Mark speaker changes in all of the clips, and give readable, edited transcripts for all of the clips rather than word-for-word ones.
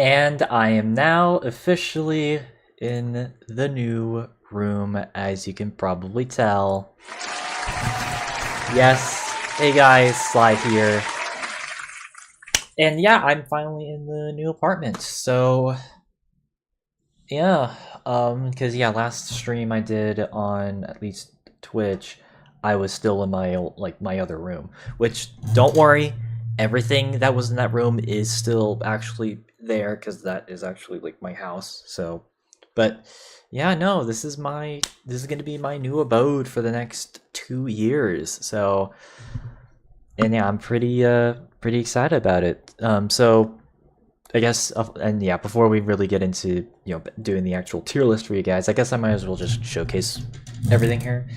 Speaker 1: And I am now officially in the new room, as you can probably tell. Yes, hey guys, Sly here. And yeah, I'm finally in the new apartment, so yeah, because yeah, last stream I did on at least Twitch, I was still in my other room, which don't worry, everything that was in that room is still actually there because that is actually like my house. So, but yeah, no, this is gonna be my new abode for the next 2 years. So, and yeah, I'm pretty excited about it. So I guess, and yeah, before we really get into doing the actual tier list for you guys, I guess I might as well just showcase everything here.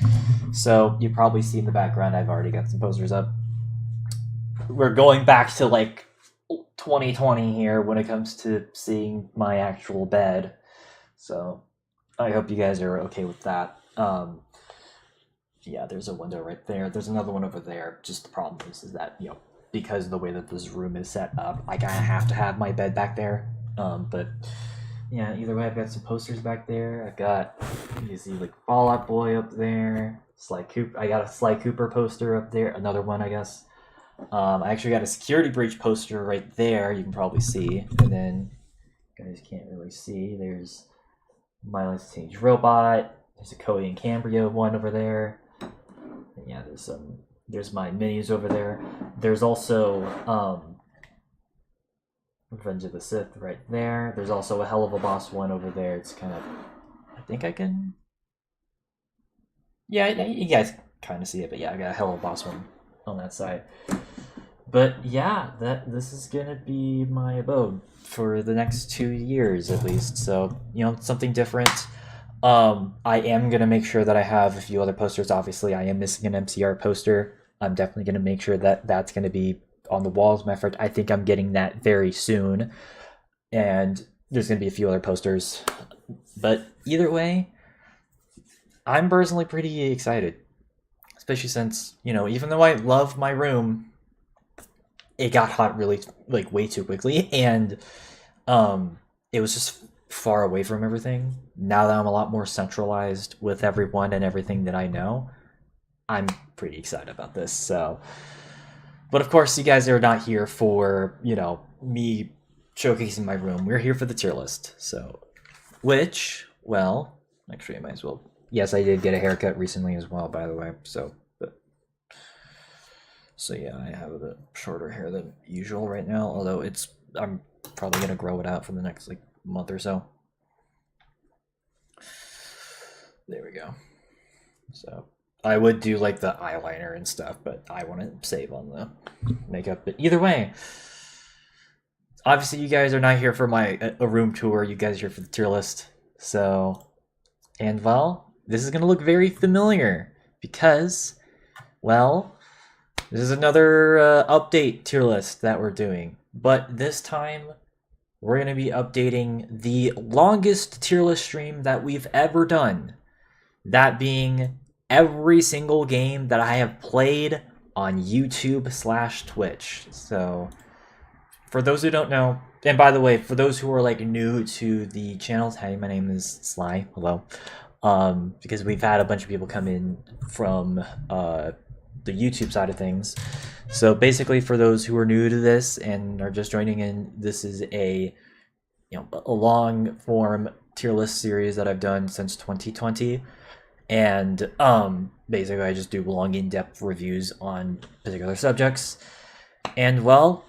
Speaker 1: So you probably see in the background, I've already got some posters up. We're going back to like 2020 here when it comes to seeing my actual bed. So I hope you guys are okay with that. Yeah, there's a window right there. There's another one over there. Just the problem is that because of the way that this room is set up, I kind of have to have my bed back there. But yeah, either way, I've got some posters back there. I've got, you can see like Fall Out Boy up there. Sly Cooper. I got a Sly Cooper poster up there. Another one, I guess. I actually got a Security Breach poster right there. You can probably see. And then, you guys can't really see. There's Miley's Teenage Robot. There's a Cody and Cambria one over there. And yeah, there's my minis over there. There's also Revenge of the Sith right there. There's also a Hell of a Boss one over there. It's kind of, I think I can, yeah, you guys kind of see it, but yeah, I got a Hell of a Boss one on that side. But yeah, this is gonna be my abode for the next 2 years at least. So something different. I am gonna make sure that I have a few other posters. Obviously, I am missing an MCR poster. I'm definitely gonna make sure that that's gonna be on the walls. Matter of fact, I think I'm getting that very soon. And there's gonna be a few other posters. But either way, I'm personally pretty excited. Especially since, even though I love my room, it got hot really like way too quickly, and it was just far away from everything. Now that I'm a lot more centralized with everyone and everything that I know, I'm pretty excited about this. So, but of course, you guys are not here for me showcasing my room. We're here for the tier list. So, which, well, actually, I might as well. Yes, I did get a haircut recently as well, by the way. So yeah, I have a bit shorter hair than usual right now. Although I'm probably gonna grow it out for the next like month or so. There we go. So I would do like the eyeliner and stuff, but I want to save on the makeup. But either way, obviously you guys are not here for a room tour. You guys are here for the tier list. So, and well, this is gonna look very familiar because, well, this is another update tier list that we're doing. But this time, we're going to be updating the longest tier list stream that we've ever done. That being every single game that I have played on YouTube/Twitch. So, for those who don't know, and by the way, for those who are like new to the channel, hi, my name is Sly. Hello. Because we've had a bunch of people come in from the YouTube side of things. So basically, for those who are new to this and are just joining in, this is a long form tier list series that I've done since 2020, and basically I just do long in-depth reviews on particular subjects. And well,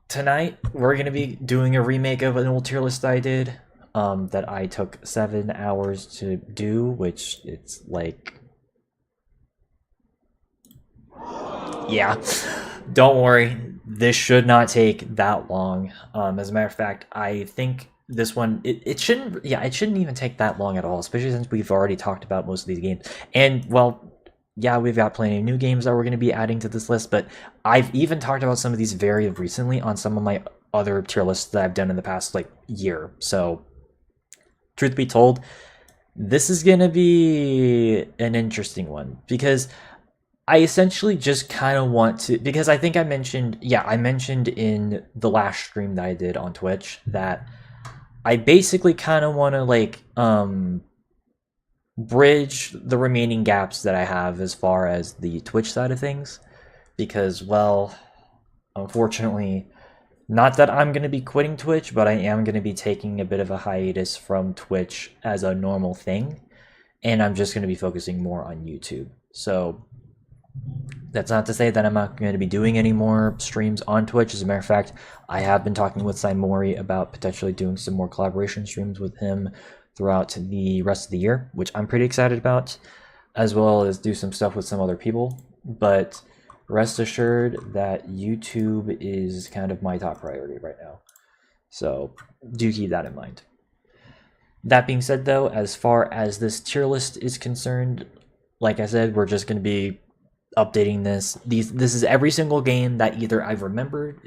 Speaker 1: tonight we're gonna be doing a remake of an old tier list I did that I took 7 hours to do, which it's like, yeah, don't worry, this should not take that long. As a matter of fact, I think this one it shouldn't even take that long at all, especially since we've already talked about most of these games. And well, yeah, we've got plenty of new games that we're going to be adding to this list, but I've even talked about some of these very recently on some of my other tier lists that I've done in the past like year. So truth be told, this is going to be an interesting one because I essentially just kind of want to, because I think I mentioned in the last stream that I did on Twitch that I basically kind of want to like bridge the remaining gaps that I have as far as the Twitch side of things, because, well, unfortunately, not that I'm going to be quitting Twitch, but I am going to be taking a bit of a hiatus from Twitch as a normal thing, and I'm just going to be focusing more on YouTube. So that's not to say that I'm not going to be doing any more streams on Twitch. As a matter of fact, I have been talking with Saimori about potentially doing some more collaboration streams with him throughout the rest of the year, which I'm pretty excited about, as well as do some stuff with some other people. But rest assured that YouTube is kind of my top priority right now. So do keep that in mind. That being said, though, as far as this tier list is concerned, like I said, we're just going to be updating this. This is every single game that either I've remembered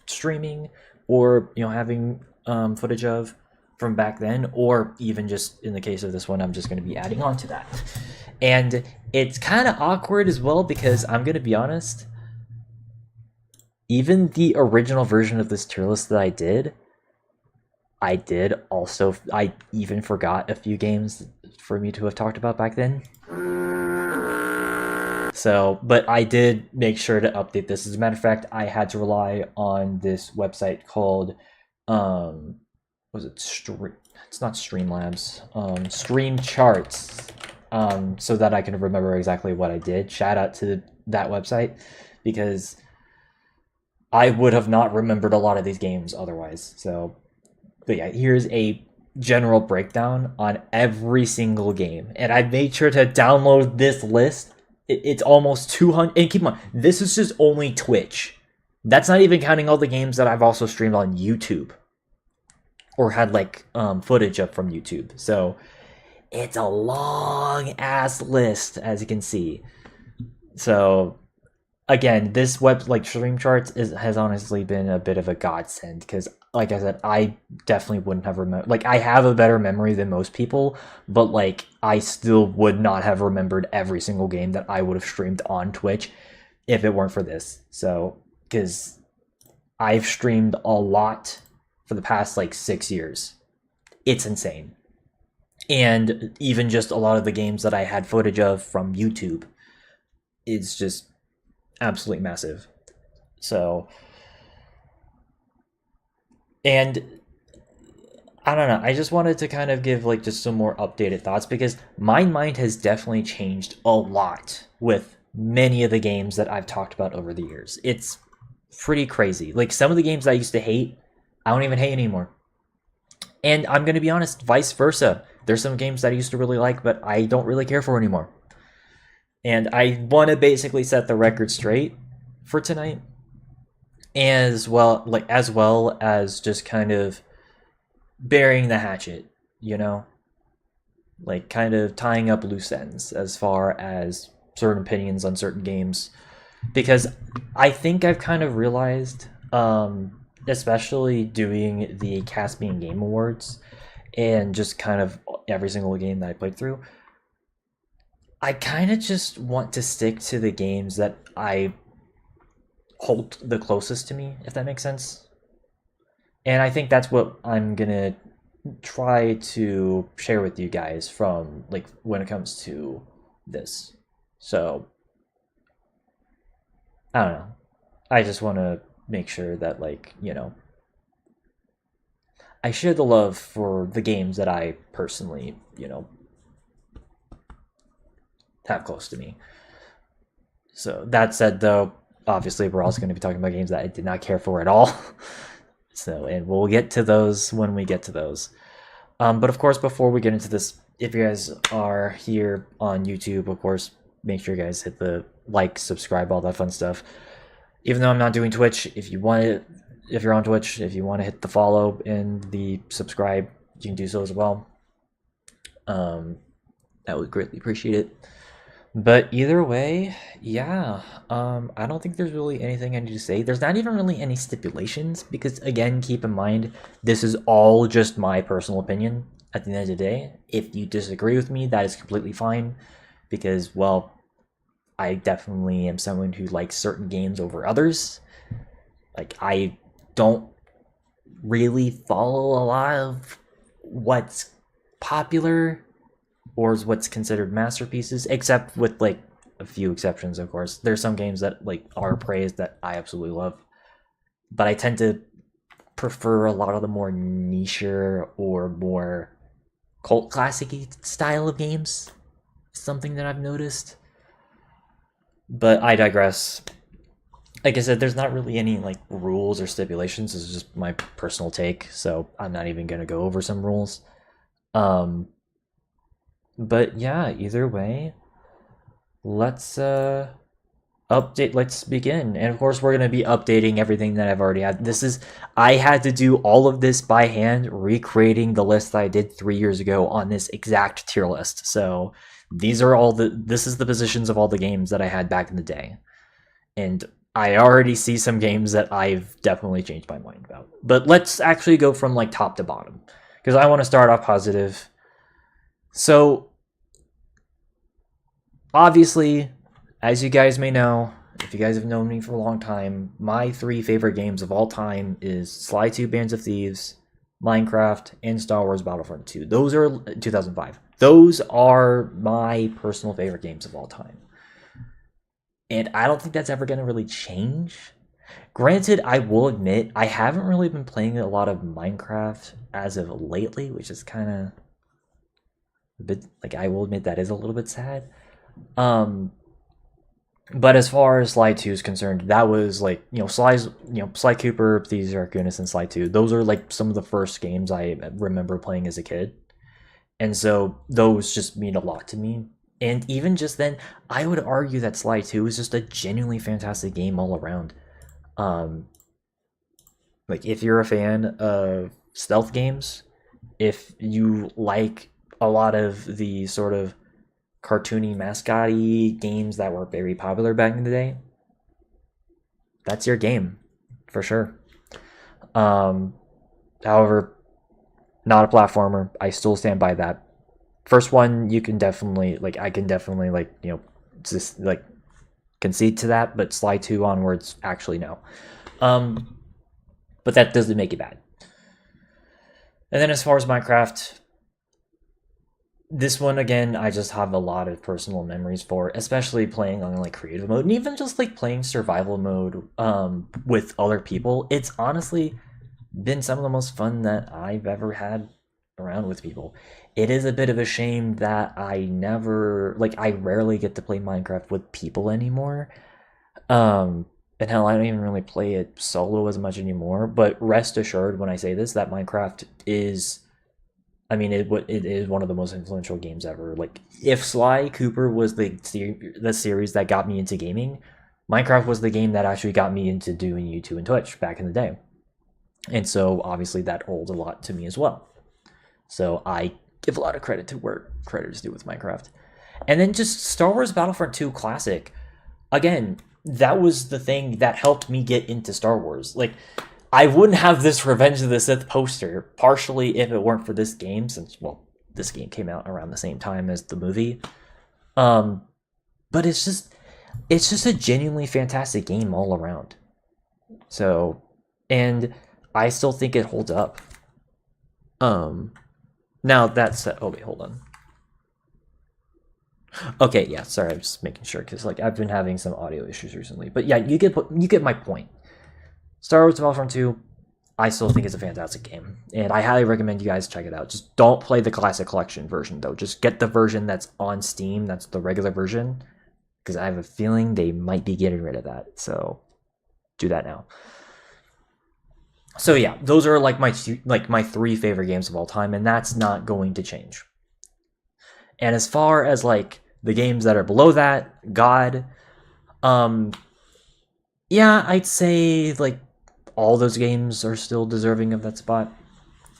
Speaker 1: streaming or having footage of from back then, or even just in the case of this one, I'm just going to be adding on to that. And it's kind of awkward as well, because I'm going to be honest, even the original version of this tier list that I even forgot a few games for me to have talked about back then. So, but I did make sure to update this. As a matter of fact, I had to rely on this website called, it's not Streamlabs, Stream Charts, so that I can remember exactly what I did. Shout out to that website, because I would have not remembered a lot of these games otherwise. So, but yeah, here's a general breakdown on every single game. And I made sure to download this list. It's almost 200. And keep in mind, this is just only Twitch. That's not even counting all the games that I've also streamed on YouTube, or had like footage up from YouTube. So it's a long ass list, as you can see. So again, this Stream Charts has honestly been a bit of a godsend, because like I said, I definitely wouldn't have remembered. Like, I have a better memory than most people, but like I still would not have remembered every single game that I would have streamed on Twitch if it weren't for this. So, because I've streamed a lot for the past like 6 years. It's insane. And even just a lot of the games that I had footage of from YouTube, it's just absolutely massive. So, and I don't know, I just wanted to kind of give like just some more updated thoughts, because my mind has definitely changed a lot with many of the games that I've talked about over the years. It's pretty crazy. Like, some of the games I used to hate, I don't even hate anymore. And I'm going to be honest, vice versa. There's some games that I used to really like, but I don't really care for anymore. And I want to basically set the record straight for tonight, as well as just kind of burying the hatchet, like kind of tying up loose ends as far as certain opinions on certain games, because I think I've kind of realized, especially doing the Caspian Game Awards and just kind of every single game that I played through, I kind of just want to stick to the games that I hold the closest to me, if that makes sense. And I think that's what I'm gonna try to share with you guys from like when it comes to this. So I don't know. I just want to make sure that I share the love for the games that I personally, have close to me. So that said, though, obviously we're also going to be talking about games that I did not care for at all. So, and we'll get to those when we get to those. But of course, before we get into this, if you guys are here on YouTube, of course, make sure you guys hit the like, subscribe, all that fun stuff. Even though I'm not doing Twitch, if you're on Twitch, if you want to hit the follow and the subscribe, you can do so as well. That would greatly appreciate it. But either way, yeah, I don't think there's really anything I need to say. There's not even really any stipulations, because again, keep in mind, this is all just my personal opinion at the end of the day. If you disagree with me, that is completely fine, because, well, I definitely am someone who likes certain games over others. Like, I don't really follow a lot of what's popular or is what's considered masterpieces, except with like a few exceptions, of course. There's some games that like are praised that I absolutely love, but I tend to prefer a lot of the more niche or more cult classic style of games. Something that I've noticed. But I digress. Like I said, there's not really any like rules or stipulations. This is just my personal take, so I'm not even gonna go over some rules. Um, but yeah, either way, let's update. Let's begin. And of course, we're gonna be updating everything that I've already had. I had to do all of this by hand, recreating the list that I did 3 years ago on this exact tier list. So this is the positions of all the games that I had back in the day. And I already see some games that I've definitely changed my mind about. But let's actually go from like top to bottom, because I want to start off positive. So obviously, as you guys may know, if you guys have known me for a long time, my 3 favorite games of all time is Sly 2 Bands of Thieves, Minecraft, and Star Wars Battlefront 2. Those are 2005. Those are my personal favorite games of all time. And I don't think that's ever going to really change. Granted, I will admit, I haven't really been playing a lot of Minecraft as of lately, which is kind of a bit, like, I will admit that is a little bit sad. But as far as Sly 2 is concerned, that was like, Sly Cooper, Thieves Arcanus, and Sly 2. Those are like some of the first games I remember playing as a kid. And so those just mean a lot to me. And even just then, I would argue that Sly 2 is just a genuinely fantastic game all around. Like, if you're a fan of stealth games, if you like a lot of the sort of cartoony mascot-y games that were very popular back in the day, that's your game, for sure. However, not a platformer. I still stand by that. First one, you can definitely I can definitely just like concede to that, but Sly 2 onwards, actually no. But that doesn't make it bad. And then as far as Minecraft, this one again, I just have a lot of personal memories for, especially playing on like creative mode and even just like playing survival mode with other people. It's honestly been some of the most fun that I've ever had around with people. It is a bit of a shame that I rarely get to play Minecraft with people anymore. And hell, I don't even really play it solo as much anymore. But rest assured, when I say this, that Minecraft is, it is one of the most influential games ever. Like, if Sly Cooper was the series that got me into gaming, Minecraft was the game that actually got me into doing YouTube and Twitch back in the day. And so obviously that holds a lot to me as well. So I give a lot of credit to where credit is due with Minecraft. And then just Star Wars Battlefront 2 Classic. Again, that was the thing that helped me get into Star Wars. Like, I wouldn't have this Revenge of the Sith poster, partially if it weren't for this game, since, well, this game came out around the same time as the movie. But it's just a genuinely fantastic game all around. So, and I still think it holds up. Now that said, oh wait, hold on. Okay, yeah, sorry, I'm just making sure because like I've been having some audio issues recently. But yeah, you get my point. Star Wars Battlefront 2, I still think it's a fantastic game, and I highly recommend you guys check it out. Just don't play the Classic Collection version though. Just get the version that's on Steam. That's the regular version, because I have a feeling they might be getting rid of that. So do that now. So yeah, those are like my 3 favorite games of all time, and that's not going to change. And as far as like the games that are below that, God, yeah, I'd say like all those games are still deserving of that spot.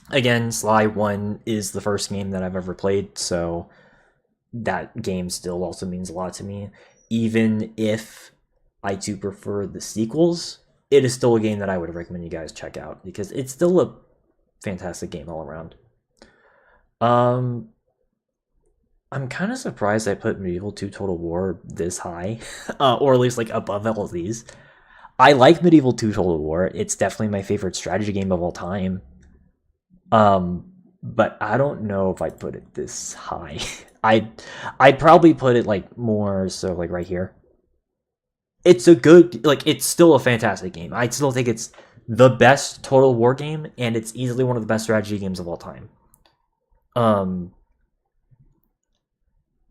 Speaker 1: Again, Sly 1 is the first game that I've ever played, so that game still also means a lot to me. Even if I do prefer the sequels, it is still a game that I would recommend you guys check out because it's still a fantastic game all around. I'm kind of surprised I put Medieval 2 Total War this high, or at least like above all of these. I like Medieval 2 Total War. It's definitely my favorite strategy game of all time. But I don't know if I'd put it this high. I'd probably put it like more so like right here. It's a good, like, it's still a fantastic game. I still think it's the best Total War game, and it's easily one of the best strategy games of all time. Hell,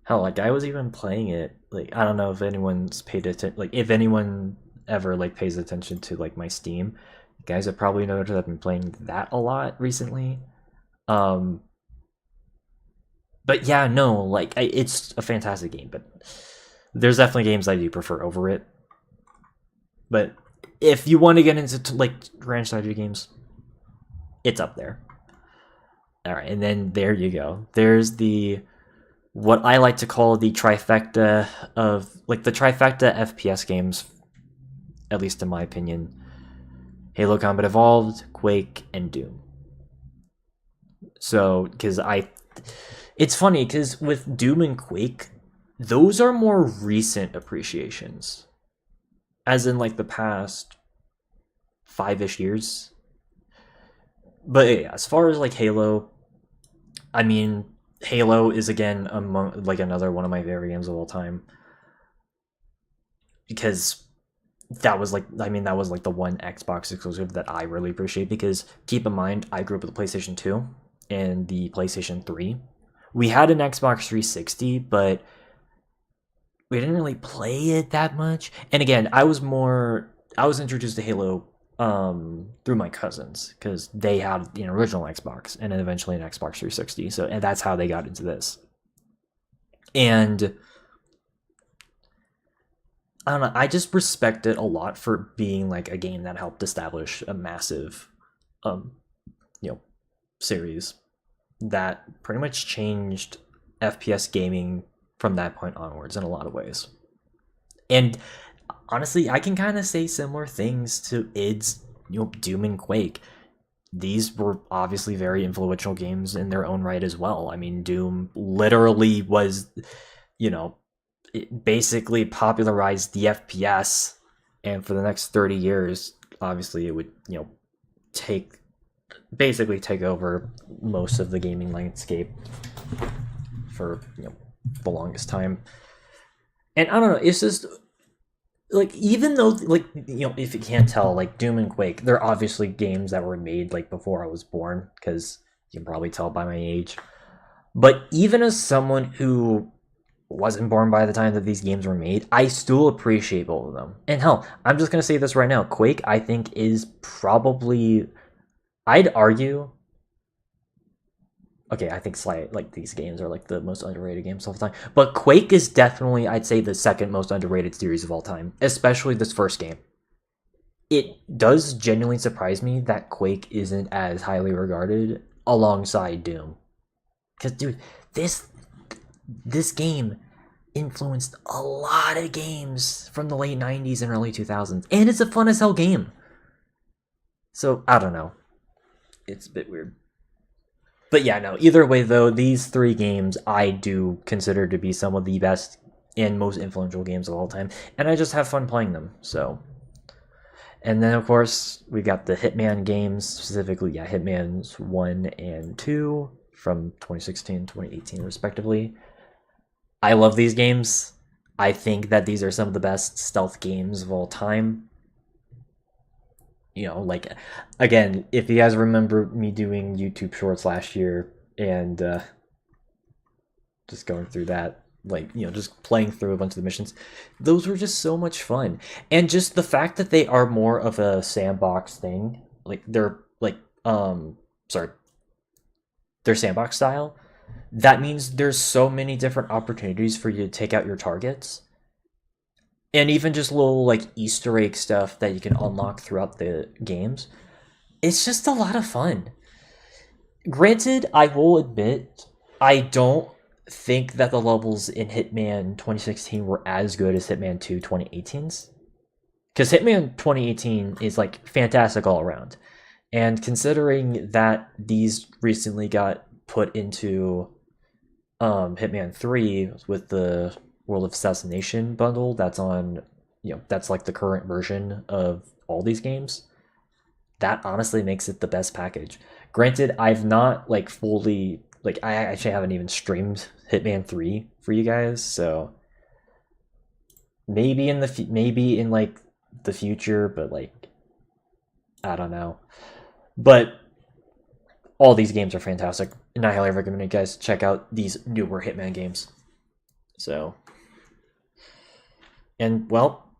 Speaker 1: like, I was even playing it, like, I don't know if anyone's paid attention, like, if anyone ever, like, pays attention to, like, my Steam, you guys have probably noticed I've been playing that a lot recently. But yeah, no, like, it's a fantastic game, but there's definitely games I do prefer over it. But if you want to get into like grand strategy games, it's up there. All right, and then there you go. There's the what I like to call the trifecta of like the trifecta FPS games, at least in my opinion. Halo Combat Evolved, Quake, and Doom. So, it's funny because with Doom and Quake, those are more recent appreciations, as in like the past 5-ish years. But yeah, as far as like Halo, I mean, Halo is again among like another one of my favorite games of all time, because that was like the one Xbox exclusive that I really appreciate, because keep in mind I grew up with the PlayStation 2 and the PlayStation 3. We had an Xbox 360, but we didn't really play it that much. And again, I was introduced to Halo through my cousins, because they had the original Xbox and then eventually an Xbox 360. So, and that's how they got into this. And I don't know, I just respect it a lot for being like a game that helped establish a massive series that pretty much changed FPS gaming from that point onwards in a lot of ways. And honestly, I can kind of say similar things to id's Doom and Quake. These were obviously very influential games in their own right as well. I mean, Doom literally was, it basically popularized the FPS, and for the next 30 years, obviously it would, take over most of the gaming landscape for, the longest time. And I don't know, it's just like, even though, like, if you can't tell, like Doom and Quake, they're obviously games that were made like before I was born, because you can probably tell by my age. But even as someone who wasn't born by the time that these games were made, I still appreciate both of them. And hell, I'm just gonna say this right now: Quake, I think, is probably, I'd argue, okay, I think like these games are like the most underrated games of all time, but Quake is definitely, I'd say, the second most underrated series of all time, especially this first game. It does genuinely surprise me that Quake isn't as highly regarded alongside Doom, because dude, this game influenced a lot of games from the late 90s and early 2000s, and it's a fun as hell game. So I don't know, it's a bit weird. But yeah, no, either way though, these three games I do consider to be some of the best and most influential games of all time, and I just have fun playing them. So, and then of course we got the Hitman games, specifically, Hitman's 1 and 2 from 2016 2018 respectively. I love these games. I think that these are some of the best stealth games of all time. Like, again, if you guys remember me doing YouTube Shorts last year and just going through that, like, just playing through a bunch of the missions, those were just so much fun. And just the fact that they are more of a sandbox thing, like they're like, they're sandbox style, that means there's so many different opportunities for you to take out your targets. And even just little like Easter egg stuff that you can unlock throughout the games. It's just a lot of fun. Granted, I will admit, I don't think that the levels in Hitman 2016 were as good as Hitman 2 2018's. Because Hitman 2018 is like fantastic all around. And considering that these recently got put into Hitman 3 with the World of Assassination bundle that's on, that's like the current version of all these games, that honestly makes it the best package. Granted, I've not like fully like I actually haven't even streamed Hitman 3 for you guys, so maybe maybe in like the future, but like I don't know. But all these games are fantastic, and I highly recommend you guys check out these newer Hitman games. So, and well,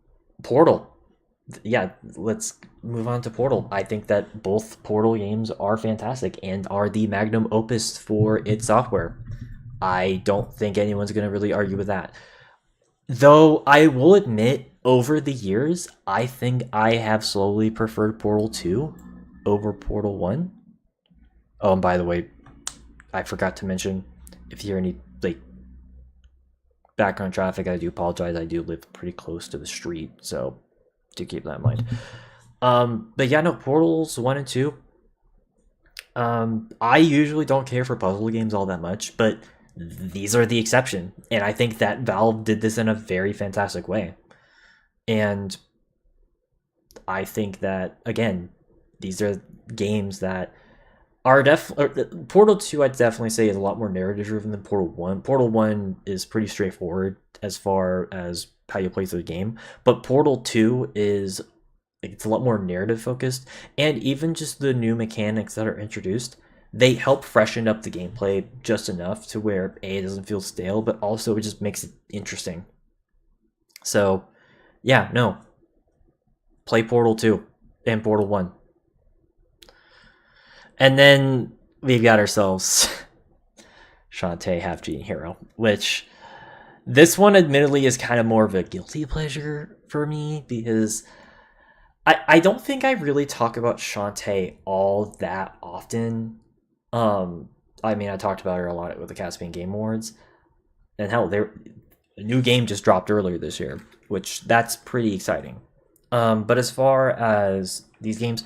Speaker 1: Portal. Yeah, let's move on to Portal. I think that both Portal games are fantastic and are the magnum opus for its software. I don't think anyone's going to really argue with that. Though I will admit, over the years, I think I have slowly preferred Portal 2 over Portal 1. Oh, and by the way, I forgot to mention, if you hear any like background traffic, I do apologize. I do live pretty close to the street, so do keep that in mind. But yeah, no, Portals 1 and 2. I usually don't care for puzzle games all that much, but these are the exception. And I think that Valve did this in a very fantastic way. And I think that, again, these are games that are Portal 2, I'd definitely say, is a lot more narrative driven than Portal 1. Portal 1 is pretty straightforward as far as how you play through the game, but Portal 2 is it's a lot more narrative focused, and even just the new mechanics that are introduced, they help freshen up the gameplay just enough to where it doesn't feel stale, but also it just makes it interesting. So yeah, no, play Portal 2 and Portal 1. And then we've got ourselves Shantae Half Gene Hero, which this one admittedly is kind of more of a guilty pleasure for me because I don't think I really talk about Shantae all that often. I mean, I talked about her a lot with the Caspian Game Awards, and hell, a new game just dropped earlier this year, which that's pretty exciting. But as far as these games,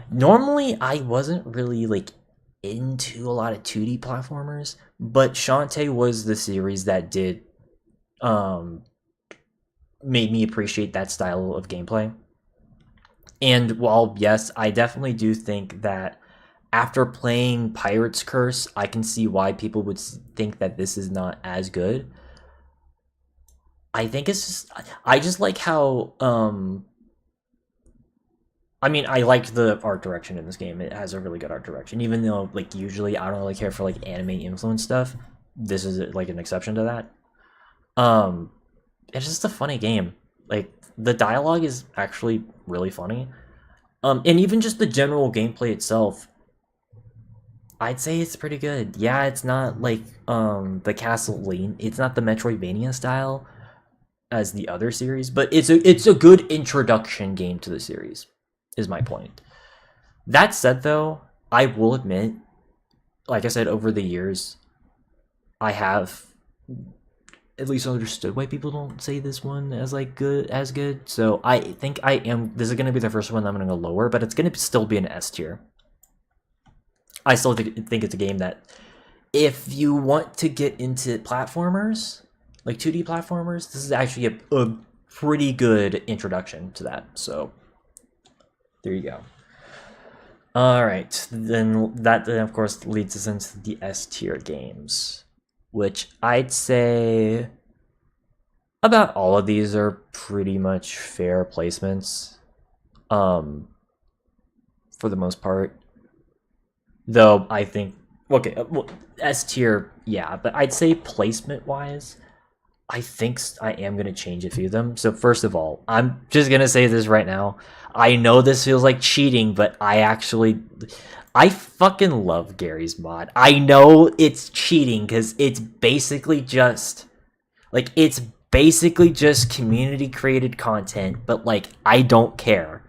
Speaker 1: normally I wasn't really like into a lot of 2D platformers, but Shantae was the series that did made me appreciate that style of gameplay. And while yes, I definitely do think that after playing Pirate's Curse, I can see why people would think that this is not as good. I think it's just I just like how I mean, I like the art direction in this game. It has a really good art direction, even though like usually I don't really care for like anime influence stuff. This is like an exception to that. It's just a funny game. Like the dialogue is actually really funny. And even just the general gameplay itself, I'd say it's pretty good. Yeah, it's not like the Castlevania, it's not the Metroidvania style as the other series, but it's a good introduction game to the series, is my point. That said though, I will admit, like I said, over the years, I have at least understood why people don't say this one as like good. So I think this is gonna be the first one I'm gonna go lower, but it's gonna still be an S tier. I still think it's a game that if you want to get into platformers, like 2D platformers, this is actually a pretty good introduction to that. So there you go. All right, then that of course leads us into the S tier games, which I'd say about all of these are pretty much fair placements, for the most part. Though I think, okay, well, S tier, yeah, but I'd say placement wise, I think I am going to change a few of them. So first of all, I'm just going to say this right now. I know this feels like cheating, but I fucking love Gary's mod. I know it's cheating because it's basically just community created content, but like, I don't care.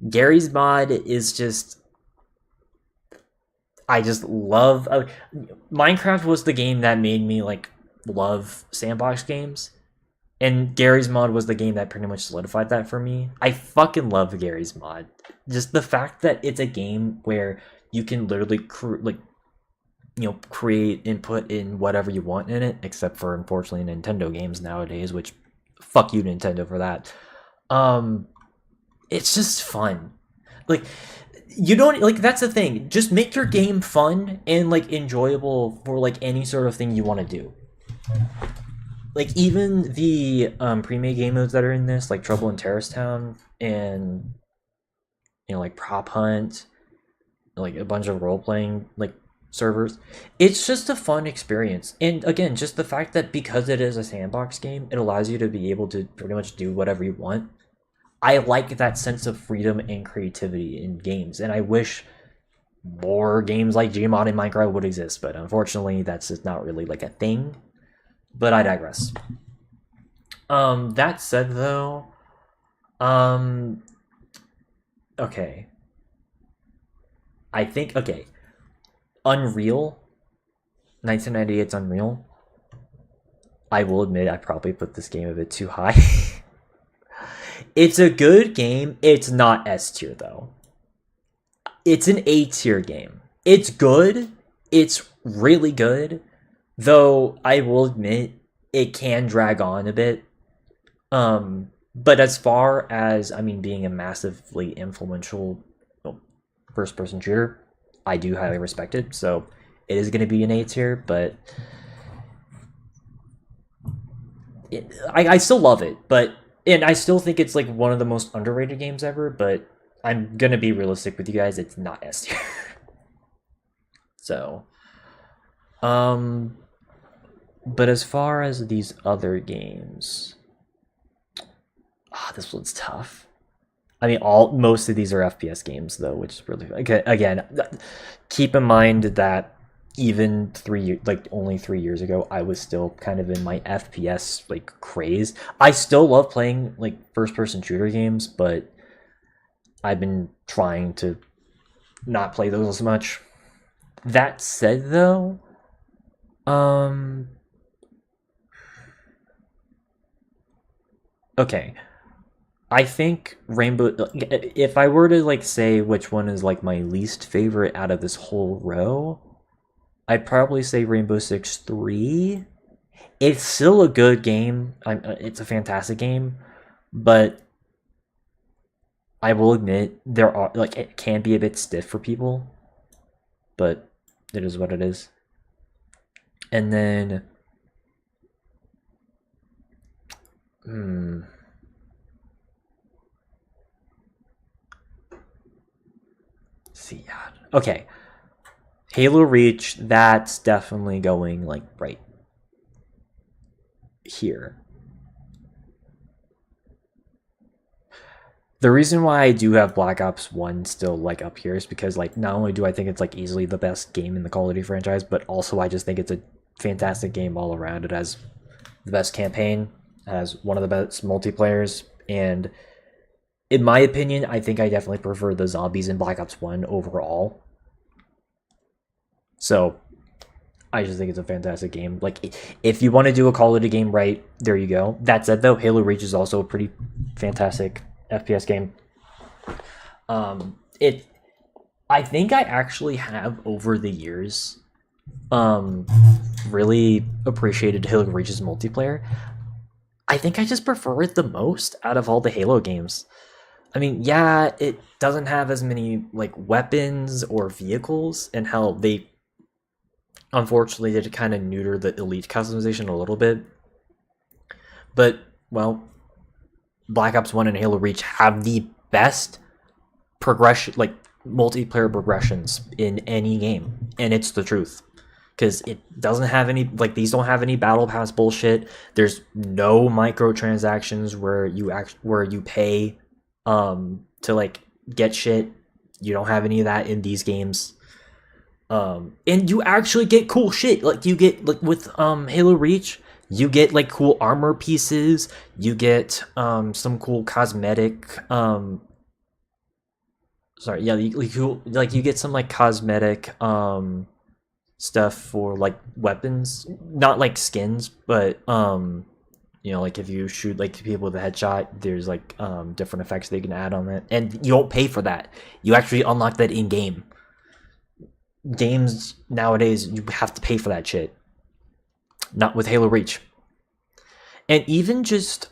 Speaker 1: Gary's mod is just, I just love, Minecraft was the game that made me like love sandbox games, and Gary's mod was the game that pretty much solidified that for me. I fucking love Gary's mod. Just the fact that it's a game where you can literally create and put in whatever you want in it, except for unfortunately Nintendo games nowadays, which fuck you Nintendo for that. It's just fun. Like, you don't like, that's the thing. Just make your game fun and like enjoyable for like any sort of thing you want to do. Like even the pre-made game modes that are in this, like Trouble in Terrace Town and like Prop Hunt, like a bunch of role-playing like servers, it's just a fun experience. And again, just the fact that because it is a sandbox game, it allows you to be able to pretty much do whatever you want. I like that sense of freedom and creativity in games, and I wish more games like Gmod and Minecraft would exist, but unfortunately that's just not really like a thing. But I digress. That said though, okay. I think, okay. Unreal, 1998's Unreal. I will admit I probably put this game a bit too high. It's a good game. It's not S tier though. It's an A tier game. It's good. It's really good. Though I will admit it can drag on a bit. But as far as, I mean, being a massively influential first person shooter, I do highly respect it. So it is going to be an A tier, but I still love it. And I still think it's like one of the most underrated games ever, but I'm going to be realistic with you guys. It's not S tier. So, but as far as these other games, this one's tough. I mean, most of these are FPS games though, which is really, again, keep in mind that even only 3 years ago, I was still kind of in my FPS like craze. I still love playing like first person shooter games, but I've been trying to not play those as much. That said though, okay. I think Rainbow, if I were to like say which one is like my least favorite out of this whole row, I'd probably say Rainbow Six 3. It's still a good game. It's a fantastic game, but I will admit there are like, it can be a bit stiff for people, but it is what it is. And then see, okay, Halo Reach, that's definitely going like right here. The reason why I do have Black Ops 1 still like up here is because like not only do I think it's like easily the best game in the Call of Duty franchise, but also I just think it's a fantastic game all around. It has the best campaign, has one of the best multiplayers, and in my opinion, I think I definitely prefer the zombies in Black Ops 1 overall. So I just think it's a fantastic game. Like, if you want to do a Call of Duty game right, there you go. That said though, Halo Reach is also a pretty fantastic FPS game. I think I actually have over the years really appreciated Halo Reach's multiplayer. I think I just prefer it the most out of all the Halo games. I mean, yeah, it doesn't have as many like weapons or vehicles, and hell, they unfortunately did kind of neuter the elite customization a little bit. But well, Black Ops 1 and Halo Reach have the best progression, like multiplayer progressions in any game, and it's the truth. Because it doesn't have any, like, these don't have any battle pass bullshit. There's no microtransactions where you pay to like get shit. You don't have any of that in these games. And you actually get cool shit. Like, you get, like, with Halo Reach, you get like cool armor pieces, you get some cool cosmetic you get some like cosmetic stuff for like weapons, not like skins, but like if you shoot like people with a headshot, there's like different effects they can add on it, and you don't pay for that. You actually unlock that in game. Games nowadays, you have to pay for that shit. Not with Halo Reach. And even just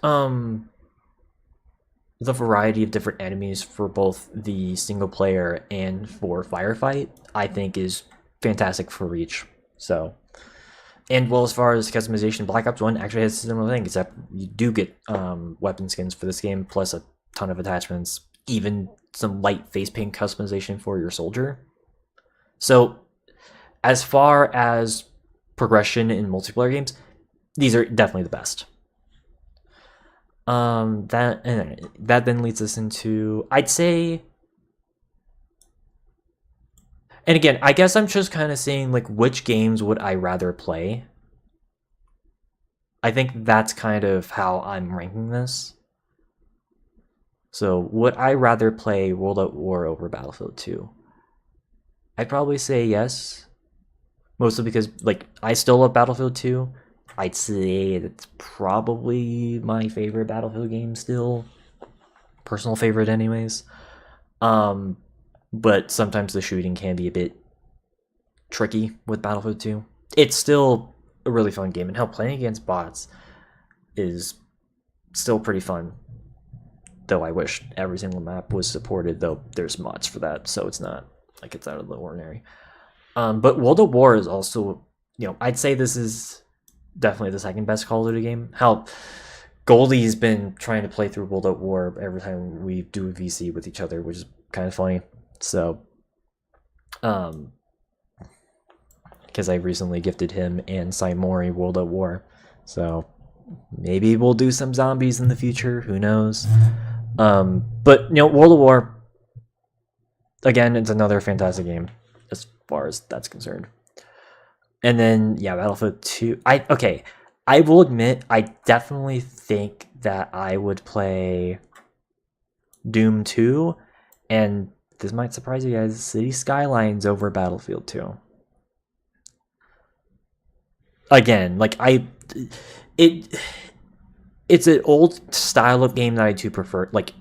Speaker 1: the variety of different enemies for both the single player and for firefight, I think is fantastic for Reach. So, and well, as far as customization, Black Ops 1 actually has a similar thing, except you do get weapon skins for this game, plus a ton of attachments, even some light face paint customization for your soldier. So, as far as progression in multiplayer games, these are definitely the best. That then leads us into, I'd say, and again, I guess I'm just kind of saying like which games would I rather play. I think that's kind of how I'm ranking this. So would I rather play World at War over Battlefield 2? I'd probably say yes. Mostly because like I still love Battlefield 2. I'd say it's probably my favorite Battlefield game still. Personal favorite anyways. But sometimes the shooting can be a bit tricky with Battlefield 2. It's still a really fun game, and hell, playing against bots is still pretty fun. Though I wish every single map was supported, though there's mods for that, so it's not like it's out of the ordinary. But World at War is also, I'd say this is definitely the second best Call of Duty game. Hell, Goldie's been trying to play through World at War every time we do a VC with each other, which is kind of funny. So, because I recently gifted him and Saimori World at War, so maybe we'll do some zombies in the future. Who knows? But World at War, again, it's another fantastic game as far as that's concerned. And then Battlefield 2. I will admit, I definitely think that I would play Doom 2, and this might surprise you guys, City Skylines over Battlefield 2. Again, like it's an old style of game that I do prefer. Like,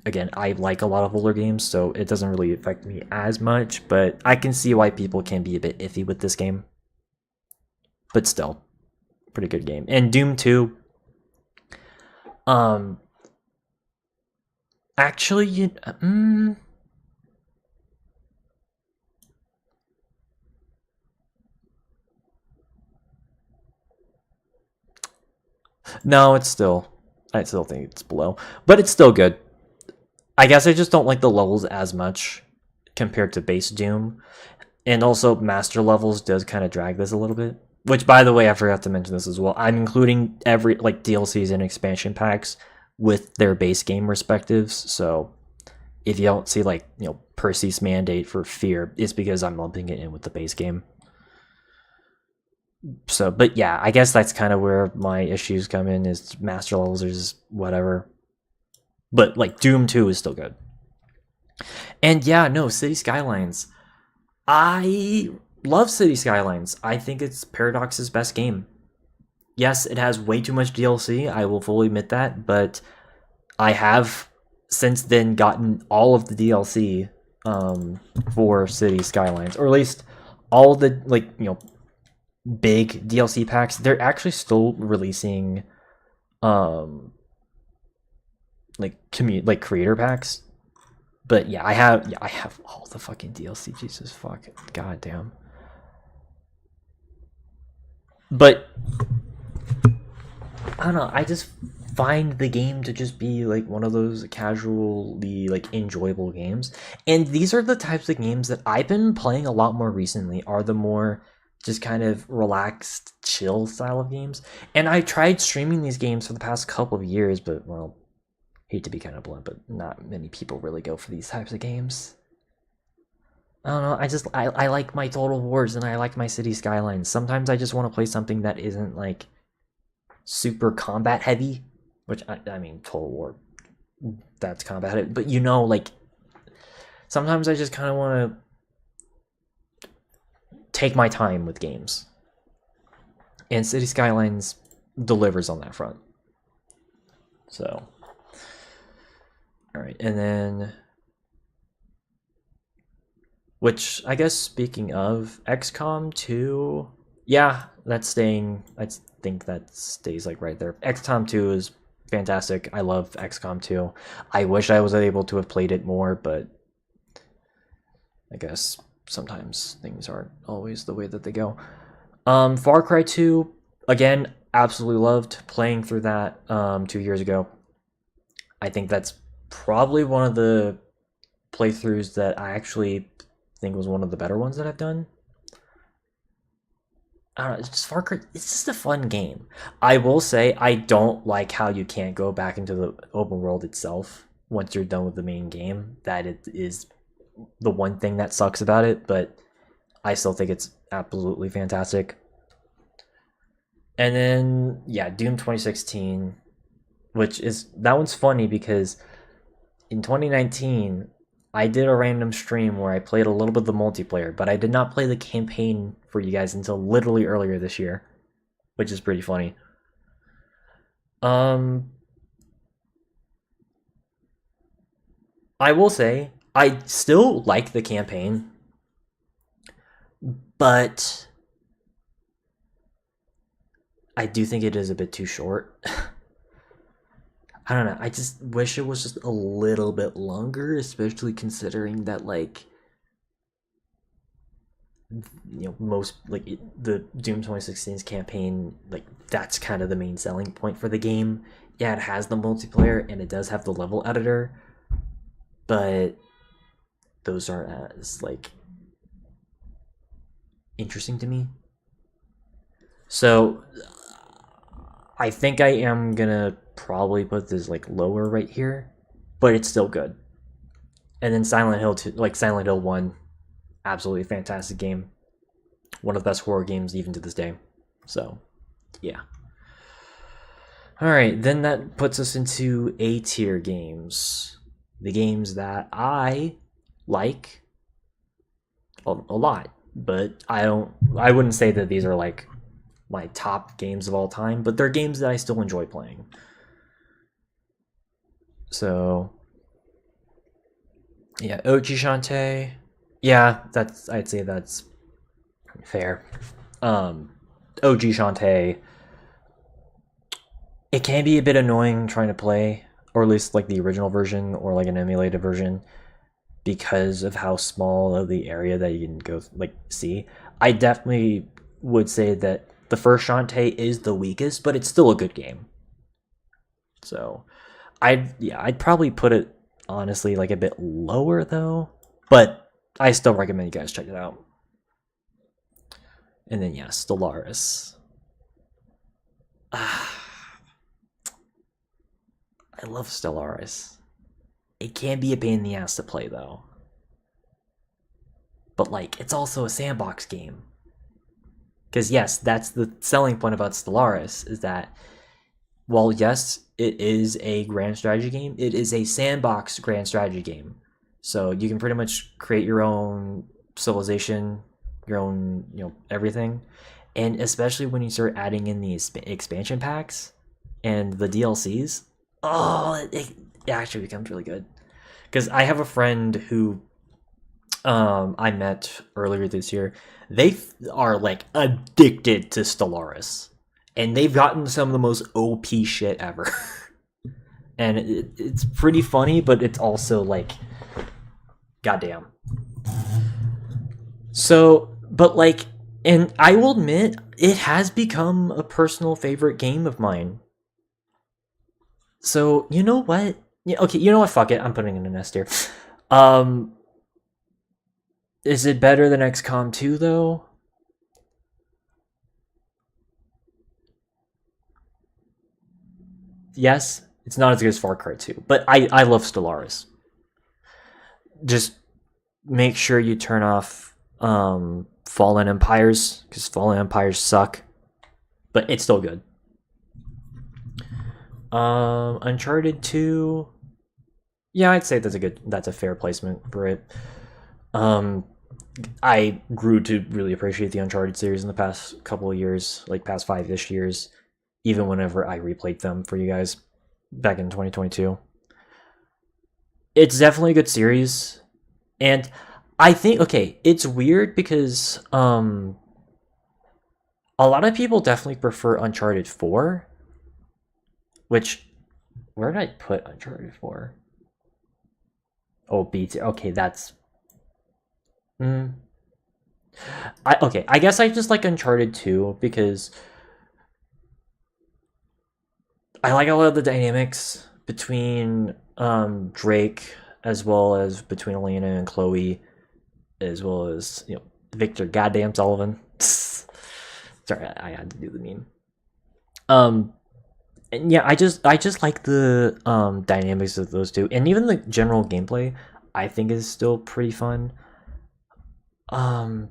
Speaker 1: again, I like a lot of older games, so it doesn't really affect me as much, but I can see why people can be a bit iffy with this game. But still, pretty good game. And Doom 2, actually, no, I still think it's below, but it's still good. I guess I just don't like the levels as much compared to base Doom. And also, Master Levels does kind of drag this a little bit. Which, by the way, I forgot to mention this as well. I'm including every DLCs and expansion packs with their base game respectives. So if you don't see Percy's Mandate for Fear, it's because I'm lumping it in with the base game. So, but yeah, I guess that's kind of where my issues come in, is Master Levels or just whatever. But Doom 2 is still good. And City Skylines. I love City Skylines. I think it's Paradox's best game. Yes, it has way too much DLC, I will fully admit that, but I have since then gotten all of the DLC for City Skylines, or at least all of the big DLC packs. They're actually still releasing creator packs. But I have all the fucking DLC. Jesus fuck, goddamn. But I don't know. I just find the game to just be one of those casually enjoyable games. And these are the types of games that I've been playing a lot more recently. Are the more just kind of relaxed, chill style of games. And I tried streaming these games for the past couple of years, but well, hate to be kind of blunt, but not many people really go for these types of games. I don't know, I like my Total Wars and I like my City Skylines. Sometimes I just want to play something that isn't super combat heavy, which I mean Total War, that's combat heavy, but sometimes I just kind of want to take my time with games. And City Skylines delivers on that front. So all right, and then, which I guess speaking of XCOM 2, that's staying. I think that stays right there. XCOM 2 is fantastic. I love XCOM 2. I wish I was able to have played it more, but I guess sometimes things aren't always the way that they go. Far Cry 2, again, absolutely loved playing through that 2 years ago. I think that's probably one of the playthroughs that I actually think was one of the better ones that I've done. I don't know, it's just Far Cry. It's just a fun game. I will say I don't like how you can't go back into the open world itself once you're done with the main game. That it is the one thing that sucks about it, but I still think it's absolutely fantastic. And then yeah, Doom 2016, which is that one's funny because in 2019 I did a random stream where I played a little bit of the multiplayer, but I did not play the campaign for you guys until literally earlier this year, which is pretty funny. I will say I still like the campaign, but I do think it is a bit too short. I don't know. I just wish it was just a little bit longer, especially considering that like most like the Doom 2016's campaign, like that's kind of the main selling point for the game. Yeah, it has the multiplayer and it does have the level editor, but those aren't as like interesting to me. So I think I am gonna probably put this like lower right here, but it's still good. And then Silent Hill 2, like Silent Hill 1, absolutely fantastic game. One of the best horror games even to this day. So, yeah. Alright, then that puts us into A tier games. The games that I like a lot, but I wouldn't say that these are like my top games of all time, but they're games that I still enjoy playing. So, yeah, Ochi Shantae. Yeah, I'd say that's fair. OG Shantae. It can be a bit annoying trying to play, or at least like the original version or like an emulated version, because of how small of the area that you can go like see. I definitely would say that the first Shantae is the weakest, but it's still a good game. So, I'd probably put it honestly like a bit lower though, but I still recommend you guys check it out. And then yeah, Stellaris. I love Stellaris. It can be a pain in the ass to play though. But like, it's also a sandbox game. Because yes, that's the selling point about Stellaris, is that while yes, it is a grand strategy game, it is a sandbox grand strategy game. So you can pretty much create your own civilization, your own, everything. And especially when you start adding in these expansion packs and the DLCs, it actually becomes really good. Because I have a friend who I met earlier this year. They are like addicted to Stellaris, and they've gotten some of the most OP shit ever. And it's pretty funny, but it's also like, goddamn. So, but like, and I will admit, it has become a personal favorite game of mine. So, you know what? Yeah, okay, you know what? Fuck it. I'm putting in an S tier. Is it better than XCOM 2 though? Yes, it's not as good as Far Cry 2, but I love Stellaris. Just make sure you turn off Fallen Empires, because Fallen Empires suck, but it's still good. Uncharted 2. Yeah, I'd say that's a fair placement for it. I grew to really appreciate the Uncharted series in the past couple of years, like past 5-ish years, even whenever I replayed them for you guys back in 2022. It's definitely a good series, and I think it's weird because a lot of people definitely prefer Uncharted 4, which Where did I put Uncharted 4? Oh, B2. Okay, that's... okay, I guess I just like Uncharted 2 because I like a lot of the dynamics between Drake as well as between Elena and Chloe, as well as Victor goddamn Sullivan. Sorry, I had to do the meme. And yeah, I just like the dynamics of those two, and even the general gameplay I think is still pretty fun. And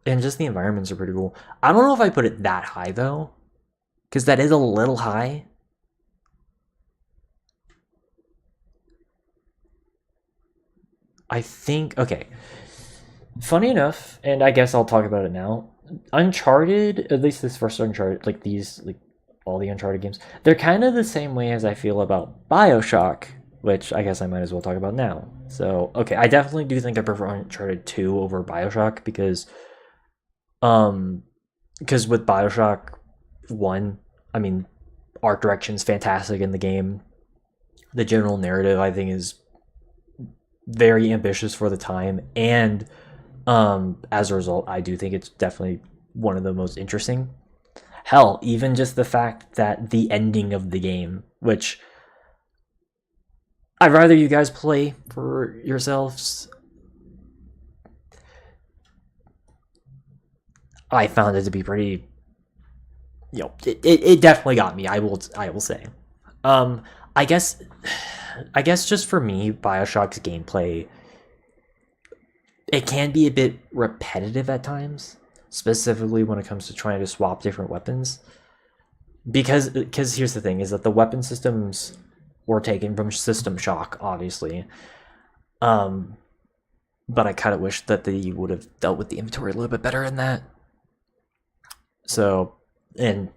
Speaker 1: just the environments are pretty cool. I don't know if I put it that high though, because that is a little high. I think, okay. Funny enough, and I guess I'll talk about it now. Uncharted, at least this first Uncharted, like all the Uncharted games, they're kind of the same way as I feel about BioShock, which I guess I might as well talk about now. So, okay, I definitely do think I prefer Uncharted 2 over BioShock because with BioShock 1, I mean, art direction's fantastic in the game. The general narrative, I think, is very ambitious for the time, and as a result, I do think it's definitely one of the most interesting. Hell, even just the fact that the ending of the game, which I'd rather you guys play for yourselves, I found it to be pretty, it definitely got me. I will say. I guess just for me, BioShock's gameplay, it can be a bit repetitive at times, specifically when it comes to trying to swap different weapons. Because here's the thing, is that the weapon systems were taken from System Shock, obviously. But I kind of wish that they would have dealt with the inventory a little bit better in that. So, and,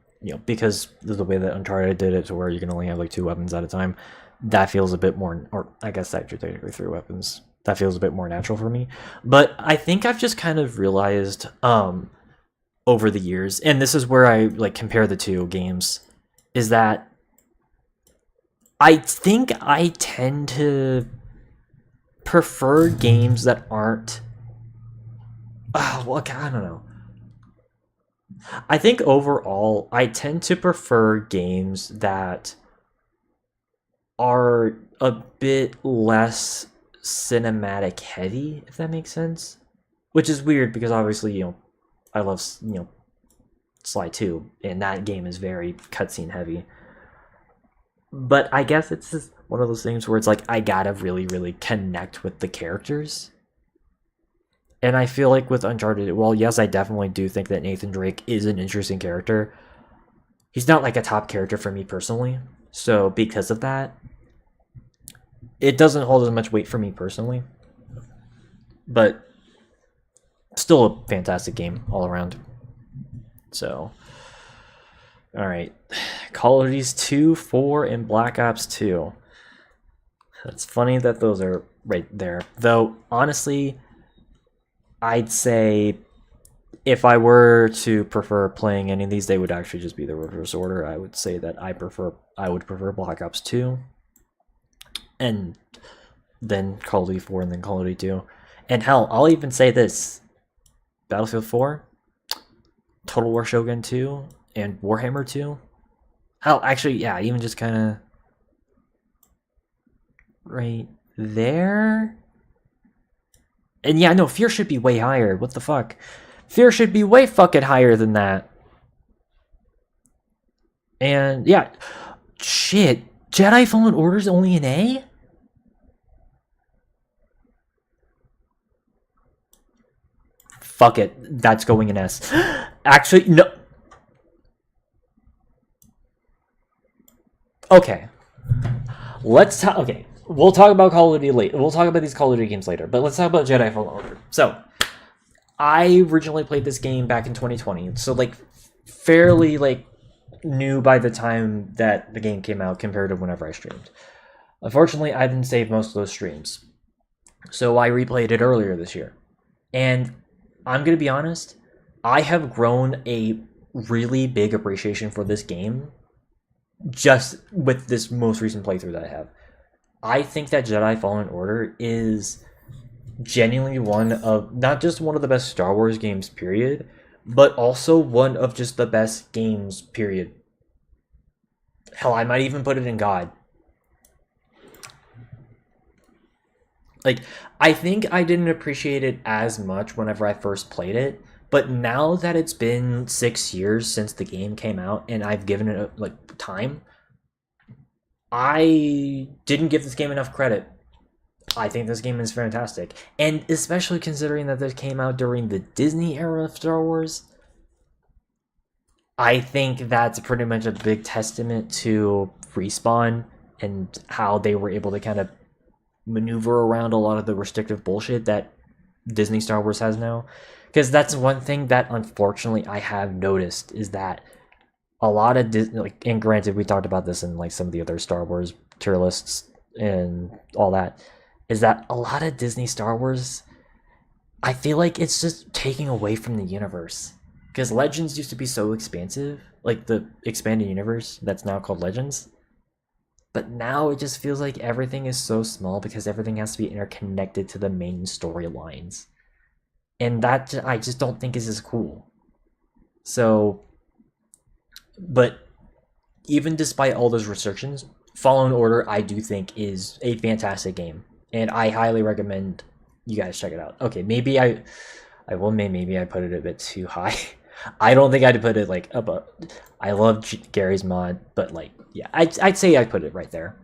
Speaker 1: because of the way that Uncharted did it to where you can only have like 2 weapons at a time, that feels a bit more, or I guess actually technically 3 weapons. That feels a bit more natural for me. But I think I've just kind of realized over the years, and this is where I like compare the two games, is that I think I tend to prefer games that aren't I don't know. I think overall I tend to prefer games that are a bit less cinematic heavy, if that makes sense. Which is weird because obviously, I love, Sly 2, and that game is very cutscene heavy. But I guess it's just one of those things where it's like I gotta really, really connect with the characters. And I feel like with Uncharted, well, yes, I definitely do think that Nathan Drake is an interesting character. He's not like a top character for me personally. So because of that, it doesn't hold as much weight for me personally. But still a fantastic game all around. So, all right. Call of Duty 2, 4, and Black Ops 2. It's funny that those are right there. Though, honestly, I'd say if I were to prefer playing any of these, they would actually just be the reverse order. I would say that I would prefer Black Ops 2, and then Call of Duty 4, and then Call of Duty 2. And hell, I'll even say this: Battlefield 4, Total War Shogun 2, and Warhammer 2. Hell, actually, yeah, even just kind of right there. And yeah, no, Fear should be way higher. What the fuck? Fear should be way fucking higher than that. And yeah, shit. Jedi Fallen Order's only an A? Fuck it. That's going in S. Actually, no. Okay. Let's talk. Okay. We'll talk about Call of Duty later. We'll talk about these Call of Duty games later. But let's talk about Jedi Fallen Order. So, I originally played this game back in 2020. So, like, fairly, like, new by the time that the game came out compared to whenever I streamed. Unfortunately, I didn't save most of those streams. So, I replayed it earlier this year. And I'm going to be honest, I have grown a really big appreciation for this game just with this most recent playthrough that I have. I think that Jedi Fallen Order is genuinely one of not just one of the best Star Wars games, period, but also one of just the best games, period. Hell, I might even put it in God. Like, I think I didn't appreciate it as much whenever I first played it, but now that it's been 6 years since the game came out and I've given it like time, I didn't give this game enough credit. I think this game is fantastic, and especially considering that this came out during the Disney era of Star Wars, I think that's pretty much a big testament to Respawn and how they were able to kind of maneuver around a lot of the restrictive bullshit that Disney Star Wars has now. Because that's one thing that unfortunately I have noticed is that a lot of Disney, like, and granted, we talked about this in like some of the other Star Wars tier lists and all that, is that a lot of Disney Star Wars, I feel like it's just taking away from the universe. Because Legends used to be so expansive, like the expanded universe that's now called Legends. But now it just feels like everything is so small because everything has to be interconnected to the main storylines. And that I just don't think is as cool. So, but even despite all those restrictions, Fallen Order I do think is a fantastic game, and I highly recommend you guys check it out. Okay, maybe maybe I put it a bit too high. I don't think I'd put it like above. I love Gary's mod, but like, yeah, I'd say I put it right there.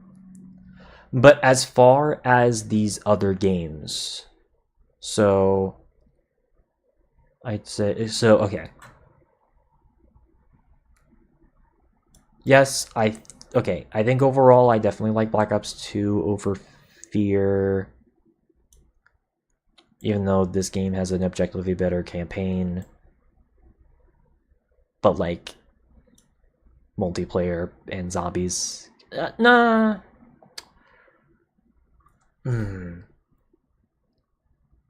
Speaker 1: But as far as these other games, so I'd say so. Okay. Yes, okay. I think overall I definitely like Black Ops 2 over Fear, even though this game has an objectively better campaign. But like multiplayer and zombies, nah.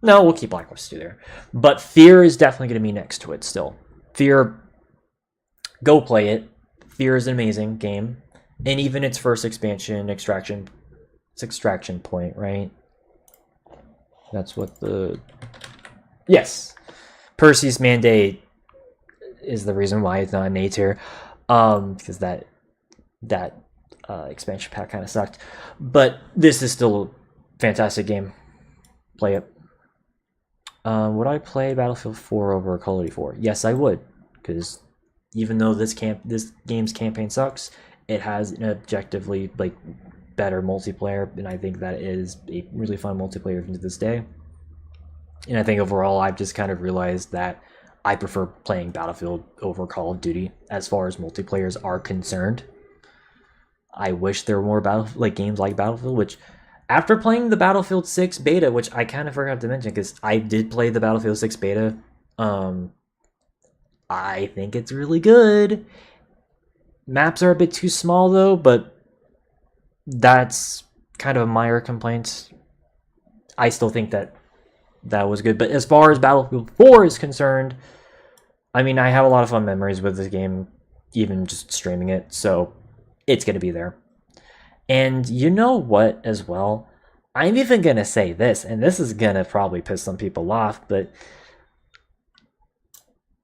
Speaker 1: No, we'll keep Black Ops 2 there. But Fear is definitely going to be next to it still. Fear, go play it. Fear is an amazing game. And even its first expansion, Extraction, it's Extraction Point, right? That's what the... Yes. Perseus Mandate is the reason why it's not an A tier. Because that expansion pack kind of sucked. But this is still a fantastic game. Play it. Would I play Battlefield 4 over Call of Duty 4? Yes, I would, because even though this game's campaign sucks, it has an objectively like better multiplayer, and I think that is a really fun multiplayer even to this day. And I think overall, I've just kind of realized that I prefer playing Battlefield over Call of Duty as far as multiplayers are concerned. I wish there were more games like Battlefield, which, after playing the Battlefield 6 beta, which I kind of forgot to mention because I did play the Battlefield 6 beta, I think it's really good. Maps are a bit too small though, but that's kind of a minor complaint. I still think that was good. But as far as Battlefield 4 is concerned, I mean, I have a lot of fun memories with this game, even just streaming it, so it's going to be there. And you know what, as well? I'm even going to say this, and this is going to probably piss some people off, but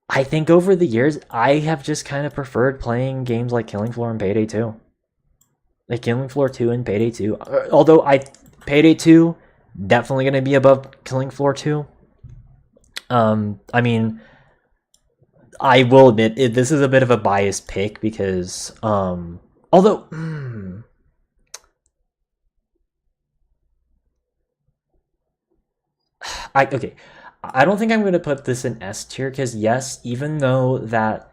Speaker 1: I think over the years, I have just kind of preferred playing games like Killing Floor and Payday 2. Like Killing Floor 2 and Payday 2. Although Payday 2, definitely going to be above Killing Floor 2. I mean, I will admit, this is a bit of a biased pick because, although... okay, I don't think I'm going to put this in S tier because, yes, even though that,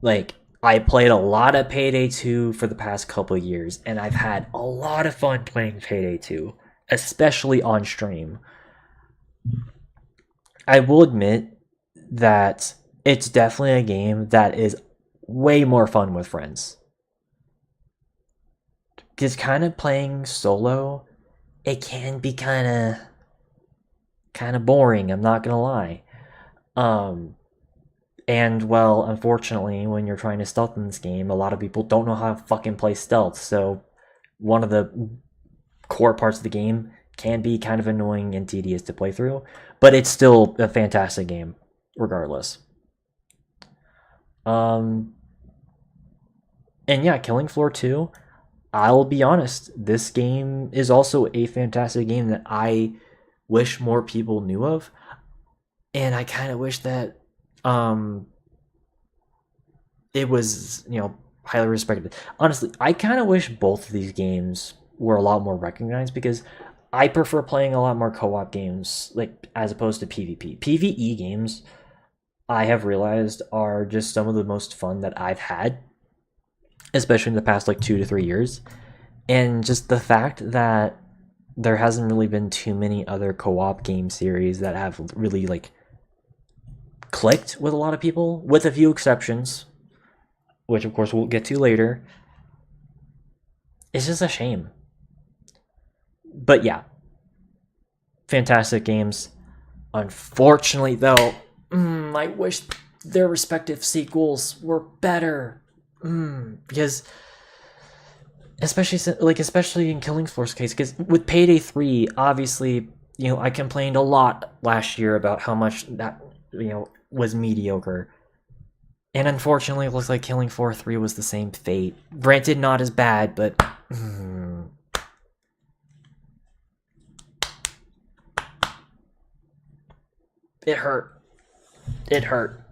Speaker 1: like, I played a lot of Payday 2 for the past couple of years, and I've had a lot of fun playing Payday 2, especially on stream, I will admit that it's definitely a game that is way more fun with friends. Because kind of playing solo, it can be kind of boring, I'm not gonna lie. And, well, unfortunately, when you're trying to stealth in this game, a lot of people don't know how to fucking play stealth, so one of the core parts of the game can be kind of annoying and tedious to play through, but it's still a fantastic game, regardless. And yeah, Killing Floor 2, I'll be honest, this game is also a fantastic game that I wish more people knew of, and I kind of wish that it was, highly respected. Honestly, I kind of wish both of these games were a lot more recognized because I prefer playing a lot more co-op games, like as opposed to PvP. PvE games, I have realized, are just some of the most fun that I've had, especially in the past like 2 to 3 years. And just the fact that there hasn't really been too many other co-op game series that have really like clicked with a lot of people, with a few exceptions, which of course we'll get to later. It's just a shame. But yeah, fantastic games. Unfortunately, though, I wish their respective sequels were better. Because especially in Killing Floor's case, because with Payday 3, obviously, I complained a lot last year about how much that was mediocre. And unfortunately, it looks like Killing Floor 3 was the same fate. Granted, not as bad, but it hurt. It hurt.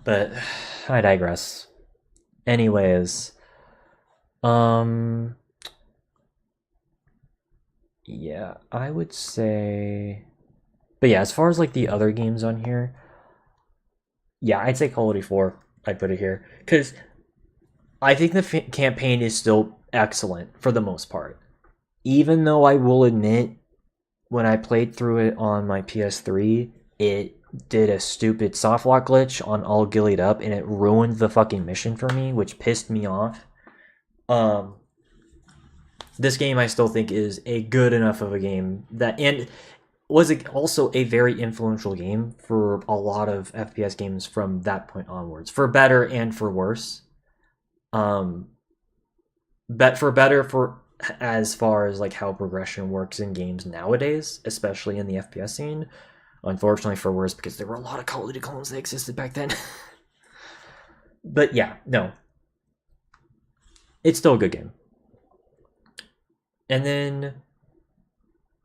Speaker 1: But I digress. Anyways, yeah, I would say, but yeah, as far as like the other games on here, yeah, I'd say Call of Duty 4. I'd put it here because I think the campaign is still excellent for the most part. Even though I will admit, when I played through it on my PS3, it did a stupid softlock glitch on All Gillied Up, and it ruined the fucking mission for me, which pissed me off. This game I still think is a good enough of a game that, and was also a very influential game for a lot of FPS games from that point onwards, for better and for worse. Bet for better for as far as like how progression works in games nowadays, especially in the FPS scene. Unfortunately for worse, because there were a lot of Call of Duty clones that existed back then. But yeah, no. It's still a good game. And then,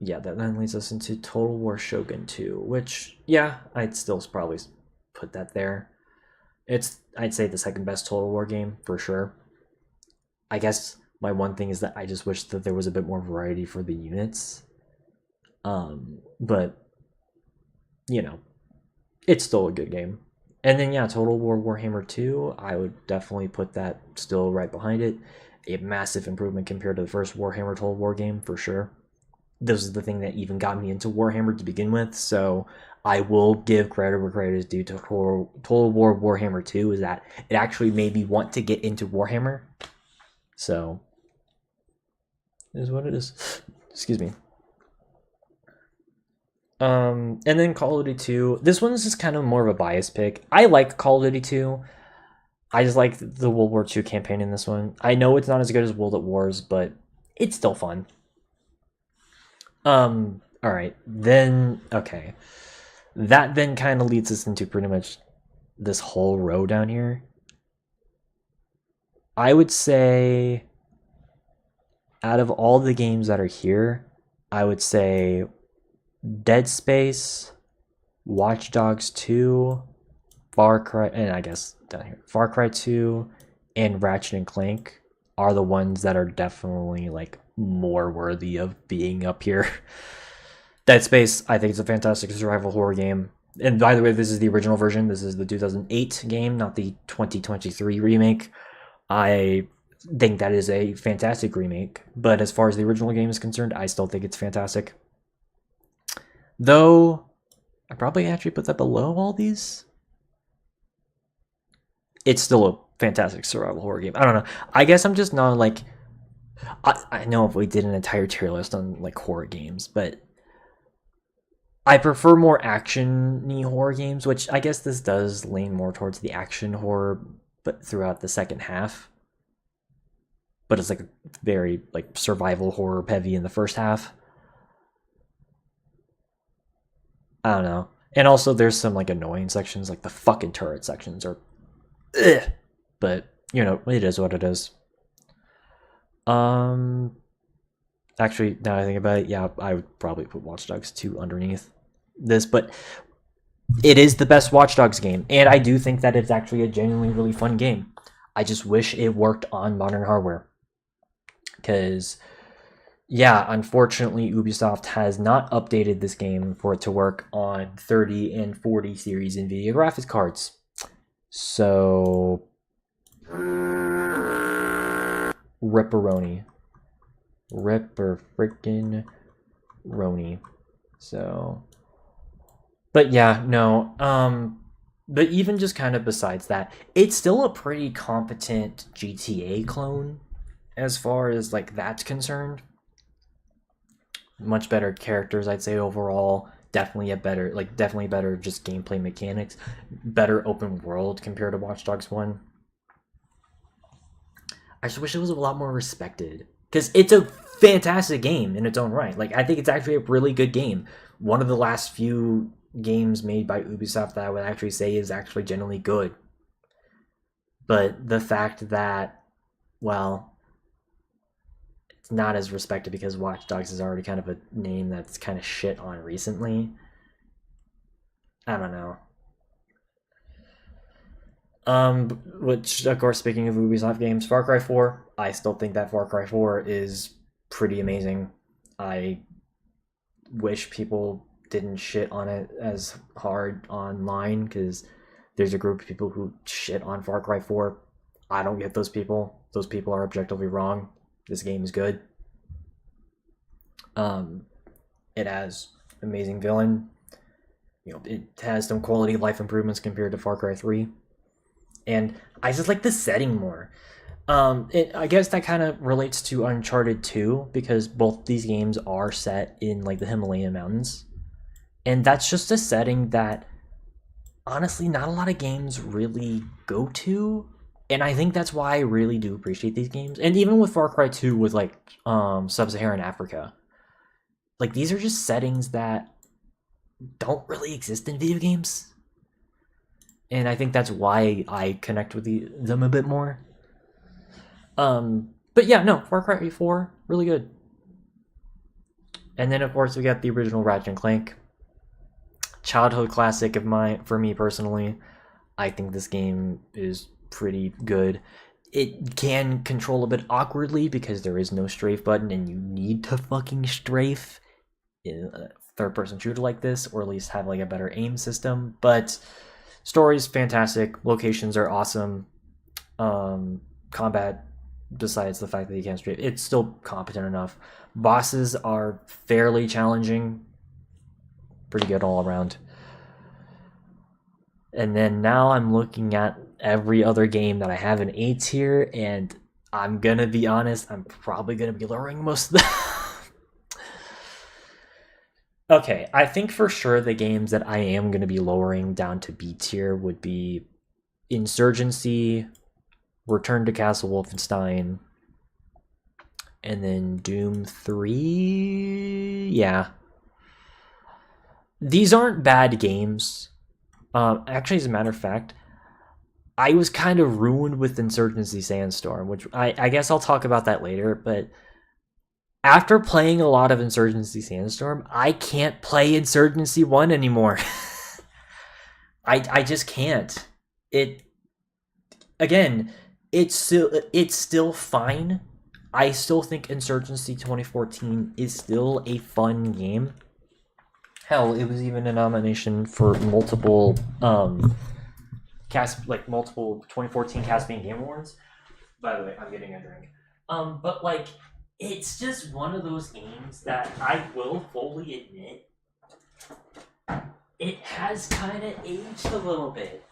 Speaker 1: yeah, that then leads us into Total War Shogun 2, which, yeah, I'd still probably put that there. It's, I'd say, the second best Total War game, for sure. I guess my one thing is that I just wish that there was a bit more variety for the units. But, it's still a good game. And then, yeah, Total War Warhammer 2, I would definitely put that still right behind it. A massive improvement compared to the first Warhammer Total War game, for sure. This is the thing that even got me into Warhammer to begin with, so I will give credit where credit is due to Total War Warhammer 2, is that it actually made me want to get into Warhammer. So, it is what it is. Excuse me. And then Call of Duty 2. This one's just kind of more of a bias pick. I like Call of Duty 2. I just like the World War II campaign in this one. I know it's not as good as World at Wars, but it's still fun. Alright. Then, okay. That then kind of leads us into pretty much this whole row down here. I would say, out of all the games that are here, I would say Dead Space, Watch Dogs 2, Far Cry, and I guess down here, Far Cry 2, and Ratchet and Clank are the ones that are definitely like more worthy of being up here. Dead Space, I think it's a fantastic survival horror game. And by the way, this is the original version. This is the 2008 game, not the 2023 remake. I think that is a fantastic remake, but as far as the original game is concerned, I still think it's fantastic. Though, I probably actually put that below all these. It's still a fantastic survival horror game. I don't know. I guess I'm just not like... I know if we did an entire tier list on like horror games, but I prefer more action-y horror games, which I guess this does lean more towards the action horror, but throughout the second half. But it's like very like survival horror heavy in the first half. I don't know. And also there's some like annoying sections, like the fucking turret sections are ugh. But you know, it is what it is. Actually, now I think about it, yeah, I would probably put Watch Dogs 2 underneath this, but it is the best Watch Dogs game, and I do think that it's actually a genuinely really fun game. I just wish it worked on modern hardware. Because, yeah, unfortunately, Ubisoft has not updated this game for it to work on 30 and 40 series NVIDIA graphics cards. So, Ripperoni. Ripper freaking Roni. So, but yeah, no. But even just kind of besides that, it's still a pretty competent GTA clone as far as like that's concerned. Much better characters, I'd say overall. Definitely better just gameplay mechanics. Better open world compared to Watch Dogs 1. I just wish it was a lot more respected. Because it's a fantastic game in its own right. Like, I think it's actually a really good game. One of the last few games made by Ubisoft that I would actually say is actually generally good. But the fact that, well, it's not as respected because Watch Dogs is already kind of a name that's kind of shit on recently. I don't know. Which, of course, speaking of Ubisoft games, Far Cry 4, I still think that Far Cry 4 is pretty amazing. I wish people didn't shit on it as hard online, because there's a group of people who shit on Far Cry 4. I don't get those people. Those people are objectively wrong. This game is good. It has amazing villain. You know, it has some quality of life improvements compared to Far Cry 3. And I just like the setting more. I guess that kind of relates to Uncharted 2, because both these games are set in like the Himalayan mountains. And that's just a setting that honestly not a lot of games really go to. And I think that's why I really do appreciate these games. And even with Far Cry 2 with like Sub-Saharan Africa. Like, these are just settings that don't really exist in video games. And I think that's why I connect with them a bit more. But yeah, no, Far Cry 4, really good. And then, of course, we got the original Ratchet and Clank. Childhood classic of mine, for me personally. I think this game is pretty good. It can control a bit awkwardly because there is no strafe button, and you need to fucking strafe in a third-person shooter like this, or at least have like a better aim system. But story's fantastic. Locations are awesome. Combat, besides the fact that you can't strafe, it's still competent enough. Bosses are fairly challenging. Pretty good all around. And then now I'm looking at every other game that I have in A tier, and I'm gonna be honest, I'm probably gonna be lowering most of them. Okay, I think for sure the games that I am going to be lowering down to B tier would be Insurgency, Return to Castle Wolfenstein, and then Doom 3. Yeah. These aren't bad games. Actually, as a matter of fact, I was kind of ruined with Insurgency Sandstorm, which I guess I'll talk about that later, but after playing a lot of Insurgency Sandstorm, I can't play Insurgency 1 anymore. I just can't. It's still fine. I still think Insurgency 2014 is still a fun game. Hell, it was even a nomination for multiple multiple 2014 Caspian Game Awards. By the way, I'm getting a drink. But like, it's just one of those games that I will fully admit it has kind of aged a little bit.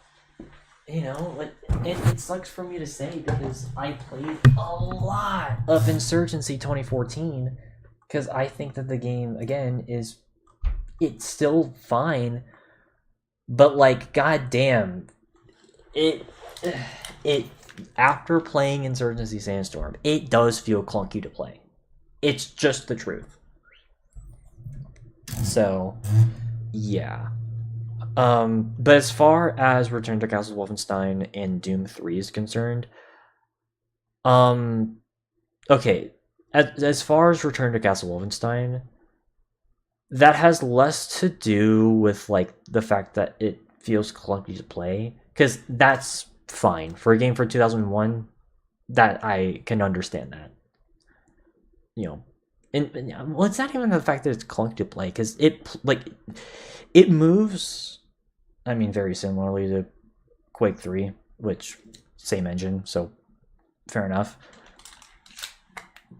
Speaker 1: You know, like, it sucks for me to say because I played a lot of Insurgency 2014 because I think that the game, again, is it's still fine, but like, goddamn, it after playing Insurgency Sandstorm, it does feel clunky to play. It's just the truth. So, yeah. But as far as Return to Castle Wolfenstein and Doom 3 is concerned, okay, as far as Return to Castle Wolfenstein, that has less to do with like the fact that it feels clunky to play, because that's fine for a game for 2001. That I can understand that, you know. And well, it's not even the fact that it's clunky to play, because it moves. I mean, very similarly to Quake 3, which same engine, so fair enough.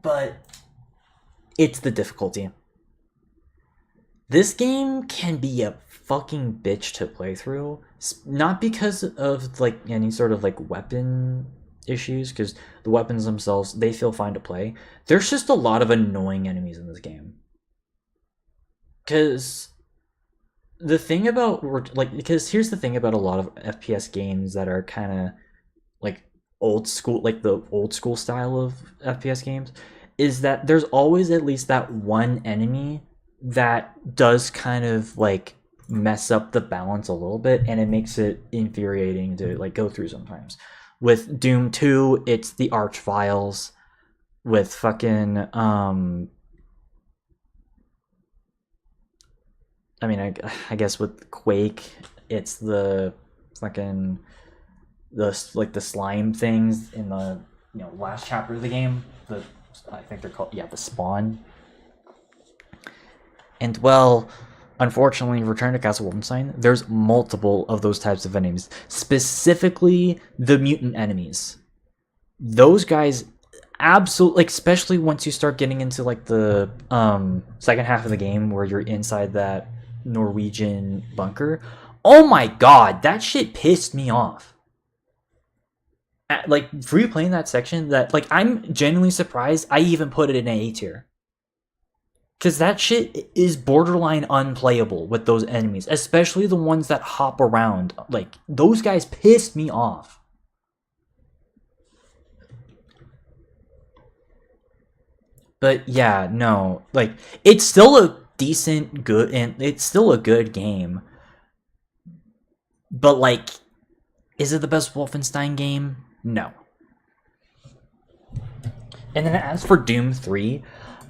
Speaker 1: But it's the difficulty. This game can be a fucking bitch to play through, not because of like any sort of like weapon issues, because the weapons themselves, they feel fine to play. There's just a lot of annoying enemies in this game. Because the thing about because here's the thing about a lot of FPS games that are kind of like old school, like the old school style of FPS games, is that there's always at least that one enemy that does kind of like mess up the balance a little bit, and it makes it infuriating to like go through sometimes. With Doom 2, it's the Archviles. With fucking I mean, I guess with Quake, it's the fucking the slime things in the last chapter of the game. I think they're called the spawn. And well, unfortunately, Return to Castle Wolfenstein, there's multiple of those types of enemies. Specifically, the mutant enemies. Those guys, absolutely, like, especially once you start getting into like the second half of the game where you're inside that Norwegian bunker. Oh my god, that shit pissed me off. Like, replaying that section, that like I'm genuinely surprised I even put it in A tier. Because that shit is borderline unplayable with those enemies, especially the ones that hop around. Like, those guys pissed me off. But yeah, no, like, it's still a decent, good, and it's still a good game. But like, is it the best Wolfenstein game? No. And then as for Doom 3,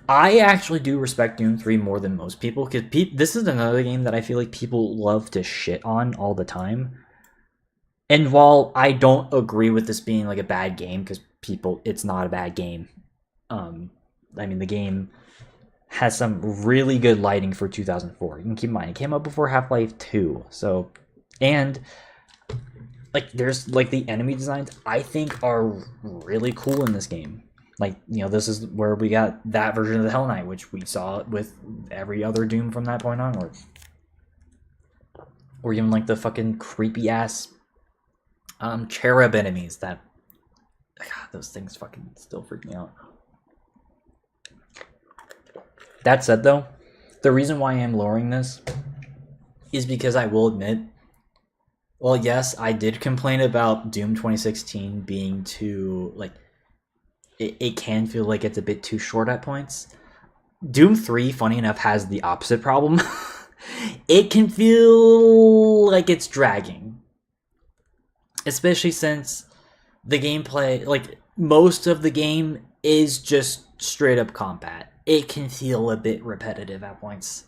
Speaker 1: I actually do respect Doom 3 more than most people, because this is another game that I feel like people love to shit on all the time. And while I don't agree with this being like a bad game, because it's not a bad game. I mean, the game has some really good lighting for 2004. You can keep in mind, it came out before Half-Life 2. So, and like, there's like the enemy designs I think are really cool in this game. Like, this is where we got that version of the Hell Knight, which we saw with every other Doom from that point onwards. Or even like the fucking creepy ass cherub enemies that, God, those things fucking still freak me out. That said, though, the reason why I am lowering this is because I will admit, well, yes, I did complain about Doom 2016 being too, like, it can feel like it's a bit too short at points. Doom 3, funny enough, has the opposite problem. It can feel like it's dragging. Especially since the gameplay, like, most of the game is just straight up combat. It can feel a bit repetitive at points.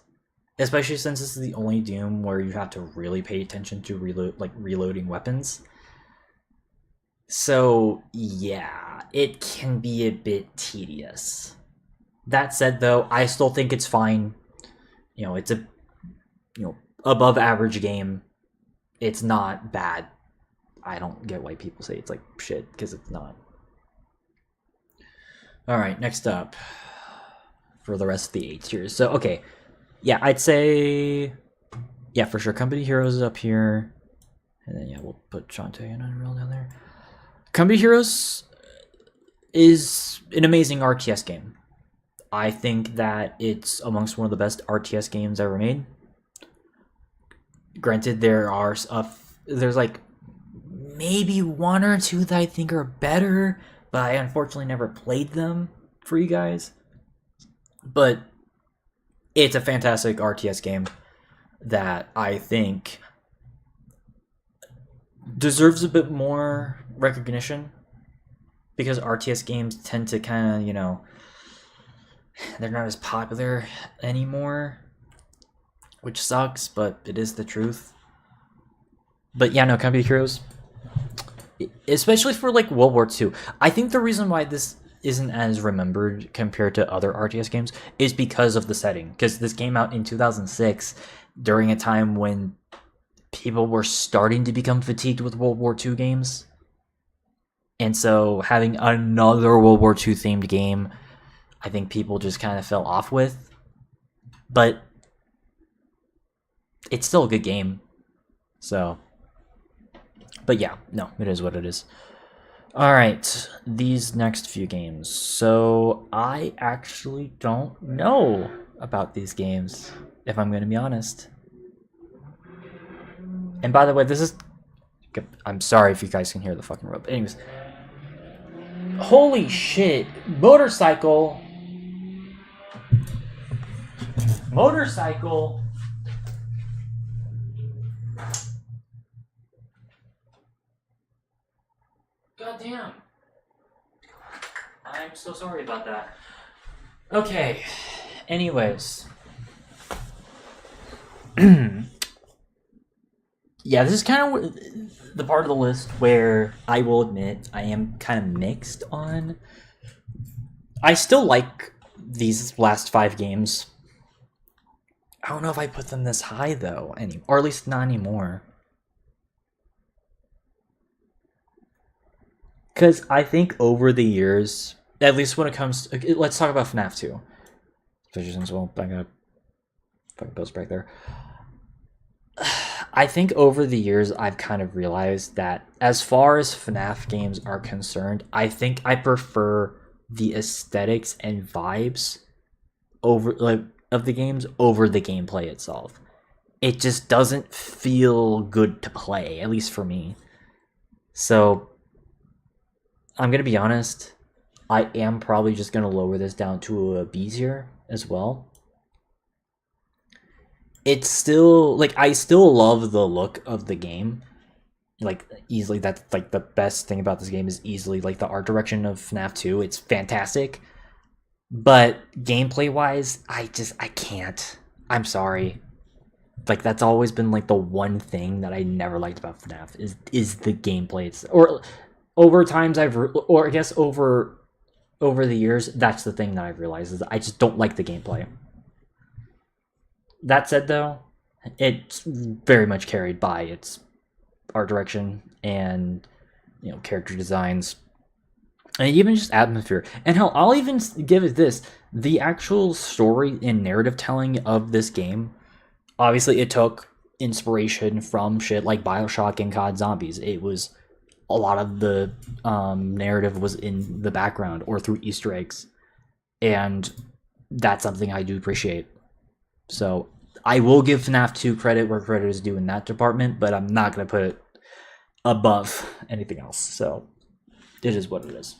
Speaker 1: Especially since this is the only Doom where you have to really pay attention to reloading weapons. So, yeah, it can be a bit tedious. That said, though, I still think it's fine. It's a above average game. It's not bad. I don't get why people say it's like shit, because it's not. Alright, next up for the rest of the 8 tiers. So, okay. Yeah, I'd say, yeah, for sure, Company Heroes is up here. And then, yeah, we'll put Shantae and Unreal down there. Company Heroes is an amazing RTS game. I think that it's amongst one of the best RTS games ever made. Granted, there's like maybe one or two that I think are better, but I unfortunately never played them for you guys. But it's a fantastic RTS game that I think deserves a bit more recognition, because RTS games tend to kind of, they're not as popular anymore, which sucks, but it is the truth. But yeah, no, Company of Heroes, especially for like World War II, I think the reason why this isn't as remembered compared to other RTS games is because of the setting. Because this came out in 2006 during a time when people were starting to become fatigued with World War II games. And so having another World War II themed game, I think people just kind of fell off with. But it's still a good game. So, but yeah, no, it is what it is. Alright, these next few games. So, I actually don't know about these games, if I'm going to be honest. And by the way, this is... I'm sorry if you guys can hear the fucking rope. Anyways. Holy shit. Motorcycle. God damn. I'm so sorry about that. Okay. Anyways. Yeah, this is kind of the part of the list where I will admit I am kind of mixed on. I still like these last 5 games. I don't know if I put them this high though, or at least not anymore. Because I think over the years, at least when it comes to, let's talk about FNAF 2. Visions, well, I'm gonna fucking post right there. I think over the years, I've kind of realized that as far as FNAF games are concerned, I think I prefer the aesthetics and vibes of the games over the gameplay itself. It just doesn't feel good to play, at least for me. So, I'm gonna be honest, I am probably just gonna lower this down to a B tier as well. It's still, like, I still love the look of the game. Like, easily, that's, like, the best thing about this game is easily, like, the art direction of FNAF 2. It's fantastic. But gameplay-wise, I can't. I'm sorry. Like, that's always been, like, the one thing that I never liked about FNAF is the gameplay. Or over times or I guess over the years, that's the thing that I've realized is I just don't like the gameplay. That said, though, it's very much carried by its art direction and, character designs, and even just atmosphere. And hell, I'll even give it this: the actual story and narrative telling of this game. Obviously, it took inspiration from shit like BioShock and COD Zombies. It was a lot of the narrative was in the background or through Easter eggs, and that's something I do appreciate. So I will give FNAF 2 credit where credit is due in that department, but I'm not going to put it above anything else. So it is what it is.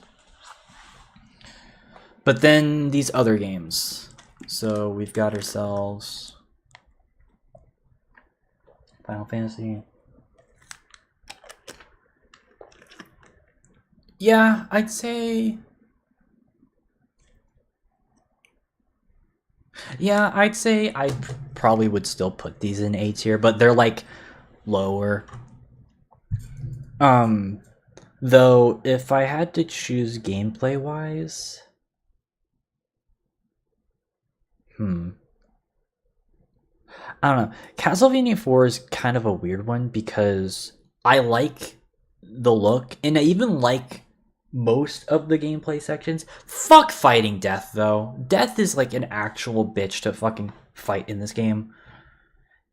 Speaker 1: But then these other games. So we've got ourselves Final Fantasy. Yeah, I'd say... Yeah, I'd say I probably would still put these in A tier, but they're like lower. Though if I had to choose gameplay wise, I don't know. Castlevania 4 is kind of a weird one because I like the look and I even like most of the gameplay sections. Fuck fighting Death, though. Death is like an actual bitch to fucking fight in this game.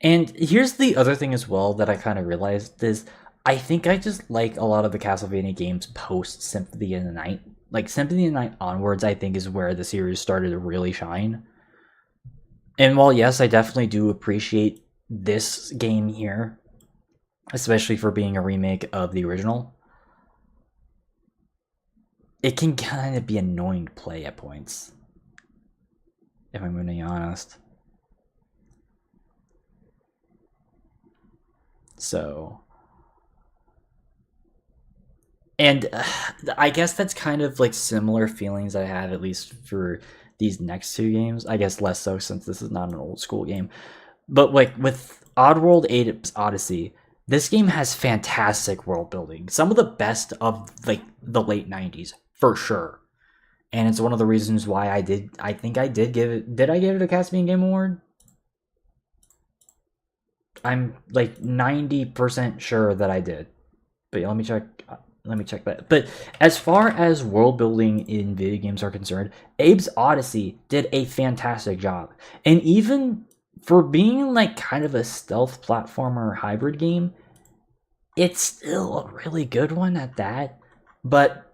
Speaker 1: And here's the other thing as well that I kind of realized is I think I just like a lot of the Castlevania games post Symphony of the Night. Like, Symphony of the Night onwards, I think, is where the series started to really shine. And while, yes, I definitely do appreciate this game here, especially for being a remake of the original, it can kind of be annoying to play at points, if I'm being honest. So, and I guess that's kind of like similar feelings I have, at least for these next two games. I guess less so since this is not an old school game. But like with Oddworld Apes Odyssey, this game has fantastic world building. Some of the best of like the late 90s, for sure. And it's one of the reasons why I think I did give it, did I give it a Caspian Game Award? I'm like 90% sure that I did. But yeah, let me check that. But as far as world building in video games are concerned, Abe's Odyssey did a fantastic job. And even for being like kind of a stealth platformer hybrid game, it's still a really good one at that. But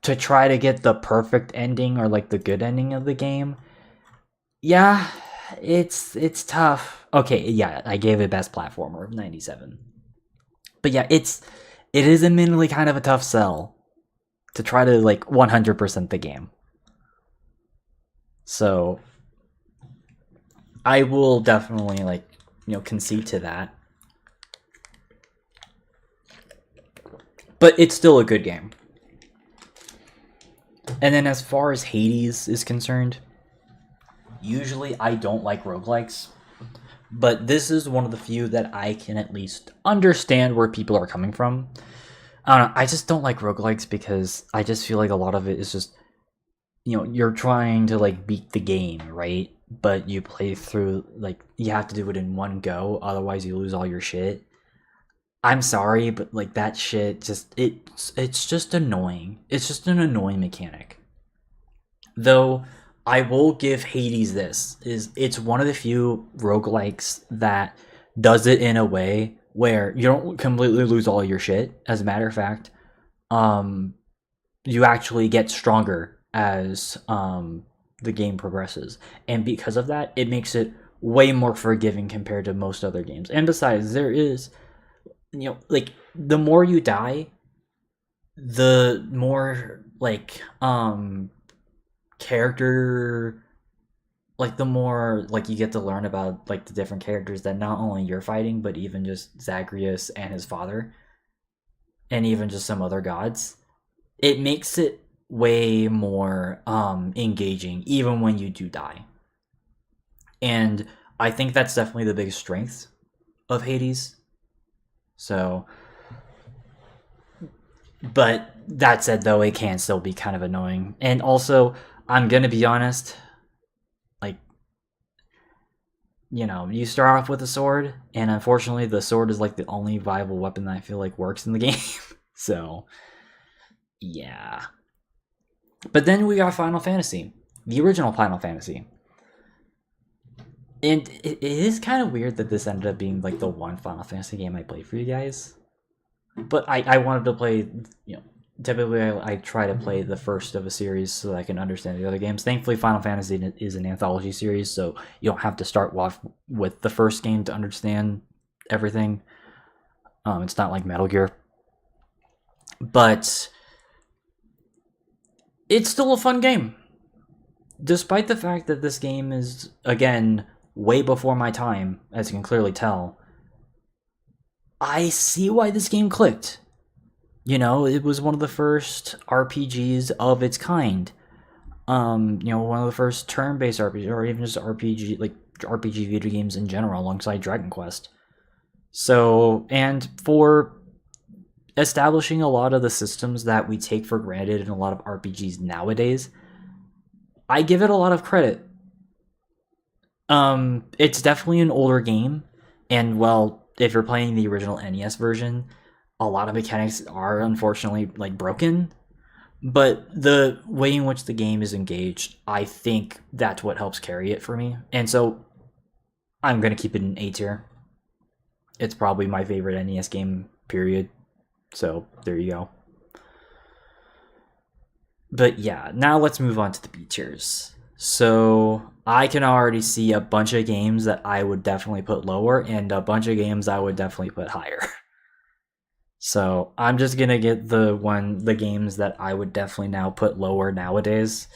Speaker 1: to try to get the perfect ending or like the good ending of the game, yeah, it's tough. Okay, yeah, I gave it best platformer of 97. But yeah, it is admittedly kind of a tough sell to try to like 100% the game. So I will definitely like, concede to that. But it's still a good game. And then as far as Hades is concerned, usually I don't like roguelikes, but this is one of the few that I can at least understand where people are coming from. I don't know, I just don't like roguelikes because I just feel like a lot of it is just, you're trying to like beat the game, right? But you play through, like, you have to do it in one go, otherwise you lose all your shit. I'm sorry, but like that shit just it's just annoying. It's just an annoying mechanic. Though I will give Hades this, is it's one of the few roguelikes that does it in a way where you don't completely lose all your shit. As a matter of fact, you actually get stronger as the game progresses. And because of that, it makes it way more forgiving compared to most other games. And besides, there is, like, the more you die, the more like character, like the more like you get to learn about like the different characters that not only you're fighting, but even just Zagreus and his father, and even just some other gods. It makes it way more engaging even when you do die. And I think that's definitely the biggest strength of Hades. So, but that said, though, it can still be kind of annoying. And also, I'm gonna be honest, like, you start off with a sword, and unfortunately, the sword is like the only viable weapon that I feel like works in the game. So, yeah. But then we got Final Fantasy, the original Final Fantasy. And it is kind of weird that this ended up being like the one Final Fantasy game I played for you guys. But I wanted to play, typically I try to play the first of a series so that I can understand the other games. Thankfully, Final Fantasy is an anthology series, so you don't have to start off with the first game to understand everything. It's not like Metal Gear. But it's still a fun game. Despite the fact that this game is, again, way before my time, as you can clearly tell, I see why this game clicked. It was one of the first RPGs of its kind. One of the first turn-based RPGs, or even just RPG video games in general, alongside Dragon Quest. So, and for establishing a lot of the systems that we take for granted in a lot of RPGs nowadays, I give it a lot of credit. It's definitely an older game, and well, if you're playing the original NES version, a lot of mechanics are unfortunately like broken, but the way in which the game is engaged, I think that's what helps carry it for me. And so I'm gonna keep it in A tier. It's probably my favorite NES game, period. So there you go. But yeah, now let's move on to the B tiers. So I can already see a bunch of games that I would definitely put lower and a bunch of games I would definitely put higher. So I'm just gonna get the games that I would definitely now put lower nowadays.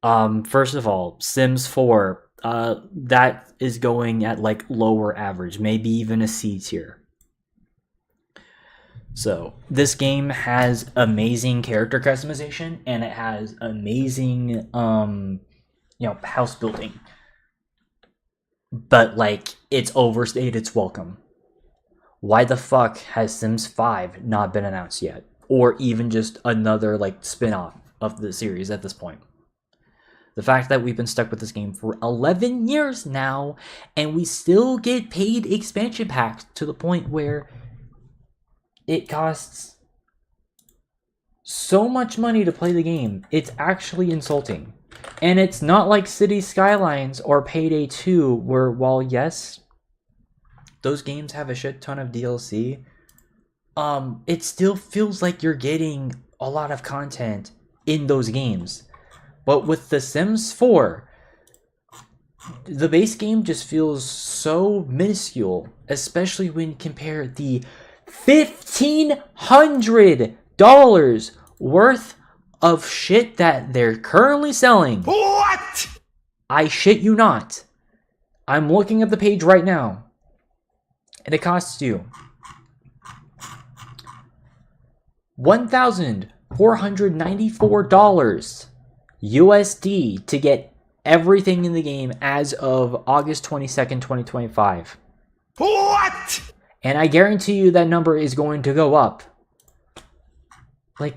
Speaker 1: First of all, Sims 4, that is going at like lower average, maybe even a C tier. So this game has amazing character customization and it has amazing house building. But like it's overstayed its welcome. Why the fuck has Sims 5 not been announced yet? Or even just another like spin-off of the series at this point? The fact that we've been stuck with this game for 11 years now and we still get paid expansion packs to the point where it costs so much money to play the game. It's actually insulting. And it's not like City Skylines or Payday 2 where, while yes, those games have a shit ton of DLC, it still feels like you're getting a lot of content in those games. But with The Sims 4, the base game just feels so minuscule, especially when you compare the $1,500 worth of shit that they're currently selling.
Speaker 2: What?
Speaker 1: I shit you not. I'm looking at the page right now. And it costs you $1,494 USD to get everything in the game as of August 22nd, 2025.
Speaker 2: What?
Speaker 1: And I guarantee you that number is going to go up. Like,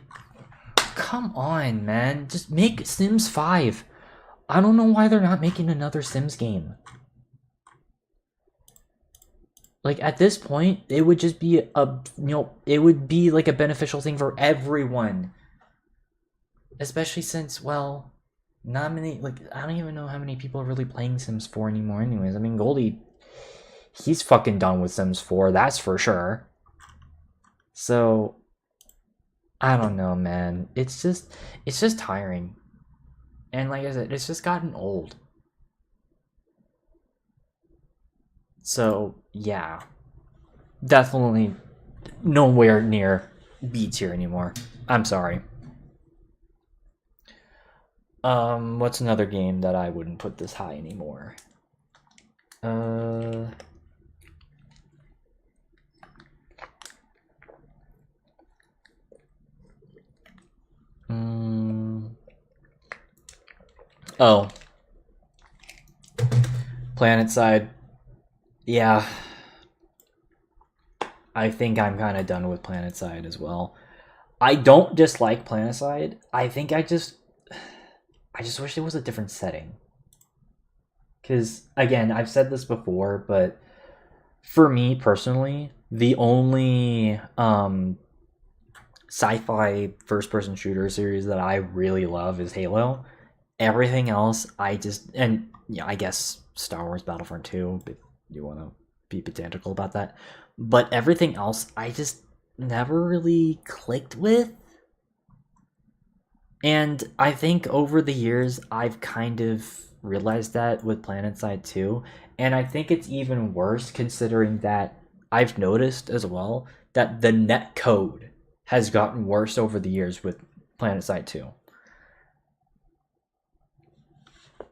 Speaker 1: come on, man. Just make Sims 5. I don't know why they're not making another Sims game. Like, at this point, it would just be it would be like a beneficial thing for everyone. Especially since, well, not many, like, I don't even know how many people are really playing Sims 4 anymore anyways. I mean, Goldie, he's fucking done with Sims 4, that's for sure. So, I don't know, man. It's just tiring. And like I said, it's just gotten old. So, yeah. Definitely nowhere near B tier anymore. I'm sorry. What's another game that I wouldn't put this high anymore? Oh. PlanetSide. Yeah. I think I'm kind of done with PlanetSide as well. I don't dislike PlanetSide. I think I just wish it was a different setting. Because, again, I've said this before, but for me personally, the only sci-fi first-person shooter series that I really love is Halo. Everything else, I guess Star Wars Battlefront 2, if you want to be pedantical about that. But everything else, I just never really clicked with. And I think over the years, I've kind of realized that with PlanetSide 2. And I think it's even worse considering that I've noticed as well that the net code has gotten worse over the years with PlanetSide 2.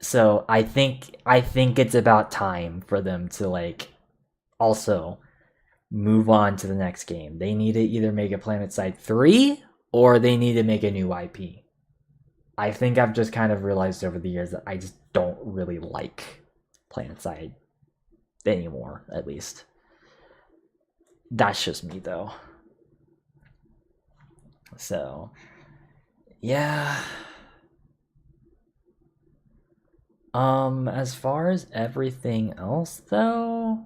Speaker 1: So I think it's about time for them to like also move on to the next game. They need to either make a PlanetSide 3 or they need to make a new IP. I think I've just kind of realized over the years that I just don't really like PlanetSide anymore, at least. That's just me, though. So, yeah. As far as everything else, though,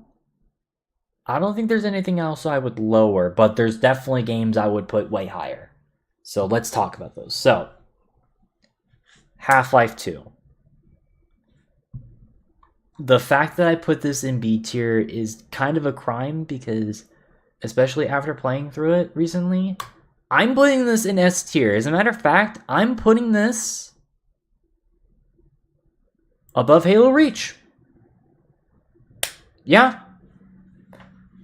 Speaker 1: I don't think there's anything else I would lower, but there's definitely games I would put way higher. So let's talk about those. So, Half-Life 2. The fact that I put this in B tier is kind of a crime because, especially after playing through it recently, I'm putting this in S tier. As a matter of fact, I'm putting this above Halo Reach. Yeah.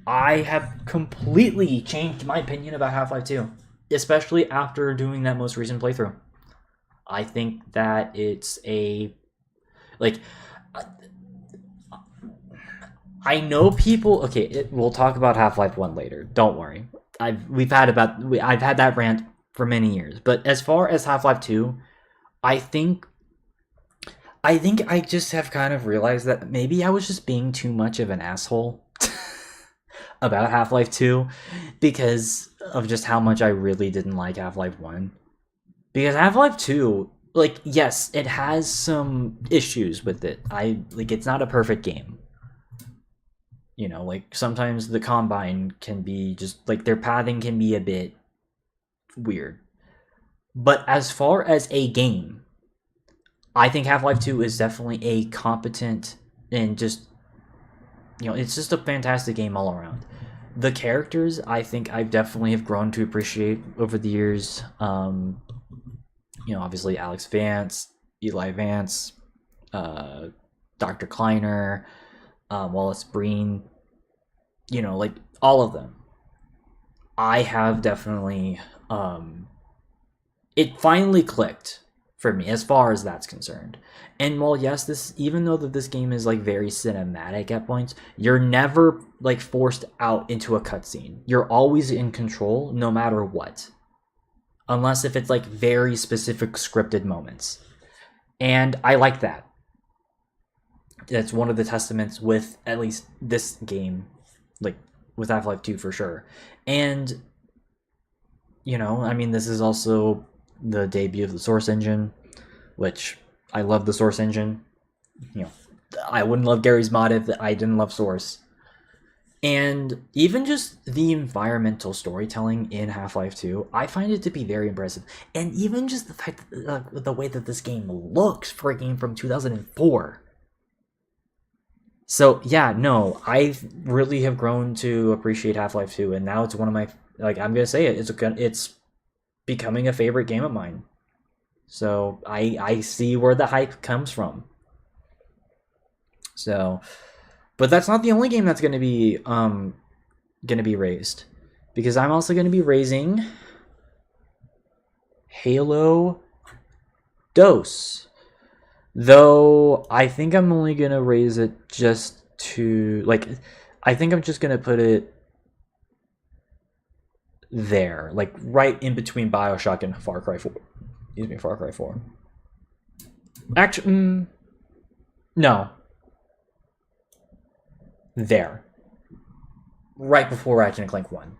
Speaker 1: I have completely changed my opinion about Half-Life 2, especially after doing that most recent playthrough. I think that it's a like I know people. Okay, we'll talk about Half-Life 1 later. Don't worry. I've had that rant for many years. But as far as Half-Life 2, I think I just have kind of realized that maybe I was just being too much of an asshole about Half-Life 2 because of just how much I really didn't like Half-Life 1. Because Half-Life 2, like, yes, it has some issues with it. It's not a perfect game. You know, like, sometimes the Combine can be just, like, their pathing can be a bit weird. But as far as a game, I think Half-Life 2 is definitely a competent and just, you know, it's just a fantastic game all around. The characters, I think I definitely have grown to appreciate over the years. You know, obviously Alex Vance, Eli Vance, Dr. Kleiner, Wallace Breen, you know, like all of them. I have definitely, it finally clicked for me as far as that's concerned. And while yes, even though that this game is like very cinematic at points, you're never like forced out into a cutscene. You're always in control no matter what. Unless if it's like very specific scripted moments. And I like that. That's one of the testaments with at least this game, like with Half-Life 2 for sure. And, you know, I mean, this is also the debut of the Source engine, which I love the Source engine. You know, I wouldn't love Gary's mod if I didn't love Source. And even just the environmental storytelling in Half-Life 2, I find it to be very impressive. And even just the fact that, the way that this game looks for a game from 2004. So, yeah, no, I really have grown to appreciate Half-Life 2, and now it's one of my, like, I'm going to say it, it's becoming a favorite game of mine. So, I see where the hype comes from. So, but that's not the only game that's going to be raised, because I'm also going to be raising Halo Dos. Though I think I'm only going to raise it just to, like, I think I'm just going to put it there, like right in between BioShock and Far Cry 4. Excuse me, Far Cry 4. Actually, no. There. Right before Ratchet & Clank 1.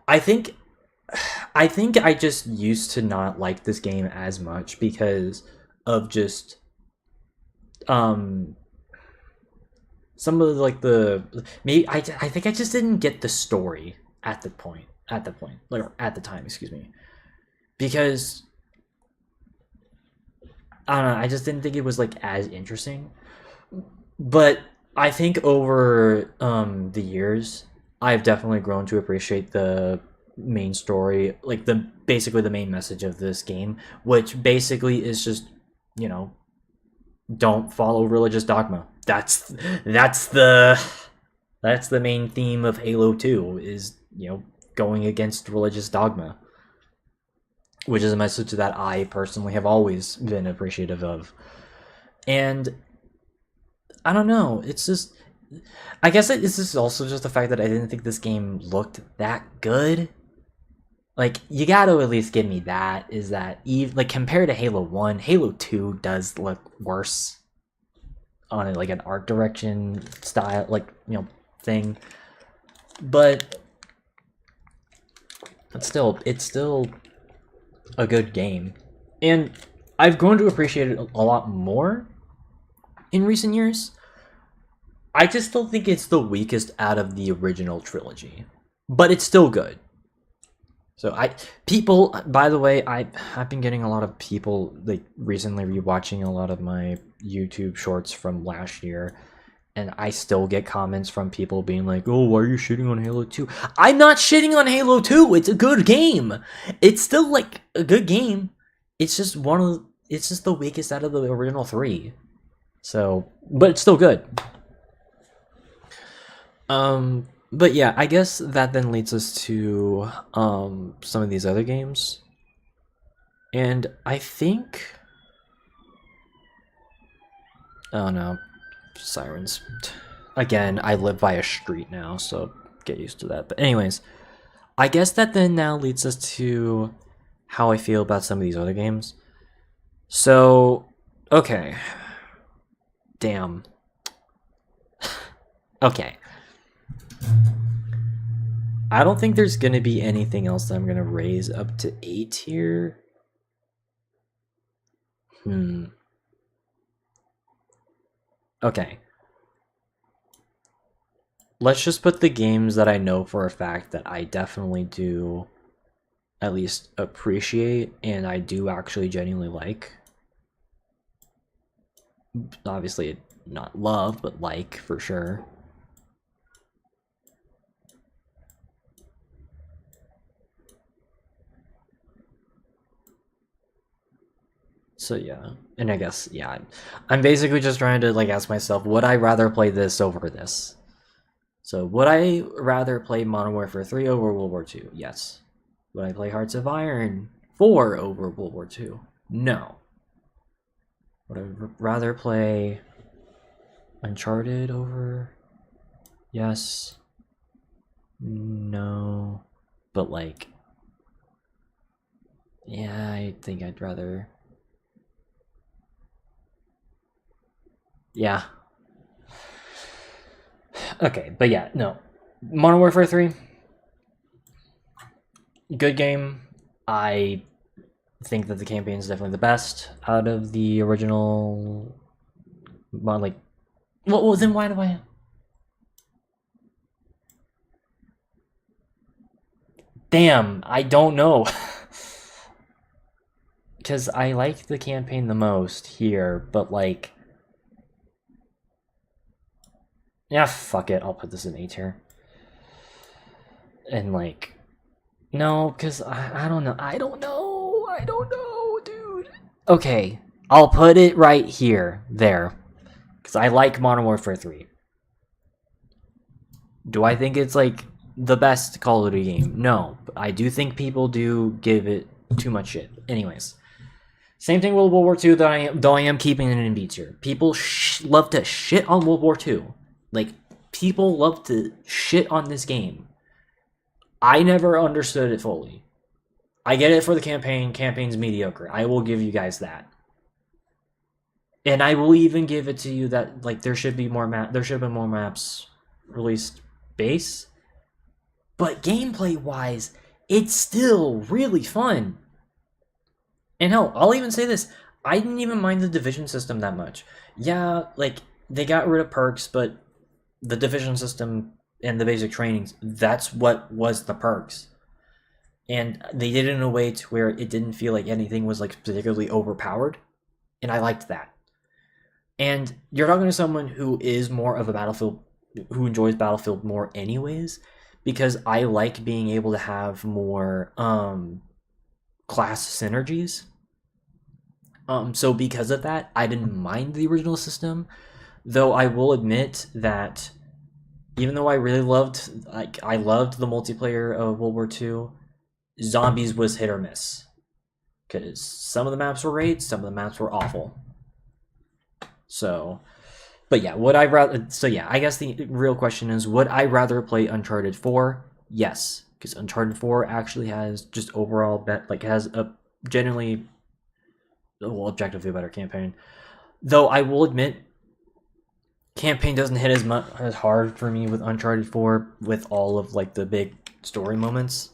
Speaker 1: I think I just used to not like this game as much because of just some of the maybe I think I just didn't get the story at the time, excuse me. Because I don't know, I just didn't think it was like as interesting. But I think over the years, I've definitely grown to appreciate the main story, like basically the main message of this game, which basically is just, you know, don't follow religious dogma. That's the main theme of Halo 2 is, you know, going against religious dogma, which is a message that I personally have always been appreciative of. And I don't know, it's just, I guess it's just also just the fact that I didn't think this game looked that good. Like, you gotta at least give me that, is that, like, compared to Halo 1, Halo 2 does look worse on, like, an art direction style, like, you know, thing. But still, it's still a good game. And I've grown to appreciate it a lot more in recent years. I just still think it's the weakest out of the original trilogy, but it's still good. So people, by the way, I've been getting a lot of people like recently rewatching a lot of my YouTube shorts from last year, and I still get comments from people being like, "Oh, why are you shitting on Halo 2?" I'm not shitting on Halo 2. It's a good game. It's still like a good game. It's just it's just the weakest out of the original 3. So, but it's still good. But yeah, I guess that then leads us to some of these other games. And I think, oh no, sirens. Again, I live by a street now, so get used to that. But anyways, I guess that then now leads us to how I feel about some of these other games. So, okay. Damn. Okay. I don't think there's going to be anything else that I'm going to raise up to A tier. Okay. Let's just put the games that I know for a fact that I definitely do at least appreciate and I do actually genuinely like. Obviously, not love, but like for sure. So yeah, and I guess, yeah, I'm basically just trying to like ask myself, would I rather play this over this? So would I rather play Modern Warfare 3 over World War II? Yes. Would I play Hearts of Iron 4 over World War II? No. Would I rather play Uncharted over? Yes. No. But like, yeah, I think I'd rather... Yeah. Okay, but yeah, no. Modern Warfare 3, good game. I think that the campaign is definitely the best out of the original. Like, well, then why do I? Damn, I don't know. Because I like the campaign the most here, but like, yeah, fuck it. I'll put this in A tier. And like, no, because I don't know. I don't know, dude. Okay, I'll put it right here, there. Because I like Modern Warfare 3. Do I think it's like the best Call of Duty game? No, but I do think people do give it too much shit. Anyways, same thing with World War II, though I am keeping it in B tier. People love to shit on World War II. Like, people love to shit on this game. I never understood it fully. I get it for the campaign. Campaign's mediocre. I will give you guys that. And I will even give it to you that like there should be more more maps released base. But gameplay wise, it's still really fun. And hell, I'll even say this. I didn't even mind the division system that much. Yeah, like they got rid of perks, but the division system and the basic trainings, that's what was the perks. And they did it in a way to where it didn't feel like anything was like particularly overpowered. And I liked that. And you're talking to someone who is more of a Battlefield, who enjoys Battlefield more anyways, because I like being able to have more class synergies. So because of that, I didn't mind the original system, though I will admit that even though I really loved, like, I loved the multiplayer of World War II, zombies was hit or miss. Because some of the maps were great, some of the maps were awful. So, but yeah, would I rather... So yeah, I guess the real question is, would I rather play Uncharted 4? Yes, because Uncharted 4 actually has just overall, has a genuinely, well, objectively better campaign. Though I will admit, campaign doesn't hit as hard for me with Uncharted 4 with all of like the big story moments.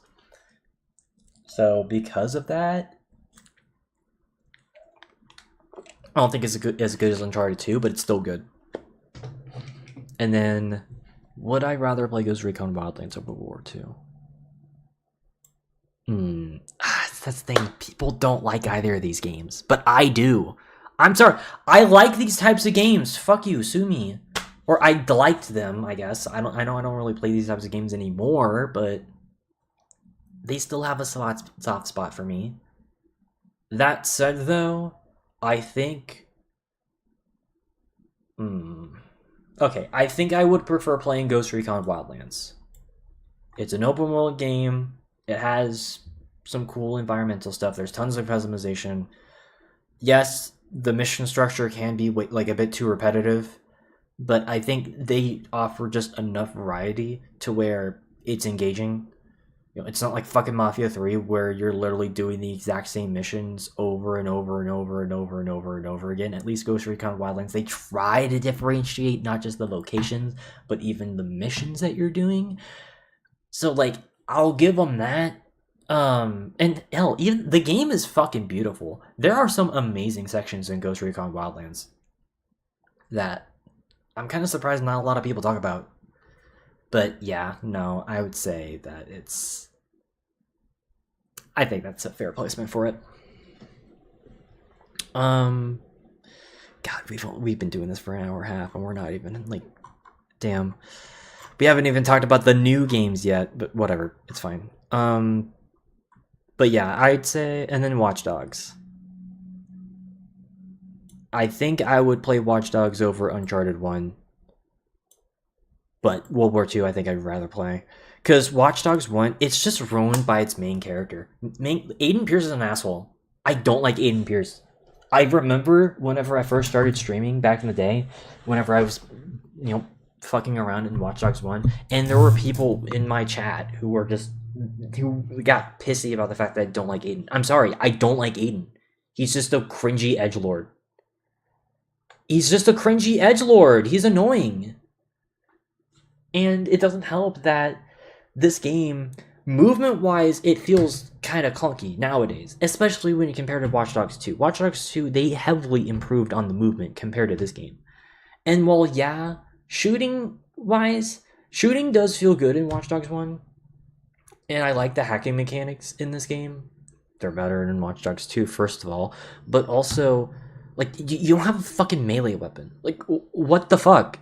Speaker 1: So because of that, I don't think it's as good as Uncharted 2, but it's still good. And then, would I rather play Ghost Recon Wildlands over World War II? That's the thing. People don't like either of these games, but I do. I'm sorry. I like these types of games. Fuck you, sue me. Or I liked them, I guess. I know I don't really play these types of games anymore, but they still have a soft spot for me. That said, though, I think... Okay, I think I would prefer playing Ghost Recon Wildlands. It's an open world game. It has some cool environmental stuff. There's tons of customization. Yes, the mission structure can be like a bit too repetitive, but I think they offer just enough variety to where it's engaging. You know, it's not like fucking Mafia 3 where you're literally doing the exact same missions over and over and over and over and over and over again. At least Ghost Recon Wildlands, they try to differentiate not just the locations, but even the missions that you're doing. So like, I'll give them that. And hell, even the game is fucking beautiful. There are some amazing sections in Ghost Recon Wildlands that I'm kind of surprised not a lot of people talk about. But yeah, no, I would say that I think that's a fair placement for it. God, we've been doing this for an hour and a half, and we're not even like, damn. We haven't even talked about the new games yet, but whatever, it's fine. But yeah, I'd say, and then Watch Dogs. I think I would play Watch Dogs over Uncharted 1. But World War II, I think I'd rather play. Because Watch Dogs 1, it's just ruined by its main character. Aiden Pierce is an asshole. I don't like Aiden Pierce. I remember whenever I first started streaming back in the day, whenever I was, fucking around in Watch Dogs 1, and there were people in my chat who got pissy about the fact that I don't like Aiden. I'm sorry, I don't like Aiden. He's just a cringy edgelord. He's annoying. And it doesn't help that this game, movement-wise, it feels kind of clunky nowadays, especially when you compare to Watch Dogs 2. Watch Dogs 2, they heavily improved on the movement compared to this game. And while, yeah, shooting-wise, shooting does feel good in Watch Dogs 1, and I like the hacking mechanics in this game. They're better than Watch Dogs 2, first of all, but also, like, you don't have a fucking melee weapon. Like, what the fuck?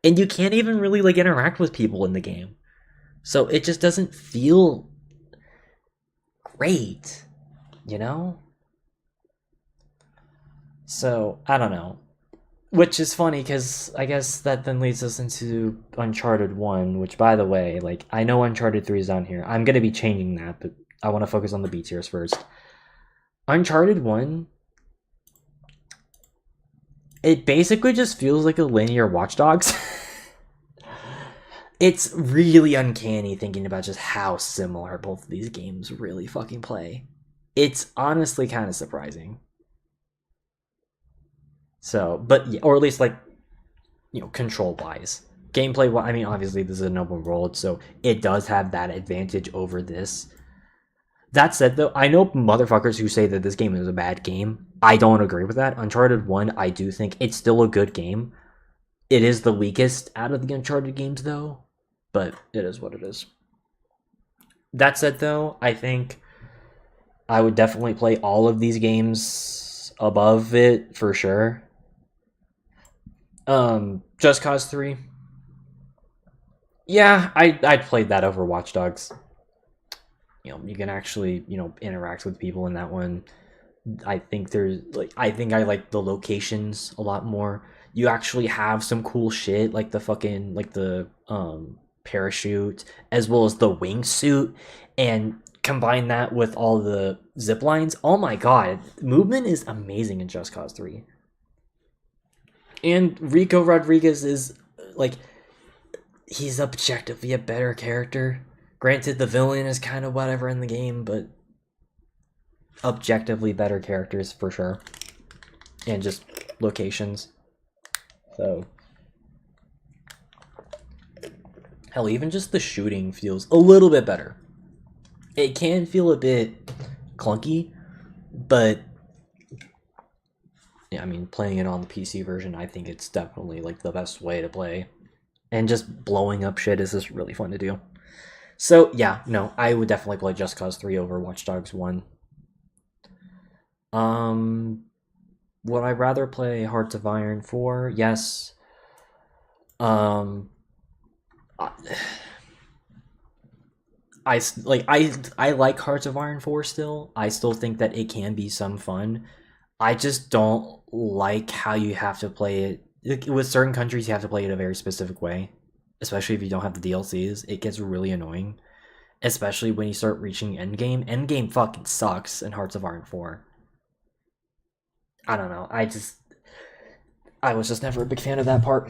Speaker 1: And you can't even really, like, interact with people in the game. So it just doesn't feel great, you know? So, I don't know. Which is funny, because I guess that then leads us into Uncharted 1, which, by the way, like, I know Uncharted 3 is down here. I'm going to be changing that, but I want to focus on the B tiers first. Uncharted 1, it basically just feels like a linear Watch Dogs. It's really uncanny thinking about just how similar both of these games really fucking play. It's honestly kind of surprising. So, but yeah, or at least like, control wise. Gameplay, I mean, obviously this is an open world, so it does have that advantage over this. That said, though, I know motherfuckers who say that this game is a bad game. I don't agree with that. Uncharted 1, I do think it's still a good game. It is the weakest out of the Uncharted games, though. But it is what it is. That said, though, I think I would definitely play all of these games above it for sure. Just Cause 3. Yeah, I'd played that over Watch Dogs. You can actually, interact with people in that one. I think I like the locations a lot more. You actually have some cool shit, like the parachute, as well as the wingsuit, and combine that with all the zip lines. Oh my god, movement is amazing in Just Cause 3. And Rico Rodriguez is, like, he's objectively a better character. Granted, the villain is kind of whatever in the game, but objectively better characters for sure. And just locations. So, hell, even just the shooting feels a little bit better. It can feel a bit clunky, but yeah, I mean, playing it on the PC version, I think it's definitely like the best way to play. And just blowing up shit is just really fun to do. So yeah, no, I would definitely play Just Cause 3 over Watch Dogs 1. Would I rather play Hearts of Iron 4? Yes. I like Hearts of Iron 4 still. I still think that it can be some fun. I just don't like how you have to play it. With certain countries, you have to play it a very specific way, especially if you don't have the DLCs. It gets really annoying, especially when you start reaching endgame. Endgame fucking sucks in Hearts of Iron 4. I don't know. I was just never a big fan of that part.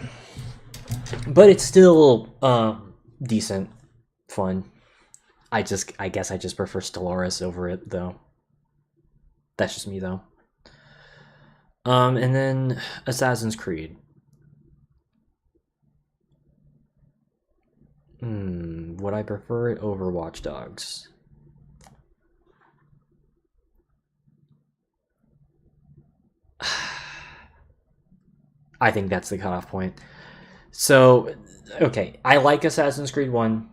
Speaker 1: But it's still decent, fun. I guess I just prefer Stellaris over it though. That's just me though. And then Assassin's Creed. Would I prefer it over Watch Dogs? I think that's the cutoff point. So, okay, I like Assassin's Creed 1,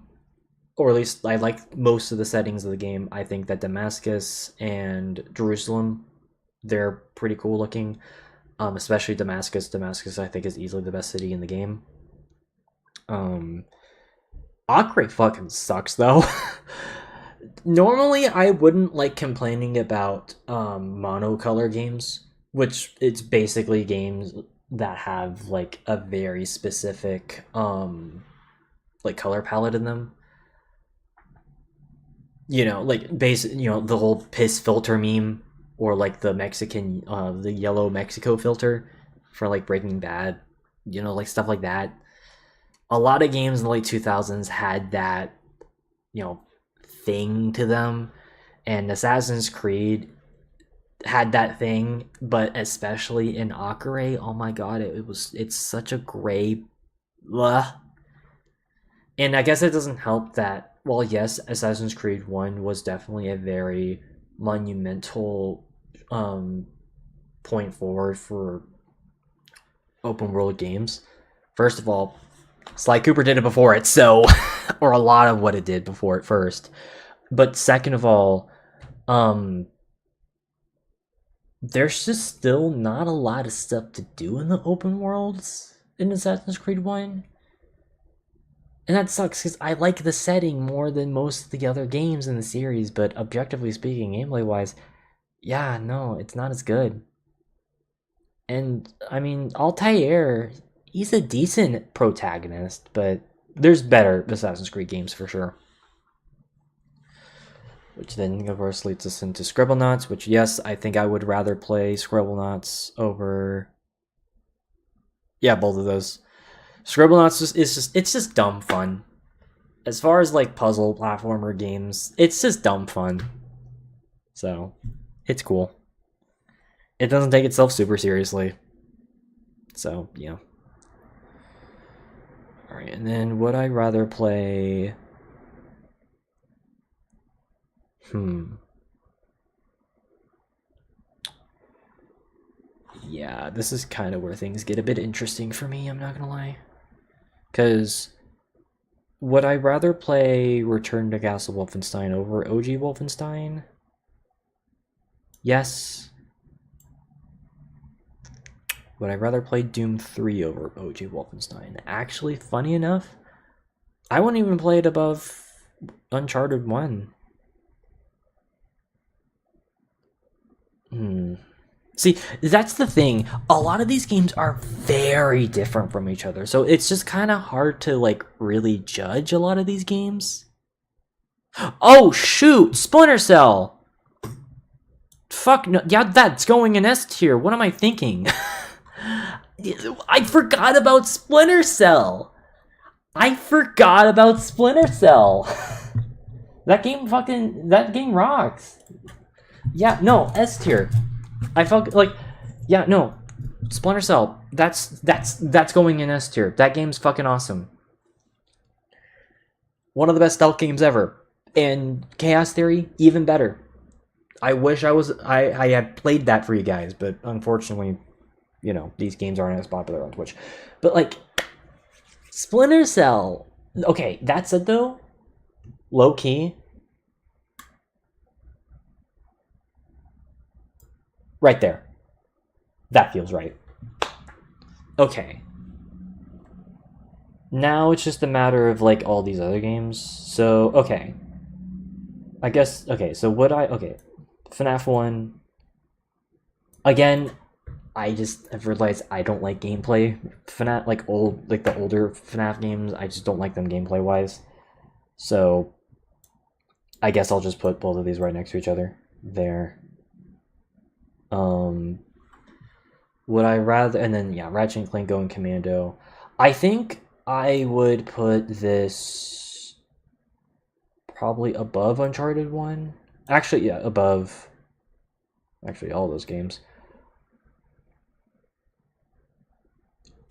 Speaker 1: or at least I like most of the settings of the game. I think that Damascus and Jerusalem, they're pretty cool looking, especially Damascus. Damascus, I think, is easily the best city in the game. Acre fucking sucks, though. Normally, I wouldn't like complaining about monocolor games, which it's basically games that have like a very specific like color palette in them. You know, like the whole piss filter meme, or like the Mexican the yellow Mexico filter for like Breaking Bad, like stuff like that. A lot of games in the late 2000s had that, thing to them, and Assassin's Creed had that thing, but especially in Acre, oh my god, it's such a gray. Ugh. And I guess it doesn't help that, well, yes, Assassin's Creed 1 was definitely a very monumental point forward for open world games. First of all, Sly Cooper did it before it, so or a lot of what it did before it first. But second of all, there's just still not a lot of stuff to do in the open worlds in Assassin's Creed 1. And that sucks because I like the setting more than most of the other games in the series, but objectively speaking, gameplay wise, yeah, no, it's not as good. And I mean, Altair, he's a decent protagonist, but there's better Assassin's Creed games for sure. Which then, of course, leads us into Scribblenauts, which, yes, I think I would rather play Scribblenauts over... Yeah, both of those. Scribblenauts it's just dumb fun. As far as, like, puzzle platformer games, it's just dumb fun. So, it's cool. It doesn't take itself super seriously. So, yeah. Alright, and then would I rather play... Yeah, this is kind of where things get a bit interesting for me, I'm not gonna lie. Because would I rather play Return to Castle Wolfenstein over OG Wolfenstein? Yes. Would I rather play Doom 3 over OG Wolfenstein? Actually, funny enough, I wouldn't even play it above Uncharted 1. See, that's the thing. A lot of these games are very different from each other, so it's just kind of hard to, like, really judge a lot of these games. Oh, shoot! Splinter Cell! Fuck no. Yeah, that's going in S tier. What am I thinking? I forgot about Splinter Cell! That game rocks. Yeah, no, S tier. I felt like, yeah, no, Splinter Cell, that's going in S tier. That game's fucking awesome. One of the best stealth games ever. And Chaos Theory, even better. I wish I had played that for you guys, but unfortunately, these games aren't as popular on Twitch. But, like, Splinter Cell, okay, that said though, low key, right there. That feels right. Okay. Now it's just a matter of, like, all these other games. So, okay. I guess, okay, so would I... Okay. FNAF 1. Again, I just have realized I don't like gameplay FNAF, like the older FNAF games. I just don't like them gameplay wise. So I guess I'll just put both of these right next to each other there. Would I rather, and then yeah, Ratchet and Clank going Commando. I think I would put this probably above Uncharted 1. Actually, yeah, above actually all those games.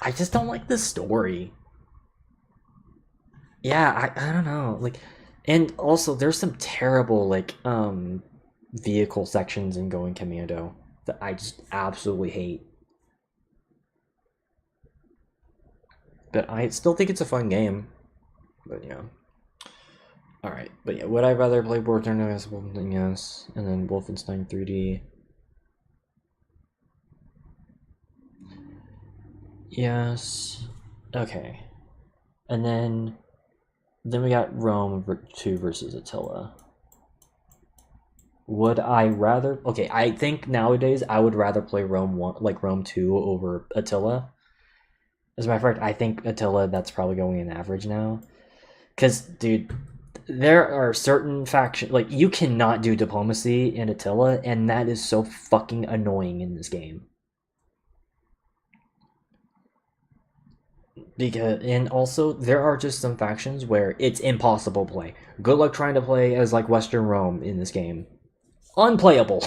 Speaker 1: I just don't like the story. Yeah, I don't know. Like, and also there's some terrible vehicle sections in Going Commando that I just absolutely hate. But I still think it's a fun game. But yeah. Alright, but yeah, would I rather play Borderlands as Wolfenstein? Yes. And then Wolfenstein 3D. Yes. Okay. And then we got Rome 2 versus Attila. Would I rather? Okay, I think nowadays I would rather play Rome 1, like Rome 2 over Attila. As a matter of fact, I think Attila that's probably going in average now. Cause dude, there are certain factions like you cannot do diplomacy in Attila, and that is so fucking annoying in this game. Because and also there are just some factions where it's impossible to play. Good luck trying to play as like Western Rome in this game. Unplayable.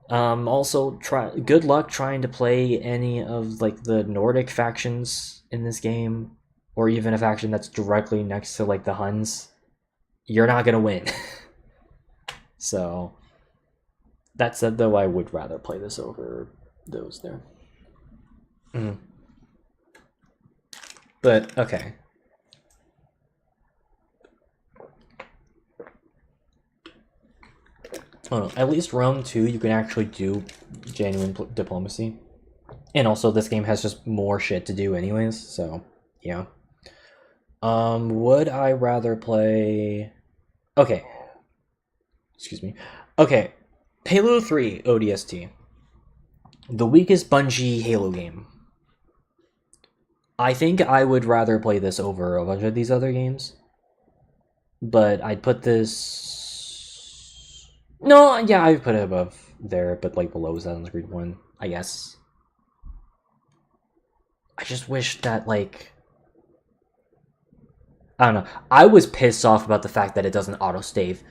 Speaker 1: Also try good luck trying to play any of like the Nordic factions in this game, or even a faction that's directly next to like the Huns. You're not gonna win. So that said, though, I would rather play this over those there. Mm. But okay. Oh, at least Rome 2, you can actually do genuine diplomacy. And also, this game has just more shit to do anyways, so, yeah. Would I rather play... Okay. Excuse me. Okay. Halo 3 ODST. The weakest Bungie Halo game. I think I would rather play this over a bunch of these other games. But I'd put this... No, yeah, I'd put it above there, but like below Assassin's Creed 1, I guess. I just wish that, like... I don't know. I was pissed off about the fact that it doesn't auto-save.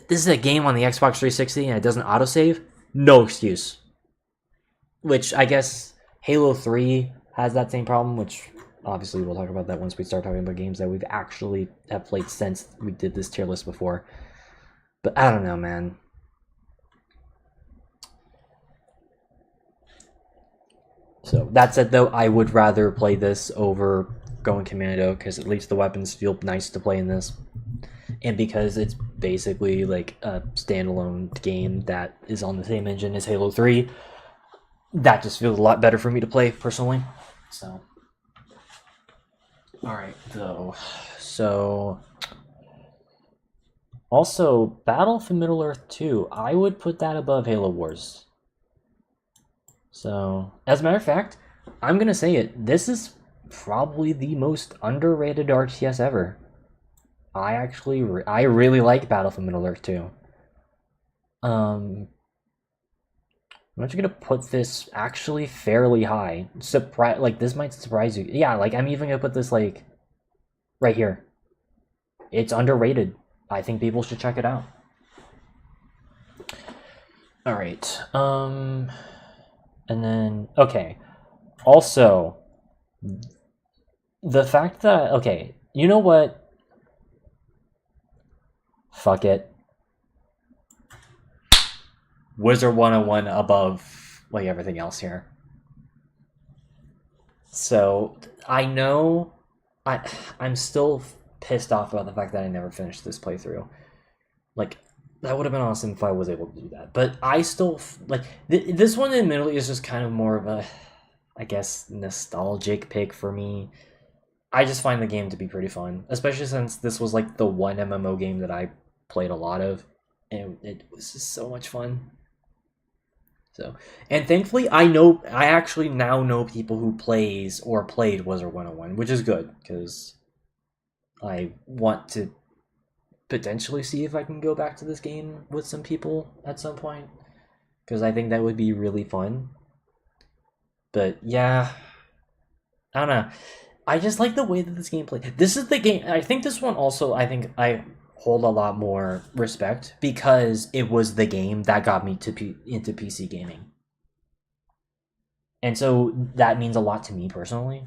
Speaker 1: This is a game on the Xbox 360 and it doesn't auto-save? No excuse. Which, I guess, Halo 3 has that same problem, which obviously we'll talk about that once we start talking about games that we've actually have played since we did this tier list before. But I don't know, man. So, that said, though, I would rather play this over Going Commando, because at least the weapons feel nice to play in this. And because it's basically like a standalone game that is on the same engine as Halo 3, that just feels a lot better for me to play, personally. So, alright, though. So, also, Battle for Middle-earth 2, I would put that above Halo Wars. So, as a matter of fact, I'm gonna say it, this is probably the most underrated RTS ever. I really like Battle for Middle-earth 2. I'm actually gonna put this actually fairly high. Like this might surprise you. Yeah, like I'm even gonna put this like right here. It's underrated. I think people should check it out. All right. And then okay. Also, the fact that okay, you know what? Fuck it. Wizard 101 above like everything else here. So I know I'm still pissed off about the fact that I never finished this playthrough. Like that would have been awesome if I was able to do that. But I still like this one admittedly is just kind of more of a I guess nostalgic pick for me. I just find the game to be pretty fun, especially since this was like the one MMO game that I played a lot of, and it was just so much fun. So, and thankfully, I actually now know people who plays or played Wizard 101, which is good because I want to potentially see if I can go back to this game with some people at some point because I think that would be really fun. But yeah, I don't know. I just like the way that this game plays. This is the game. I think this one also. I think I hold a lot more respect because it was the game that got me into PC gaming, and so that means a lot to me personally.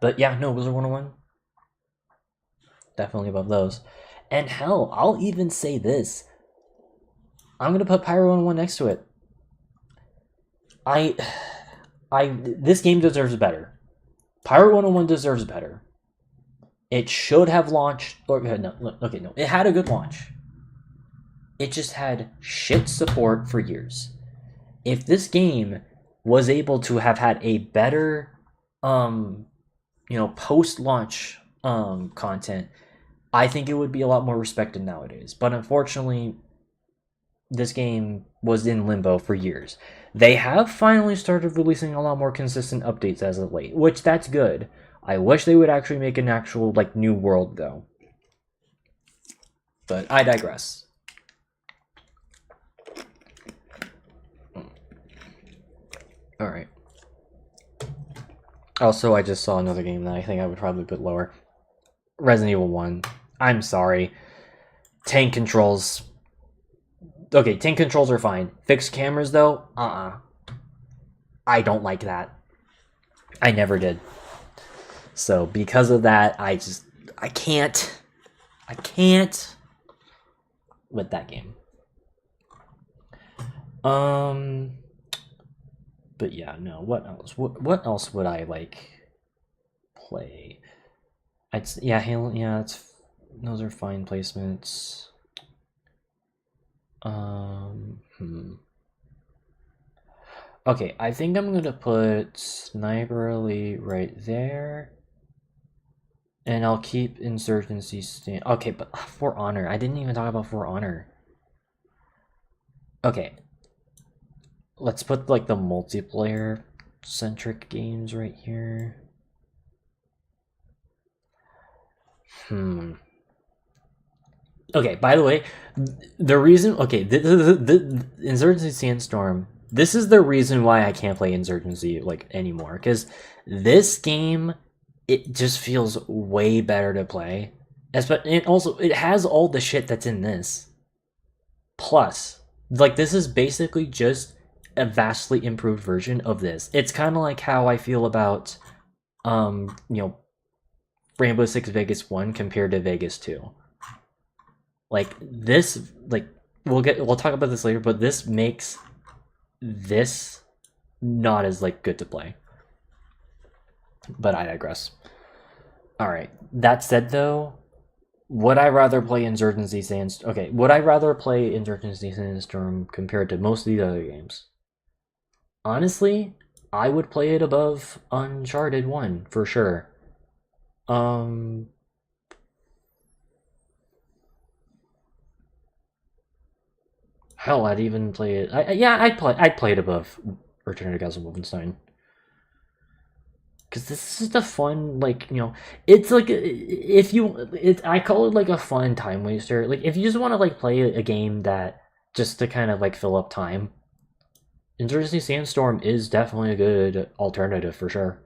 Speaker 1: But yeah, no, Wizard 101 definitely above those. And hell, I'll even say this. I'm gonna put Pyro 101 next to it. I this game deserves better. Pyro 101 deserves better. It should have launched or no, okay, no. It had a good launch. It just had shit support for years. If this game was able to have had a better post-launch content, I think it would be a lot more respected nowadays. But unfortunately, this game was in limbo for years. They have finally started releasing a lot more consistent updates as of late, which that's good. I wish they would actually make an actual new world though. But I digress. Alright. Also, I just saw another game that I think I would probably put lower. Resident Evil 1. I'm sorry. Tank controls. Okay, tank controls are fine. Fixed cameras, though? I don't like that. I never did. So, because of that, I can't with that game. But yeah, no, what else? What else would I play? Halo, yeah, those are fine placements. Okay, I think I'm gonna put Sniper Elite right there. And I'll keep Insurgency stand. Okay, but For Honor. I didn't even talk about For Honor. Okay. Let's put the multiplayer centric games right here. Okay, by the way, the reason the Insurgency Sandstorm, this is the reason why I can't play Insurgency anymore, because this game, it just feels way better to play. And also it has all the shit that's in this. Plus, this is basically just a vastly improved version of this. It's kind of like how I feel about Rainbow Six Vegas 1 compared to Vegas 2. This, we'll talk about this later, but this makes this not as good to play. But I digress. Alright, that said though, would I rather play Insurgency Sandstorm? Okay, would I rather play Insurgency Sandstorm compared to most of the other games? Honestly, I would play it above Uncharted 1 for sure. Hell, I'd even play it. I'd play it above Return to Castle Wolfenstein. Because this is just a fun, it's I call it a fun time waster. If you just want to play a game that just to kind of fill up time, Insurgency Sandstorm is definitely a good alternative for sure.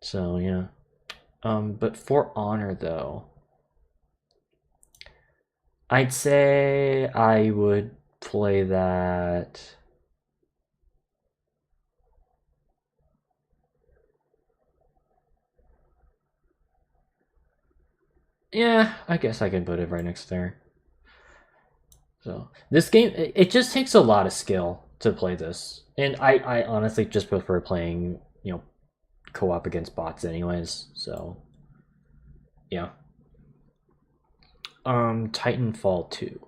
Speaker 1: So yeah, but For Honor though, I'd say I would play that. Yeah, I guess I can put it right next there. So this game, it just takes a lot of skill to play this, and I honestly just prefer playing co-op against bots anyways. So yeah. Titanfall 2.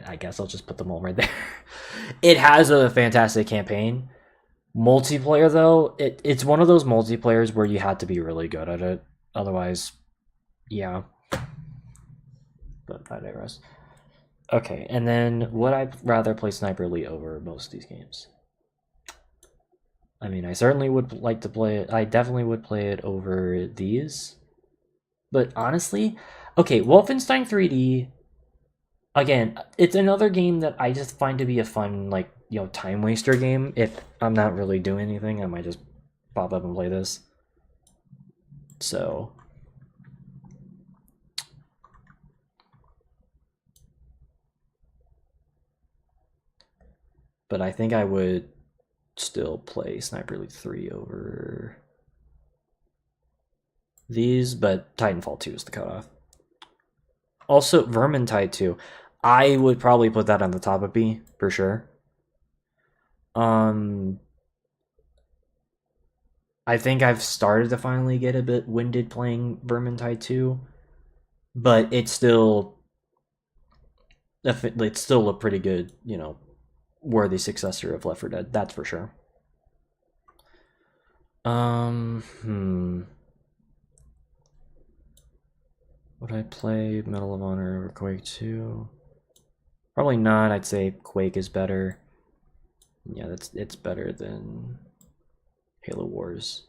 Speaker 1: I guess I'll just put them all right there. It has a fantastic campaign, Multiplayer though, it's one of those multiplayers where you had to be really good at it. Otherwise, yeah. But I digress. Okay, and then would I rather play Sniper Elite over most of these games? I mean, I certainly would like to play it. I definitely would play it over these. But honestly, okay, Wolfenstein 3D, again, it's another game that I just find to be a fun, like, time waster game. If I'm not really doing anything, I might just pop up and play this. So, but I think I would still play Sniper Elite 3 over these, but Titanfall 2 is the cutoff. Also, Vermintide 2. I would probably put that on the top of B, for sure. I think I've started to finally get a bit winded playing Vermintide 2, but it's still a pretty good, worthy successor of Left 4 Dead, that's for sure. Would I play Medal of Honor over Quake 2? Probably not. I'd say Quake is better. Yeah, it's better than Halo Wars.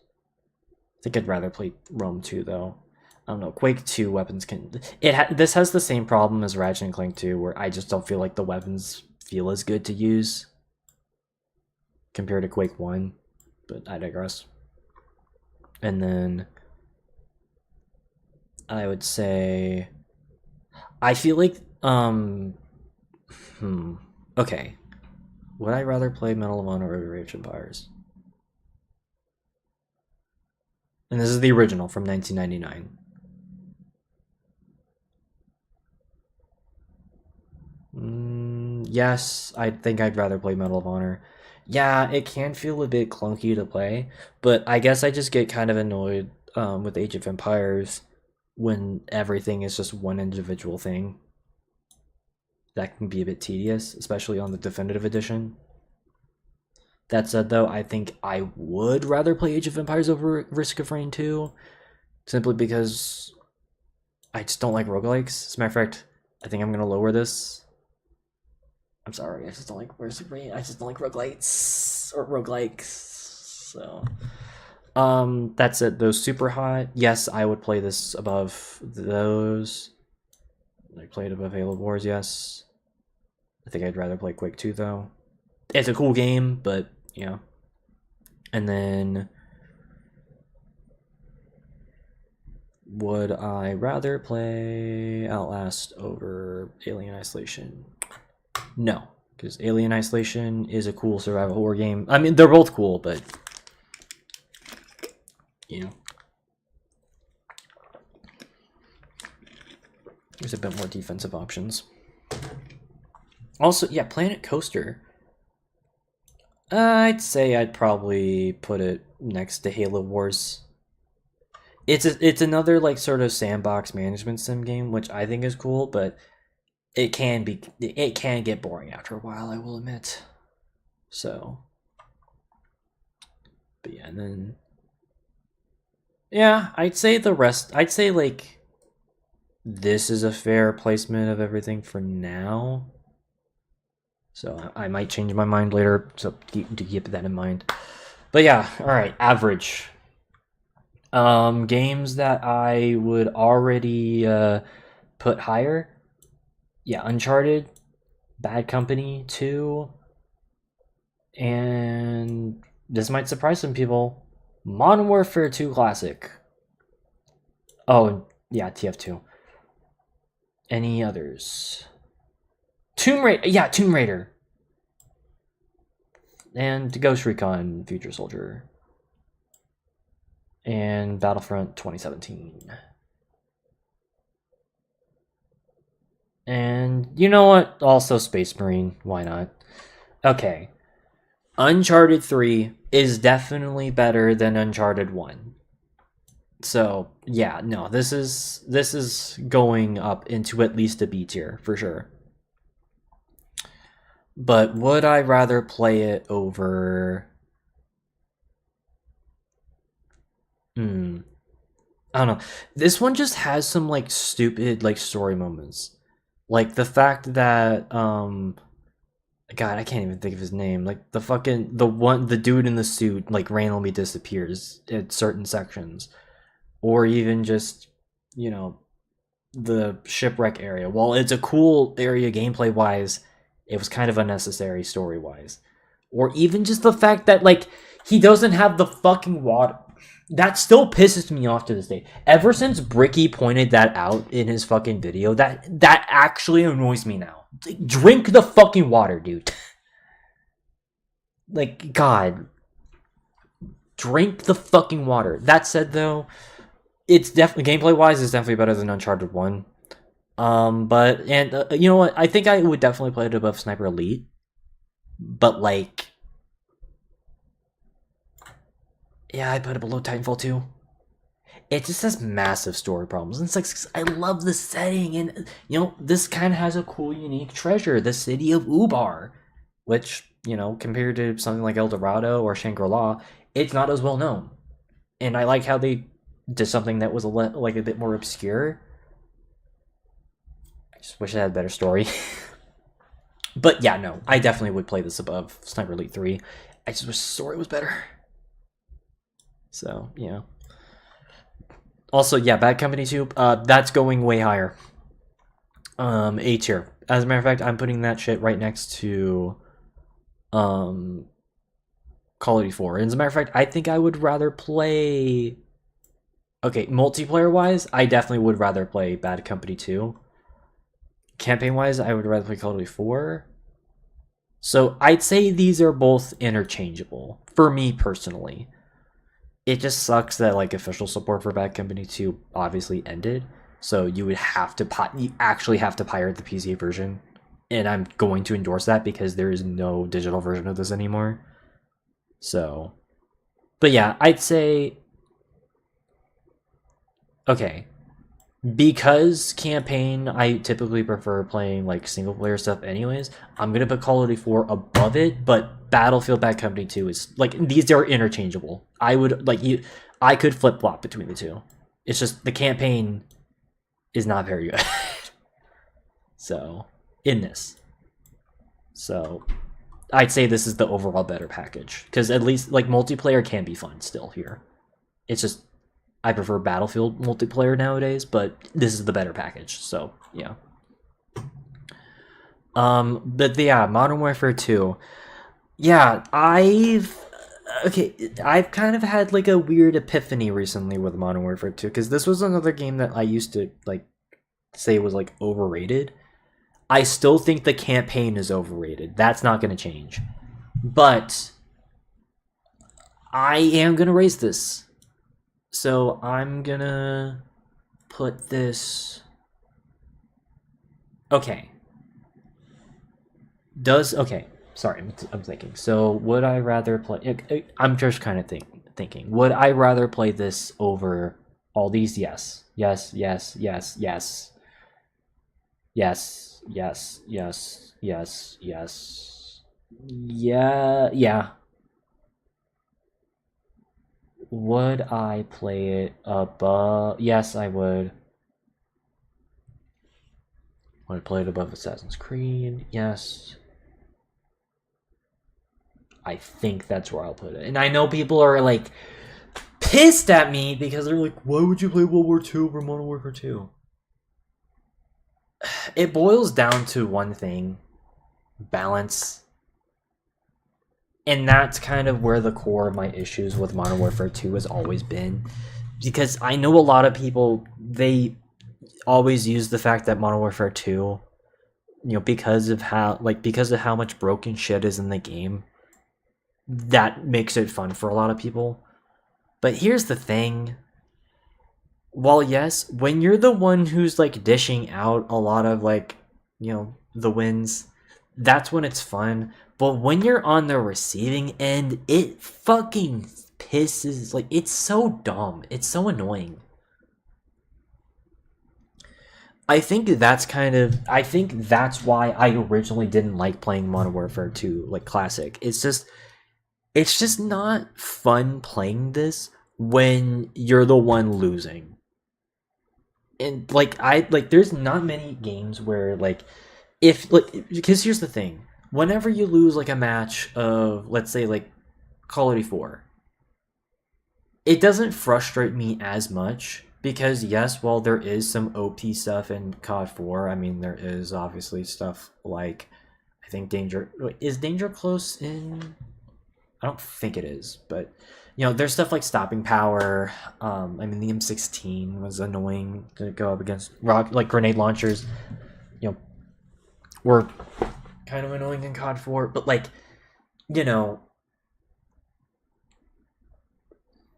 Speaker 1: I think I'd rather play Rome 2 though. I don't know. Quake 2 weapons can this has the same problem as Ratchet and Clank 2, where I just don't feel like the weapons feel as good to use compared to Quake 1, but I digress. And then I would say I feel like okay. Would I rather play Medal of Honor over Age of Empires? And this is the original from 1999. Yes, I think I'd rather play Medal of Honor. Yeah, it can feel a bit clunky to play, but I guess I just get kind of annoyed with Age of Empires when everything is just one individual thing. That can be a bit tedious, especially on the Definitive Edition. That said, though, I think I would rather play Age of Empires over Risk of Rain 2, simply because I just don't like roguelikes. As a matter of fact, I think I'm going to lower this. I'm sorry, I just don't like Risk of Rain. I just don't like roguelites or roguelikes. So, that's it. Those super hot. Yes, I would play this above those. I played above Halo Wars, yes. I think I'd rather play Quake 2, though. It's a cool game, but, And then, would I rather play Outlast over Alien Isolation? No, because Alien Isolation is a cool survival horror game. I mean, they're both cool, but, there's a bit more defensive options. Also, yeah, Planet Coaster. I'd say I'd probably put it next to Halo Wars. It's another like sort of sandbox management sim game, which I think is cool, but it can get boring after a while, I will admit. So, but yeah, and then I'd say the rest. I'd say like this is a fair placement of everything for now. So I might change my mind later, so keep that in mind. But yeah, all right, average. Games that I would already put higher. Yeah, Uncharted, Bad Company 2, and this might surprise some people, Modern Warfare 2 Classic. Oh, yeah, TF2. Any others? Tomb Raider. And Ghost Recon Future Soldier. And Battlefront 2017. And you know what? Also Space Marine. Why not? Okay. Uncharted 3 is definitely better than Uncharted 1. So, yeah, no, this is going up into at least a B tier, for sure. But would I rather play it over I don't know. This one just has some like stupid like story moments. Like the fact that God, I can't even think of his name. Like the dude in the suit like randomly disappears at certain sections. Or even just, you know, the shipwreck area. While it's a cool area gameplay wise, it was kind of unnecessary story wise. Or even just the fact that like he doesn't have the fucking water. That still pisses me off to this day. Ever since Bricky pointed that out in his fucking video, that actually annoys me now. Like, drink the fucking water, dude. Like, God. Drink the fucking water. That said, though, it's definitely gameplay wise, it's definitely better than Uncharted 1. But you know what? I think I would definitely play it above Sniper Elite. But like, yeah, I put it below Titanfall 2. It just has massive story problems. And it's like, I love the setting, and you know, this kind of has a cool, unique treasure, the city of Ubar, which, you know, compared to something like El Dorado or Shangri-La, it's not as well known. And I like how they did something that was like a bit more obscure. I just wish it had a better story. But yeah, no, I definitely would play this above Sniper Elite 3. I just wish the story was better. So, yeah. Also, yeah, Bad Company 2, that's going way higher. A tier. As a matter of fact, I'm putting that shit right next to Call of Duty 4. And as a matter of fact, I think I would rather play... Okay, multiplayer-wise, I definitely would rather play Bad Company 2. Campaign-wise, I would rather play Call of Duty 4. So I'd say these are both interchangeable, for me personally. It just sucks that like official support for Bad Company 2 obviously ended. So you would have to you actually have to pirate the PC version. And I'm going to endorse that because there is no digital version of this anymore. So, but yeah, I'd say, okay, because campaign, I typically prefer playing like single player stuff anyways. I'm gonna put Call of Duty 4 above it, but Battlefield Bad Company 2 is like, these are interchangeable. I would like I could flip flop between the two. It's just the campaign is not very good. So in this, so I'd say this is the overall better package because at least like multiplayer can be fun still here. It's just I prefer Battlefield multiplayer nowadays, but this is the better package. So yeah. But yeah, Modern Warfare 2. Yeah, I've kind of had like a weird epiphany recently with Modern Warfare 2 because this was another game that I used to like say was like overrated. I still think the campaign is overrated. That's not going to change. But I am going to raise this. So I'm going to put this... Okay. Okay. Sorry, I'm thinking. So would I rather play... I'm just kind of thinking. Would I rather play this over all these? Yes. Yes, yes, yes, yes. Yes, yes, yes, yes, yes. Yeah, yeah. Would I play it above... Yes, I would. Would I play it above Assassin's Creed? Yes. I think that's where I'll put it. And I know people are like pissed at me because they're like, why would you play World War II over Modern Warfare 2? It boils down to one thing: balance. And that's kind of where the core of my issues with Modern Warfare 2 has always been. Because I know a lot of people, they always use the fact that Modern Warfare 2, you know, because of how much broken shit is in the game, that makes it fun for a lot of people. But here's the thing. While yes, when you're the one who's like dishing out a lot of like, you know, the wins, that's when it's fun. But when you're on the receiving end, it fucking pisses, like, it's so dumb. It's so annoying. I think that's why I originally didn't like playing Modern Warfare 2, like Classic. It's just not fun playing this when you're the one losing. And there's not many games where if because here's the thing. Whenever you lose a match of, let's say, Call of Duty 4, it doesn't frustrate me as much because, yes, while there is some OP stuff in COD 4, I mean, there is obviously stuff like, I think is Danger Close in? I don't think it is, but there's stuff like stopping power. I mean, the M16 was annoying to go up against. Grenade launchers, were kind of annoying in COD 4, but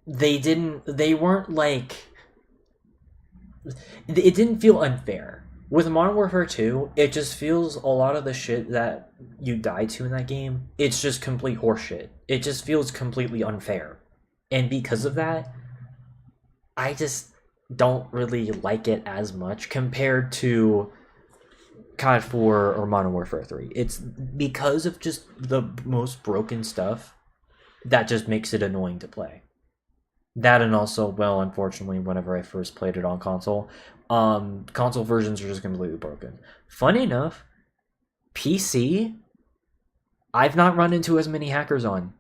Speaker 1: they weren't it didn't feel unfair. With Modern Warfare 2, it just feels a lot of the shit that you die to in that game, it's just complete horseshit. It just feels completely unfair. And because of that, I just don't really like it as much compared to COD 4 or Modern Warfare 3. It's because of just the most broken stuff that just makes it annoying to play. That, and also, well, unfortunately, whenever I first played it on console versions are just completely broken. Funny enough, PC, I've not run into as many hackers on.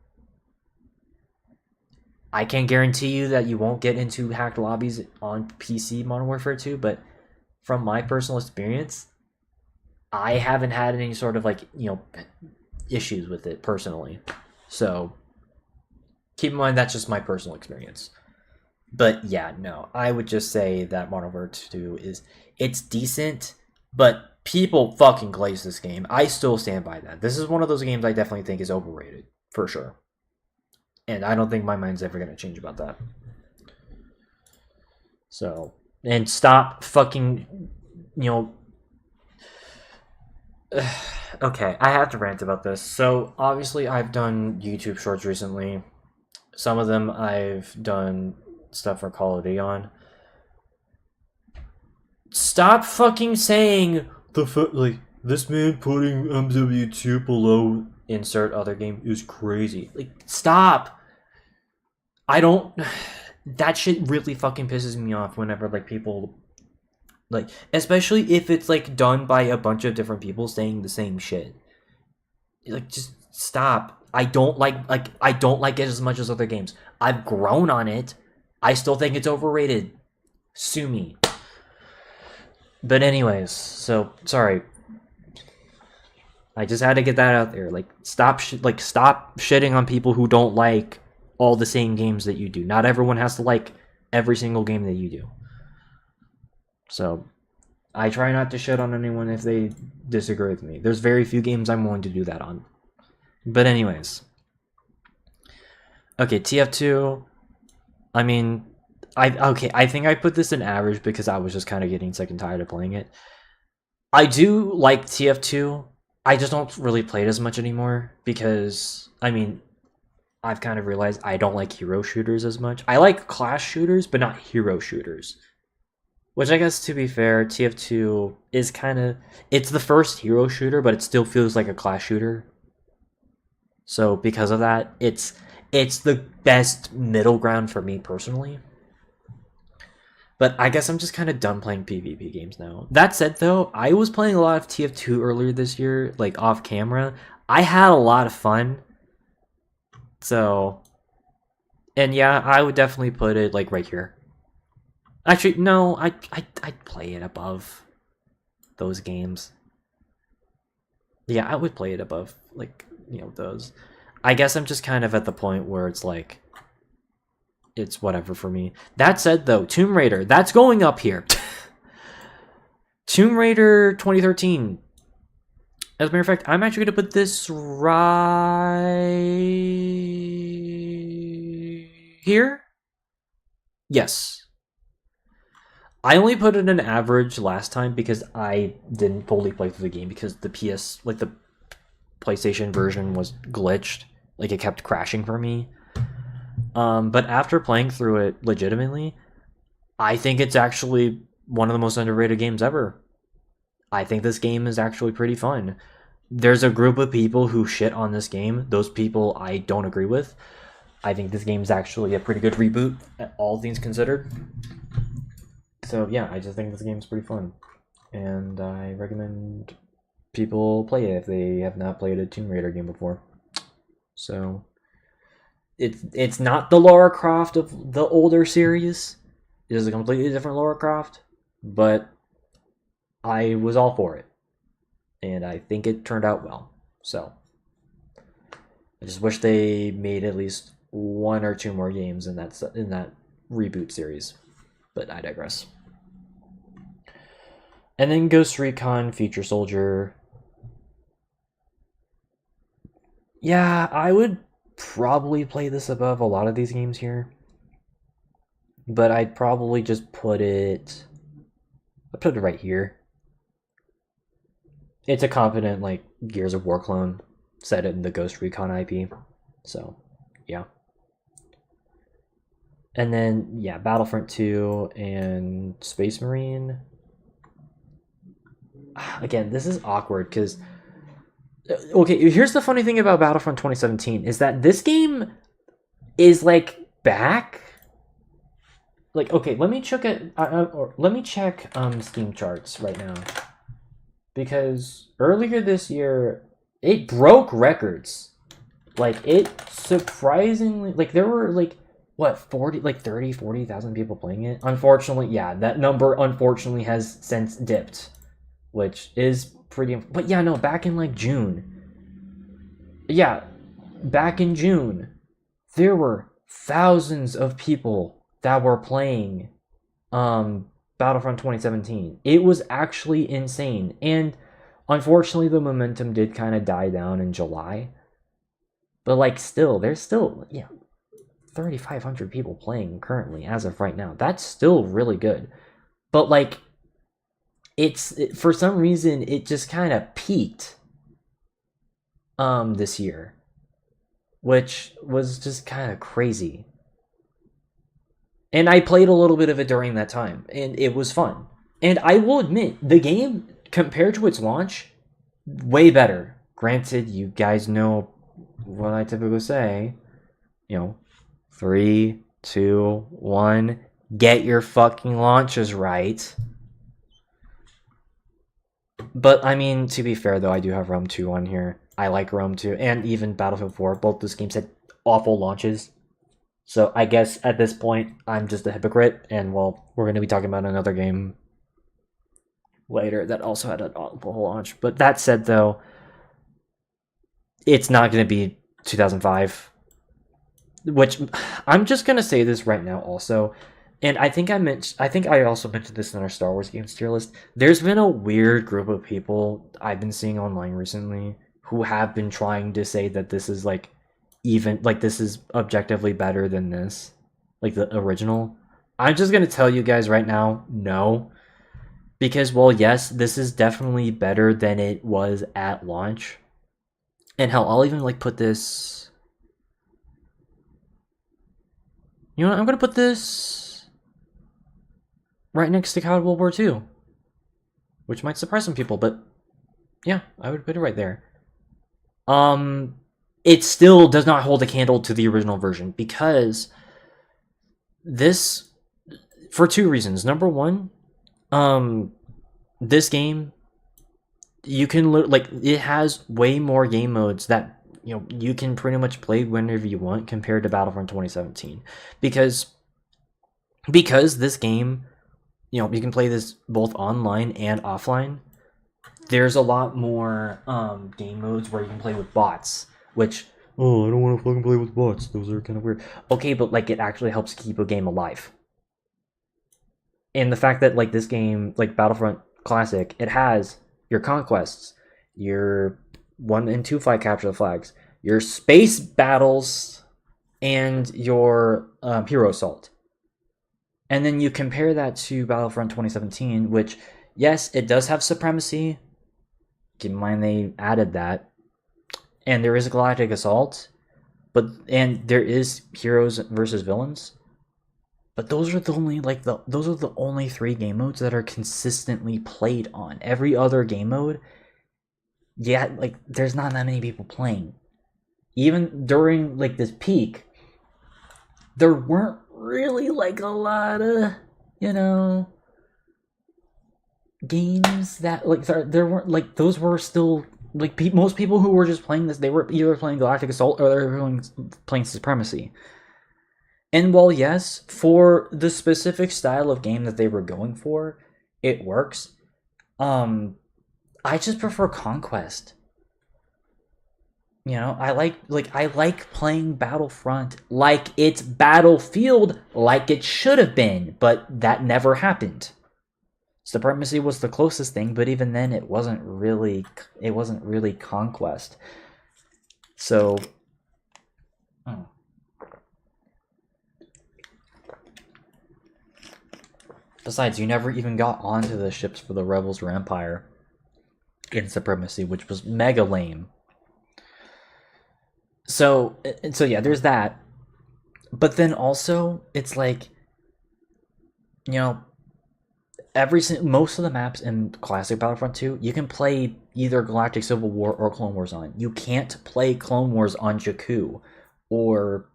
Speaker 1: I can't guarantee you that you won't get into hacked lobbies on PC Modern Warfare 2, but from my personal experience, I haven't had any sort of issues with it personally. So keep in mind that's just my personal experience. But yeah, no, I would just say that Modern Warfare 2 it's decent, but people fucking glaze this game. I still stand by that. This is one of those games I definitely think is overrated, for sure. And I don't think my mind's ever going to change about that. So, and stop fucking, okay, I have to rant about this. So, obviously, I've done YouTube shorts recently. Some of them I've done stuff for Call of Duty on. Stop fucking saying this man putting MW2 below insert other game is crazy. Stop. I don't. That shit really fucking pisses me off whenever people especially if it's done by a bunch of different people saying the same shit. Just stop. I don't like it as much as other games. I've grown on it. I still think it's overrated. Sue me. But anyways, so sorry. I just had to get that out there. Stop shitting on people who don't like all the same games that you do. Not everyone has to like every single game that you do. So, I try not to shit on anyone if they disagree with me. There's very few games I'm willing to do that on. But anyways. Okay, TF2. I mean, I think I put this in average because I was just kind of getting sick and tired of playing it. I do like TF2. I just don't really play it as much anymore because, I mean, I've kind of realized I don't like hero shooters as much. I like class shooters, but not hero shooters. Which I guess, to be fair, TF2 is kind of... It's the first hero shooter, but it still feels like a class shooter. So, because of that, it's the best middle ground for me, personally. But I guess I'm just kind of done playing PvP games now. That said, though, I was playing a lot of TF2 earlier this year, off camera. I had a lot of fun. So... And yeah, I would definitely put it, right here. Actually, no, I'd play it above those games. Yeah, I would play it above, those. I guess I'm just kind of at the point where it's it's whatever for me. That said, though, Tomb Raider, that's going up here. Tomb Raider 2013. As a matter of fact, I'm actually going to put this right here. Yes. I only put it in average last time because I didn't fully play through the game because the the PlayStation version was glitched. It kept crashing for me. But after playing through it legitimately, I think it's actually one of the most underrated games ever. I think this game is actually pretty fun. There's a group of people who shit on this game. Those people I don't agree with. I think this game is actually a pretty good reboot, all things considered. So yeah, I just think this game's pretty fun, and I recommend people play it if they have not played a Tomb Raider game before. So it's not the Lara Croft of the older series. It is a completely different Lara Croft, but I was all for it, and I think it turned out well. So I just wish they made at least one or two more games in that reboot series, but I digress. And then Ghost Recon Future Soldier. Yeah, I would probably play this above a lot of these games here, but I'd probably just I'll put it right here. It's a competent like Gears of War clone set in the Ghost Recon IP, so yeah. And then yeah, Battlefront 2 and Space Marine. Again, this is awkward because okay, here's the funny thing about Battlefront 2017 is that this game is like back. Like okay, let me check Steam charts right now, because earlier this year it broke records. Like it surprisingly, like there were like what 40,000 people playing it. Unfortunately, yeah, that number unfortunately has since dipped, which is pretty. But yeah, no, back in like June. Yeah, back in June, there were thousands of people that were playing Battlefront 2017. It was actually insane. And unfortunately the momentum did kind of die down in July. But like still, there's still 3,500 people playing currently as of right now. That's still really good. But like for some reason it just kind of peaked this year, which was just kind of crazy. And I played a little bit of it during that time, and it was fun. And I will admit, the game, compared to its launch, way better. Granted, you guys know what I typically say. 3, 2, 1, get your fucking launches right. But, I mean, to be fair, though, I do have Rome 2 on here. I like Rome 2, and even Battlefield 4. Both those games had awful launches. So I guess at this point, I'm just a hypocrite, and well, we're going to be talking about another game later that also had an awful launch. But that said, though, it's not going to be 2005, which I'm just going to say this right now also, and I think I also mentioned this in our Star Wars games tier list. There's been a weird group of people I've been seeing online recently who have been trying to say that this is like this is objectively better than this, like the original. I'm just gonna tell you guys right now, no. Because, well, yes, this is definitely better than it was at launch. And hell, I'll even like put this... You know what, I'm gonna put this right next to COD World War II. Which might surprise some people, but yeah, I would put it right there. It still does not hold a candle to the original version, because this, for two reasons. Number one, this game, you can it has way more game modes that you can pretty much play whenever you want compared to Battlefront 2017, because this game, you can play this both online and offline. There's a lot more game modes where you can play with bots, which, I don't want to fucking play with bots. Those are kind of weird. Okay, but like it actually helps keep a game alive. And the fact that like this game, like Battlefront Classic, it has your conquests, your 1 and 2 flag capture the flags, your space battles, and your hero assault. And then you compare that to Battlefront 2017, which, yes, it does have supremacy. Keep in mind they added that. And there is a galactic assault, and there is heroes versus villains. But those are the only 3 game modes that are consistently played on. Every other game mode, there's not that many people playing. Even during like this peak, there weren't really like a lot of, you know, games that like there weren't like those were still like most people who were just playing this, they were either playing Galactic Assault or they were playing Supremacy. And while yes, for the specific style of game that they were going for, it works. I just prefer Conquest. You know, I like playing Battlefront like it's Battlefield, like it should have been, but that never happened. Supremacy was the closest thing, but even then it wasn't really Conquest. So besides, you never even got onto the ships for the Rebels or Empire in Supremacy, which was mega lame. So yeah, there's that. But then also, it's like, you know, most of the maps in classic Battlefront 2, you can play either Galactic Civil War or Clone Wars on. You can't play Clone Wars on Jakku or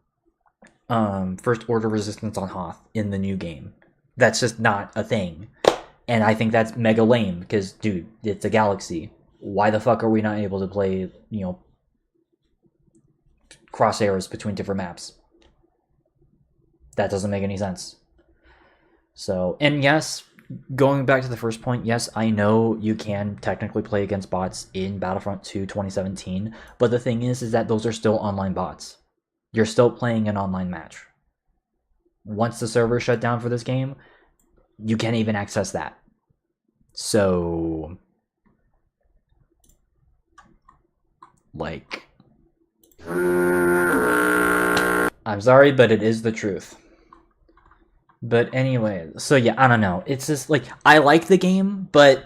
Speaker 1: First Order Resistance on Hoth in the new game. That's just not a thing. And I think that's mega lame because, dude, it's a galaxy. Why the fuck are we not able to play, you know, crosshairs between different maps? That doesn't make any sense. So, and yes, going back to the first point, yes, I know you can technically play against bots in Battlefront 2 2017, but the thing is that those are still online bots. You're still playing an online match. Once the server shut down for this game, you can't even access that. So, like, I'm sorry, but it is the truth. But anyway, so yeah, I don't know. It's just like, I like the game, but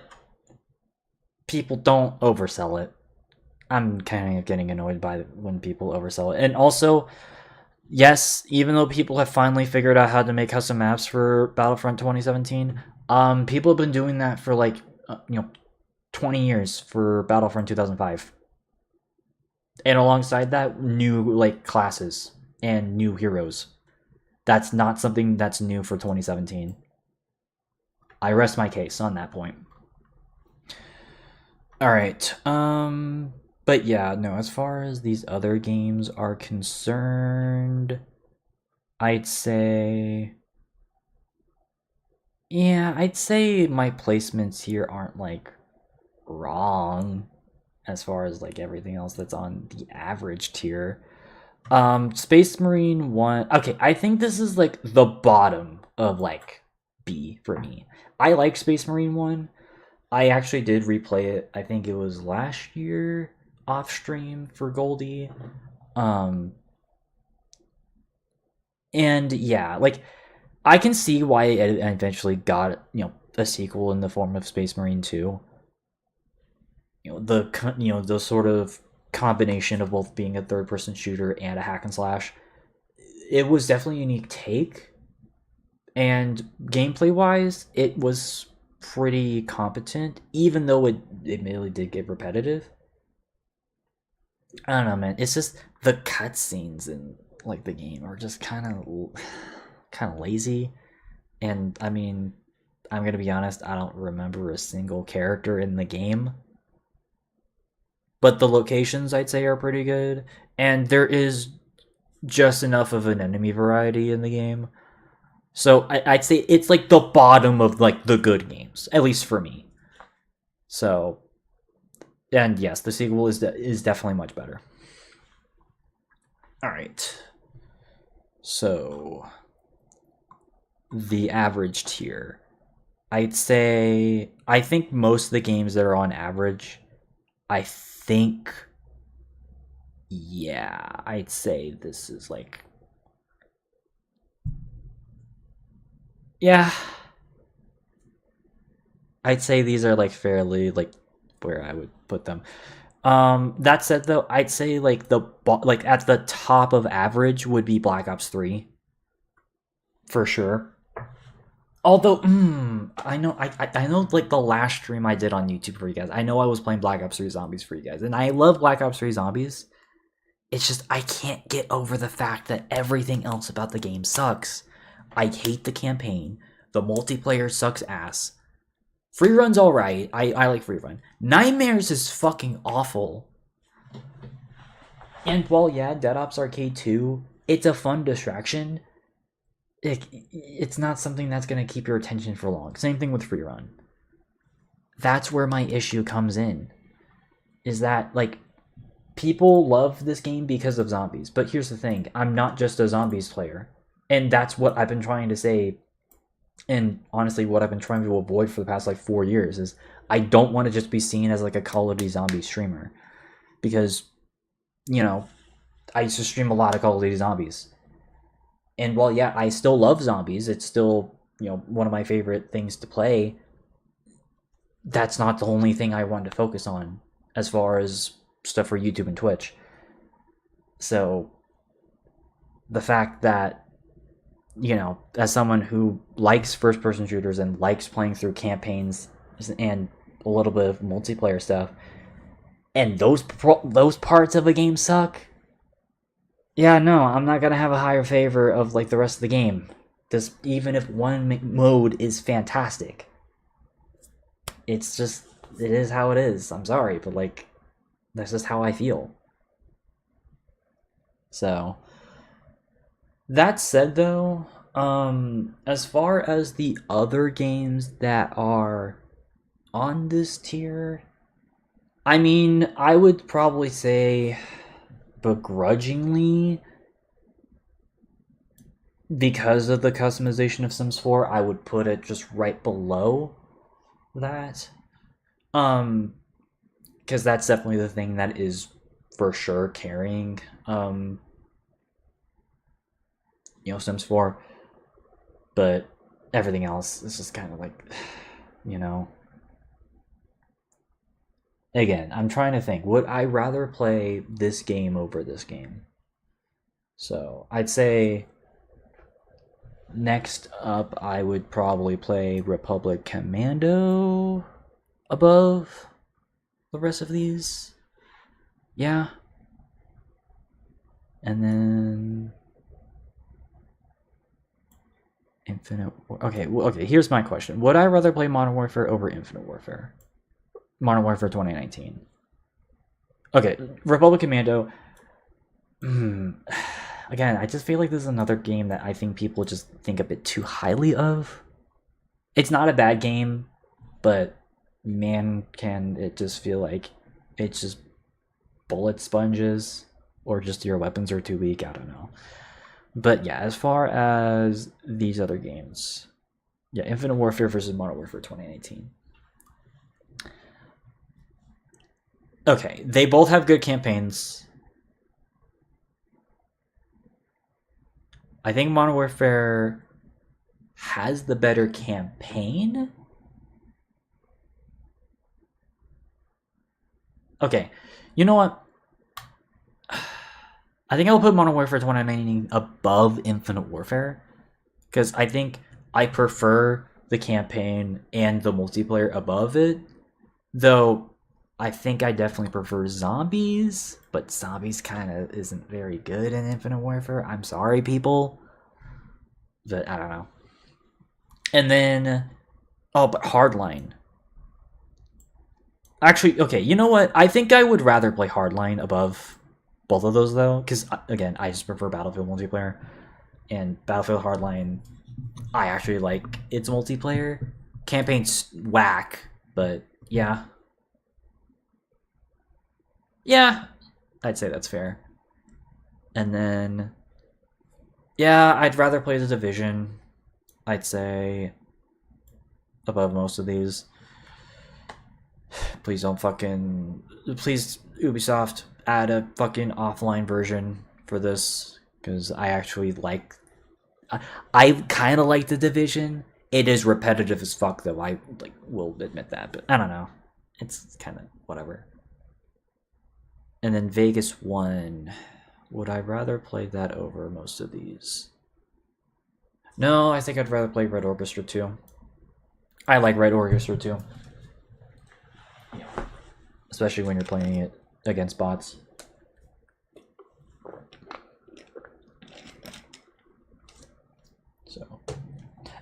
Speaker 1: people don't oversell it. I'm kind of getting annoyed by when people oversell it. And also, yes, even though people have finally figured out how to make custom maps for Battlefront 2017, people have been doing that for like, 20 years for Battlefront 2005. And alongside that, new like classes and new heroes. That's not something that's new for 2017. I rest my case on that point. All right. But yeah, no, as far as these other games are concerned, I'd say my placements here aren't like wrong as far as like everything else that's on the average tier. Space Marine 1. Okay, I think this is like the bottom of like B for me. I like Space Marine 1. I actually did replay it. I think it was last year off stream for Goldie. And yeah, like I can see why it eventually got, a sequel in the form of Space Marine 2. The sort of combination of both being a third-person shooter and a hack and slash. It was definitely a unique take, and gameplay-wise, it was pretty competent, even though it admittedly did get repetitive. I don't know, man. It's just the cutscenes in like the game are just kind of lazy, and I mean, I'm gonna be honest, I don't remember a single character in the game. But the locations, I'd say, are pretty good. And there is just enough of an enemy variety in the game. So I'd say it's like the bottom of like the good games, at least for me. So, and yes, the sequel is definitely much better. All right. So, the average tier. I think most of the games that are on average, I'd say this is like, yeah, I'd say these are like fairly like where I would put them. That said though, I'd say like like at the top of average would be Black Ops 3 for sure. Although, I know like the last stream I did on YouTube for you guys, I know I was playing Black Ops 3 Zombies for you guys, and I love Black Ops 3 Zombies.
Speaker 3: It's just I can't get over the fact that everything else about the game sucks. I hate the campaign. The multiplayer sucks ass. Free run's alright. I like free run. Nightmares is fucking awful. And while yeah, Dead Ops Arcade 2, it's a fun distraction. It's not something that's gonna keep your attention for long. Same thing with free run. That's where my issue comes in. Is that like people love this game because of zombies. But here's the thing, I'm not just a zombies player. And that's what I've been trying to say, and honestly what I've been trying to avoid for the past like 4 years is I don't want to just be seen as like a Call of Duty zombie streamer. Because, you know, I used to stream a lot of Call of Duty Zombies. And while yeah, I still love zombies, it's still, you know, one of my favorite things to play. That's not the only thing I want to focus on as far as stuff for YouTube and Twitch. So the fact that, you know, as someone who likes first person shooters and likes playing through campaigns and a little bit of multiplayer stuff, and those parts of a game suck, yeah, no, I'm not gonna have a higher favor of like the rest of the game. Just even if one mode is fantastic, it's just it is how it is. I'm sorry, but like that's just how I feel. So that said, though, as far as the other games that are on this tier, I mean, I would probably say begrudgingly, because of the customization of Sims 4, I would put it just right below that. Because that's definitely the thing that is for sure carrying, you know, Sims 4. But everything else is just kind of like, you know. Again, I'm trying to think, would I rather play this game over this game? So I'd say next up, I would probably play Republic Commando above the rest of these. Yeah. And then Infinite War. Okay, here's my question. Would I rather play Modern Warfare over Infinite Warfare? Modern Warfare 2019. Okay, Republic Commando. Again, I just feel like this is another game that I think people just think a bit too highly of. It's not a bad game, but man, can it just feel like it's just bullet sponges, or just your weapons are too weak. I don't know. But yeah, as far as these other games, yeah, Infinite Warfare versus Modern Warfare 2019. Okay, they both have good campaigns. I think Modern Warfare has the better campaign. Okay, you know what? I think I'll put Modern Warfare 2019 above Infinite Warfare, because I think I prefer the campaign and the multiplayer above it. Though I think I definitely prefer zombies, but zombies kind of isn't very good in Infinite Warfare. I'm sorry, people, but I don't know. And then, oh, but Hardline. Actually, okay, you know what? I think I would rather play Hardline above both of those, though, because, again, I just prefer Battlefield multiplayer. And Battlefield Hardline, I actually like its multiplayer. Campaign's whack, but yeah. Yeah, I'd say that's fair. And then, yeah, I'd rather play The Division, I'd say, above most of these. Please don't fucking... Please, Ubisoft, add a fucking offline version for this, because I actually like... I kind of like The Division. It is repetitive as fuck, though. I will admit that, but I don't know. It's kind of whatever. And then Vegas 1. Would I rather play that over most of these? No, I think I'd rather play Red Orchestra 2. I like Red Orchestra 2. Especially when you're playing it against bots.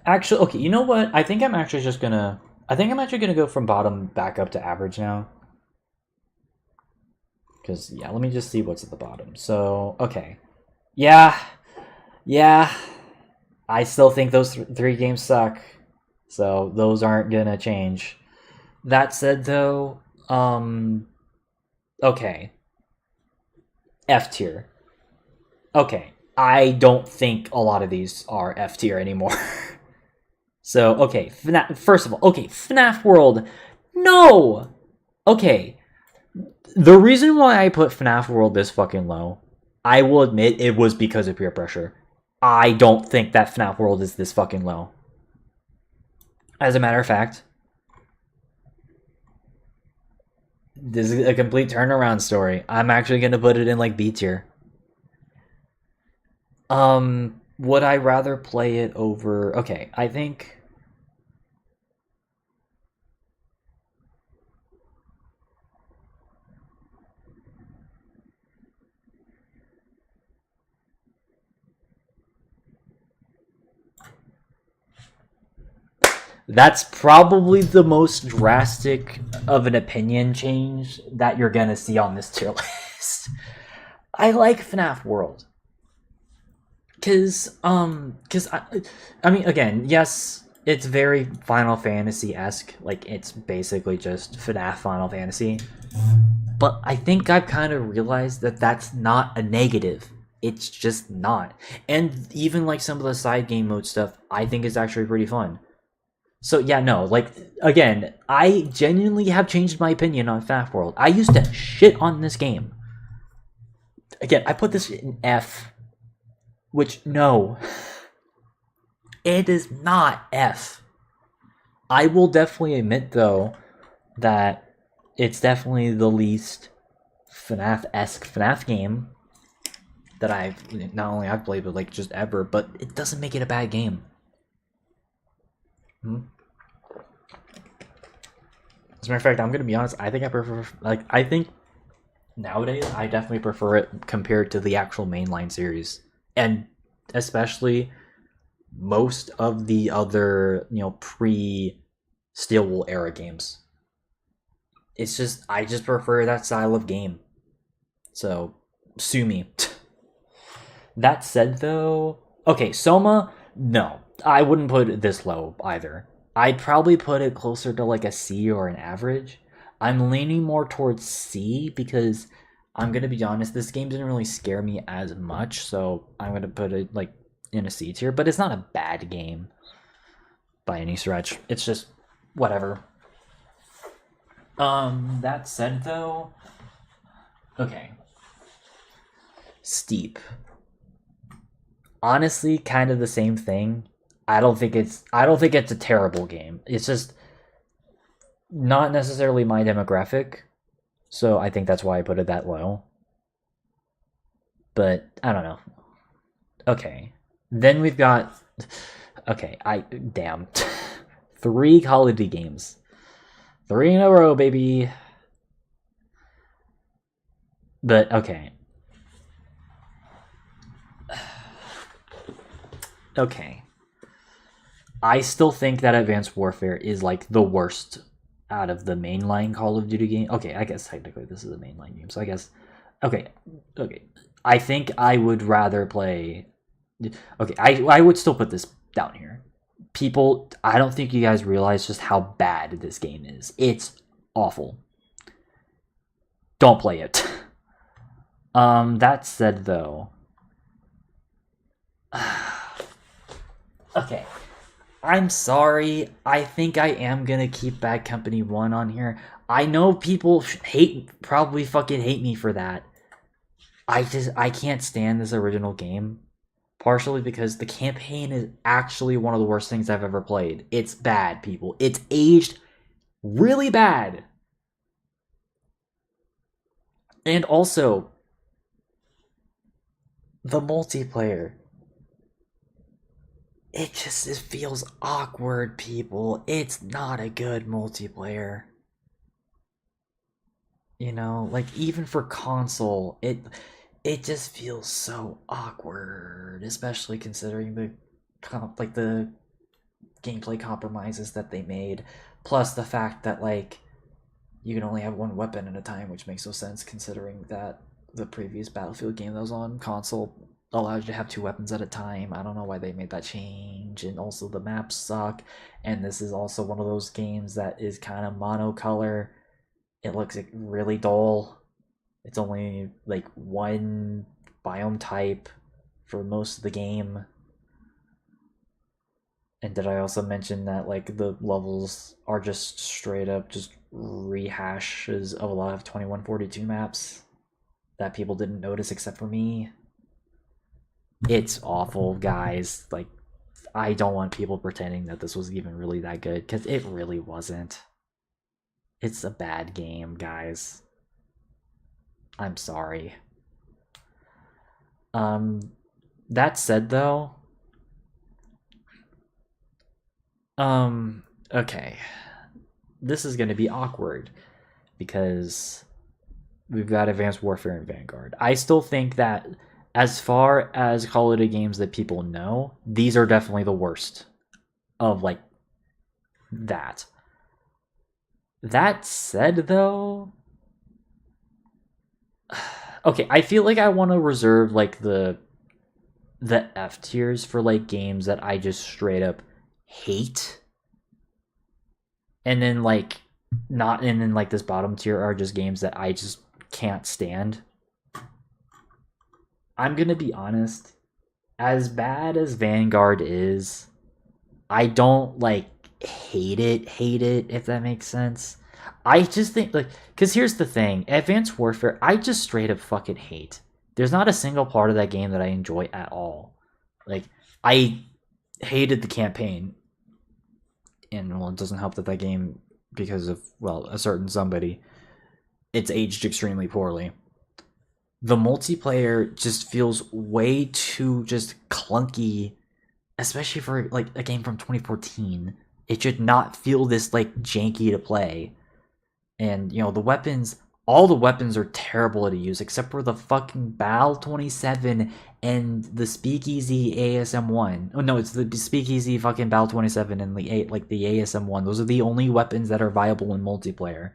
Speaker 3: Actually, okay, you know what? I think I'm actually gonna go from bottom back up to average now. Because, yeah, let me just see what's at the bottom. So, okay. Yeah. I still think those three games suck. So, those aren't gonna change. That said, though, okay. F tier. Okay. I don't think a lot of these are F tier anymore. So, okay. First of all, okay, FNAF World. No! Okay. The reason why I put FNAF World this fucking low, I will admit it was because of peer pressure. I don't think that FNAF World is this fucking low. As a matter of fact, this is a complete turnaround story. I'm actually gonna put it in like B tier. Would I rather play it over? Okay, I think. That's probably the most drastic of an opinion change that you're gonna see on this tier list. I like FNAF World. Cause I mean, again, yes, it's very Final Fantasy-esque. Like, it's basically just FNAF Final Fantasy. But I think I've kind of realized that that's not a negative. It's just not. And even like some of the side game mode stuff, I think is actually pretty fun. So yeah, no, like, again, I genuinely have changed my opinion on FNAF World. I used to shit on this game. Again, I put this in F, which, no, it is not F. I will definitely admit, though, that it's definitely the least FNAF-esque FNAF game that not only I've played, but like just ever, but it doesn't make it a bad game. As a matter of fact, I'm gonna be honest. I think I prefer, I think nowadays I definitely prefer it compared to the actual mainline series, and especially most of the other, pre Steel Wool era games. It's just, I just prefer that style of game. So sue me. That said, though, okay, Soma, no, I wouldn't put it this low either. I'd probably put it closer to like a C or an average. I'm leaning more towards C because I'm gonna be honest, this game didn't really scare me as much, so I'm gonna put it like in a C tier. But it's not a bad game by any stretch. It's just whatever. That said, though, okay, Steep. Honestly, kind of the same thing. I don't think it's a terrible game. It's just not necessarily my demographic. So I think that's why I put it that low. But I don't know. Okay. Then we've got damn. 3 Call of Duty games. 3 in a row, baby. But okay. Okay. I still think that Advanced Warfare is like the worst out of the mainline Call of Duty game. Okay, I guess technically this is a mainline game, so I guess okay. I think I would rather play. Okay, I would still put this down here. People, I don't think you guys realize just how bad this game is. It's awful. Don't play it. That said, though, okay. I'm sorry. I think I am gonna keep Bad Company 1 on here. I know people probably fucking hate me for that. I can't stand this original game. Partially because the campaign is actually one of the worst things I've ever played. It's bad, people. It's aged really bad. And also, the multiplayer. It feels awkward, people. It's not a good multiplayer. You know, like even for console, it just feels so awkward, especially considering the gameplay compromises that they made, plus the fact that like you can only have one weapon at a time, which makes no sense considering that the previous Battlefield game that was on console allowed you to have two weapons at a time. I don't know why they made that change, and also the maps suck, and this is also one of those games that is kind of monocolor. It looks like really dull. It's only like one biome type for most of the game. And did I also mention that like the levels are just straight up just rehashes of a lot of 2142 maps that people didn't notice except for me? It's awful, guys. Like, I don't want people pretending that this was even really that good, because it really wasn't. It's a bad game, guys. I'm sorry. That said, though, okay. This is gonna be awkward, because we've got Advanced Warfare and Vanguard. I still think that as far as Call of Duty games that people know, these are definitely the worst of like that. That said, though, okay, I feel like I want to reserve like the F tiers for like games that I just straight up hate, and then like not, and then like this bottom tier are just games that I just can't stand. I'm gonna be honest, as bad as Vanguard is, I don't like hate it, if that makes sense. I just think like, because here's the thing, Advanced Warfare, I just straight up fucking hate. There's not a single part of that game that I enjoy at all. Like, I hated the campaign, and well, it doesn't help that that game, because of, well, a certain somebody, it's aged extremely poorly. The multiplayer just feels way too just clunky, especially for like a game from 2014. It should not feel this like janky to play. And you know, the weapons, all the weapons are terrible to use except for the fucking BAL 27 and the Speakeasy ASM1. Oh no, it's the Speakeasy fucking BAL 27 and the ASM1. Those are the only weapons that are viable in multiplayer.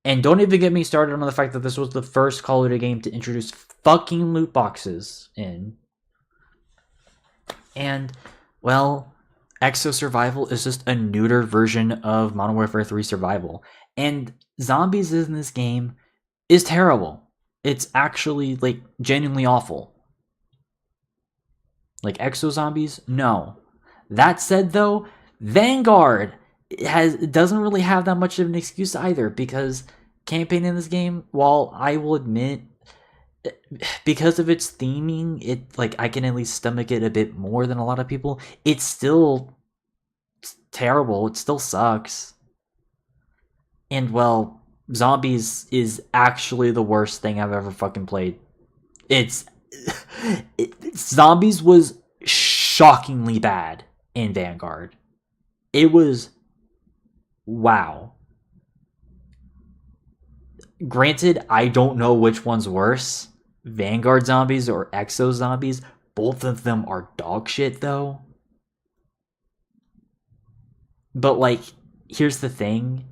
Speaker 3: And don't even get me started on the fact that this was the first Call of Duty game to introduce fucking loot boxes in. And, well, Exo Survival is just a neutered version of Modern Warfare 3 Survival. And zombies in this game is terrible. It's actually, like, genuinely awful. Like, Exo Zombies? No. That said, though, Vanguard doesn't really have that much of an excuse either, because campaign in this game, while I will admit, because of its theming, it like I can at least stomach it a bit more than a lot of people. It's still terrible. It still sucks. And well, zombies is actually the worst thing I've ever fucking played. Zombies was shockingly bad in Vanguard. It was wow. Granted, I don't know which one's worse, Vanguard zombies or Exo zombies. Both of them are dog shit, though. But, like, here's the thing.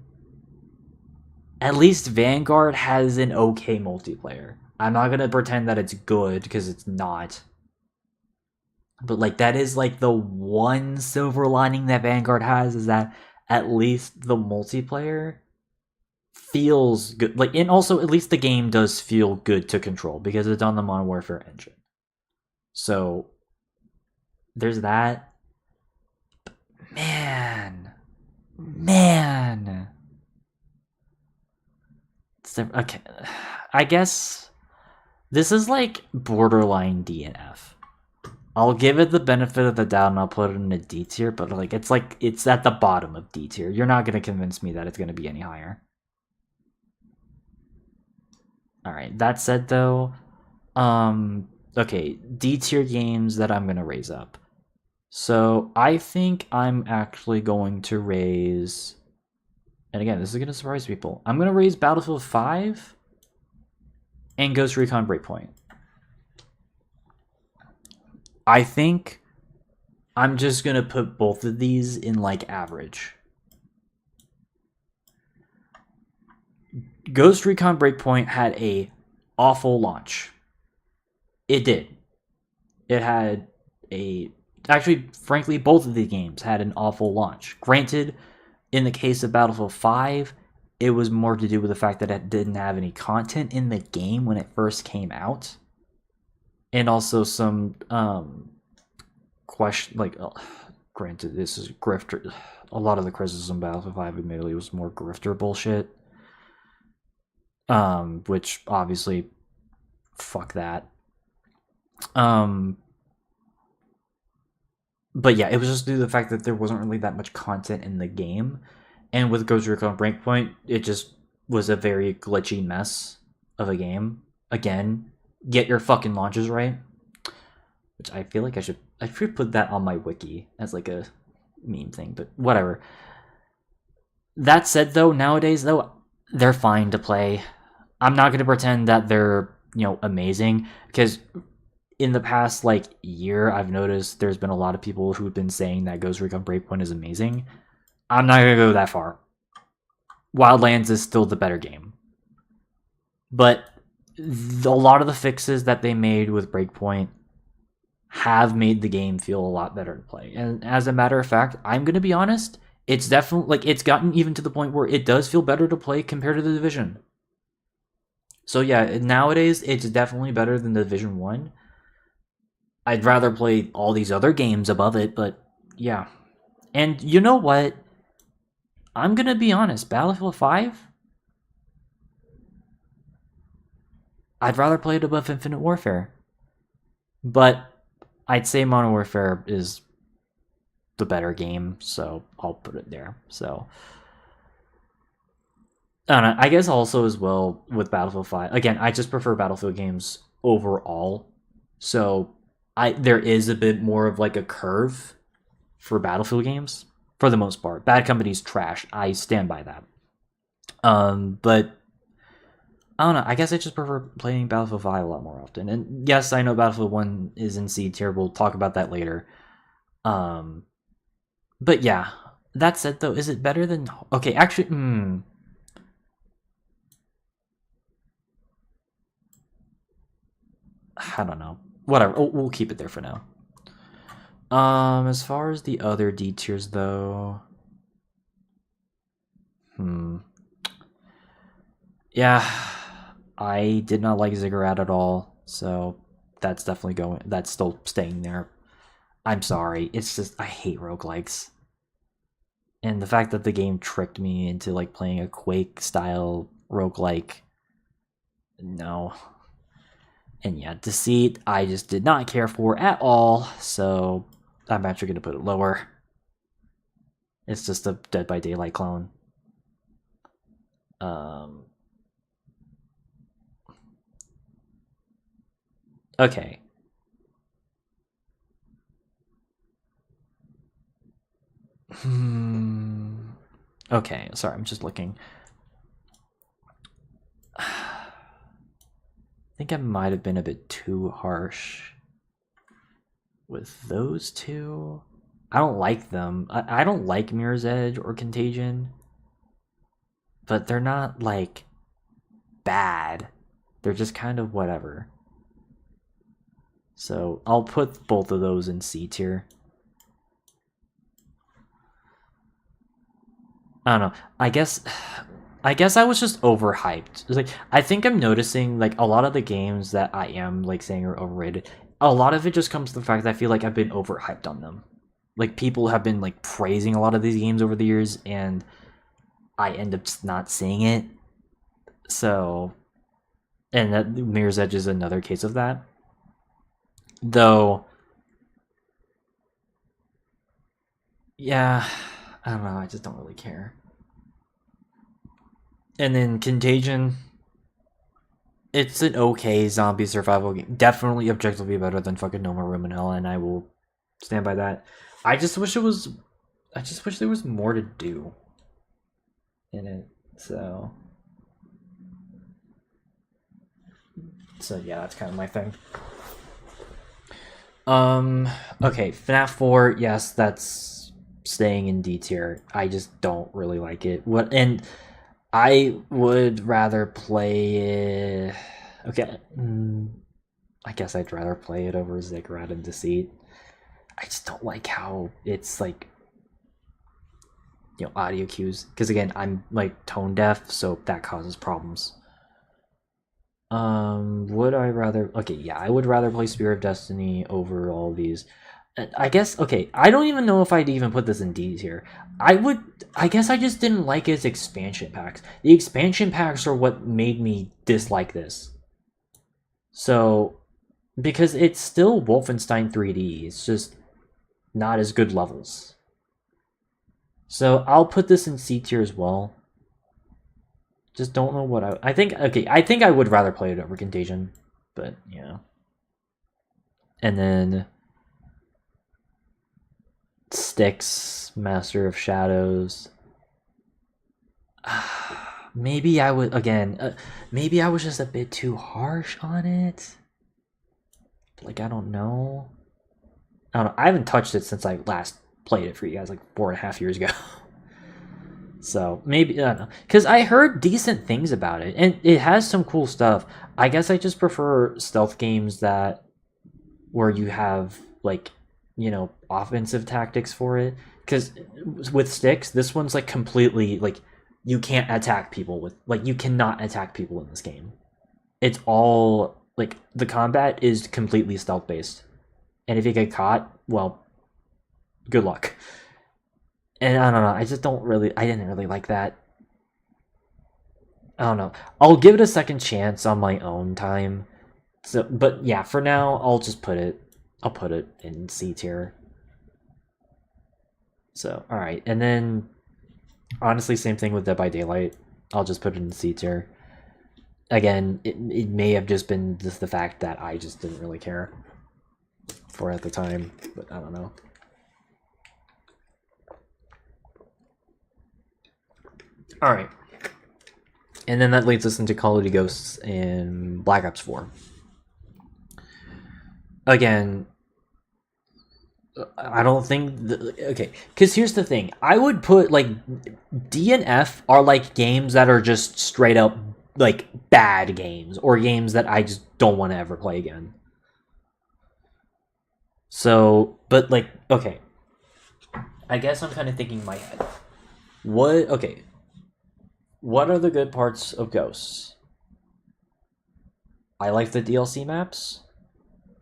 Speaker 3: At least Vanguard has an okay multiplayer. I'm not gonna pretend that it's good, because it's not. But, like, that is, like, the one silver lining that Vanguard has, is that at least the multiplayer feels good. Like, and also at least the game does feel good to control because it's on the Modern Warfare engine. So there's that. Man. Okay, I guess this is like borderline D and F. I'll give it the benefit of the doubt and I'll put it in a D tier, but like it's at the bottom of D tier. You're not gonna convince me that it's gonna be any higher. Alright, that said though, okay, D tier games that I'm gonna raise up. So I think I'm actually going to raise, and again, this is gonna surprise people, I'm gonna raise Battlefield 5 and Ghost Recon Breakpoint. I think I'm just gonna put both of these in like average. Ghost Recon Breakpoint had a awful launch. It did. It had a actually, frankly, both of the games had an awful launch. Granted, in the case of Battlefield 5, it was more to do with the fact that it didn't have any content in the game when it first came out, and also some question like. Granted, this is grifter. A lot of the criticism of Battlefield 5, admittedly, was more grifter bullshit. Which obviously, fuck that. But yeah, it was just due to the fact that there wasn't really that much content in the game, and with Ghost Recon Breakpoint, it just was a very glitchy mess of a game. Again, get your fucking launches right. Which I feel like I should put that on my wiki as like a meme thing, but whatever. That said, though, nowadays though, they're fine to play. I'm not going to pretend that they're, amazing, because in the past like year, I've noticed there's been a lot of people who've been saying that Ghost Recon Breakpoint is amazing. I'm not going to go that far. Wildlands is still the better game. But a lot of the fixes that they made with Breakpoint have made the game feel a lot better to play. And as a matter of fact, I'm going to be honest, it's definitely like it's gotten even to the point where it does feel better to play compared to the Division. So yeah, nowadays it's definitely better than the Division 1. I'd rather play all these other games above it, but yeah. And you know what? I'm going to be honest, Battlefield 5, I'd rather play it above Infinite Warfare. But I'd say Modern Warfare is the better game, so I'll put it there. So I don't know. I guess also as well with Battlefield 5. Again, I just prefer Battlefield games overall. So there is a bit more of like a curve for Battlefield games for the most part. Bad Company's trash. I stand by that. But I don't know. I guess I just prefer playing Battlefield 5 a lot more often. And yes, I know Battlefield 1 is in C tier. We'll talk about that later. But yeah. That said, though, is it better than... Okay, actually... I don't know. Whatever. We'll keep it there for now. As far as the other D tiers, though... Yeah... I did not like Ziggurat at all, so that's definitely that's still staying there. I'm sorry, it's just, I hate roguelikes. And the fact that the game tricked me into like playing a Quake-style roguelike, no. And yeah, Deceit, I just did not care for at all, so I'm actually going to put it lower. It's just a Dead by Daylight clone. Okay. Okay, sorry, I'm just looking. I think I might have been a bit too harsh with those two. I don't like them. I don't like Mirror's Edge or Contagion, but they're not like bad. They're just kind of whatever. So I'll put both of those in C tier. I don't know. I guess I was just overhyped. It's like, I think I'm noticing like a lot of the games that I am like saying are overrated. A lot of it just comes to the fact that I feel like I've been overhyped on them. Like people have been like praising a lot of these games over the years, and I end up just not seeing it. So, and that Mirror's Edge is another case of that. Though, yeah, I don't know. I just don't really care. And then Contagion, it's an okay zombie survival game. Definitely objectively better than fucking No More Room in Hell, and I will stand by that. I just wish there was more to do in it. So yeah, that's kind of my thing. Okay, FNAF 4, yes, that's staying in D tier. I just don't really like it. And I would rather play it. Okay, I guess I'd rather play it over Ziggurat and Deceit. I just don't like how it's like, audio cues. Because again, I'm like tone deaf, so that causes problems. Would I rather? Okay, yeah, I would rather play Spear of Destiny over all these. I guess, okay, I don't even know if I'd even put this in D tier. I guess I just didn't like its expansion packs. The expansion packs are what made me dislike this. So, because it's still Wolfenstein 3D, it's just not as good levels. So, I'll put this in C tier as well. Just don't know what I think, okay, I think I would rather play it over Contagion, but, yeah. And then Styx, Master of Shadows. Maybe I would, again, maybe I was just a bit too harsh on it. Like, I don't know. I haven't touched it since I last played it for you guys, like 4.5 years ago. So, maybe, I don't know. Because I heard decent things about it, and it has some cool stuff. I guess I just prefer stealth games where you have, like, offensive tactics for it. Because with Styx, this one's, like, completely, like, you can't attack people with, like, you cannot attack people in this game. It's all, like, the combat is completely stealth-based. And if you get caught, well, good luck. And I don't know, I didn't really like that. I don't know. I'll give it a second chance on my own time. So, but yeah, for now, I'll put it in C tier. So, alright, and then, honestly, same thing with Dead by Daylight. I'll just put it in C tier. Again, it may have just been just the fact that I just didn't really care for it at the time, but I don't know. Alright. And then that leads us into Call of Duty Ghosts and Black Ops 4. Again, I don't think... okay, because here's the thing. I would put, like, D and F are, like, games that are just straight up, like, bad games. Or games that I just don't want to ever play again. So, but, like, okay. I guess I'm kind of thinking in my head. Okay. What are the good parts of Ghosts? I like the DLC maps,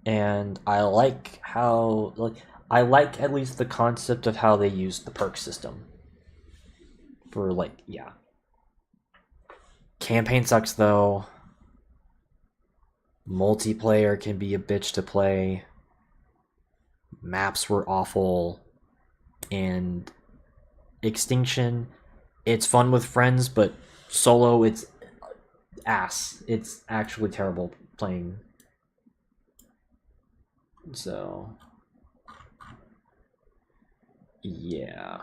Speaker 3: and I like how, like, I like at least the concept of how they use the perk system. For, like, yeah. Campaign sucks, though. Multiplayer can be a bitch to play. Maps were awful. And Extinction, it's fun with friends, but solo, it's ass. It's actually terrible playing. So, yeah.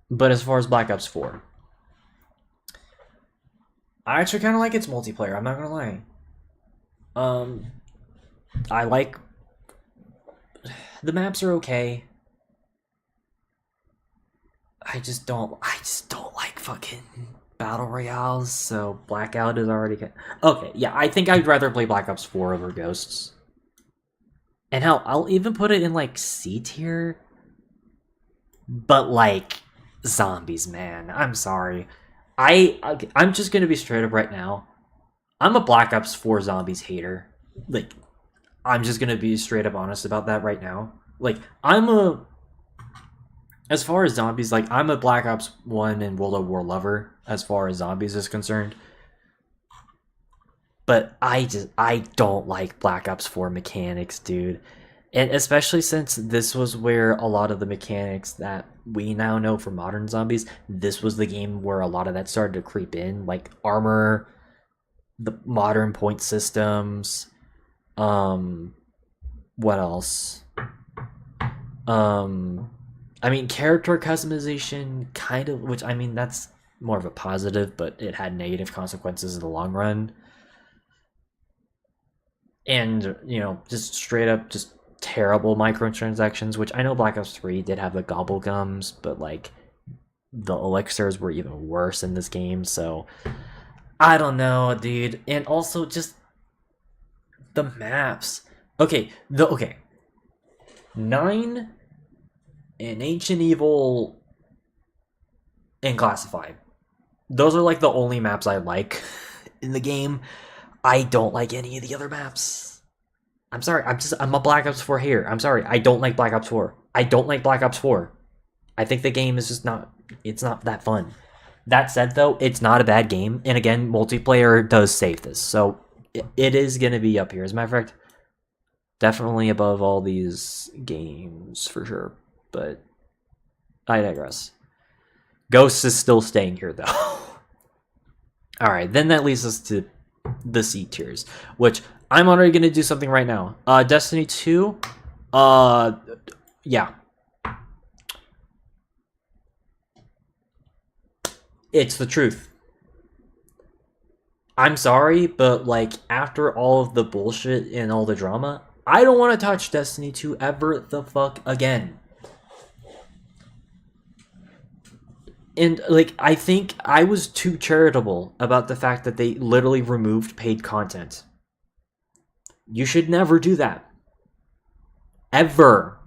Speaker 3: But as far as Black Ops 4, I actually kind of like its multiplayer, I'm not gonna lie. I like... the maps are okay. I just don't like fucking battle royales, so Blackout is already... okay, yeah, I think I'd rather play Black Ops 4 over Ghosts. And hell, I'll even put it in, like, C tier. But, like, zombies, man. I'm sorry. I'm just gonna be straight up right now. I'm a Black Ops 4 zombies hater. Like, I'm just gonna be straight up honest about that right now. Like, as far as zombies, like, I'm a Black Ops 1 and World of War lover as far as zombies is concerned. But I don't like Black Ops 4 mechanics, dude. And especially since this was where a lot of the mechanics that we now know for modern zombies, this was the game where a lot of that started to creep in, like armor, the modern point systems, what else? I mean, character customization, kind of, which, I mean, that's more of a positive, but it had negative consequences in the long run. and just straight up just terrible microtransactions, which I know Black Ops 3 did have the gobble gums, but like the elixirs were even worse in this game. So I don't know, dude. And also just the maps. Okay, 9 and Ancient Evil and Classified. Those are like the only maps I like in the game. I don't like any of the other maps. I'm sorry. I'm a Black Ops 4 here. I'm sorry. I don't like Black Ops 4. I don't like Black Ops 4. I think the game is just not that fun. That said though, it's not a bad game. And again, multiplayer does save this. So it is going to be up here. As a matter of fact, definitely above all these games for sure. But I digress. Ghosts is still staying here though. Alright, then that leads us to the C tiers, which I'm already going to do something right now. Destiny 2, yeah. It's the truth. I'm sorry, but like after all of the bullshit and all the drama, I don't want to touch Destiny 2 ever the fuck again. And like I think I was too charitable about the fact that they literally removed paid content. You should never do that. Ever.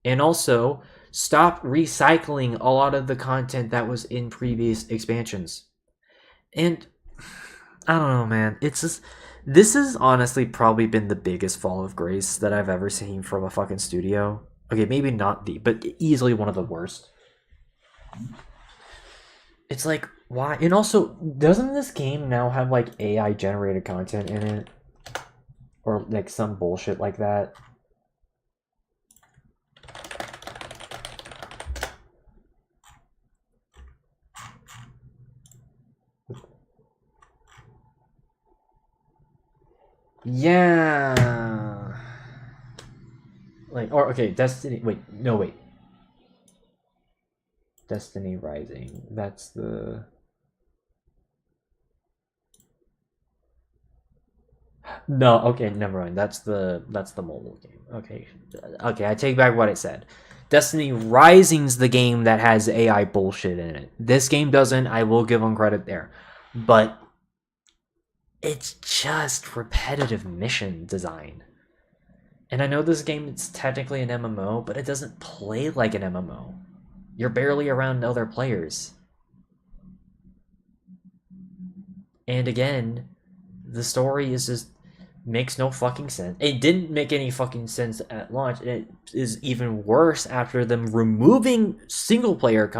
Speaker 3: And also, stop recycling a lot of the content that was in previous expansions. And I don't know, man. It's just this has honestly probably been the biggest fall of grace that I've ever seen from a fucking studio. Okay, maybe not the, but easily one of the worst. It's like, why? And also, doesn't this game now have like AI generated content in it? Or like some bullshit like that? Yeah. Like, or okay, Destiny. Wait, no, wait. Destiny Rising. That's the. No, okay, never mind. That's the mobile game. Okay, I take back what I said. Destiny Rising's the game that has AI bullshit in it. This game doesn't. I will give them credit there, but it's just repetitive mission design. And I know this game is technically an MMO, but it doesn't play like an MMO. You're barely around other players. And again, the story is just makes no fucking sense. It didn't make any fucking sense at launch. It is even worse after them removing single player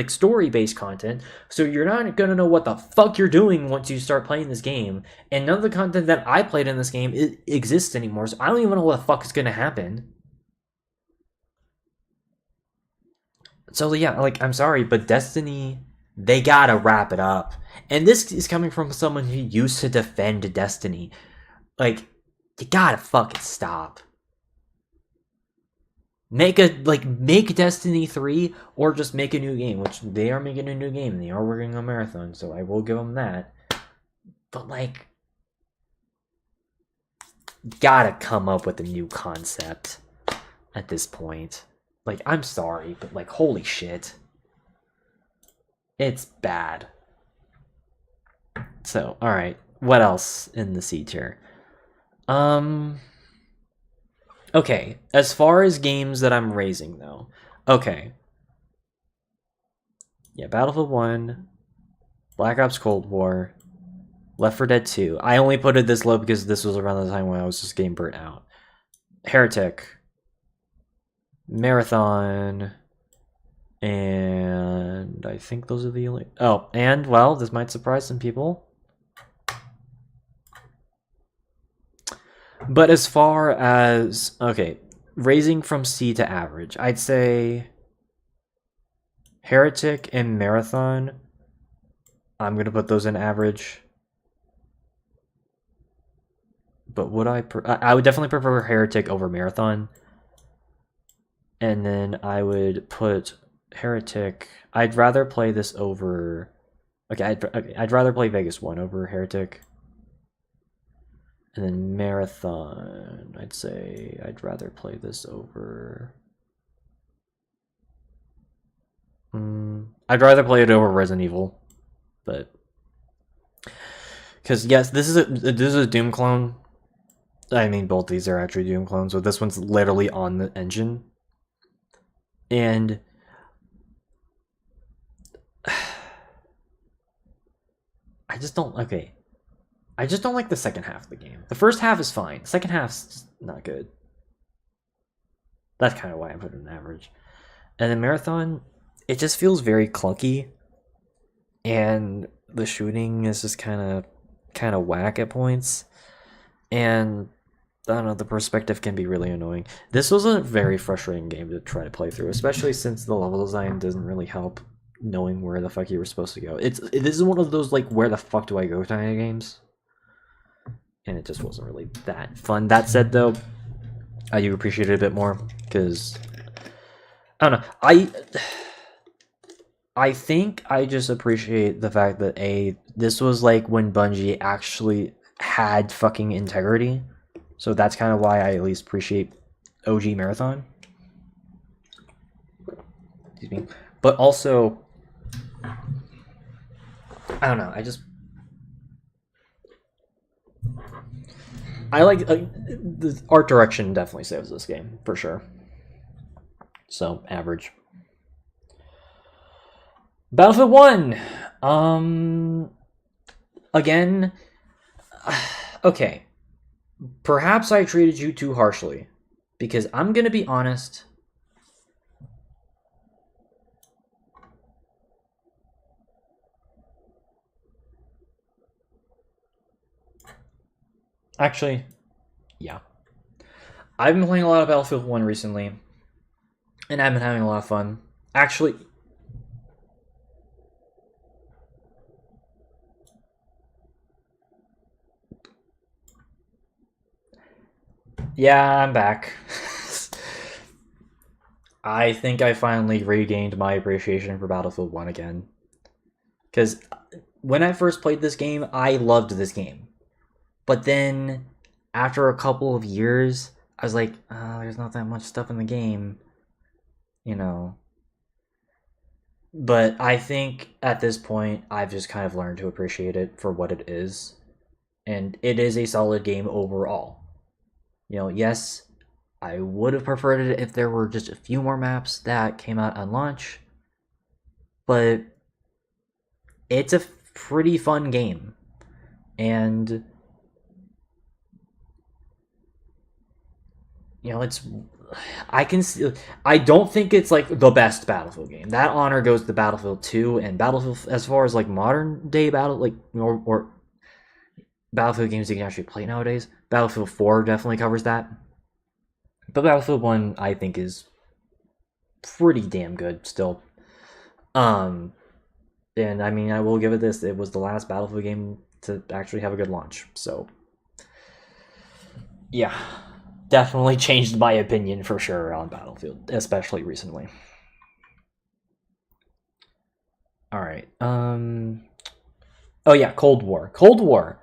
Speaker 3: story based content. So you're not gonna know what the fuck you're doing once you start playing this game. And none of the content that I played in this game exists anymore. So I don't even know what the fuck is gonna happen. So yeah, like I'm sorry, but Destiny, they gotta wrap it up. And this is coming from someone who used to defend Destiny. Like, you gotta fucking stop. Make Destiny 3 or just make a new game, which they are making a new game and they are working on Marathon, so I will give them that. But like, gotta come up with a new concept at this point. Like, I'm sorry, but like, holy shit. It's bad. So, alright. What else in the C tier? Okay, as far as games that I'm raising though. Okay. Yeah, Battlefield 1, Black Ops Cold War, Left 4 Dead 2. I only put it this low because this was around the time when I was just getting burnt out. Heretic, Marathon, and I think those are the only... Oh, and, well, this might surprise some people. But as far as, okay, raising from C to average, I'd say Heretic and Marathon, I'm going to put those in average. But would I would definitely prefer Heretic over Marathon. And then I would put Heretic, I'd rather play this over, I'd rather play Vegas 1 over Heretic. And then Marathon, I'd say I'd rather play this over. I'd rather play it over Resident Evil, but because yes, this is a Doom clone. I mean, both these are actually Doom clones, so this one's literally on the engine, and I just don't. Okay, I just don't like the second half of the game. The first half is fine. The second half's not good. That's kind of why I put it in average. And then Marathon, it just feels very clunky, and the shooting is just kind of whack at points, and I don't know, the perspective can be really annoying. This was a very frustrating game to try to play through, especially since the level design doesn't really help knowing where the fuck you were supposed to go. This is one of those like where the fuck do I go kind of games, and it just wasn't really that fun. That said, though, I do appreciate it a bit more because I don't know. I think I just appreciate the fact that this was like when Bungie actually had fucking integrity. So that's kind of why I at least appreciate OG Marathon. Excuse me. But also, I don't know. I like the art direction definitely saves this game for sure. So average. Battlefield 1. Again, okay. Perhaps I treated you too harshly, because I'm gonna be honest. Actually, yeah. I've been playing a lot of Battlefield 1 recently, and I've been having a lot of fun. Actually, yeah, I'm back. I think I finally regained my appreciation for Battlefield 1 again. Because when I first played this game, I loved this game. But then, after a couple of years, I was like, there's not that much stuff in the game. You know. But I think at this point, I've just kind of learned to appreciate it for what it is. And it is a solid game overall. You know, yes, I would have preferred it if there were just a few more maps that came out on launch. But it's a pretty fun game. And you know, I don't think it's like the best Battlefield game. That honor goes to Battlefield 2 and Battlefield as far as like modern day or Battlefield games you can actually play nowadays. Battlefield 4 definitely covers that. But Battlefield 1 I think is pretty damn good still. And I mean, I will give it this. It was the last Battlefield game to actually have a good launch. So yeah. Definitely changed my opinion for sure on Battlefield, especially recently. All right. Oh yeah, Cold War. Cold War.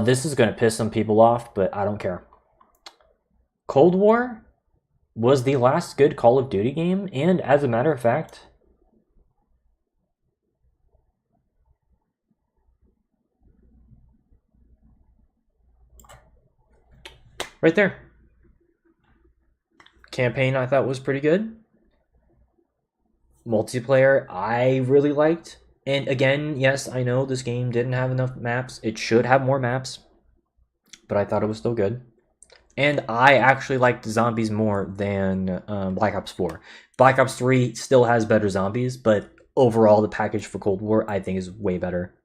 Speaker 3: This is gonna piss some people off, but I don't care. Cold War was the last good Call of Duty game, and as a matter of fact, right there. Campaign I thought was pretty good. Multiplayer I really liked. And again, yes, I know this game didn't have enough maps. It should have more maps. But I thought it was still good. And I actually liked zombies more than Black Ops 4. Black Ops 3 still has better zombies, but overall the package for Cold War I think is way better.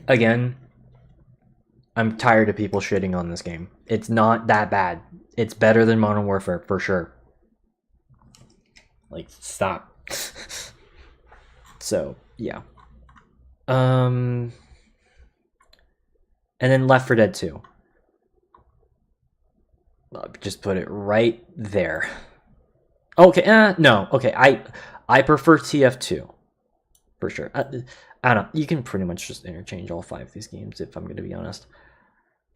Speaker 3: Again, I'm tired of people shitting on this game. It's not that bad. It's better than Modern Warfare, for sure. Like, stop. So, yeah. And then Left 4 Dead 2. I'll just put it right there. Okay, no. Okay, I prefer TF2. For sure. I don't. You can pretty much just interchange all 5 of these games. If I'm going to be honest,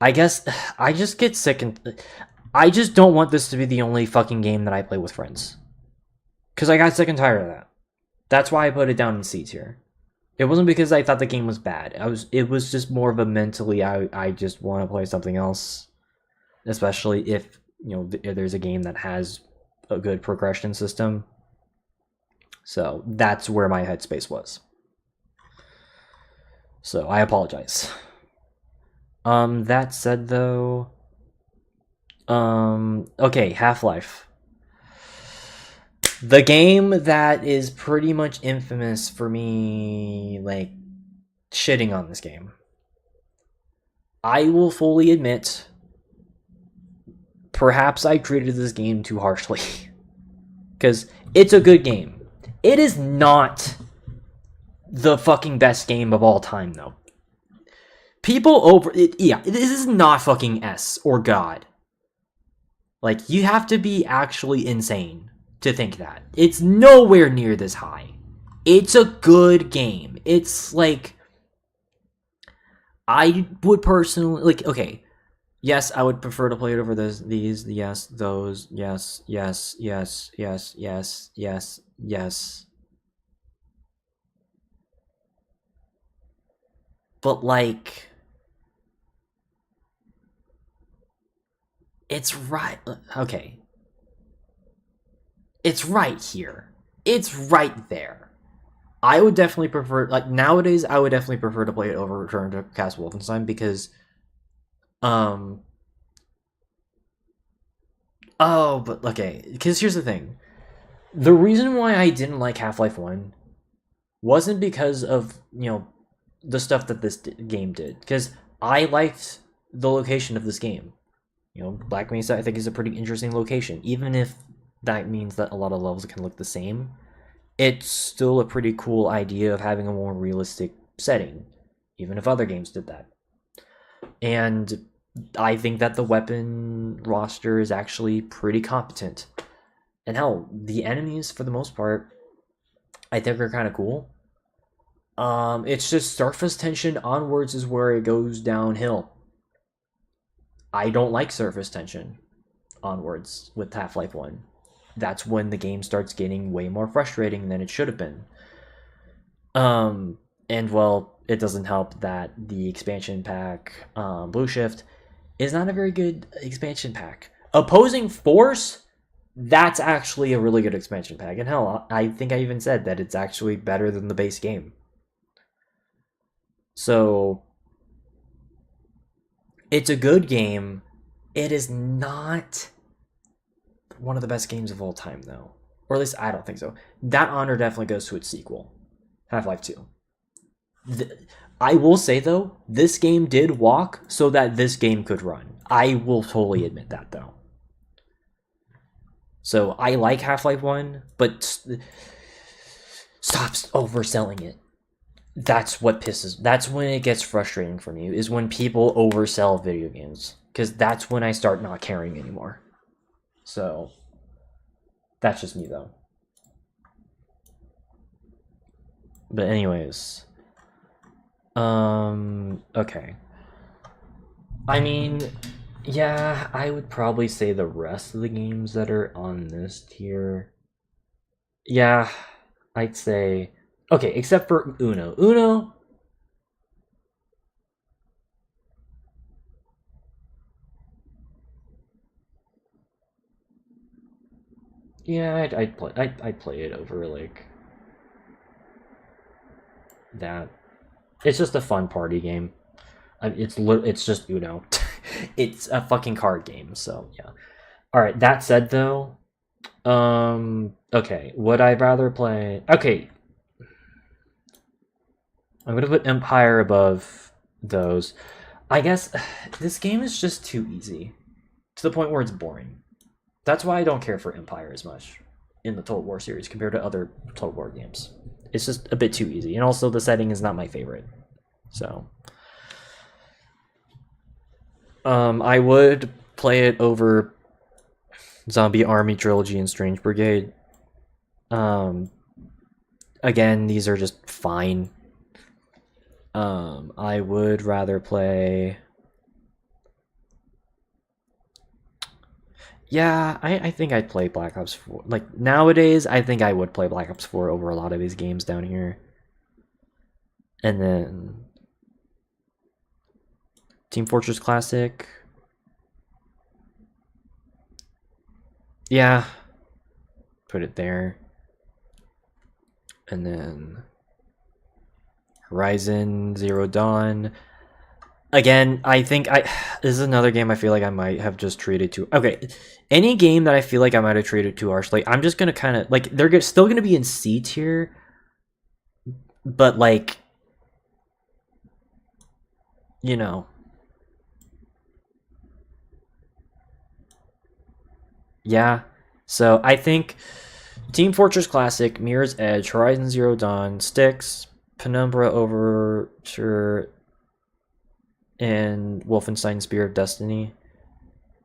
Speaker 3: I guess I just get sick and I just don't want this to be the only fucking game that I play with friends. Because I got sick and tired of that. That's why I put it down in C tier. It wasn't because I thought the game was bad. It was just more of a mentally. I just want to play something else, especially if there's a game that has a good progression system. So that's where my headspace was. So I apologize. That said, though, okay, Half-Life. The game that is pretty much infamous for me, like, shitting on this game. I will fully admit, perhaps I treated this game too harshly. Because it's a good game. It is not the fucking best game of all time, though. This is not fucking S or God. Like, you have to be actually insane to think that. It's nowhere near this high. It's a good game. It's like, I would personally, like, okay, yes, I would prefer to play it over these, yes, those, yes, yes, yes, yes, yes, yes, yes. But, like, it's right, okay. It's right here. It's right there. I would definitely prefer, like, nowadays, I would definitely prefer to play it over Return to Castle Wolfenstein because, oh, but, okay, because here's the thing. The reason why I didn't like Half-Life 1 wasn't because of, the stuff that this game did, because I liked the location of this game. Black Mesa, I think, is a pretty interesting location, even if that means that a lot of levels can look the same. It's still a pretty cool idea of having a more realistic setting, even if other games did that. And I think that the weapon roster is actually pretty competent. And hell, the enemies, for the most part, I think are kind of cool. It's just surface tension onwards is where it goes downhill. I don't like surface tension onwards with Half-Life 1. That's when the game starts getting way more frustrating than it should have been. And well, it doesn't help that the expansion pack, Blue Shift, is not a very good expansion pack. Opposing Force, that's actually a really good expansion pack. And hell, I think I even said that it's actually better than the base game. So, it's a good game. It is not one of the best games of all time, though. Or at least I don't think so. That honor definitely goes to its sequel, Half-Life 2. I will say, though, this game did walk so that this game could run. I will totally admit that, though. So, I like Half-Life 1, but stop overselling it. That's when it gets frustrating for me, is when people oversell video games. Because that's when I start not caring anymore. So, that's just me, though. But anyways. Okay. I mean, yeah, I would probably say the rest of the games that are on this tier. Yeah, I'd say... Okay, except for Uno. Uno... Yeah, I'd play it over, like, that. It's just a fun party game. It's just Uno. It's a fucking card game, so yeah. Alright, that said, though, okay, would I rather play... Okay. I'm gonna put Empire above those. I guess this game is just too easy. To the point where it's boring. That's why I don't care for Empire as much in the Total War series compared to other Total War games. It's just a bit too easy. And also the setting is not my favorite. So... I would play it over Zombie Army Trilogy and Strange Brigade. Again, these are just fine. I would rather play. Yeah, I think I'd play Black Ops 4. Like, nowadays, I think I would play Black Ops 4 over a lot of these games down here. And then Team Fortress Classic. Yeah. Put it there. And then Horizon Zero Dawn. Again, I think this is another game I feel like I might have just treated too. Okay, any game that I feel like I might have treated too harshly, I'm just gonna kind of like they're still gonna be in C tier, but like, you know, yeah. So I think Team Fortress Classic, Mirror's Edge, Horizon Zero Dawn, Styx, Penumbra Overture, and Wolfenstein Spear of Destiny.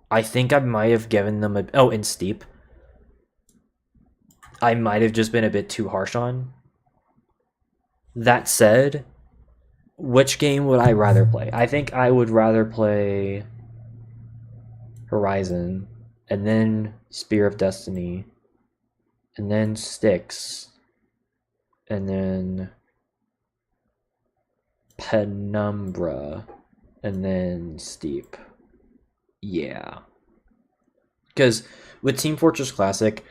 Speaker 3: I think I might have given them and Steep. I might have just been a bit too harsh on. That said, which game would I rather play? I think I would rather play Horizon, and then Spear of Destiny, and then Styx, and then Penumbra, and then Steep. Yeah. Because with Team Fortress Classic,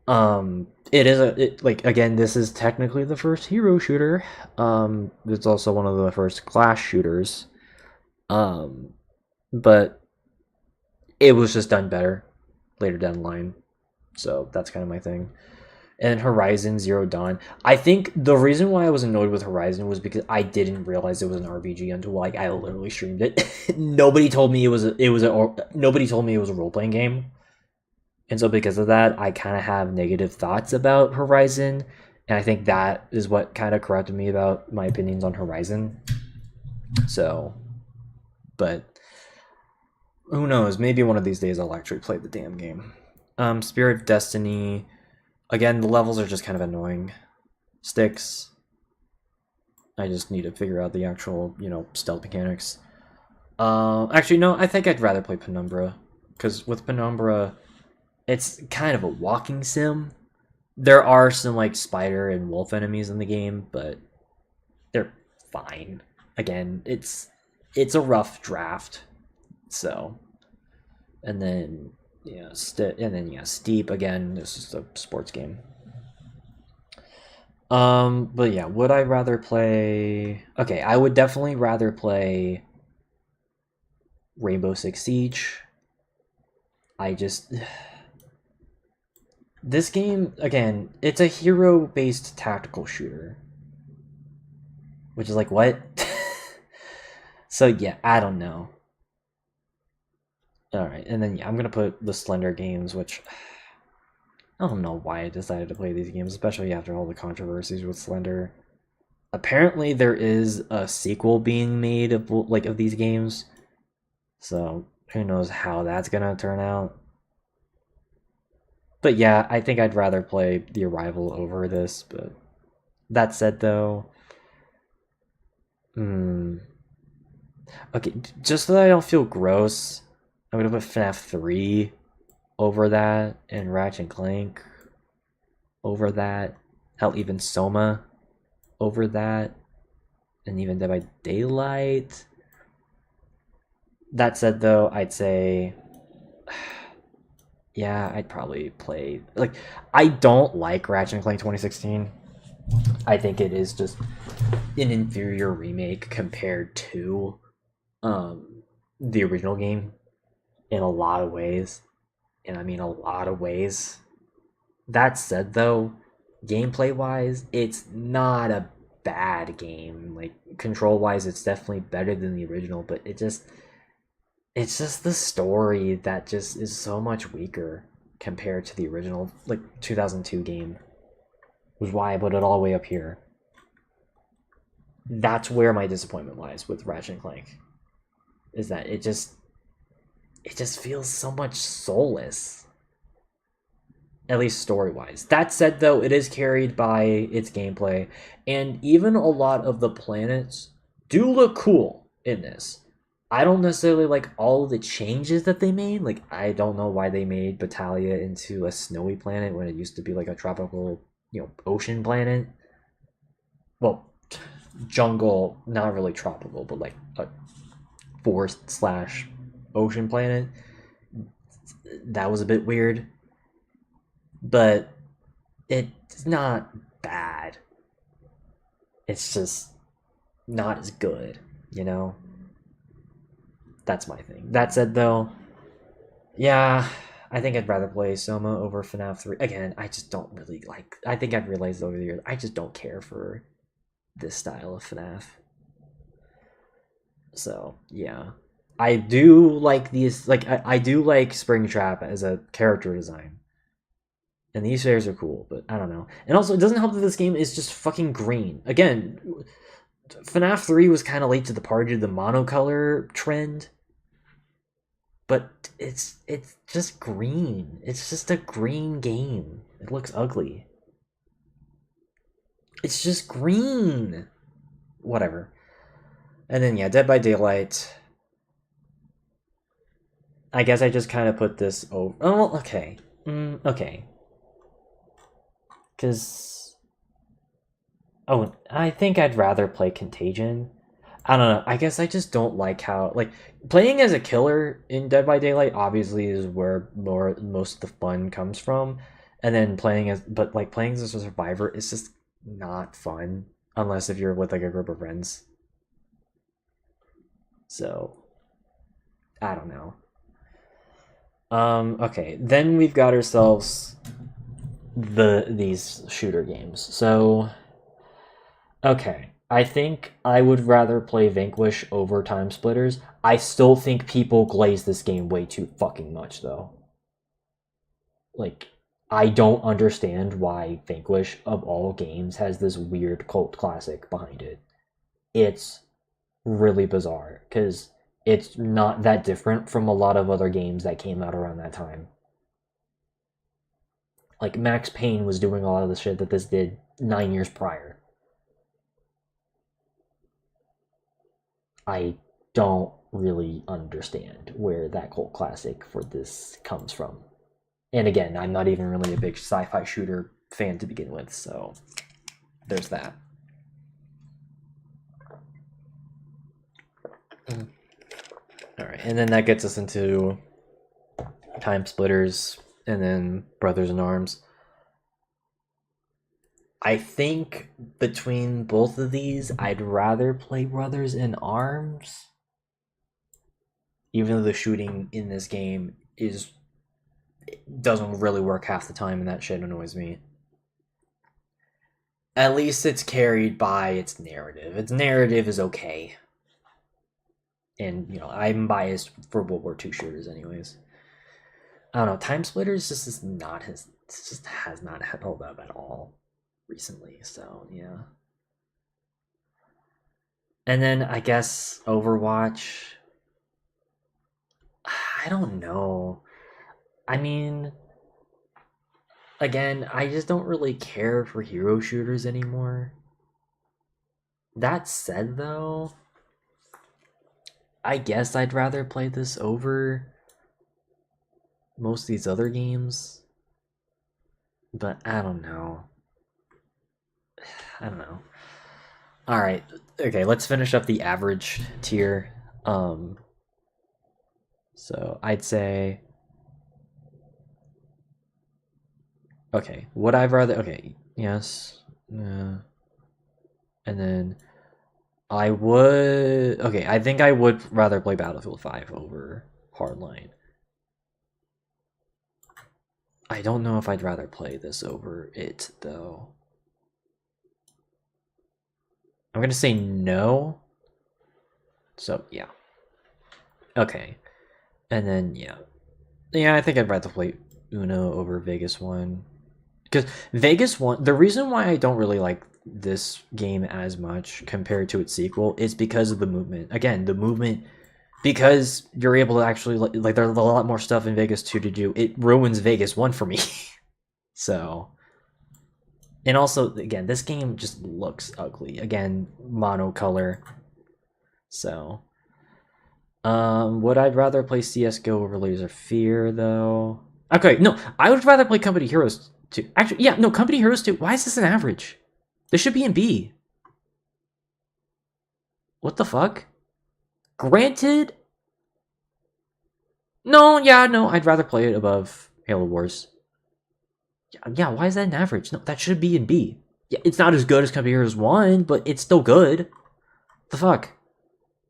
Speaker 3: it is like, again, this is technically the first hero shooter. It's also one of the first class shooters. But it was just done better later down the line. So that's kind of my thing. And Horizon Zero Dawn. I think the reason why I was annoyed with Horizon was because I didn't realize it was an RPG until like I literally streamed it. Nobody told me it was nobody told me it was a role playing game. And so because of that, I kind of have negative thoughts about Horizon, and I think that is what kind of corrupted me about my opinions on Horizon. So, but who knows? Maybe one of these days I'll actually play the damn game. Spirit of Destiny. Again, the levels are just kind of annoying. Styx. I just need to figure out the actual, stealth mechanics. Actually, no, I think I'd rather play Penumbra. Because with Penumbra, it's kind of a walking sim. There are some, like, spider and wolf enemies in the game, but they're fine. Again, it's a rough draft. So, and then... Steep again. This is a sports game. But yeah, would I rather play? Okay, I would definitely rather play Rainbow Six Siege. This game again, it's a hero-based tactical shooter, which is like what? So yeah, I don't know. All right, and then I'm gonna put the Slender games, which I don't know why I decided to play these games, especially after all the controversies with Slender. Apparently, there is a sequel being made of these games, so who knows how that's gonna turn out. But yeah, I think I'd rather play The Arrival over this. But that said, though, okay, just so that I don't feel gross, I'm gonna put FNAF 3 over that, and Ratchet and Clank over that. Hell, even Soma over that, and even Dead by Daylight. That said, though, I'd say, yeah, I'd probably play, like, I don't like Ratchet and Clank 2016. I think it is just an inferior remake compared to the original game in a lot of ways. And I mean a lot of ways. That said, though, gameplay wise, it's not a bad game. Like, control wise, it's definitely better than the original, but it's just the story that just is so much weaker compared to the original, like, 2002 game. Was why I put it all the way up here. That's where my disappointment lies with Ratchet and Clank. Is that it just feels so much soulless. at least story-wise. That said, though, it is carried by its gameplay, and even a lot of the planets do look cool in this. I don't necessarily like all of the changes that they made. Like, I don't know why they made Battalia into a snowy planet when it used to be like a tropical, ocean planet. Well, jungle, not really tropical, but like a forest slash ocean planet. That was a bit weird, but it's not bad. It's just not as good, That's my thing. That said, though, yeah, I think I'd rather play Soma over FNAF 3. Again, I just don't really like. I think I've realized over the years, I just don't care for this style of FNAF. So, yeah. I do like these, like, I do like Springtrap as a character design. And these fairs are cool, but I don't know. And also, it doesn't help that this game is just fucking green. Again, FNAF 3 was kind of late to the party to the monocolor trend. But it's just green. It's just a green game. It looks ugly. It's just green. Whatever. And then, yeah, Dead by Daylight. I guess I just kind of put this over. Oh, okay. Okay. Because... Oh, I think I'd rather play Contagion. I don't know. I guess I just don't like how... Like, playing as a killer in Dead by Daylight obviously is where most of the fun comes from. And then playing as... But, like, playing as a survivor is just not fun. Unless if you're with, like, a group of friends. So... I don't know. Okay. Then we've got ourselves these shooter games. So... Okay, I think I would rather play Vanquish over Time Splitters. I still think people glaze this game way too fucking much, though. Like, I don't understand why Vanquish, of all games, has this weird cult classic behind it. It's really bizarre, because it's not that different from a lot of other games that came out around that time. Like, Max Payne was doing a lot of the shit that this did 9 years prior. I don't really understand where that cult classic for this comes from. And again, I'm not even really a big sci-fi shooter fan to begin with, so there's that. Alright, and then that gets us into Time Splitters and then Brothers in Arms. I think between both of these, I'd rather play Brothers in Arms. Even though the shooting in this game doesn't really work half the time, and that shit annoys me. At least it's carried by its narrative. Its narrative is okay. And, I'm biased for World War II shooters anyways. I don't know, Time Splitters just has not held up at all recently, so yeah. And then I guess Overwatch. I don't know. I mean, again, I just don't really care for hero shooters anymore. That said, though, I guess I'd rather play this over most of these other games. But I don't know. Alright, okay, let's finish up the average tier. So I'd say... Okay, would I rather... Okay, yes. And then... I would... Okay, I think I would rather play Battlefield 5 over Hardline. I don't know if I'd rather play this over it, though. I'm gonna say no. So, yeah. Okay. And then, yeah. Yeah, I think I'd rather play Uno over Vegas 1. Because Vegas 1... The reason why I don't really like this game as much compared to its sequel is because of the movement. Again, the movement... Because you're able to actually... Like, there's a lot more stuff in Vegas 2 to do. It ruins Vegas 1 for me. So, and also again, this game just looks ugly. Again, monocolor. So, would I rather play CS:GO over Layers of Fear though? Okay, no, I would rather play Company Heroes 2. Actually, yeah, no, Company Heroes 2. Why is this an average? This should be in B. What the fuck? Granted. No, yeah, no, I'd rather play it above Halo Wars. Yeah, why is that an average? No, that should be in B. Yeah, it's not as good as Company Heroes 1, but it's still good. The fuck?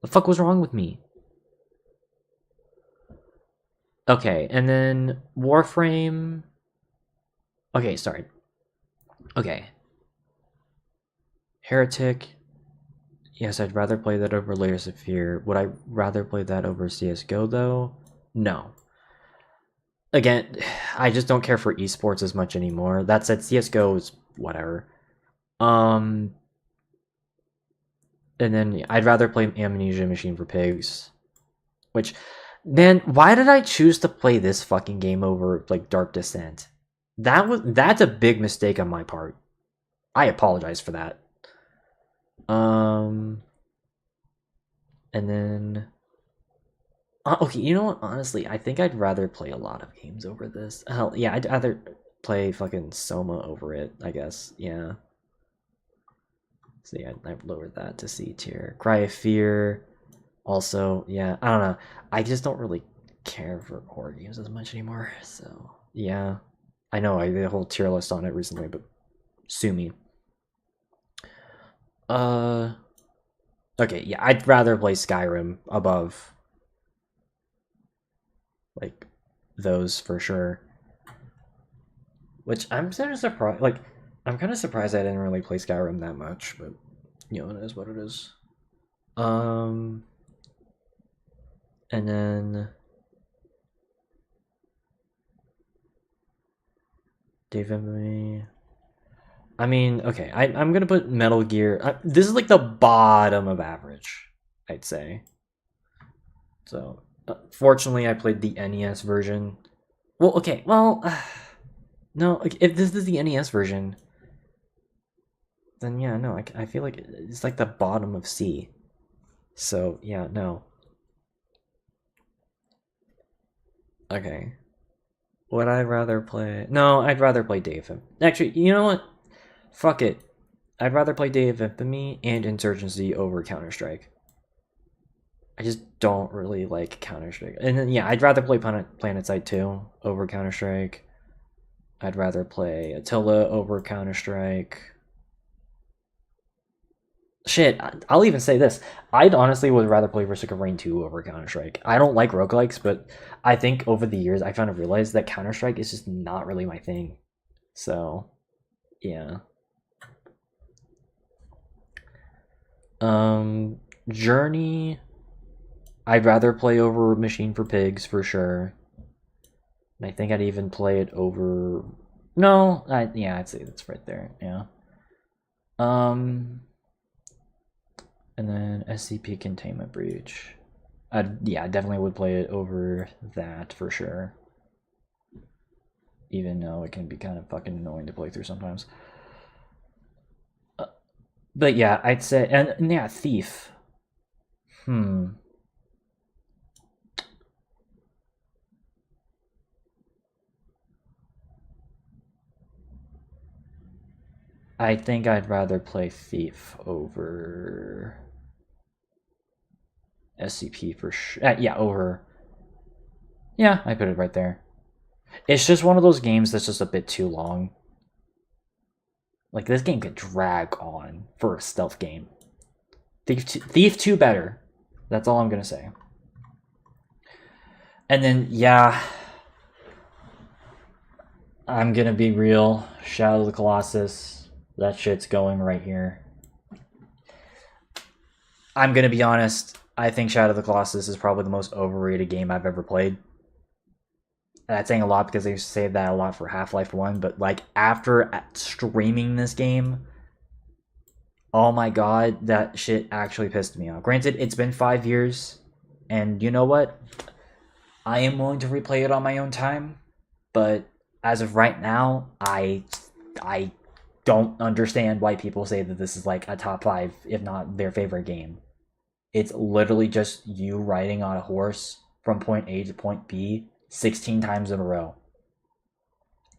Speaker 3: The fuck was wrong with me? Okay, and then Warframe. Okay, sorry. Okay. Heretic. Yes, I'd rather play that over Layers of Fear. Would I rather play that over CS:GO though? No. Again, I just don't care for esports as much anymore. That said, CS:GO is whatever. And then I'd rather play Amnesia Machine for Pigs. Which, man, why did I choose to play this fucking game over like Dark Descent? That's a big mistake on my part. I apologize for that. And then okay, you know what? Honestly, I think I'd rather play a lot of games over this. Hell, yeah, I'd rather play fucking Soma over it, I guess. Yeah. So yeah, I've lowered that to C tier. Cry of Fear. Also, yeah, I don't know. I just don't really care for horror games as much anymore. So yeah, I know I did a whole tier list on it recently, but sue me. Okay, yeah, I'd rather play Skyrim above like those for sure. Which I'm sort of surprised. Like, I'm kind of surprised I didn't really play Skyrim that much, but you know, it is what it is. And then Dave Infamy. I mean, okay, I'm gonna put Metal Gear. This is like the bottom of average, I'd say. So, fortunately, I played the NES version. Well, okay, well, no, if this is the NES version, then yeah, no, I feel like it's like the bottom of C. So, yeah, no. Okay. Would I rather play... No, I'd rather play Day of Infamy. Actually, you know what? Fuck it. I'd rather play Day of Infamy and Insurgency over Counter-Strike. I just don't really like Counter-Strike. And then, yeah, I'd rather play PlanetSide 2 over Counter-Strike. I'd rather play Attila over Counter-Strike. Shit, I'll even say this. I'd honestly would rather play Risk of Rain 2 over Counter-Strike. I don't like roguelikes, but I think over the years I kind of realized that Counter-Strike is just not really my thing. So, yeah. Journey, I'd rather play over Machine for Pigs for sure. And I think I'd even play it over... No, yeah, I'd say that's right there, yeah. And then SCP Containment Breach. Yeah, I definitely would play it over that for sure. Even though it can be kind of fucking annoying to play through sometimes. But yeah, I'd say, and yeah, Thief. I think I'd rather play Thief over SCP for sure. Yeah, over. Yeah, I put it right there. It's just one of those games that's just a bit too long. Like, this game could drag on for a stealth game. Thief 2 better. That's all I'm gonna say. And then, yeah, I'm gonna be real. Shadow of the Colossus. That shit's going right here. I'm gonna be honest. I think Shadow of the Colossus is probably the most overrated game I've ever played. That's saying a lot because they say that a lot for Half-Life 1, but like after streaming this game, oh my god, that shit actually pissed me off. Granted, it's been 5 years, and you know what? I am willing to replay it on my own time, but as of right now, I don't understand why people say that this is like a top 5, if not their favorite game. It's literally just you riding on a horse from point A to point B 16 times in a row.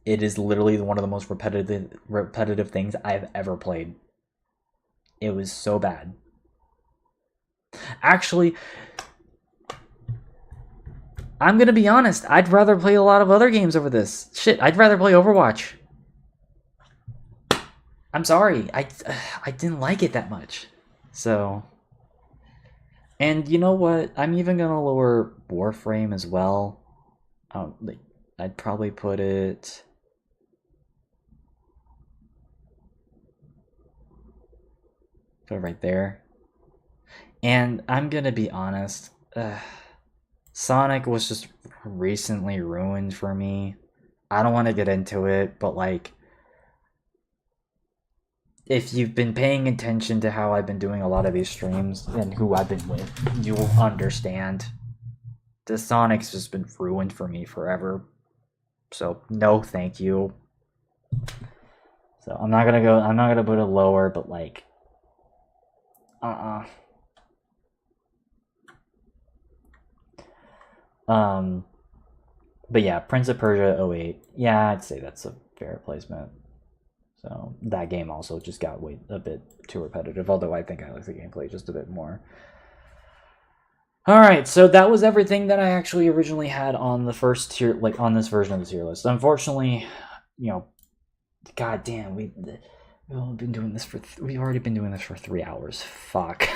Speaker 3: It is literally one of the most repetitive things I've ever played. It was so bad. Actually, I'm gonna be honest, I'd rather play a lot of other games over this. Shit, I'd rather play Overwatch. I'm sorry, I didn't like it that much. So, and you know what? I'm even gonna lower Warframe as well. I'd probably put it. Put it right there. And I'm gonna be honest. Sonic was just recently ruined for me. I don't want to get into it, but like, if you've been paying attention to how I've been doing a lot of these streams and who I've been with, you will understand. The Sonic's just been ruined for me forever. So no, thank you. So I'm not gonna put it lower, but like, But yeah, Prince of Persia 08. Yeah, I'd say that's a fair placement. So that game also just got a bit too repetitive, although I think I like the gameplay just a bit more. Alright, so that was everything that I actually originally had on the first tier, like on this version of the tier list. Unfortunately, you know, god damn, we've already been doing this for 3 hours. Fuck.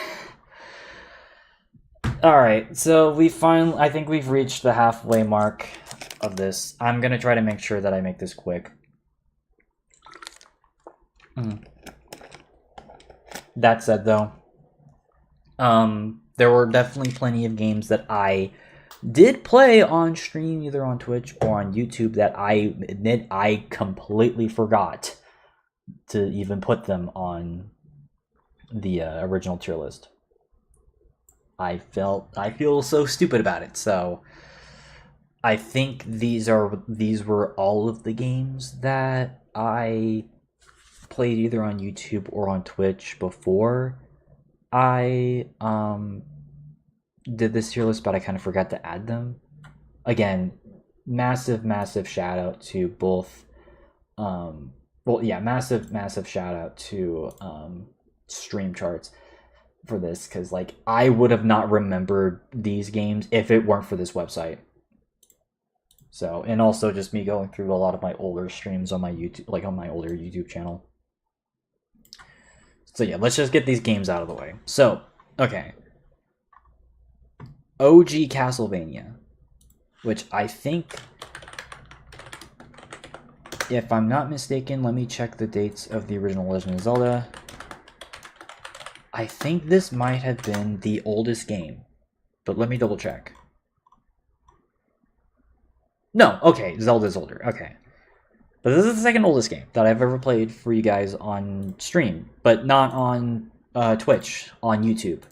Speaker 3: Alright, so I think we've reached the halfway mark of this. I'm gonna try to make sure that I make this quick. That said, though, there were definitely plenty of games that I did play on stream, either on Twitch or on YouTube, that I admit I completely forgot to even put them on the original tier list. I feel so stupid about it. So I think these were all of the games that I played either on YouTube or on Twitch before I did this tier list, but I kind of forgot to add them. Again, massive shout out to both massive shout out to Stream Charts for this, because like I would have not remembered these games if it weren't for this website. So, and also just me going through a lot of my older streams on my YouTube, like on my older YouTube channel. So yeah, let's just get these games out of the way. So, okay. OG Castlevania, which I think, if I'm not mistaken, let me check the dates of the original Legend of Zelda. I think this might have been the oldest game, but let me double check. No, okay, Zelda's older, okay. But this is the second oldest game that I've ever played for you guys on stream, but not on Twitch, on YouTube.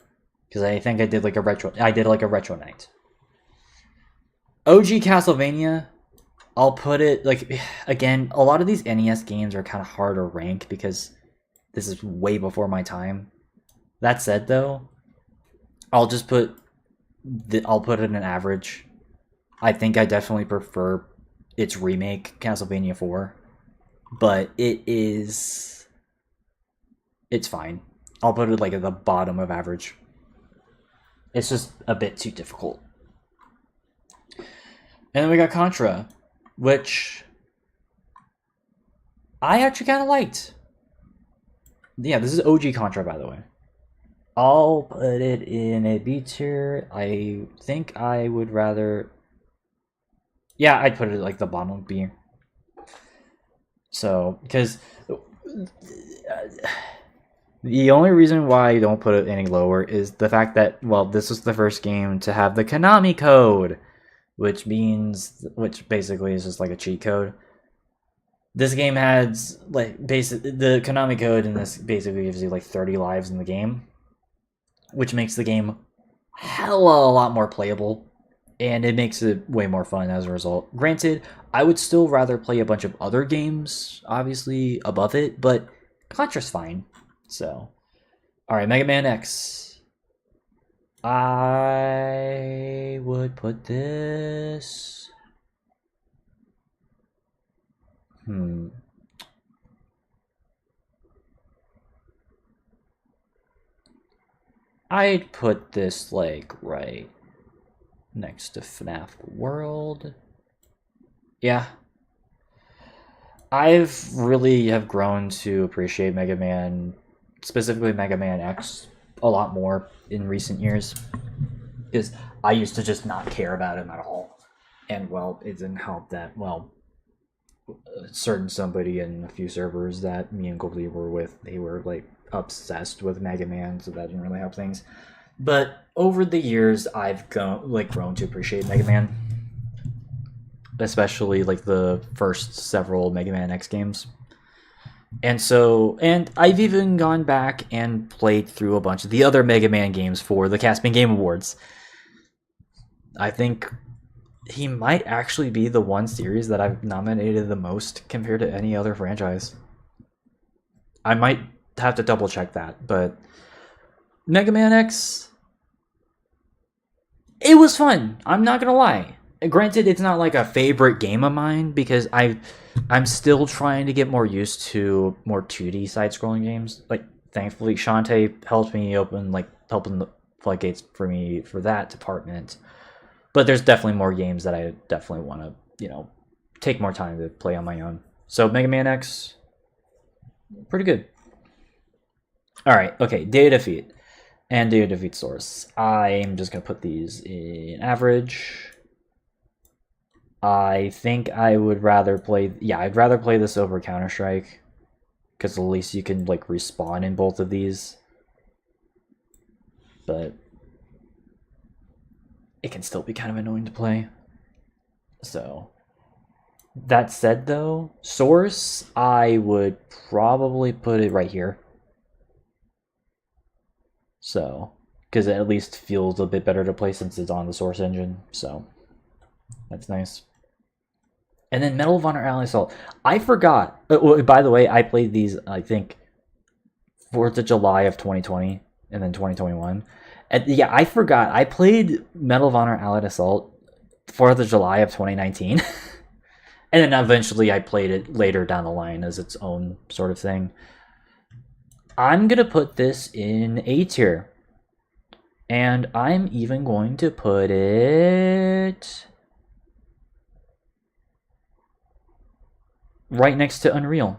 Speaker 3: Because I think I did like a retro night. OG Castlevania, I'll put it, like, again, a lot of these NES games are kind of hard to rank because this is way before my time. That said, though, I'll put it in an average. I think I definitely prefer its remake, Castlevania 4, but it's fine. I'll put it like at the bottom of average. It's just a bit too difficult. And then we got Contra, which I actually kind of liked. Yeah, this is OG Contra, by the way. I'll put it in a B tier. I think I would rather... Yeah, I'd put it like the bottom of B. So, because... The only reason why I don't put it any lower is the fact that, well, this was the first game to have the Konami code, which basically is just like a cheat code. This game has, like, the Konami code in this basically gives you like 30 lives in the game, which makes the game hella a lot more playable. and it makes it way more fun as a result. Granted, I would still rather play a bunch of other games, obviously, above it, but Contra's fine. So, alright, Mega Man X. I would put this... I'd put this, like, right next to FNAF World. Yeah. I've really have grown to appreciate Mega Man, specifically Mega Man X, a lot more in recent years. Because I used to just not care about him at all. And, well, it didn't help that, well, a certain somebody in a few servers that me and Goldie were with, they were, like, obsessed with Mega Man, so that didn't really help things. But over the years, I've grown to appreciate Mega Man, especially like the first several Mega Man X games. And so, and I've even gone back and played through a bunch of the other Mega Man games for the Caspian Game Awards. I think he might actually be the one series that I've nominated the most compared to any other franchise. I might have to double check that, but Mega Man X, it was fun. I'm not gonna lie. Granted, it's not like a favorite game of mine because I'm still trying to get more used to more 2D side-scrolling games. Like, thankfully, Shantae helped me open the floodgates for me for that department. But there's definitely more games that I definitely want to, take more time to play on my own. So Mega Man X, pretty good. All right, okay, Data Defeat and Data Defeat Source. I'm just gonna put these in average. I think I would rather play... Yeah, I'd rather play this over Counter-Strike. Because at least you can, like, respawn in both of these. But it can still be kind of annoying to play. So, that said, though, Source, I would probably put it right here. So, because it at least feels a bit better to play since it's on the Source engine. So, that's nice. And then Medal of Honor Allied Assault. I forgot. By the way, I played these, I think, 4th of July of 2020 and then 2021. And yeah, I forgot. I played Medal of Honor Allied Assault 4th of July of 2019. And then eventually I played it later down the line as its own sort of thing. I'm going to put this in A tier. And I'm even going to put it right next to Unreal.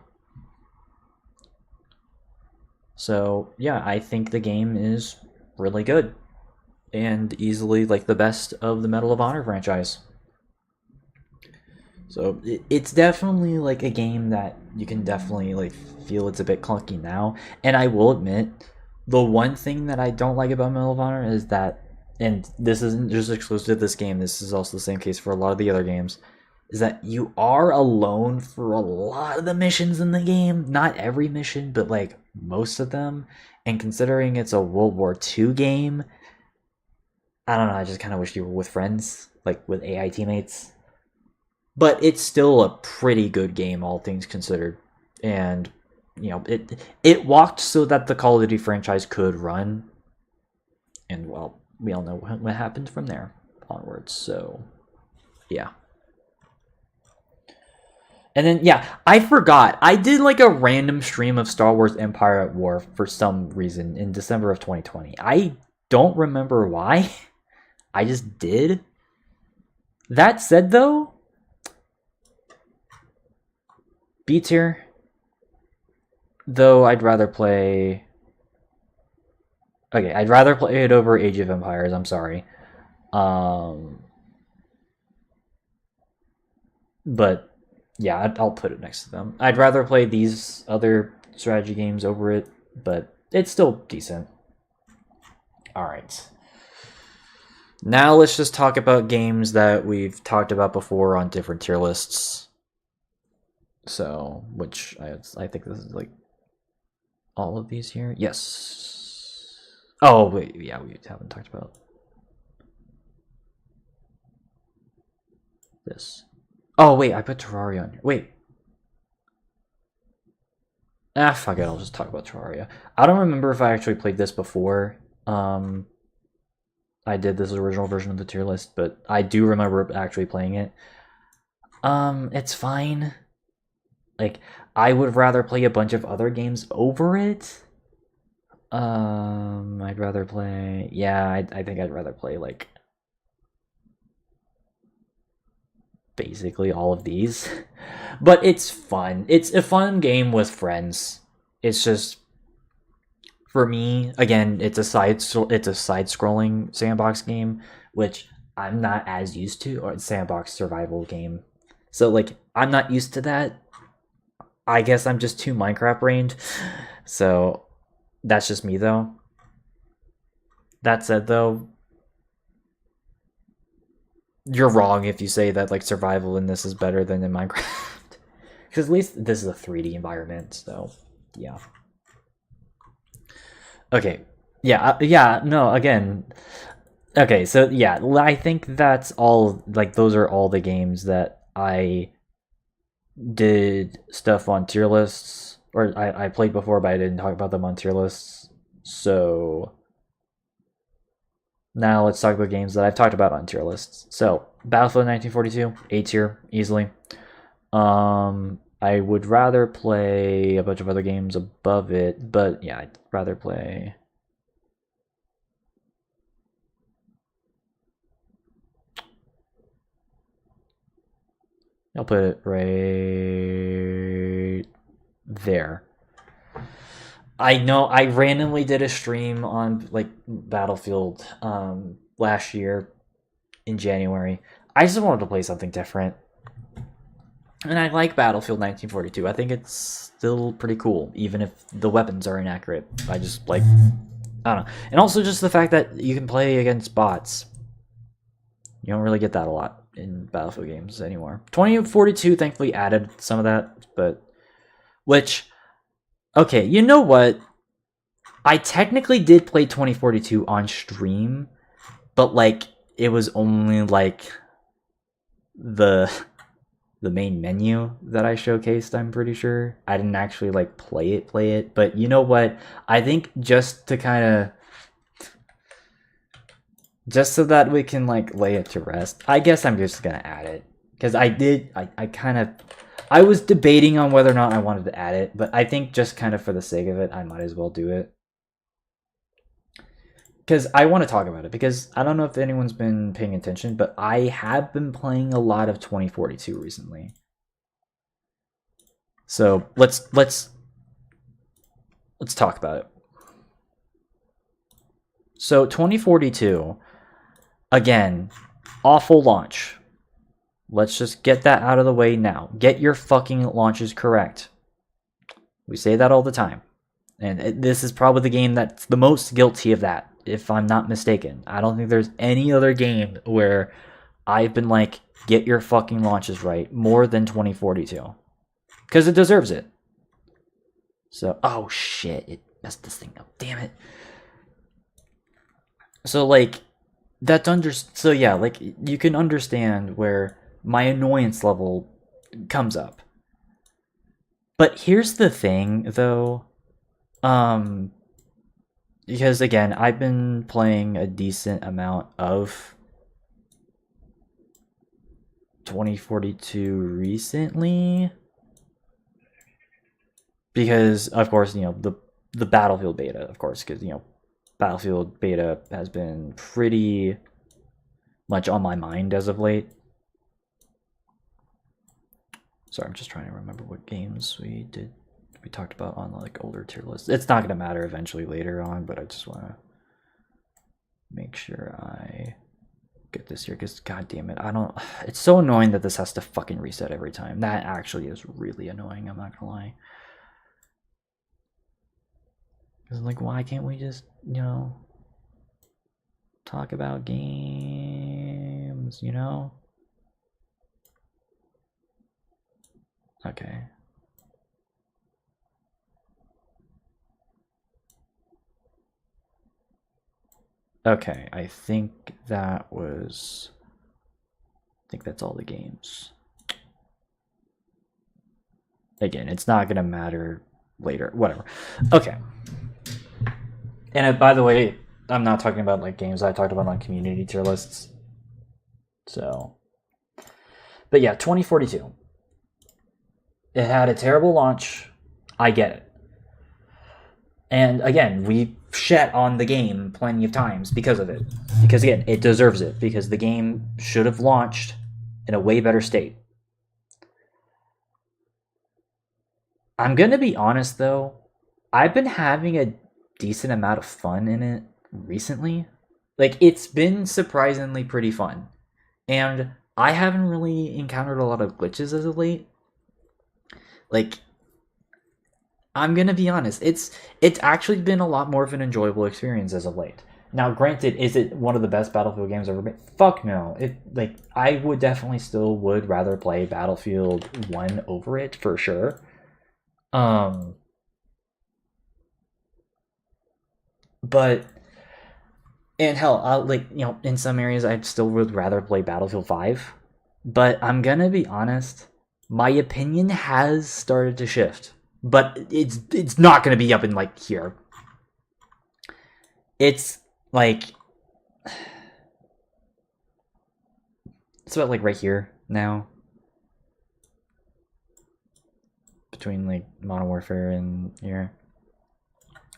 Speaker 3: So, yeah, I think the game is really good. And easily, like, the best of the Medal of Honor franchise. So, it's definitely, like, a game that you can definitely, like, feel it's a bit clunky now. And I will admit, the one thing that I don't like about Medal of Honor is that, and this isn't just exclusive to this game, this is also the same case for a lot of the other games, is that you are alone for a lot of the missions in the game. Not every mission, but like most of them. And considering it's a World War II game, I don't know, I just kind of wish you were with friends, like with AI teammates. But it's still a pretty good game, all things considered. And, it walked so that the Call of Duty franchise could run. And, well, we all know what happened from there onwards. So, yeah. And then, yeah, I forgot. I did like a random stream of Star Wars Empire at War for some reason in December of 2020. I don't remember why. I just did. That said, though, B tier. Though I'd rather play... Okay, I'd rather play it over Age of Empires. I'm sorry. But... yeah, I'll put it next to them. I'd rather play these other strategy games over it, but it's still decent. Alright. Now let's just talk about games that we've talked about before on different tier lists. So, which I think this is like all of these here. Yes. Oh, wait, yeah, we haven't talked about. this. Oh wait, I put Terraria on here. Wait. Ah, fuck it. I'll just talk about Terraria. I don't remember if I actually played this before. I did this original version of the tier list, but I do remember actually playing it. It's fine. Like, I would rather play a bunch of other games over it. I'd rather play. Yeah, I think I'd rather play like basically all of these. But it's fun. It's a fun game with friends. It's just for me again. It's a side-scrolling sandbox game, which I'm not as used to, or sandbox survival game. So like I'm not used to that. I guess I'm just too Minecraft brained. So that's just me though. That said though, you're wrong if you say that like survival in this is better than in Minecraft. Because at least this is a 3D environment, so yeah. Okay. Yeah, yeah, no, again. Okay, so yeah, I think that's all, like those are all the games that I did stuff on tier lists, or I played before, but I didn't talk about them on tier lists. So now let's talk about games that I've talked about on tier lists. So Battlefield 1942, A tier, easily. I would rather play a bunch of other games above it, but yeah, I'd rather play. I'll put it right there. I know I randomly did a stream on like Battlefield last year in January. I just wanted to play something different. And I like Battlefield 1942. I think it's still pretty cool, even if the weapons are inaccurate. I just like, I don't know. And also just the fact that you can play against bots. You don't really get that a lot in Battlefield games anymore. 2042 thankfully added some of that, but which, okay, you know what? I technically did play 2042 on stream, but like it was only like the main menu that I showcased, I'm pretty sure. I didn't actually like play it, but you know what? I think just to kind of just so that we can like lay it to rest. I guess I'm just going to add it cuz I was debating on whether or not I wanted to add it, but I think just kind of for the sake of it, I might as well do it. Because I want to talk about it, because I don't know if anyone's been paying attention, but I have been playing a lot of 2042 recently. So let's talk about it. So 2042, again, awful launch. Let's just get that out of the way now. Get your fucking launches correct. We say that all the time. And this is probably the game that's the most guilty of that, if I'm not mistaken. I don't think there's any other game where I've been like, get your fucking launches right more than 2042. Because it deserves it. So, oh shit, it messed this thing up. Damn it. So, like, so yeah, like, you can understand where my annoyance level comes up. But here's the thing, though. Because again, I've been playing a decent amount of 2042 recently, because of course, you know, the Battlefield beta, of course, because you know, Battlefield beta has been pretty much on my mind as of late. Sorry, I'm just trying to remember what games we talked about on like older tier lists. It's not gonna matter eventually later on, but I just want to make sure I get this here, because god damn it, I don't. It's so annoying that this has to fucking reset every time. That actually is really annoying. I'm not gonna lie. Because like, why can't we just, you know, talk about games? You know. Okay. Okay, I think think that's all the games. Again, it's not gonna matter later. Whatever. Okay. And by the way, I'm not talking about like games I talked about on community tier lists. So, but yeah, 2042. It had a terrible launch. I get it. And again, we shat on the game plenty of times because of it. Because again, it deserves it. Because the game should have launched in a way better state. I'm going to be honest though. I've been having a decent amount of fun in it recently. Like, it's been surprisingly pretty fun. And I haven't really encountered a lot of glitches as of late. Like, I'm gonna be honest, it's actually been a lot more of an enjoyable experience as of late. Now, granted, is it one of the best Battlefield games ever made? Fuck no. I would definitely still would rather play Battlefield 1 over it for sure. But and hell, I'll, in some areas I still would rather play Battlefield 5. But I'm gonna be honest, my opinion has started to shift. But it's not gonna be up in like here. It's like it's about like right here now. Between like Modern Warfare and here.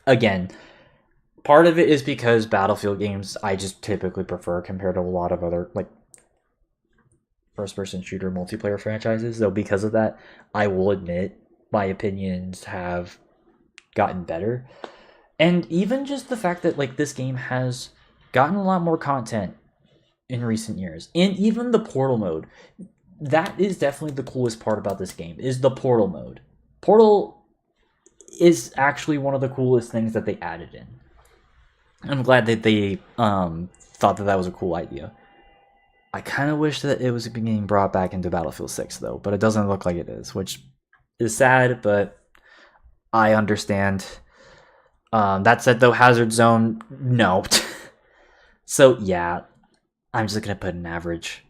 Speaker 3: Again, part of it is because Battlefield games I just typically prefer compared to a lot of other like first-person shooter multiplayer franchises. Though because of that, I will admit my opinions have gotten better. And even just the fact that like this game has gotten a lot more content in recent years. And even the Portal mode. That is definitely the coolest part about this game, is the Portal mode. Portal is actually one of the coolest things that they added in. I'm glad that they thought that was a cool idea. I kind of wish that it was being brought back into Battlefield 6, though, but it doesn't look like it is, which is sad, but I understand. That said, though, Hazard Zone, no. So, yeah, I'm just going to put an average.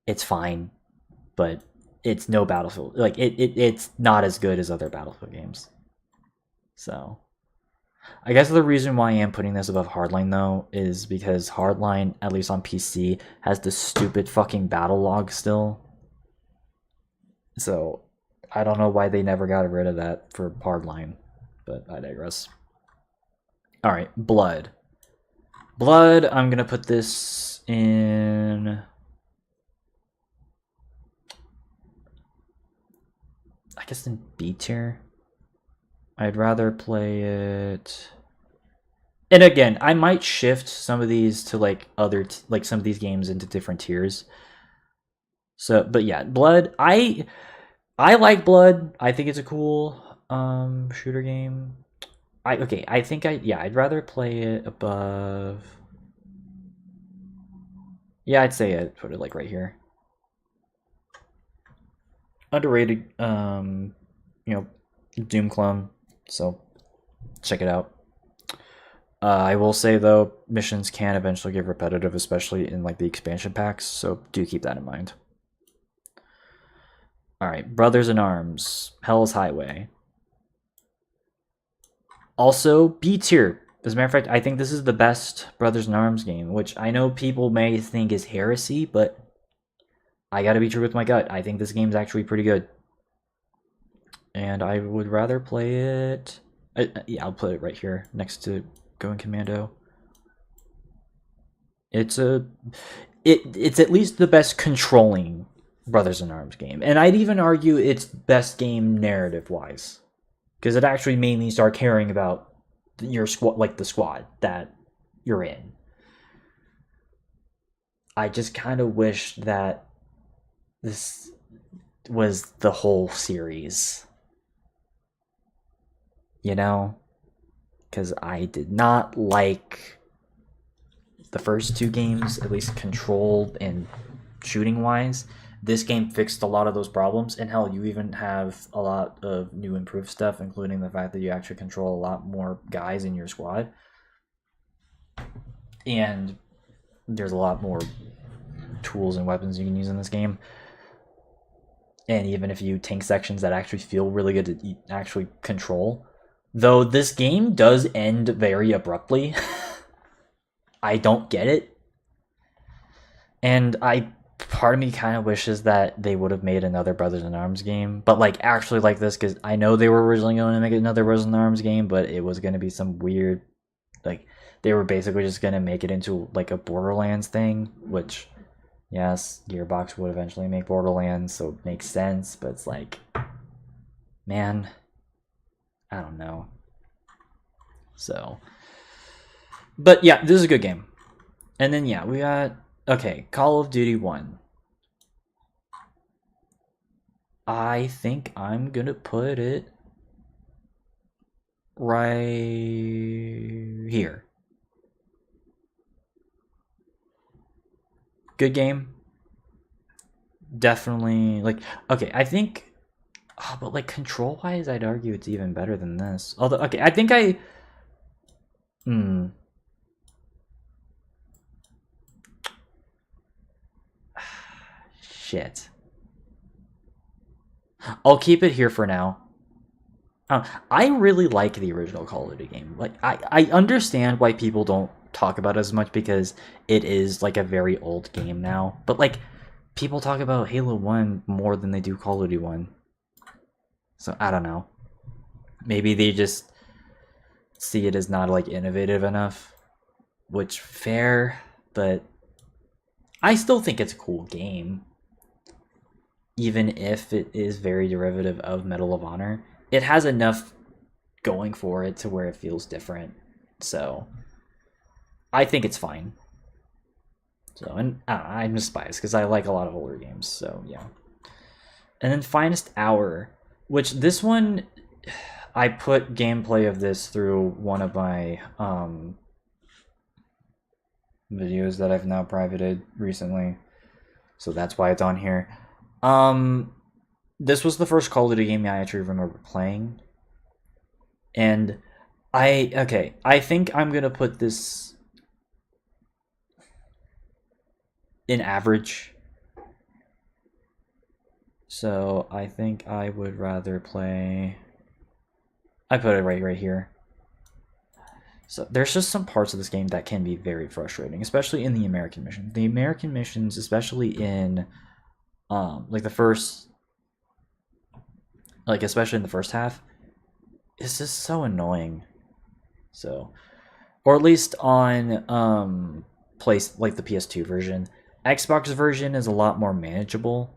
Speaker 3: It's fine, but it's no Battlefield. Like, it's not as good as other Battlefield games. So, I guess the reason why I am putting this above Hardline, though, is because Hardline, at least on PC, has the stupid fucking battle log still. So, I don't know why they never got rid of that for Hardline, but I digress. Alright, Blood. Blood, I'm going to put this in... I guess in B tier. I'd rather play it... And again, I might shift some of these to like other... like some of these games into different tiers. So, but yeah, Blood, I like Blood. I think it's a cool shooter game. I'd rather play it above... Yeah, I'd say I'd put it like right here. Underrated, Doom clone, so check it out. I will say though, missions can eventually get repetitive, especially in like the expansion packs, so do keep that in mind. Alright, Brothers in Arms, Hell's Highway. Also, B tier. As a matter of fact, I think this is the best Brothers in Arms game, which I know people may think is heresy, but I gotta be true with my gut. I think this game's actually pretty good. And I would rather play it... yeah, I'll put it right here, next to Going Commando. It's at least the best controlling Brothers in Arms game. And I'd even argue it's best game narrative-wise. Because it actually made me start caring about your squad, like the squad that you're in. I just kind of wish that this was the whole series. You know? Because I did not like the first two games, at least control and shooting wise. This game fixed a lot of those problems, and hell, you even have a lot of new improved stuff, including the fact that you actually control a lot more guys in your squad. And there's a lot more tools and weapons you can use in this game. And even a few tank sections that actually feel really good to actually control. Though this game does end very abruptly. I don't get it. And part of me kind of wishes that they would have made another Brothers in Arms game, but like actually like this, because I know they were originally going to make another Brothers in Arms game, but it was going to be some weird, like they were basically just going to make it into like a Borderlands thing, which yes, Gearbox would eventually make Borderlands, so it makes sense, but it's like, man, I don't know. So, but yeah, this is a good game. And then yeah, we got, okay, Call of Duty 1. I think I'm gonna put it right here. Good game. Definitely, like, okay, I think, oh, but like control-wise, I'd argue it's even better than this. Although, okay, I think shit. I'll keep it here for now. I really like the original Call of Duty game. Like, I understand why people don't talk about it as much because it is like a very old game now. But like, people talk about Halo 1 more than they do Call of Duty 1. So I don't know. Maybe they just see it as not like innovative enough, which fair, but I still think it's a cool game. Even if it is very derivative of Medal of Honor, it has enough going for it to where it feels different. So I think it's fine. So, and I'm just biased because I like a lot of older games. So yeah. And then Finest Hour, which this one, I put gameplay of this through one of my videos that I've now privated recently. So that's why it's on here. This was the first Call of Duty game I actually remember playing. And I think I'm gonna put this in average. So I think I would rather play, I put it right here. So there's just some parts of this game that can be very frustrating, especially in the American missions. The American missions, especially in like the first, like especially in the first half, is just so annoying. So, or at least on place like the PS2 version. Xbox version is a lot more manageable.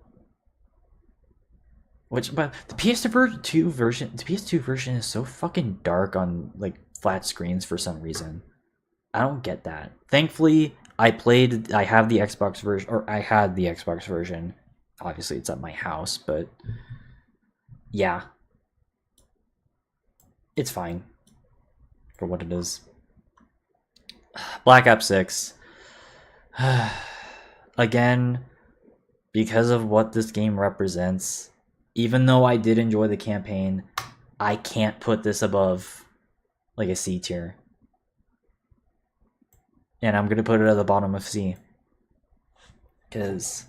Speaker 3: But the PS2 version is so fucking dark on like flat screens for some reason. I don't get that. Thankfully, I have the Xbox version, or I had the Xbox version. Obviously, it's at my house, but yeah, it's fine for what it is. Black Ops 6. Again, because of what this game represents, even though I did enjoy the campaign, I can't put this above like a C tier. And I'm gonna put it at the bottom of C. Because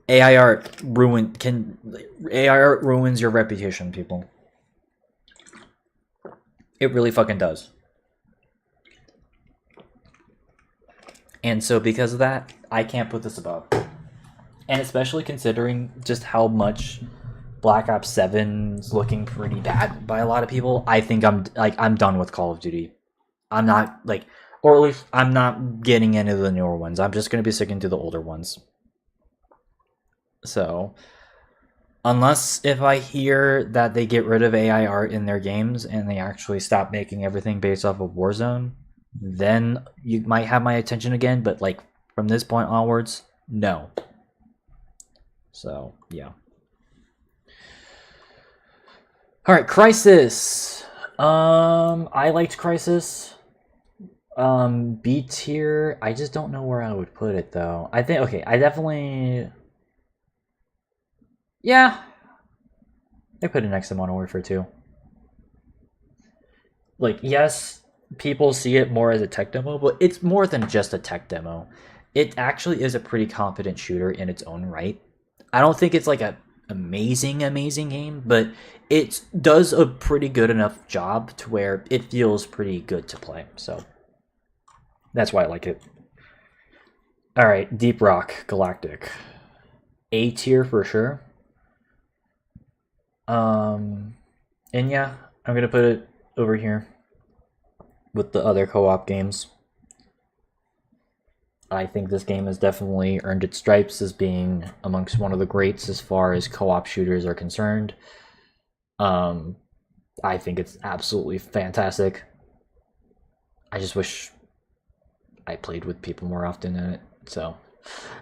Speaker 3: AI art ruins your reputation, people. It really fucking does. And so because of that, I can't put this above. And especially considering just how much Black Ops 7's looking pretty bad by a lot of people, I think I'm done with Call of Duty. I'm not like, or at least I'm not getting into the newer ones. I'm just gonna be sticking to the older ones. So, unless if I hear that they get rid of AI art in their games and they actually stop making everything based off of Warzone, then you might have my attention again. But like from this point onwards, no. So yeah. All right, Crisis. I liked Crisis. B tier. I just don't know where I would put it though. I think I definitely. Yeah, I put it next to Modern Warfare 2. Like, yes, people see it more as a tech demo, but it's more than just a tech demo. it actually is a pretty competent shooter in its own right. I don't think it's like a amazing game, but it does a pretty good enough job to where it feels pretty good to play. So that's why I like it. All right, Deep Rock Galactic, A tier for sure. And yeah, I'm gonna put it over here with the other co-op games. I think this game has definitely earned its stripes as being amongst one of the greats as far as co-op shooters are concerned. I think it's absolutely fantastic. I just wish I played with people more often in it. So,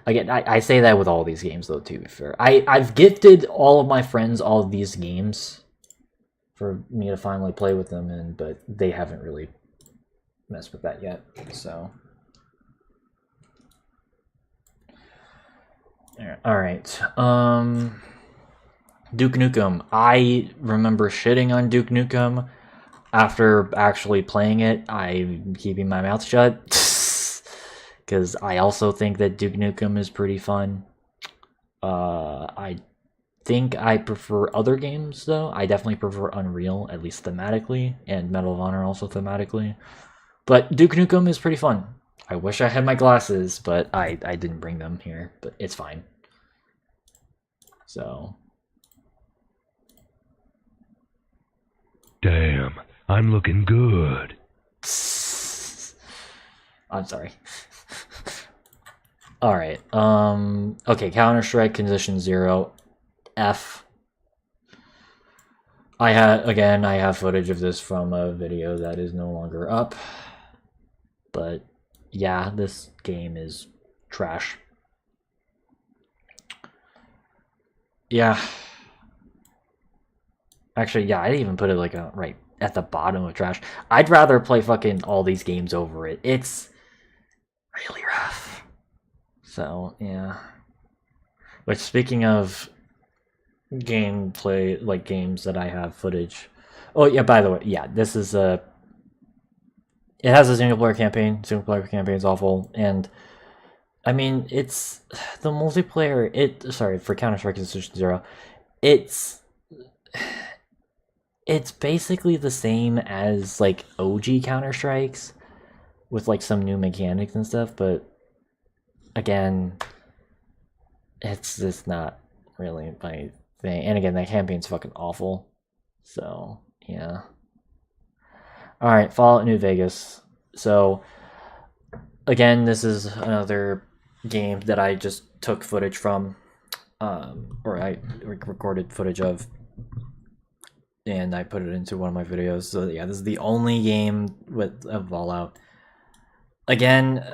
Speaker 3: again, I say that with all these games, though, to be fair. I've gifted all of my friends all of these games for me to finally play with them, but they haven't really messed with that yet, so... Alright, Duke Nukem. I remember shitting on Duke Nukem. After actually playing it, I'm keeping my mouth shut. Because I also think that Duke Nukem is pretty fun. I think I prefer other games, though. I definitely prefer Unreal, at least thematically, and Medal of Honor also thematically. But Duke Nukem is pretty fun. I wish I had my glasses, but I didn't bring them here, but it's fine. So...
Speaker 2: Damn, I'm looking good.
Speaker 3: I'm sorry. Alright, okay, Counter-Strike Condition 0, F. I have footage of this from a video that is no longer up. But, yeah, this game is trash. Yeah. Actually, yeah, I didn't even put it like right at the bottom of trash. I'd rather play fucking all these games over it. It's really rough. So, yeah. Which, speaking of gameplay, like games that I have footage. Oh, yeah, by the way, yeah, this is a... It has a single-player campaign. Single-player campaign is awful. And, I mean, it's... The multiplayer... Sorry, for Counter-Strike Condition 0. It's basically the same as, like, OG Counter-Strikes. With, like, some new mechanics and stuff. But, again... It's just not really my thing. And again, that campaign's fucking awful. So, yeah. Alright, Fallout New Vegas. So, again, this is another game that I just took footage from. Or I recorded footage of. And I put it into one of my videos. So, yeah, this is the only game with a Fallout. Again,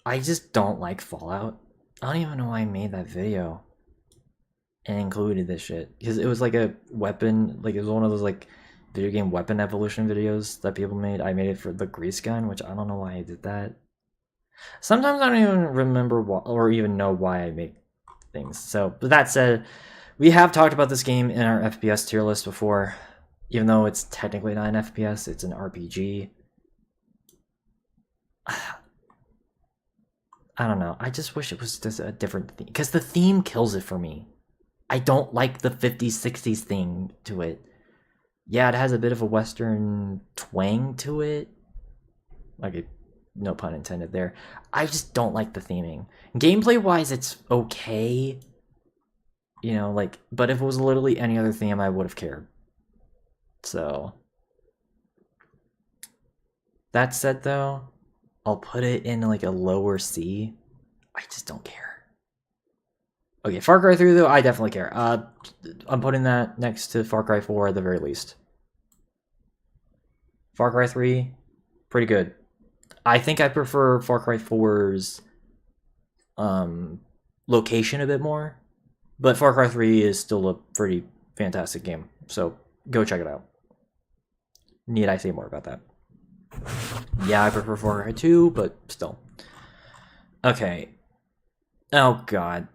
Speaker 3: I just don't like Fallout. I don't even know why I made that video and included this shit, because it was like a weapon, like it was one of those like video game weapon evolution videos that people made. I made it for the grease gun, which I don't know why I did that. Sometimes I don't even remember or even know why I make things. So, but that said, we have talked about this game in our FPS tier list before, even though it's technically not an FPS, it's an RPG. I don't know. I just wish it was just a different theme. Because the theme kills it for me. I don't like the 50s, 60s thing to it. Yeah, it has a bit of a Western twang to it. Like, no pun intended there. I just don't like the theming. Gameplay-wise, it's okay. You know, like, but if it was literally any other theme, I would have cared. So. That said, though, I'll put it in like a lower C. I just don't care. Okay, Far Cry 3 though, I definitely care. I'm putting that next to Far Cry 4 at the very least. Far Cry 3, pretty good. I think I prefer Far Cry 4's location a bit more, but Far Cry 3 is still a pretty fantastic game. So go check it out. Need I say more about that? Yeah, I prefer Far Cry 2, but still. Okay. Oh, God.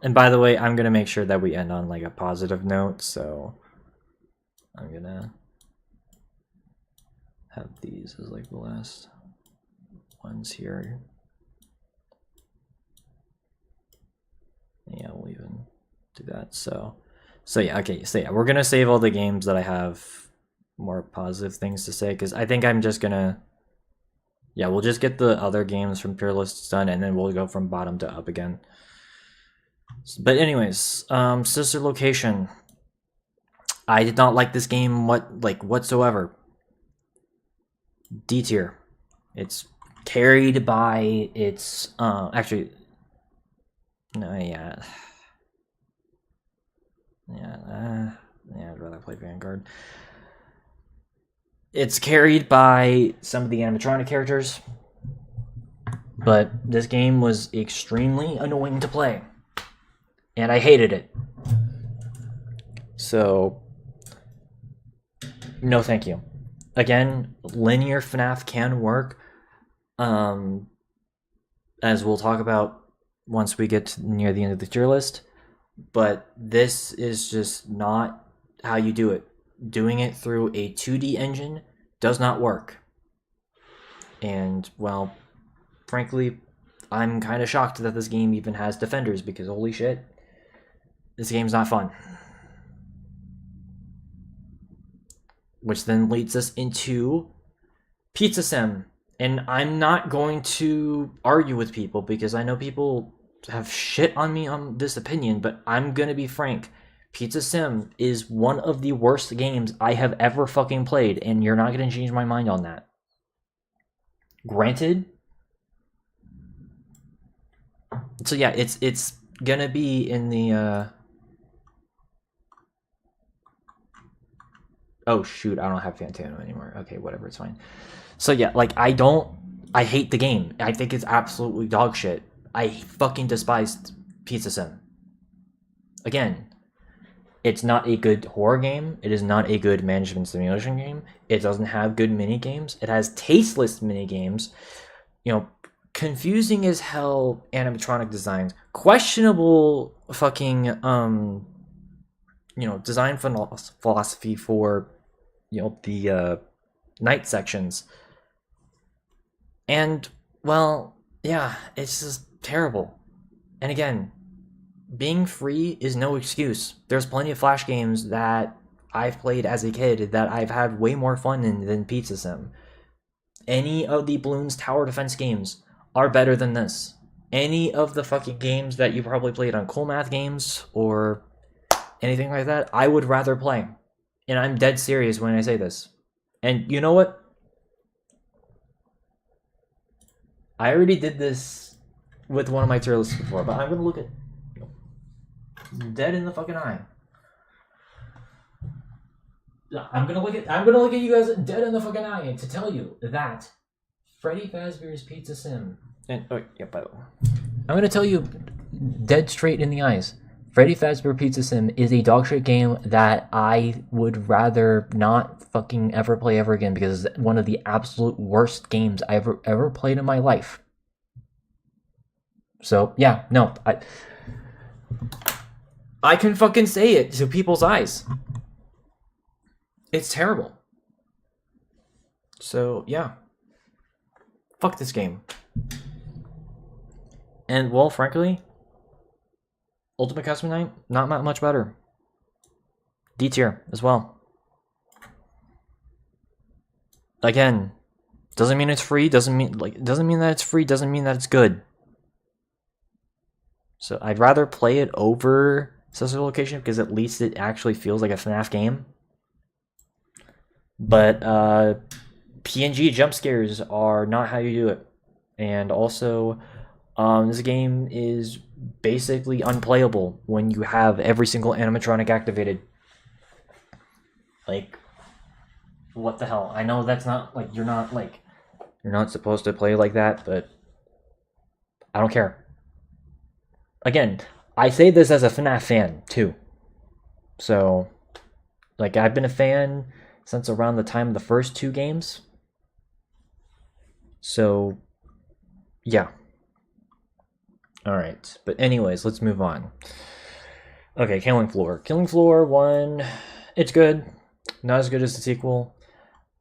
Speaker 3: And by the way, I'm going to make sure that we end on, like, a positive note, so... I'm going to have these as, like, the last ones here.
Speaker 1: do that. So yeah, okay. So yeah, we're gonna save all the games that I have more positive things to say, because I think I'm just gonna, yeah, we'll just get the other games from Tierlists done, and then we'll go from bottom to up again. But anyways, Sister Location. I did not like this game whatsoever. D tier. It's carried by its actually no yeah I'd rather play Vanguard. It's carried by some of the animatronic characters, but this game was extremely annoying to play, and I hated it. So, no thank you. Again, linear FNAF can work, as we'll talk about once we get near the end of the tier list, but this is just not how you do it. Doing it through a 2D engine does not work. And, well, frankly, I'm kind of shocked that this game even has defenders, because holy shit, this game's not fun. Which then leads us into Pizza Sim. And I'm not going to argue with people, because I know people have shit on me on this opinion, but I'm gonna be frank. Pizza Sim is one of the worst games I have ever fucking played, and you're not gonna change my mind on that. Granted. So yeah, it's gonna be in the oh shoot, I don't have Fantano anymore. Okay, whatever, it's fine. So yeah, like I hate the game. I think it's absolutely dog shit. I fucking despised Pizza Sim. Again, it's not a good horror game. It is not a good management simulation game. It doesn't have good mini games. It has tasteless mini games. You know, confusing as hell animatronic designs, questionable fucking design philosophy for the night sections. And well, yeah, it's just terrible. And again, being free is no excuse. There's plenty of Flash games that I've played as a kid that I've had way more fun in than Pizza Sim. Any of the Bloons tower defense games are better than this. Any of the fucking games that you probably played on Cool Math Games or anything like that, I would rather play. And I'm dead serious when I say this. And you know what? I already did this with one of my tier lists before, but I'm gonna look at dead in the fucking eye. I'm gonna look at you guys dead in the fucking eye to tell you that Freddy Fazbear's Pizza Sim. And by the way, I'm gonna tell you dead straight in the eyes. Freddy Fazbear Pizza Sim is a dogshit game that I would rather not fucking ever play ever again, because it's one of the absolute worst games I've ever played in my life. So yeah, no, I can fucking say it to people's eyes. It's terrible. So yeah, fuck this game. And well, frankly, Ultimate Custom Night, not much better. D tier as well. Again, doesn't mean it's free, doesn't mean that it's free, doesn't mean that it's good. So I'd rather play it over Sister Location, because at least it actually feels like a FNAF game. But PNG jump scares are not how you do it. And also, this game is basically unplayable when you have every single animatronic activated. Like, what the hell? I know that's not, like, you're not supposed to play like that, but I don't care. Again, I say this as a FNAF fan, too. So, like, I've been a fan since around the time of the first two games. So, yeah. Alright, but anyways, let's move on. Okay, Killing Floor. Killing Floor 1, it's good. Not as good as the sequel.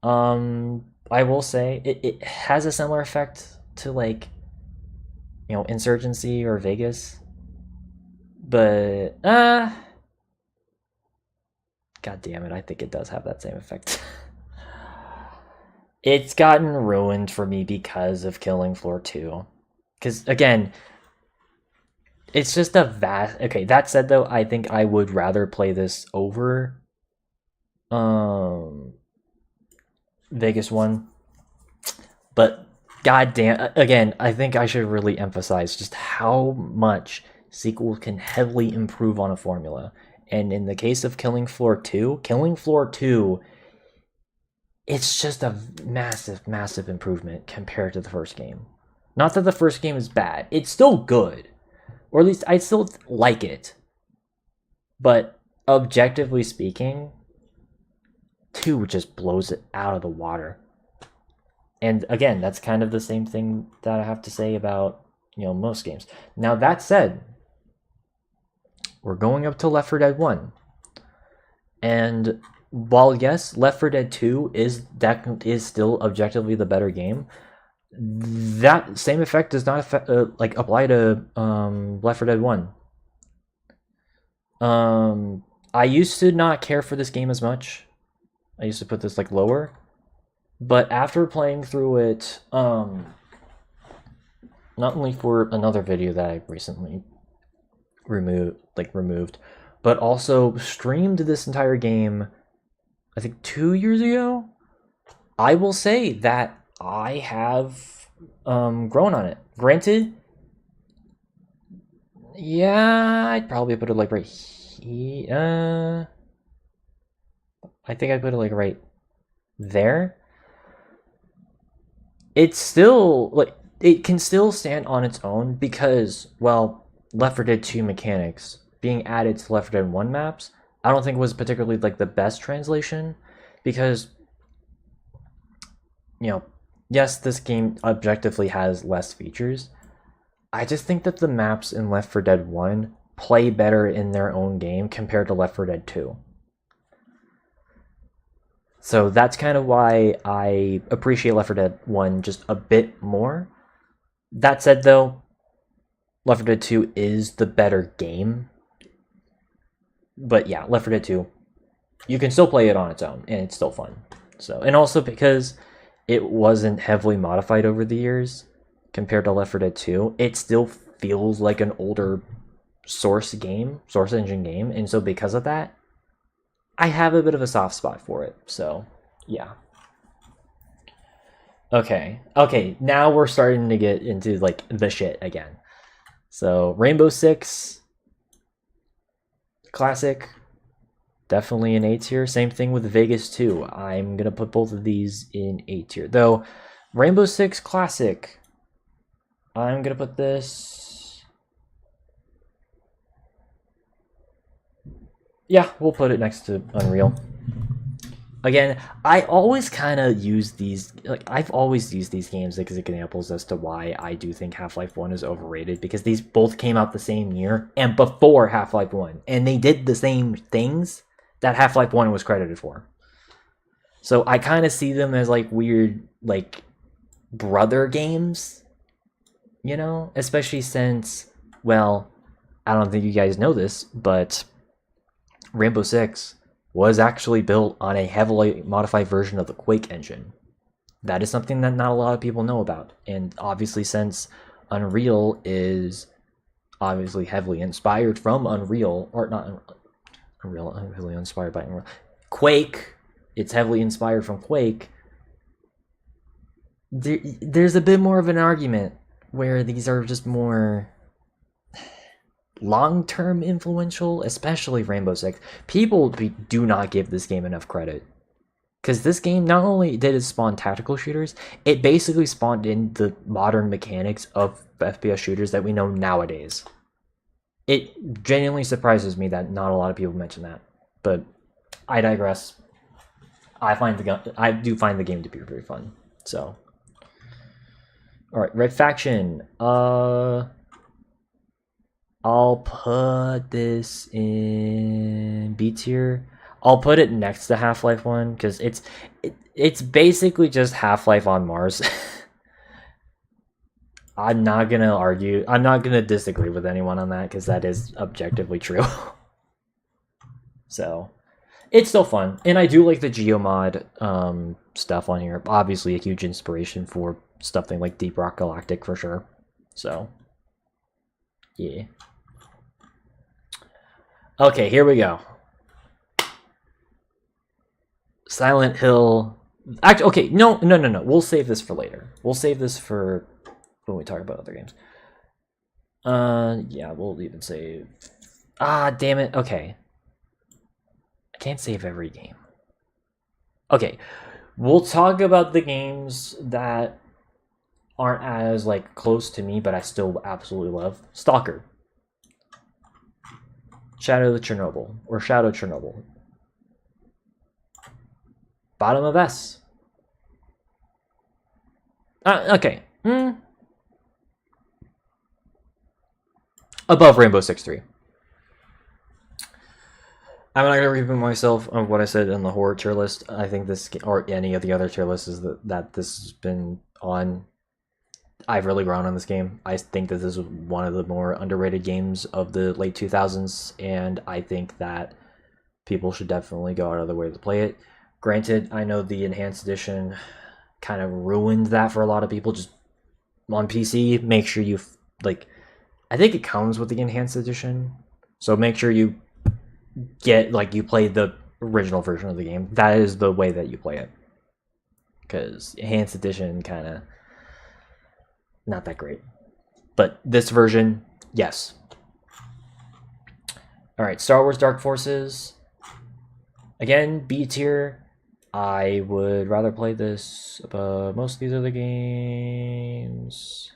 Speaker 1: I will say, it has a similar effect to, like, Insurgency or Vegas.
Speaker 3: But god damn it, I think it does have that same effect. It's gotten ruined for me because of Killing Floor 2. Because again, it's just a vast. Okay, that said though, I think I would rather play this over Vegas 1. But goddamn, again, I think I should really emphasize just how much sequels can heavily improve on a formula. And in the case of Killing Floor 2, it's just a massive, massive improvement compared to the first game. Not that the first game is bad. It's still good. Or at least I still like it. But objectively speaking, 2 just blows it out of the water. And again, that's kind of the same thing that I have to say about, most games. Now that said, we're going up to Left 4 Dead 1. And while yes, Left 4 Dead 2 is still objectively the better game, that same effect does not apply to Left 4 Dead 1. I used to not care for this game as much. I used to put this lower. But after playing through it, not only for another video that I recently removed, but also streamed this entire game, I think 2 years ago, I will say that I have grown on it. Granted, yeah, I'd probably put it right here. I think I'd put it right there. It's still it can still stand on its own because, well, Left 4 Dead 2 mechanics being added to Left 4 Dead 1 maps, I don't think was particularly the best translation, because yes, this game objectively has less features. I just think that the maps in Left 4 Dead 1 play better in their own game compared to Left 4 Dead 2. So that's kind of why I appreciate Left 4 Dead 1 just a bit more. That said though, Left 4 Dead 2 is the better game. But yeah, Left 4 Dead 2, you can still play it on its own, and it's still fun. So, and also because it wasn't heavily modified over the years compared to Left 4 Dead 2, it still feels like an older source engine game, and so because of that, I have a bit of a soft spot for it. So, yeah. Okay, now we're starting to get into the shit again. So, Rainbow Six Classic, definitely an A tier. Same thing with Vegas 2. I'm gonna put both of these in A tier. Though, Rainbow Six Classic, I'm gonna put this... Yeah, we'll put it next to Unreal. Again, I always kind of use these, I've always used these games as examples as to why I do think Half-Life 1 is overrated, because these both came out the same year and before Half-Life 1, and they did the same things that Half-Life 1 was credited for. So I kind of see them as weird, brother games, especially since, well, I don't think you guys know this, but Rainbow Six was actually built on a heavily modified version of the Quake engine. That is something that not a lot of people know about. And obviously, since Unreal is obviously heavily inspired from Unreal, or not Unreal, heavily inspired by Unreal, Quake, it's heavily inspired from Quake, there's a bit more of an argument where these are just more long-term influential, especially Rainbow Six. People do not give this game enough credit, because this game, not only did it spawn tactical shooters, it basically spawned in the modern mechanics of FPS shooters that we know nowadays. It genuinely surprises me that not a lot of people mention that, but I digress. I do find the game to be very fun. So, all right, Red Faction. I'll put this in B tier. I'll put it next to Half-Life 1 because it's basically just Half-Life on Mars.
Speaker 1: I'm not gonna argue. I'm not gonna disagree with anyone on that because that is objectively true. So it's still fun, and I do like the geomod stuff on here. Obviously, a huge inspiration for something like Deep Rock Galactic for sure. So yeah. Okay, here we go. Silent Hill. Actually, okay, no. We'll save this for later. We'll save this for when we talk about other games. Yeah, we'll even save. Ah, damn it. Okay. I can't save every game. Okay, we'll talk about the games that aren't as like close to me, but I still absolutely love. Stalker. Shadow of Chernobyl, or Shadow Chernobyl. Bottom of S. Okay. Above Rainbow Six 3. I'm not gonna repeat myself on what I said in the horror tier list. I think this, or any of the other tier lists that this has been on, I've really grown on this game. I think that this is one of the more underrated games of the late 2000s, and I think that people should definitely go out of their way to play it. Granted, I know the enhanced edition kind of ruined that for a lot of people. Just on PC, make sure you like. I think it comes with the enhanced edition, so make sure you get like you play the original version of the game. That is the way that you play it, because enhanced edition kind of not that great. But this version, yes. All right, Star Wars Dark Forces. Again, B tier. I would rather play this above most of these other games.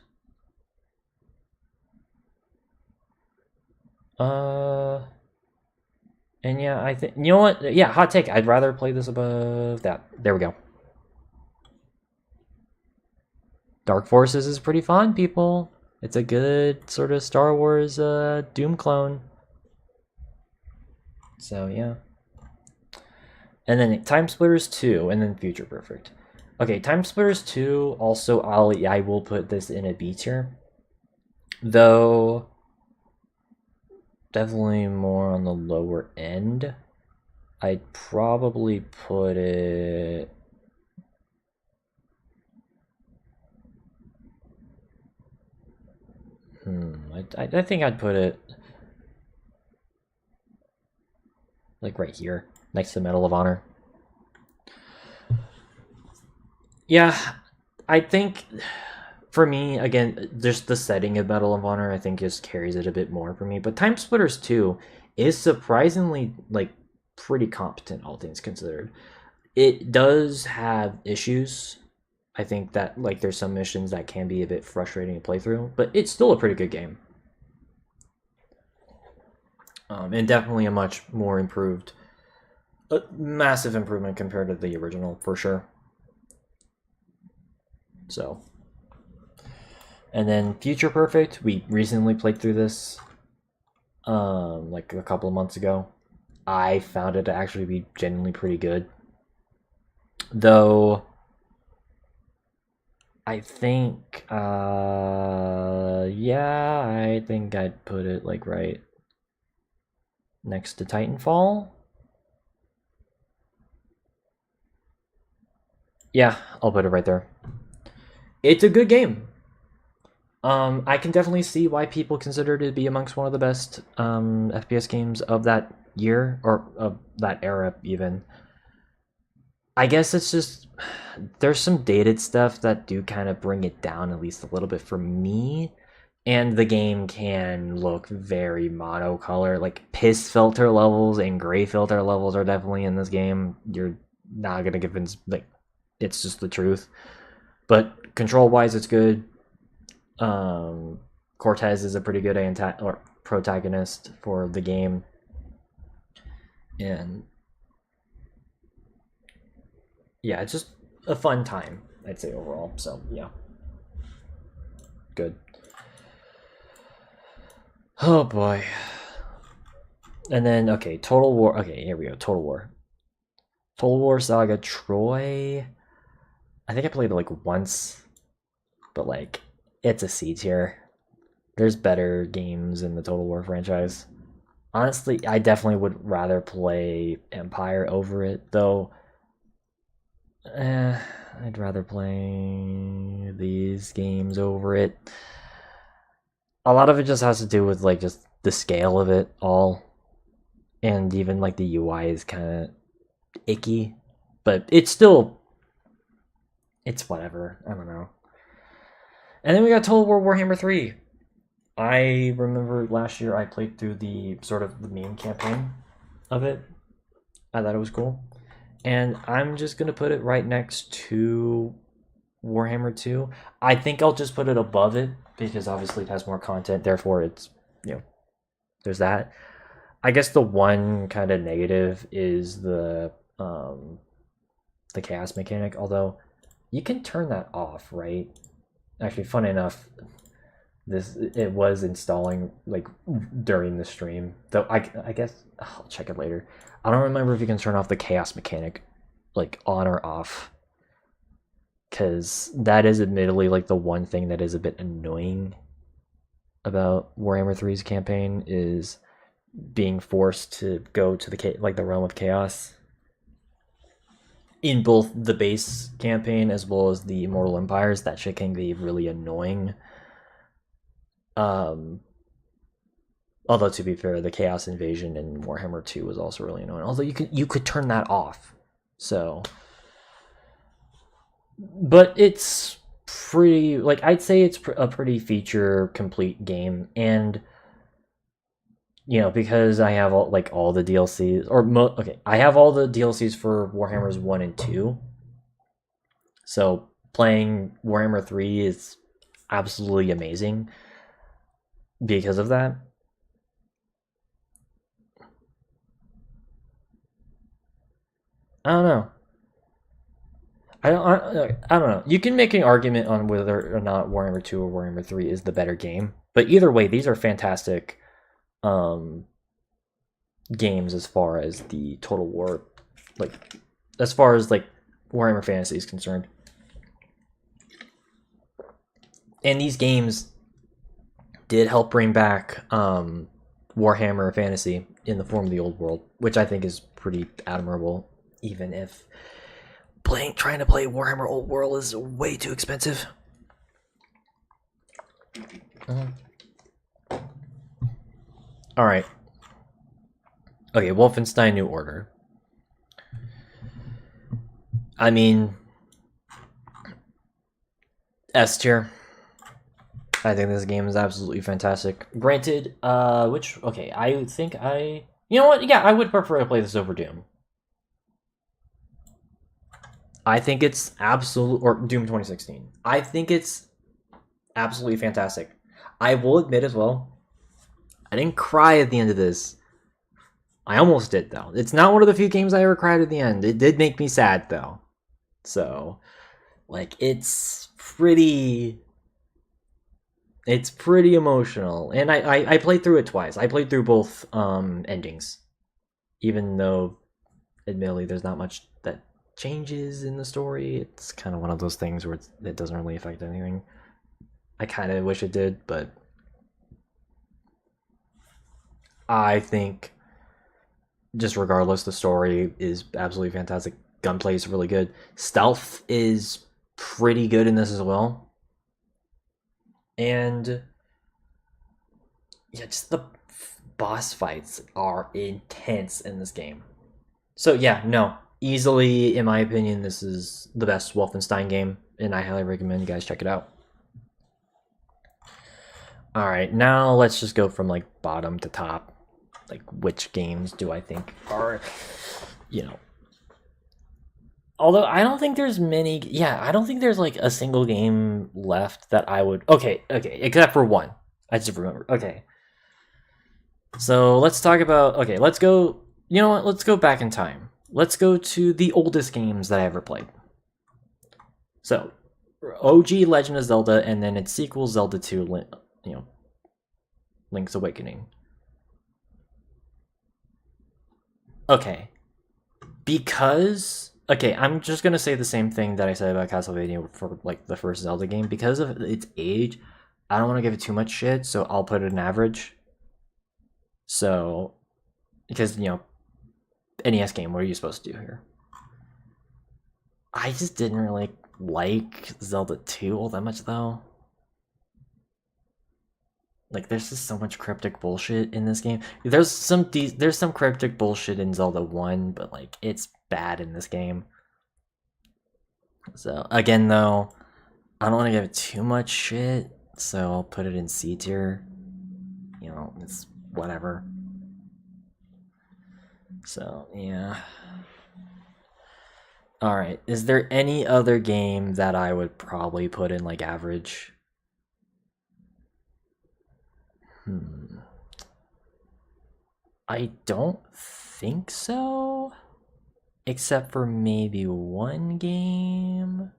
Speaker 1: And yeah, I think, you know what? Yeah, hot take. I'd rather play this above that. There we go. Dark Forces is pretty fun, people. It's a good sort of Star Wars Doom clone. So yeah. And then Time Splitters 2, and then Future Perfect. Okay, Time Splitters 2, also I will put this in a B tier. Though definitely more on the lower end. I'd probably put it I think I'd put it like right here, next to Medal of Honor. Yeah, I think for me, again, just the setting of Medal of Honor, I think just carries it a bit more for me. But Time Splitters 2 is surprisingly like pretty competent, all things considered. It does have issues. I think that like there's some missions that can be a bit frustrating to play through, but it's still a pretty good game. And definitely a much more improved, a massive improvement compared to the original for sure. So, and then Future Perfect, we recently played through this, like a couple of months ago. I found it to actually be genuinely pretty good, though. I think, yeah, I think I'd put it like right next to Titanfall. Yeah, I'll put it right there. It's a good game. I can definitely see why people consider it to be amongst one of the best FPS games of that year, or of that era even. I guess it's just, there's some dated stuff that do kind of bring it down at least a little bit for me. And the game can look very monocolor. Like piss filter levels and gray filter levels are definitely in this game. You're not gonna convince, like, it's just the truth. But control wise, it's good. Cortez is a pretty good protagonist for the game, and yeah, it's just a fun time, I'd say overall. So yeah, good. Oh boy. And then okay, Total War. Okay, here we go. Total War. Total War Saga Troy. I think I played it like once, but like
Speaker 3: it's a C tier. There's better games in the Total War franchise. Honestly, I definitely would rather play Empire over it, though. I'd rather play these games over it. A lot of it just has to do with like just the scale of it all, and even like the UI is kind of icky, but it's whatever. I don't know. And then we got Total War Warhammer 3. I remember last year I played through the sort of the main campaign of it. I thought it was cool. And I'm just going to put it right next to Warhammer 2. I think I'll just put it above it because obviously it has more content. Therefore, it's, there's that. I guess the one kind of negative is the chaos mechanic, although you can turn that off, right? Actually, fun enough, it was installing like during the stream, though I guess I'll check it later. I don't remember if you can turn off the chaos mechanic like on or off, because that is admittedly like the one thing that is a bit annoying about Warhammer 3's campaign is being forced to go to the realm of chaos in both the base campaign as well as the Immortal Empires. That shit can be really annoying. Although to be fair, the Chaos Invasion in Warhammer 2 was also really annoying. Although you could turn that off. So, but it's pretty, like, I'd say it's a pretty feature complete game, and because I have all the DLCs, I have all the DLCs for Warhammers 1 and 2. So playing Warhammer 3 is absolutely amazing because of that. I don't know. I don't know. You can make an argument on whether or not Warhammer 2 or Warhammer 3 is the better game, but either way, these are fantastic games as far as the Total War, as far as Warhammer Fantasy is concerned. And these games did help bring back Warhammer Fantasy in the form of the old world, which I think is pretty admirable, even if trying to play Warhammer Old World is way too expensive. All right. Okay, Wolfenstein New Order. I mean, S tier. I think this game is absolutely fantastic. Granted, I think you know what? Yeah, I would prefer to play this over Doom. I think it's or Doom 2016. I think it's absolutely fantastic. I will admit as well, I didn't cry at the end of this. I almost did, though. It's not one of the few games I ever cried at the end. It did make me sad, though. So, it's pretty emotional. And I played through it twice. I played through both endings. Even though, admittedly, there's not much that changes in the story. It's kind of one of those things where it doesn't really affect anything. I kind of wish it did, but I think just regardless, the story is absolutely fantastic. Gunplay is really good. Stealth is pretty good in this as well. And yeah, just the boss fights are intense in this game. So yeah, no, easily, in my opinion, this is the best Wolfenstein game, and I highly recommend you guys check it out. All right, now let's just go from bottom to top. Which games do I think are, although I don't think there's many. Yeah, I don't think there's a single game left that I would. Okay, except for one. I just remember. Okay, so let's talk about. Okay, let's go. You know what? Let's go back in time. Let's go to the oldest games that I ever played. So, OG Legend of Zelda, and then its sequel, Zelda 2, Link's Awakening. Okay. I'm just gonna say the same thing that I said about Castlevania for the first Zelda game. Because of its age,
Speaker 1: I don't want to give it too much shit, so I'll put it in average. So, because, you know, NES game, what are you supposed to do here? I just didn't really like Zelda 2 all that much, though. Like, there's just so much cryptic bullshit in this game. There's some cryptic bullshit in Zelda 1, but, like, it's bad in this game. So, again, though, I don't want to give it too much shit, so I'll put it in C tier. You know, it's whatever. So, yeah. Alright, is there any other game that I would probably put in, like, average? I don't think so. Except for maybe one game.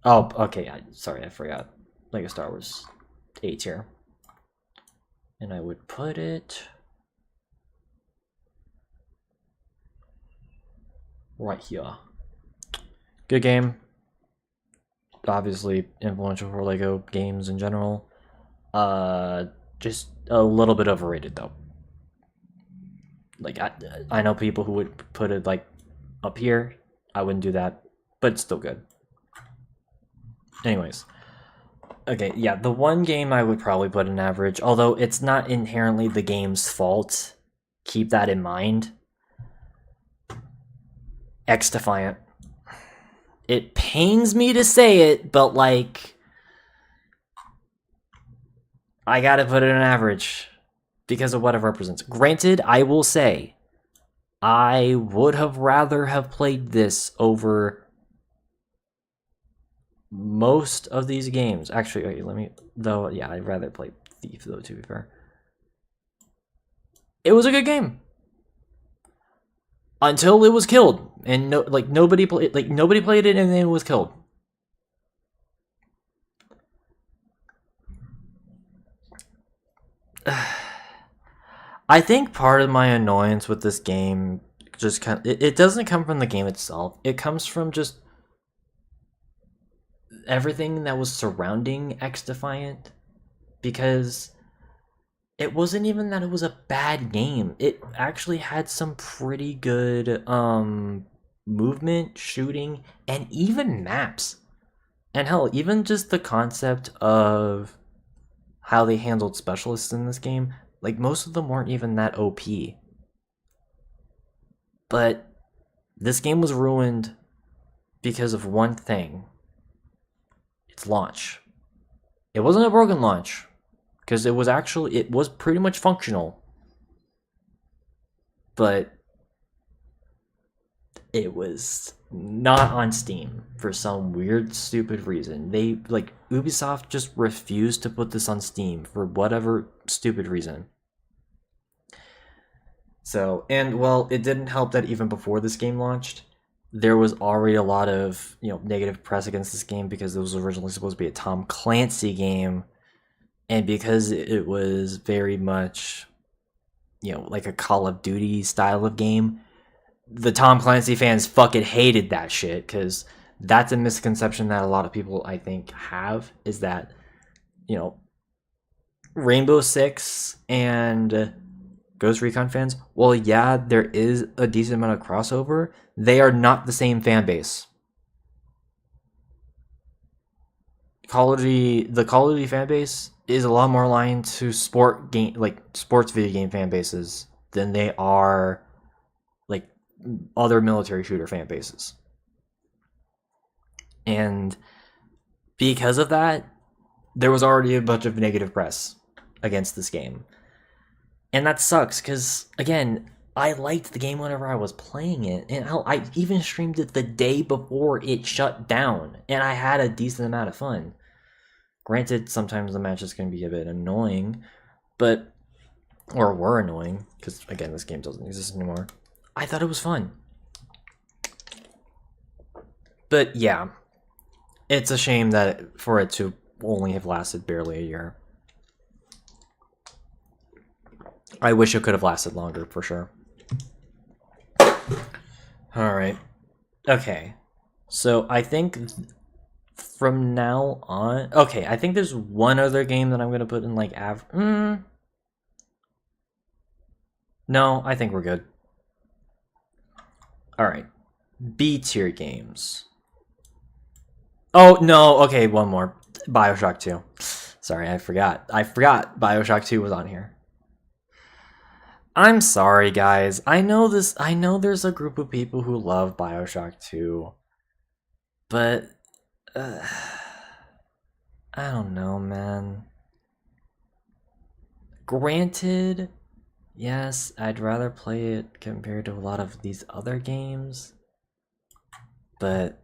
Speaker 1: Oh, okay. Sorry, I forgot. Lego Star Wars A tier. And I would put it right here. Good game. Obviously influential for Lego games in general. Just a little bit overrated though. Like I know people who would put it like up here. I wouldn't do that, but it's still good. Anyways. Okay, yeah, the one game I would probably put in average, although it's not inherently the game's fault. Keep that in mind. X Defiant. It pains me to say it, but like I gotta put it in average because of what it represents. Granted, I will say I would have rather have played this over most of these games. Actually, wait, let me though. Yeah, I'd rather play Thief though. To be fair, it was a good game until it was killed, and nobody played it, and then it was killed. I think part of my annoyance with this game just it doesn't come from the game itself. It comes from just everything that was surrounding X Defiant, because it wasn't even that it was a bad game. It actually had some pretty good movement, shooting, and even maps. And hell, even just the concept of how they handled specialists in this game, like most of them weren't even that OP. But this game was ruined because of one thing. Its launch. It wasn't a broken launch, because it was pretty much functional. But it was not on Steam for some weird, stupid reason. Ubisoft just refused to put this on Steam for whatever stupid reason. So, and well, it didn't help that even before this game launched, there was already a lot of, negative press against this game because it was originally supposed to be a Tom Clancy game, and because it was very much, like a Call of Duty style of game, the Tom Clancy fans fucking hated that shit, because that's a misconception that a lot of people, I think, have, is that, Rainbow Six and Ghost Recon fans, well, yeah, there is a decent amount of crossover. They are not the same fan base. The Call of Duty fan base is a lot more aligned to sports video game fan bases than they are like other military shooter fan bases. And because of that, there was already a bunch of negative press against this game. And that sucks, because, again, I liked the game whenever I was playing it. And hell, I even streamed it the day before it shut down. And I had a decent amount of fun. Granted, sometimes the matches can be a bit annoying. Or were annoying, because, again, this game doesn't exist anymore. I thought it was fun. But, yeah. It's a shame that for it to only have lasted barely a year. I wish it could have lasted longer, for sure. Alright. Okay. So, I think from now on, okay, I think there's one other game that I'm gonna put in like no, I think we're good. All right, B tier games. Oh no, okay, one more. BioShock 2. Sorry, I forgot. BioShock 2 was on here. I'm sorry, guys. I know there's a group of people who love BioShock 2. But I don't know, man. Granted, yes, I'd rather play it compared to a lot of these other games. But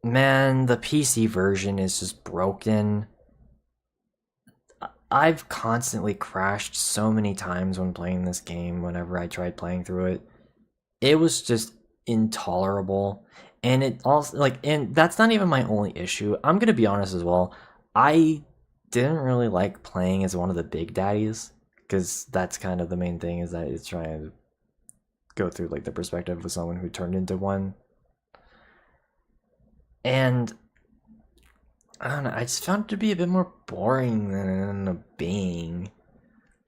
Speaker 1: man, the PC version is just broken. I've constantly crashed so many times when playing this game whenever I tried playing through it. It was just intolerable. And it also, like, and that's not even my only issue. I'm gonna be honest as well. I didn't really like playing as one of the big daddies, because that's kind of the main thing, is that it's trying to go through like the perspective of someone who turned into one. And I don't know, I just found it to be a bit more boring than it ended up being.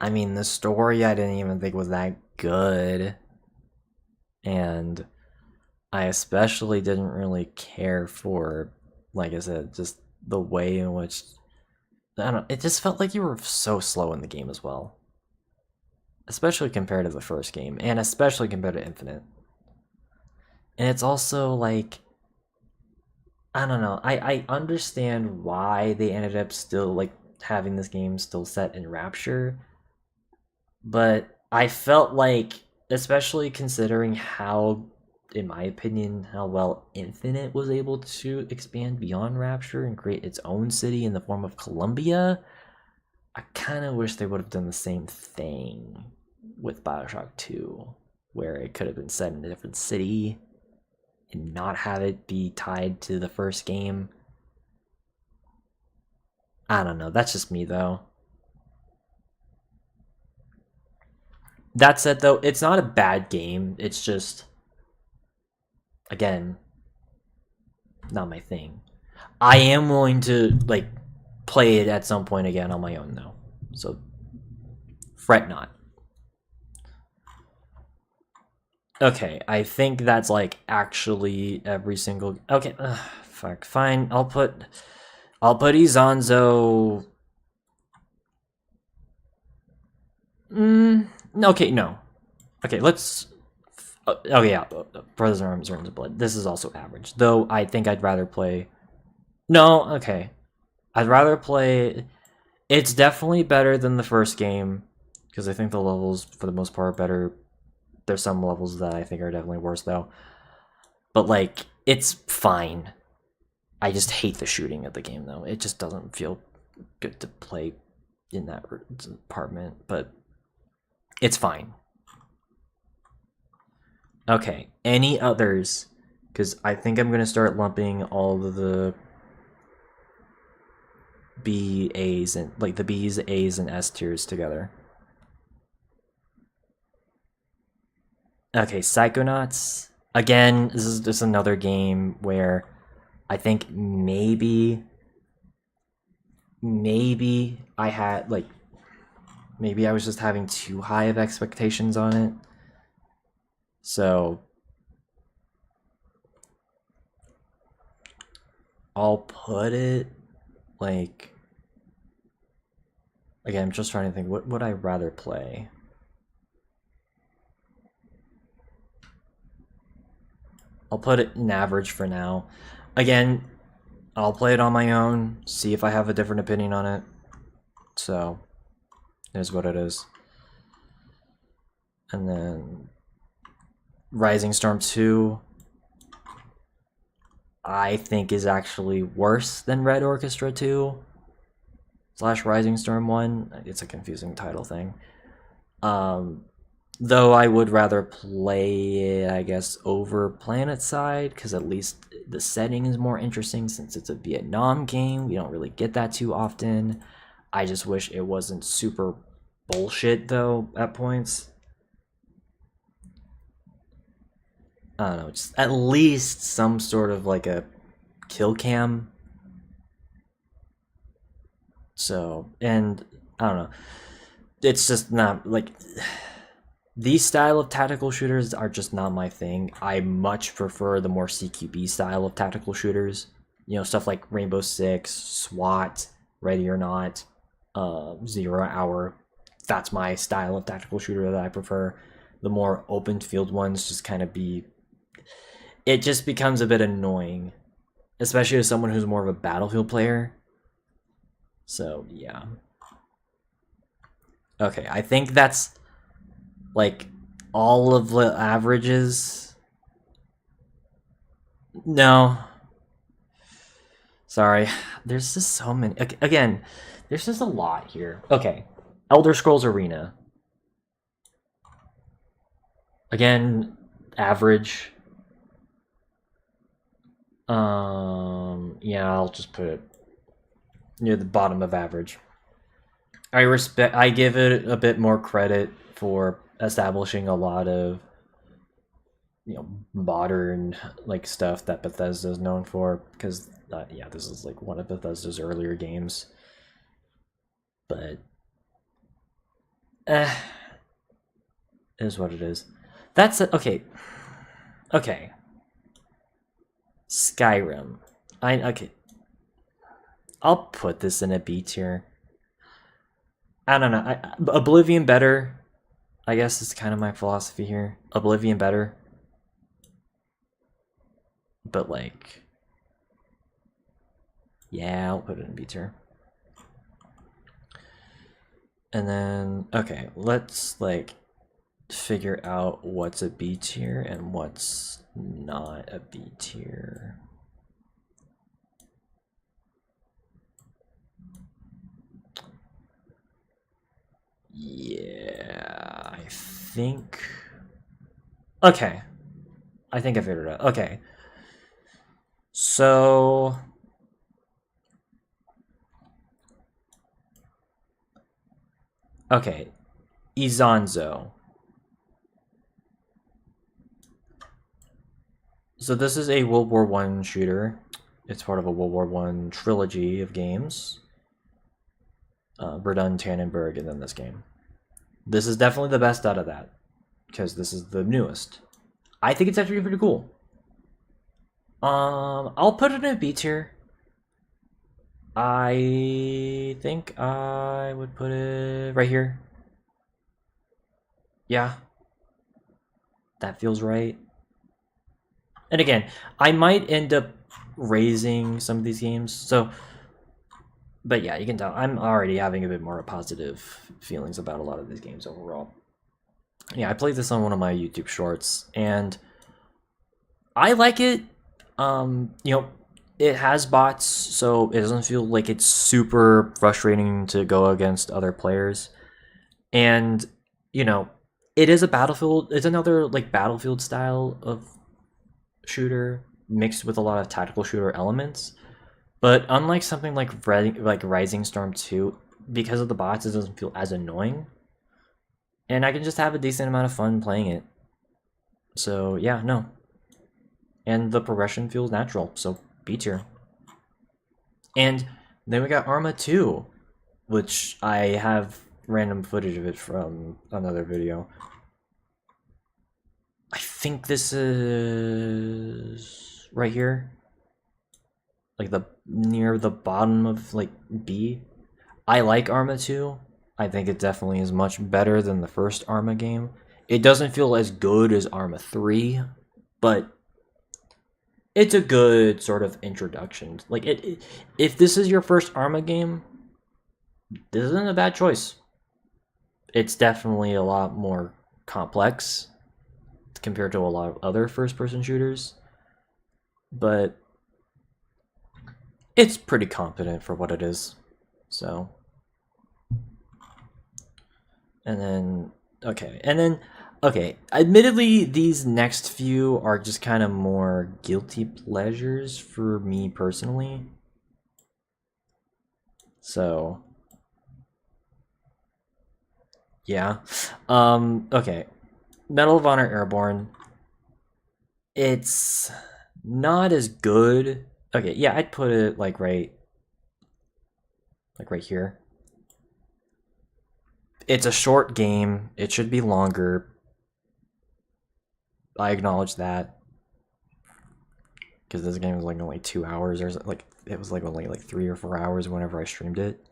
Speaker 1: I mean, the story I didn't even think was that good. And I especially didn't really care for, like I said, just the way in which, I don't know, it just felt like you were so slow in the game as well. Especially compared to the first game, and especially compared to Infinite. And it's also like, I don't know, I understand why they ended up still like having this game still set in Rapture, but I felt like, especially considering how, in my opinion, how well Infinite was able to expand beyond Rapture and create its own city in the form of Columbia, I kind of wish they would have done the same thing with BioShock 2, where it could have been set in a different city and not have it be tied to the first game. I don't know, that's just me though. That said though, it's not a bad game, it's just, again, not my thing. I am willing to like play it at some point again on my own though, so fret not. Okay, I think that's like actually every single. Okay, fuck. Fine, I'll put Izanzo. Okay, no. Okay, let's. Oh yeah, Brothers in Arms, Arms of Blood. This is also average, though. I think I'd rather play. No, okay. I'd rather play. It's definitely better than the first game, because I think the levels, for the most part, are better. There's some levels that I think are definitely worse, though. But, like, it's fine. I just hate the shooting of the game, though. It just doesn't feel good to play in that apartment, but it's fine. Okay, any others? Because I think I'm going to start lumping all of the B, A's, and, like, the B's, A's, and S tiers together. Okay, Psychonauts. Again, this is just another game where I think maybe I had, like, maybe I was just having too high of expectations on it. So I'll put it, like, again, I'm just trying to think, what would I rather play? I'll put it in average for now. Again, I'll play it on my own, see if I have a different opinion on it. So, here's what it is. And then Rising Storm 2, I think is actually worse than Red Orchestra 2 / Rising Storm 1. It's a confusing title thing. Though I would rather play it, I guess, over PlanetSide, because at least the setting is more interesting since it's a Vietnam game. We don't really get that too often. I just wish it wasn't super bullshit, though, at points. I don't know, just at least some sort of like a kill cam So, and I don't know. It's just not like these style of tactical shooters are just not my thing. I much prefer the more CQB style of tactical shooters. You know, stuff like Rainbow Six, SWAT, Ready or Not, 0 Hour. That's my style of tactical shooter that I prefer. The more open field ones just kind of be. It just becomes a bit annoying, especially as someone who's more of a Battlefield player. So yeah. Okay, I think that's like all of the averages. No. Sorry. There's just so many. Again, there's just a lot here. Okay. Elder Scrolls Arena. Again, average. Yeah, I'll just put it near the bottom of average. I give it a bit more credit for establishing a lot of modern like stuff that Bethesda is known for, because yeah, this is like one of Bethesda's earlier games. But is what it is. That's it. Okay. Okay. Skyrim. Okay. I'll put this in a B tier. I don't know. Oblivion better. I guess it's kind of my philosophy here. Oblivion better. But like, yeah, I'll put it in B tier. And then, okay, let's like figure out what's a B tier and what's not a B tier. Yeah, I think. Okay, I think I figured it out. Okay, so okay, Izanzo. So this is a World War I shooter. It's part of a World War I trilogy of games. Verdun, Tannenberg, and then this game. This is definitely the best out of that, because this is the newest. I think it's actually pretty cool. I'll put it in a B tier. I think I would put it right here. Yeah. That feels right. And again, I might end up raising some of these games. So, but yeah, you can tell I'm already having a bit more positive feelings about a lot of these games overall. Yeah, I played this on one of my YouTube shorts, and I like it. It has bots, so it doesn't feel like it's super frustrating to go against other players. And, it is a Battlefield. It's another like Battlefield style of shooter mixed with a lot of tactical shooter elements. But unlike something like Rising Storm 2, because of the bots, it doesn't feel as annoying. And I can just have a decent amount of fun playing it. So yeah, no. And the progression feels natural, so B tier. And then we got Arma 2, which I have random footage of it from another video. I think this is right here, like near the bottom of like B. I like Arma 2. I think it definitely is much better than the first Arma game. It doesn't feel as good as Arma 3, but it's a good sort of introduction. Like if this is your first Arma game, this isn't a bad choice. It's definitely a lot more complex compared to a lot of other first-person shooters, but it's pretty competent for what it is. So, and then admittedly, these next few are just kind of more guilty pleasures for me personally. So, yeah. Okay. Medal of Honor Airborne. It's not as good. Okay, yeah, I'd put it like right like right here. It's a short game. It should be longer. I acknowledge that. Because this game was like only 2 hours, or like it was like only like 3 or 4 hours whenever I streamed it.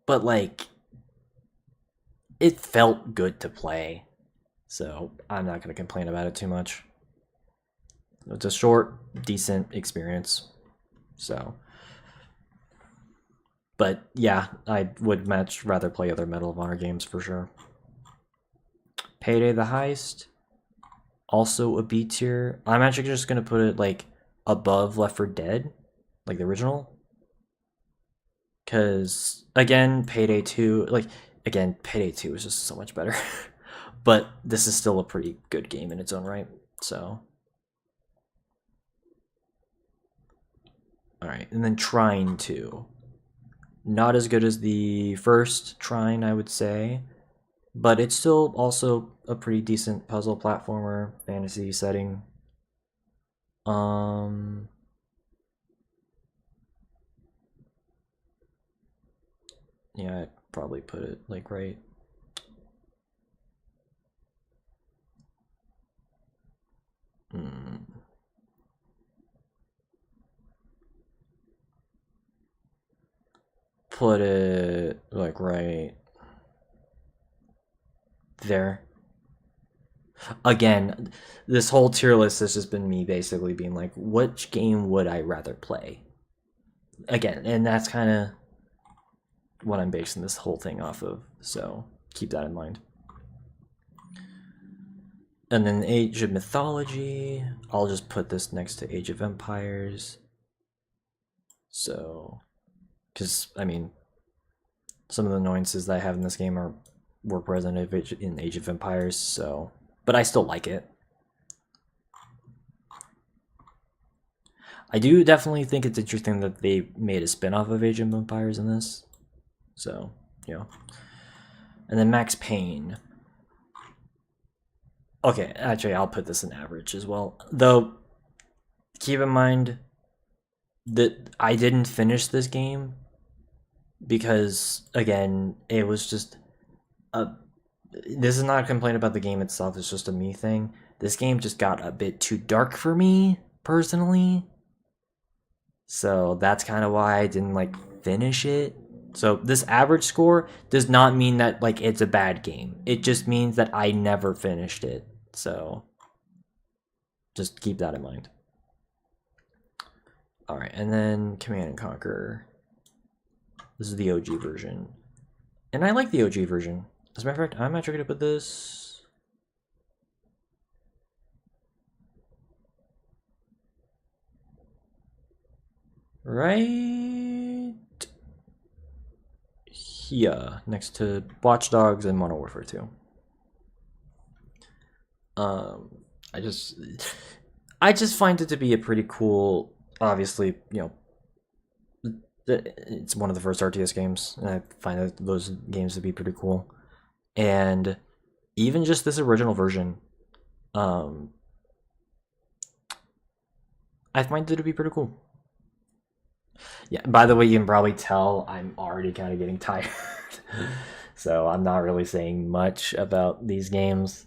Speaker 1: But like, it felt good to play, so I'm not gonna complain about it too much. It's a short, decent experience. So, but yeah, I would much rather play other Medal of Honor games for sure. Payday the Heist, also a B tier. I'm actually just gonna put it like above Left 4 Dead, like the original. Cause again, Payday 2, like again, Payday 2 is just so much better. But this is still a pretty good game in its own right. So, all right, and then Trine 2. Not as good as the first Trine, I would say, but it's still also a pretty decent puzzle platformer, fantasy setting. Yeah, I'd probably put it like right. Put it like right there. Again, this whole tier list has just been me basically being like, which game would I rather play? Again, and that's kind of what I'm basing this whole thing off of, so keep that in mind. And then Age of Mythology, I'll just put this next to Age of Empires. So, because, I mean, some of the annoyances that I have in this game were present in Age of Empires, so, but I still like it. I do definitely think it's interesting that they made a spin-off of Age of Empires in this. So, yeah. And then Max Payne. Okay, actually, I'll put this in average as well. Though, keep in mind that I didn't finish this game because, again, it was just a... This is not a complaint about the game itself, it's just a me thing. This game just got a bit too dark for me, personally. So that's kind of why I didn't, like, finish it. So this average score does not mean that, like, it's a bad game. It just means that I never finished it. So just keep that in mind. All right, and then Command and Conquer. This is the OG version. And I like the OG version. As a matter of fact, I'm actually going to put this... right here, next to Watch Dogs and Modern Warfare 2. I just find it to be a pretty cool, obviously, you know, it's one of the first RTS games, and I find those games to be pretty cool. And even just this original version, I find it to be pretty cool. Yeah, by the way, you can probably tell I'm already kind of getting tired. So I'm not really saying much about these games.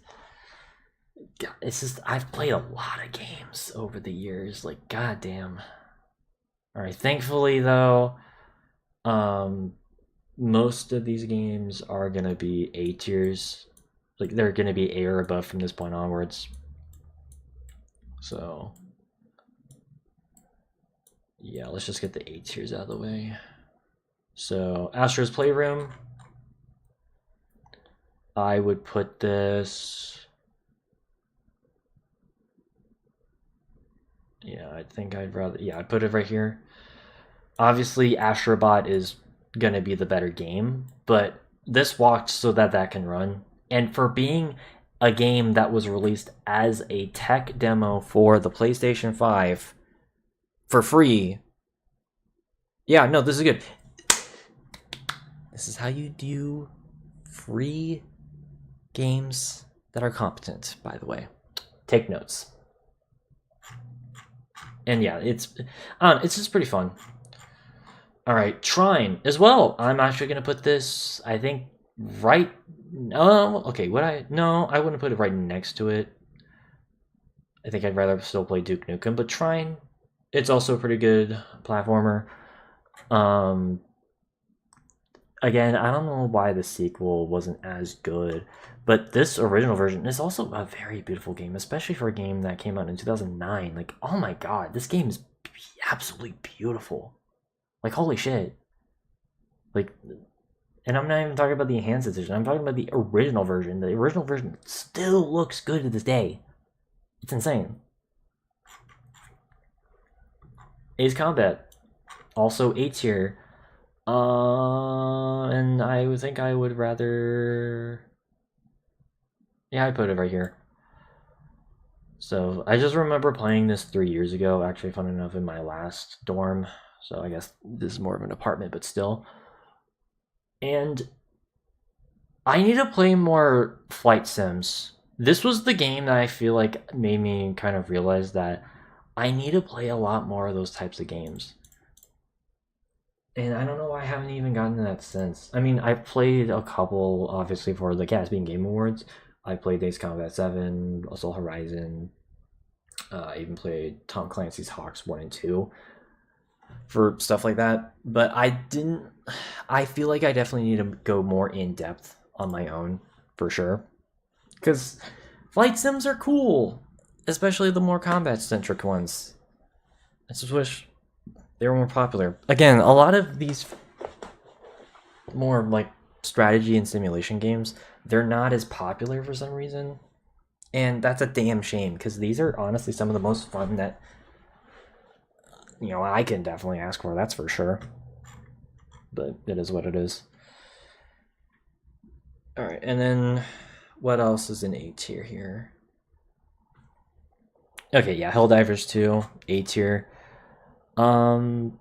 Speaker 1: It's just, I've played a lot of games over the years, like, goddamn. Alright, thankfully, though, most of these games are gonna be A tiers. Like, they're gonna be A or above from this point onwards. So, yeah, let's just get the A tiers out of the way. So, Astro's Playroom. I would put this... Yeah, I think I'd rather... Yeah, I'd put it right here. Obviously, Astrobot is going to be the better game, but this walked so that that can run. And for being a game that was released as a tech demo for the PlayStation 5 for free... Yeah, no, this is good. This is how you do free games that are competent, by the way. Take notes. And yeah, it's just pretty fun. All right, Trine as well. I'm actually gonna put this. I think right. No, okay. Would I? No, I wouldn't put it right next to it. I think I'd rather still play Duke Nukem, but Trine, it's also a pretty good platformer. Um, Again, I don't know why the sequel wasn't as good, but this original version is also a very beautiful game, especially for a game that came out in 2009. Like, oh my god, this game is absolutely beautiful. Like, holy shit. Like, and I'm not even talking about the enhanced edition. I'm talking about the original version. The original version still looks good to this day. It's insane. Ace Combat, also A tier. And I think I would rather. Yeah, I put it right here. So I just remember playing this 3 years ago. Actually, fun enough, in my last dorm. So I guess this is more of an apartment, but still. And I need to play more flight sims. This was the game that I feel like made me kind of realize that I need to play a lot more of those types of games. And I don't know why I haven't even gotten to that since. I mean, I've played a couple, obviously, for the Caspian Game Awards. I played Days Combat 7, Assault Horizon. I even played Tom Clancy's Hawks 1 and 2 for stuff like that. But I didn't. I feel like I definitely need to go more in depth on my own, for sure. Because flight sims are cool, especially the more combat centric ones. I just wish they were more popular. Again, a lot of these more like strategy and simulation games, they're not as popular for some reason. And that's a damn shame, because these are honestly some of the most fun that I can definitely ask for, that's for sure. But it is what it is. Alright, and then what else is in A tier here? Okay, yeah, Helldivers 2, A tier. You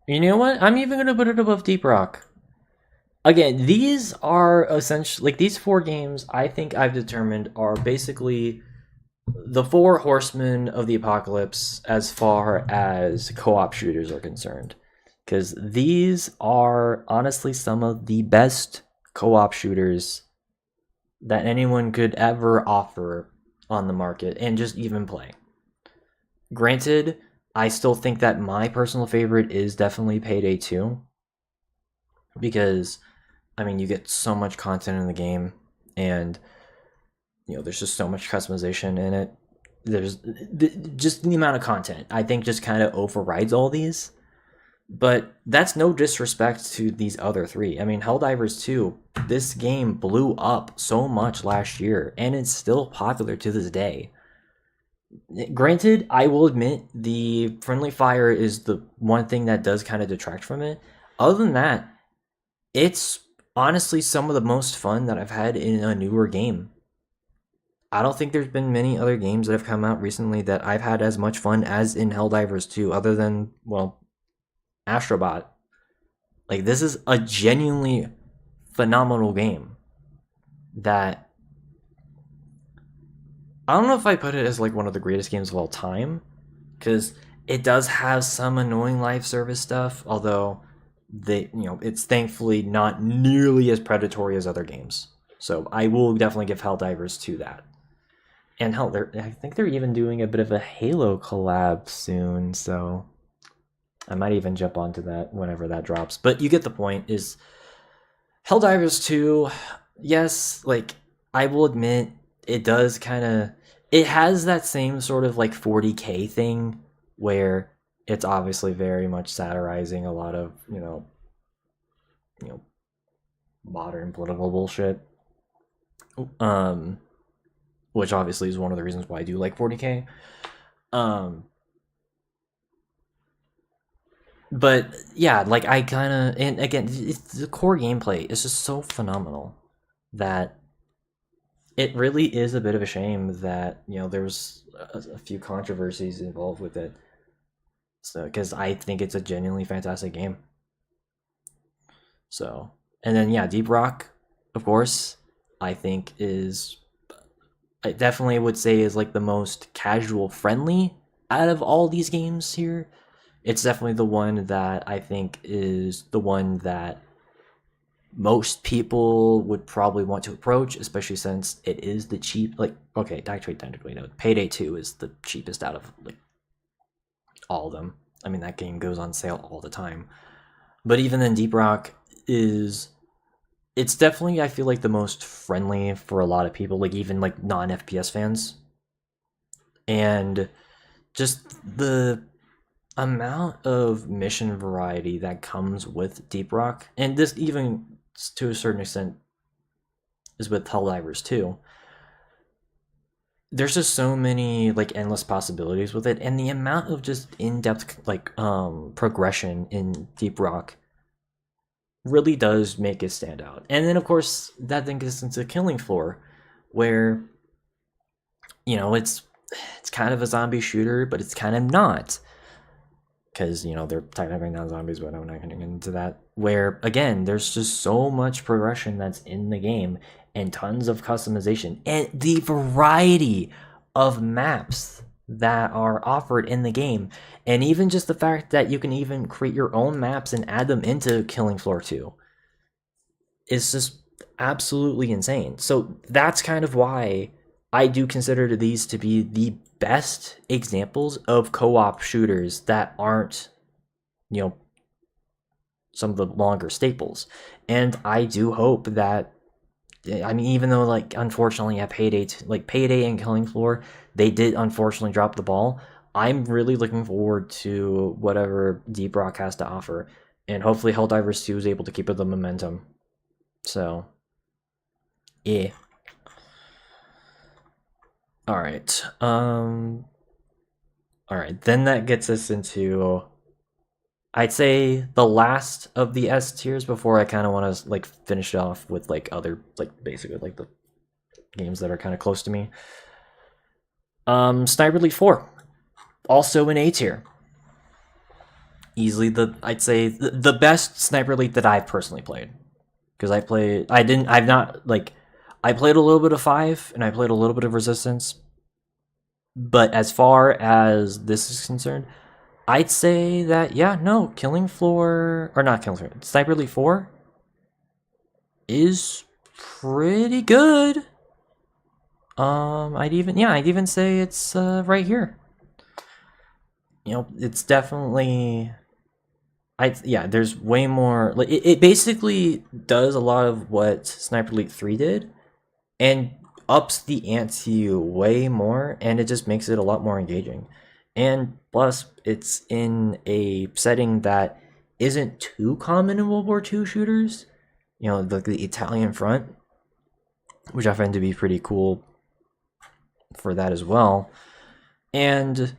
Speaker 1: know what? I'm even gonna put it above Deep Rock. Again, these are essentially like these four games. I think I've determined are basically the four horsemen of the apocalypse as far as co-op shooters are concerned, because these are honestly some of the best co-op shooters that anyone could ever offer on the market and just even play. Granted, I still think that my personal favorite is definitely Payday 2, because I mean, you get so much content in the game, and there's just so much customization in it. There's just the amount of content, I think, just kind of overrides all these. But that's no disrespect to these other three. I mean, Helldivers 2, this game blew up so much last year, and it's still popular to this day. Granted, I will admit the friendly fire is the one thing that does kind of detract from it. Other than that, it's honestly some of the most fun that I've had in a newer game. I don't think there's been many other games that have come out recently that I've had as much fun as in Helldivers 2, other than, well, Astrobot. Like, this is a genuinely phenomenal game that I don't know if I put it as like one of the greatest games of all time, because it does have some annoying live service stuff, although it's thankfully not nearly as predatory as other games. So I will definitely give Helldivers 2 that. And hell, I think they're even doing a bit of a Halo collab soon, so I might even jump onto that whenever that drops. But you get the point, is Helldivers 2, yes, like, I will admit, it does kind of, it has that same sort of like 40K thing, where it's obviously very much satirizing a lot of, modern political bullshit. Which obviously is one of the reasons why I do like 40K. But yeah, like, I kind of, and again, the core gameplay is just so phenomenal that it really is a bit of a shame that there was a few controversies involved with it. So, because I think it's a genuinely fantastic game. So, and then yeah, Deep Rock, of course, I think I definitely would say is like the most casual friendly out of all these games here, It's definitely the one that I think is the one that most people would probably want to approach, especially since it is the cheap. Like, okay, actually, technically, no. Payday 2 is the cheapest out of like all of them. I mean, that game goes on sale all the time. But even then, Deep Rock is. It's definitely, I feel like, the most friendly for a lot of people, like even like non-FPS fans. And just the amount of mission variety that comes with Deep Rock, and this even to a certain extent is with Helldivers too. There's just so many like endless possibilities with it, and the amount of just in-depth like progression in Deep Rock really does make it stand out. And then of course that then gets into Killing Floor, where it's kind of a zombie shooter, but it's kind of not. Because, they're technically not zombies, but I'm not going to get into that. Where, again, there's just so much progression that's in the game and tons of customization. And the variety of maps that are offered in the game. And even just the fact that you can even create your own maps and add them into Killing Floor 2 is just absolutely insane. So that's kind of why I do consider these to be the best examples of co-op shooters that aren't, some of the longer staples. And I do hope that, I mean, even though like unfortunately at Payday and Killing Floor, they did unfortunately drop the ball. I'm really looking forward to whatever Deep Rock has to offer, and hopefully Helldivers 2 is able to keep up the momentum. So, yeah. All right. All right. Then that gets us into, I'd say, the last of the S tiers before I kind of want to like finish it off with like other like basically like the games that are kind of close to me. Sniper Elite 4, also an A tier. Easily I'd say the best Sniper Elite that I've personally played, because I played a little bit of 5 and I played a little bit of Resistance. But as far as this is concerned, I'd say that, Killing Floor, or not Killing Floor, Sniper Elite 4 is pretty good. I'd even say it's right here. It's definitely, there's way more, like it basically does a lot of what Sniper Elite 3 did, and ups the ante way more, and it just makes it a lot more engaging. And plus, it's in a setting that isn't too common in World War II shooters. The Italian front, which I find to be pretty cool for that as well. And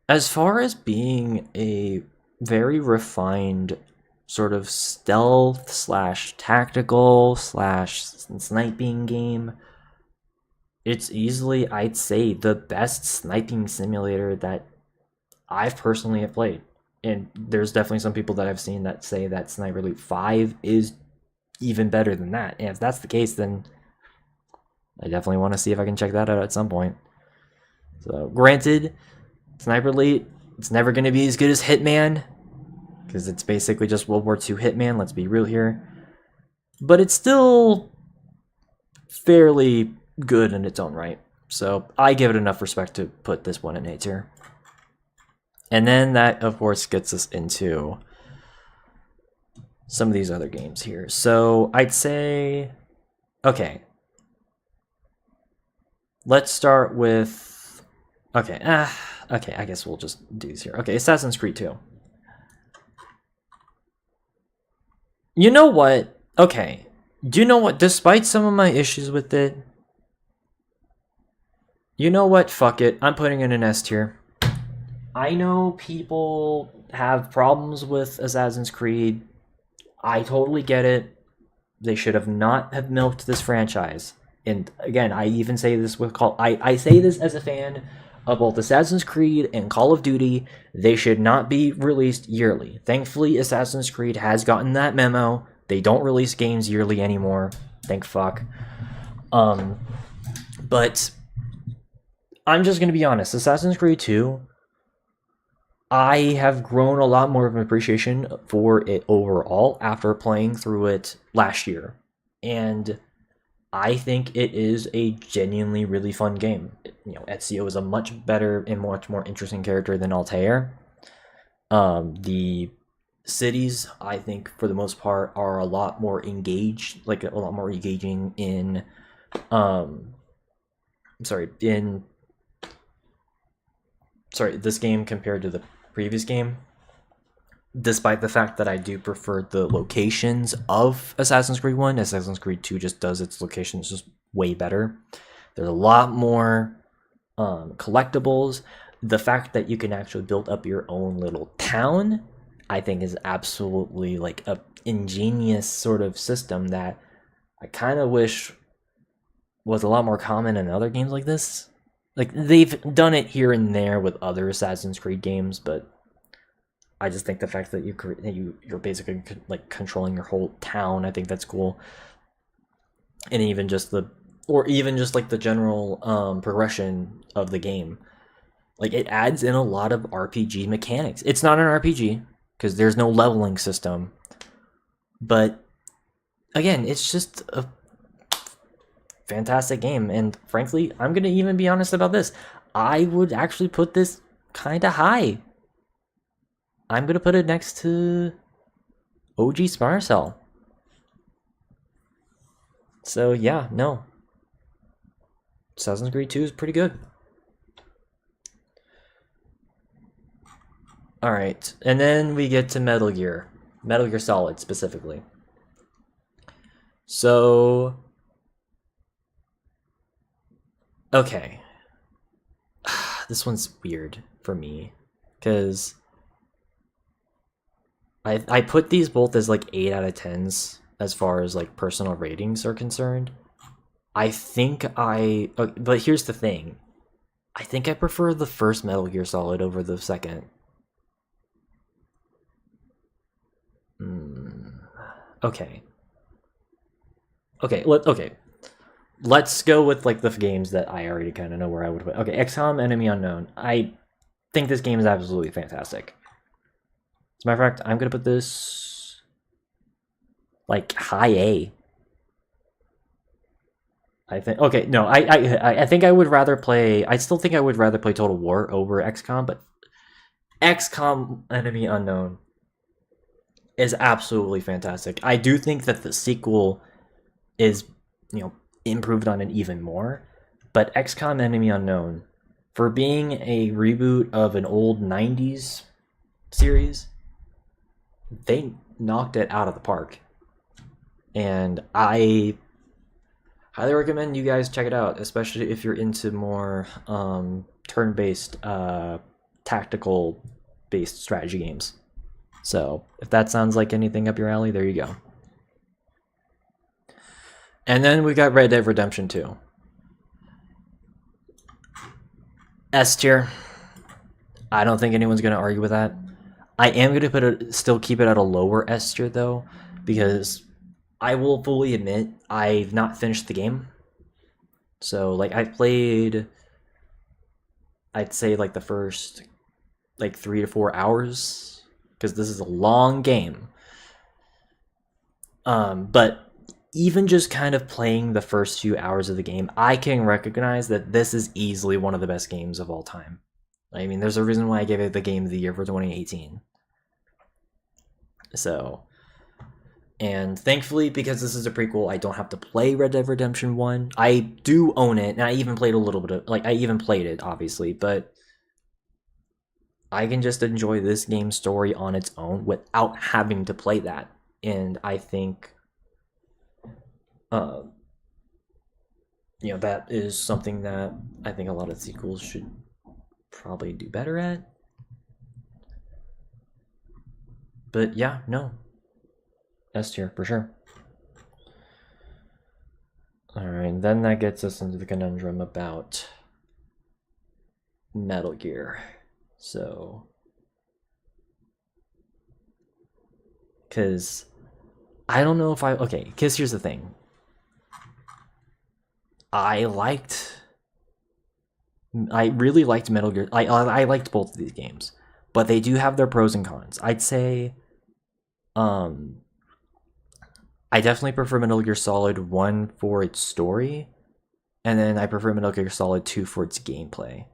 Speaker 1: as far as being a very refined sort of stealth / tactical / sniping game, it's easily, I'd say, the best sniping simulator that I've personally have played. And there's definitely some people that I've seen that say that Sniper Elite 5 is even better than that. And if that's the case, then I definitely want to see if I can check that out at some point. So, granted, Sniper Elite, it's never going to be as good as Hitman, because it's basically just World War II Hitman, let's be real here. But it's still fairly good in its own right. So I give it enough respect to put this one in A tier. And then that, of course, gets us into some of these other games here. So I'd say, okay, let's start with, okay, I guess we'll just do these here. Okay, Assassin's Creed 2. You know what? Okay, do you know what? Despite some of my issues with it, you know what? Fuck it. I'm putting it in S tier. I know people have problems with Assassin's Creed. I totally get it. They should have not have milked this franchise. And again, I even say this with I say this as a fan of both Assassin's Creed and Call of Duty. They should not be released yearly. Thankfully, Assassin's Creed has gotten that memo. They don't release games yearly anymore. Thank fuck. But I'm just gonna be honest. Assassin's Creed 2 I have grown a lot more of an appreciation for it overall after playing through it last year. And I think it is a genuinely really fun game. Ezio is a much better and much more interesting character than Altair. The cities, I think, for the most part, are a lot more engaged, like a lot more engaging in, this game compared to the previous game. Despite the fact that I do prefer the locations of Assassin's Creed 1, Assassin's Creed 2 just does its locations just way better. There's a lot more collectibles. The fact that you can actually build up your own little town, I think, is absolutely like a ingenious sort of system that I kind of wish was a lot more common in other games like this. Like, they've done it here and there with other Assassin's Creed games, but I just think the fact that you're basically like controlling your whole town, I think that's cool. And even just like the general progression of the game, like it adds in a lot of RPG mechanics. It's not an RPG because there's no leveling system, but again, it's just a fantastic game. And frankly, I'm gonna even be honest about this. I would actually put this kind of high. I'm gonna put it next to OG Splinter Cell. So yeah, no. Assassin's Creed 2 is pretty good. Alright, and then we get to Metal Gear. Metal Gear Solid, specifically. So... okay. This one's weird for me, because I put these both as like 8 out of 10s as far as like personal ratings are concerned. But here's the thing. I think I prefer the first Metal Gear Solid over the second. Okay. Let's go with like the games that I already kind of know where I would put. Okay, XCOM Enemy Unknown. I think this game is absolutely fantastic. As a matter of fact, I'm gonna put this like high A. I think. Okay, no, I think I would rather play. I still think I would rather play Total War over XCOM, but XCOM Enemy Unknown is absolutely fantastic. I do think that the sequel is, improved on it even more, but XCOM Enemy Unknown, for being a reboot of an old 90s series, they knocked it out of the park. And I highly recommend you guys check it out, especially if you're into more turn-based, tactical-based strategy games. So, if that sounds like anything up your alley, there you go. And then we got Red Dead Redemption 2. S tier. I don't think anyone's going to argue with that. I am going to still keep it at a lower S tier, though, because I will fully admit I've not finished the game. So, like, I played, I'd say, like, the first, 3 to 4 hours, because this is a long game. But even just kind of playing the first few hours of the game, I can recognize that this is easily one of the best games of all time. I mean, there's a reason why I gave it the Game of the Year for 2018. So, and thankfully, because this is a prequel, I don't have to play Red Dead Redemption 1. I do own it, and I even played a little bit of, I even played it, obviously, but I can just enjoy this game's story on its own without having to play that. And I think, that is something that I think a lot of sequels should probably do better at. But yeah, no. S tier, for sure. Alright, then that gets us into the conundrum about Metal Gear. So, because I don't know if okay, because here's the thing. I really liked Metal Gear. I liked both of these games,
Speaker 3: but they do have their pros and cons. I'd say, I definitely prefer Metal Gear Solid 1 for its story, and then I prefer Metal Gear Solid 2 for its gameplay.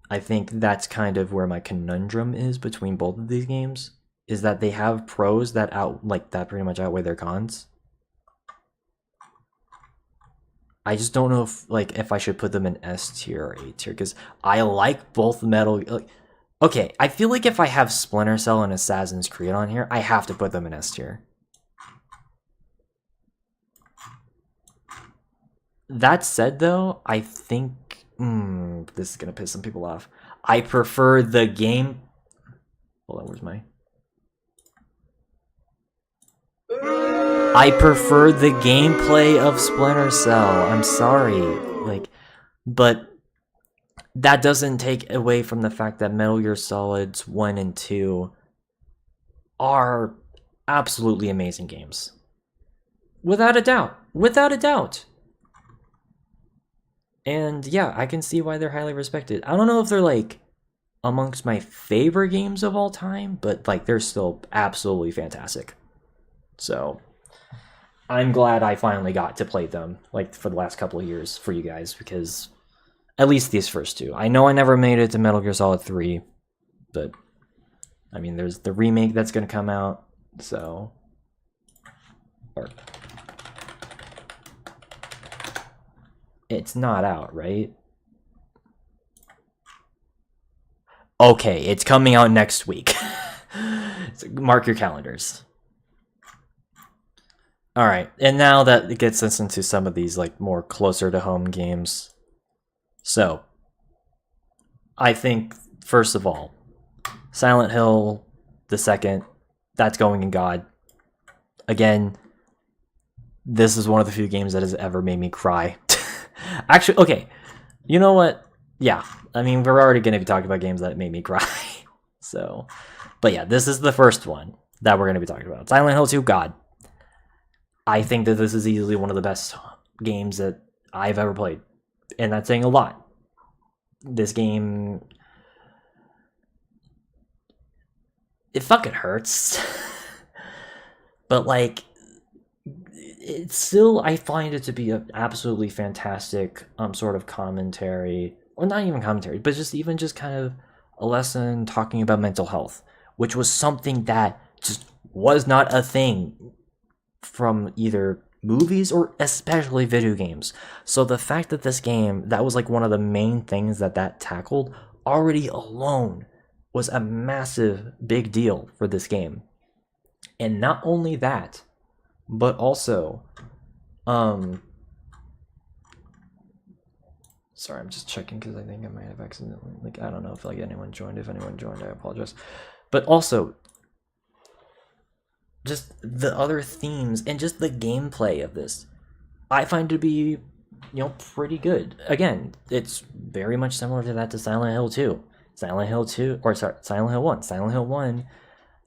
Speaker 3: I think that's kind of where my conundrum is between both of these games, is that they have pros that pretty much outweigh their cons. I just don't know if I should put them in S tier or A tier, because I like both okay, I feel like if I have Splinter Cell and Assassin's Creed on here, I have to put them in S tier. That said, though, I think this is gonna piss some people off. I prefer the game. Hold on, where's my? I prefer the gameplay of Splinter Cell. I'm sorry, but that doesn't take away from the fact that Metal Gear Solids 1 and 2 are absolutely amazing games. Without a doubt. Without a doubt. And yeah, I can see why they're highly respected. I don't know if they're amongst my favorite games of all time, but they're still absolutely fantastic. So I'm glad I finally got to play them for the last couple of years for you guys, because at least these first two. I know I never made it to Metal Gear Solid 3, but I mean, there's the remake that's going to come out, so it's not out, right? Okay, it's coming out next week. So mark your calendars. All right, and now that it gets us into some of these more closer to home games. So, I think first of all, Silent Hill the second, that's going in God. Again, this is one of the few games that has ever made me cry. Actually, okay, you know what? Yeah, I mean, we're already going to be talking about games that made me cry. So, but yeah, this is the first one that we're going to be talking about. Silent Hill 2, God. I think that this is easily one of the best games that I've ever played. And that's saying a lot. This game, it fucking hurts. But it's still, I find it to be an absolutely fantastic sort of commentary, or not even commentary, but just kind of a lesson talking about mental health, which was something that just was not a thing from either movies or especially video games. So the fact that this game, that was one of the main things that tackled, already alone was a massive big deal for this game. And not only that, but also sorry, I'm just checking because I think I might have accidentally I don't know if anyone joined. If anyone joined, I apologize. But also just the other themes and just the gameplay of this, I find to be, pretty good. Again, it's very much similar to that to Silent Hill 2. Silent Hill 1. Silent Hill 1,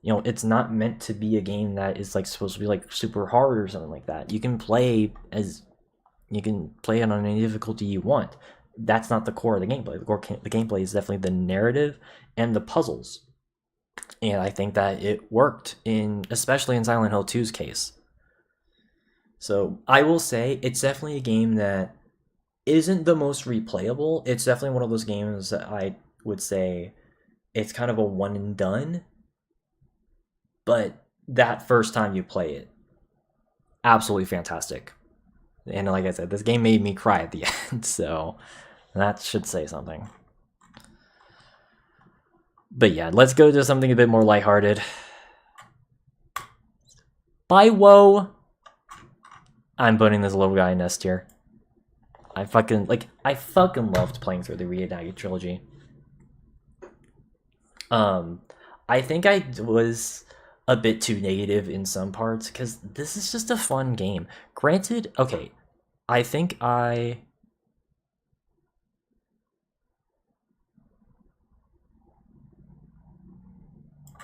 Speaker 3: it's not meant to be a game that is supposed to be super hard or something like that. You can play it on any difficulty you want. That's not the core of the gameplay. The gameplay is definitely the narrative and the puzzles. And I think that it worked especially in Silent Hill 2's case. So I will say it's definitely a game that isn't the most replayable. It's definitely one of those games that I would say it's kind of a one and done. But that first time you play it, absolutely fantastic. And like I said, this game made me cry at the end, so that should say something. But yeah, let's go to something a bit more lighthearted. By Woe, I'm putting this little guy in S tier. I fucking loved playing through the Reignited trilogy. I think I was a bit too negative in some parts because this is just a fun game. Granted, okay, I think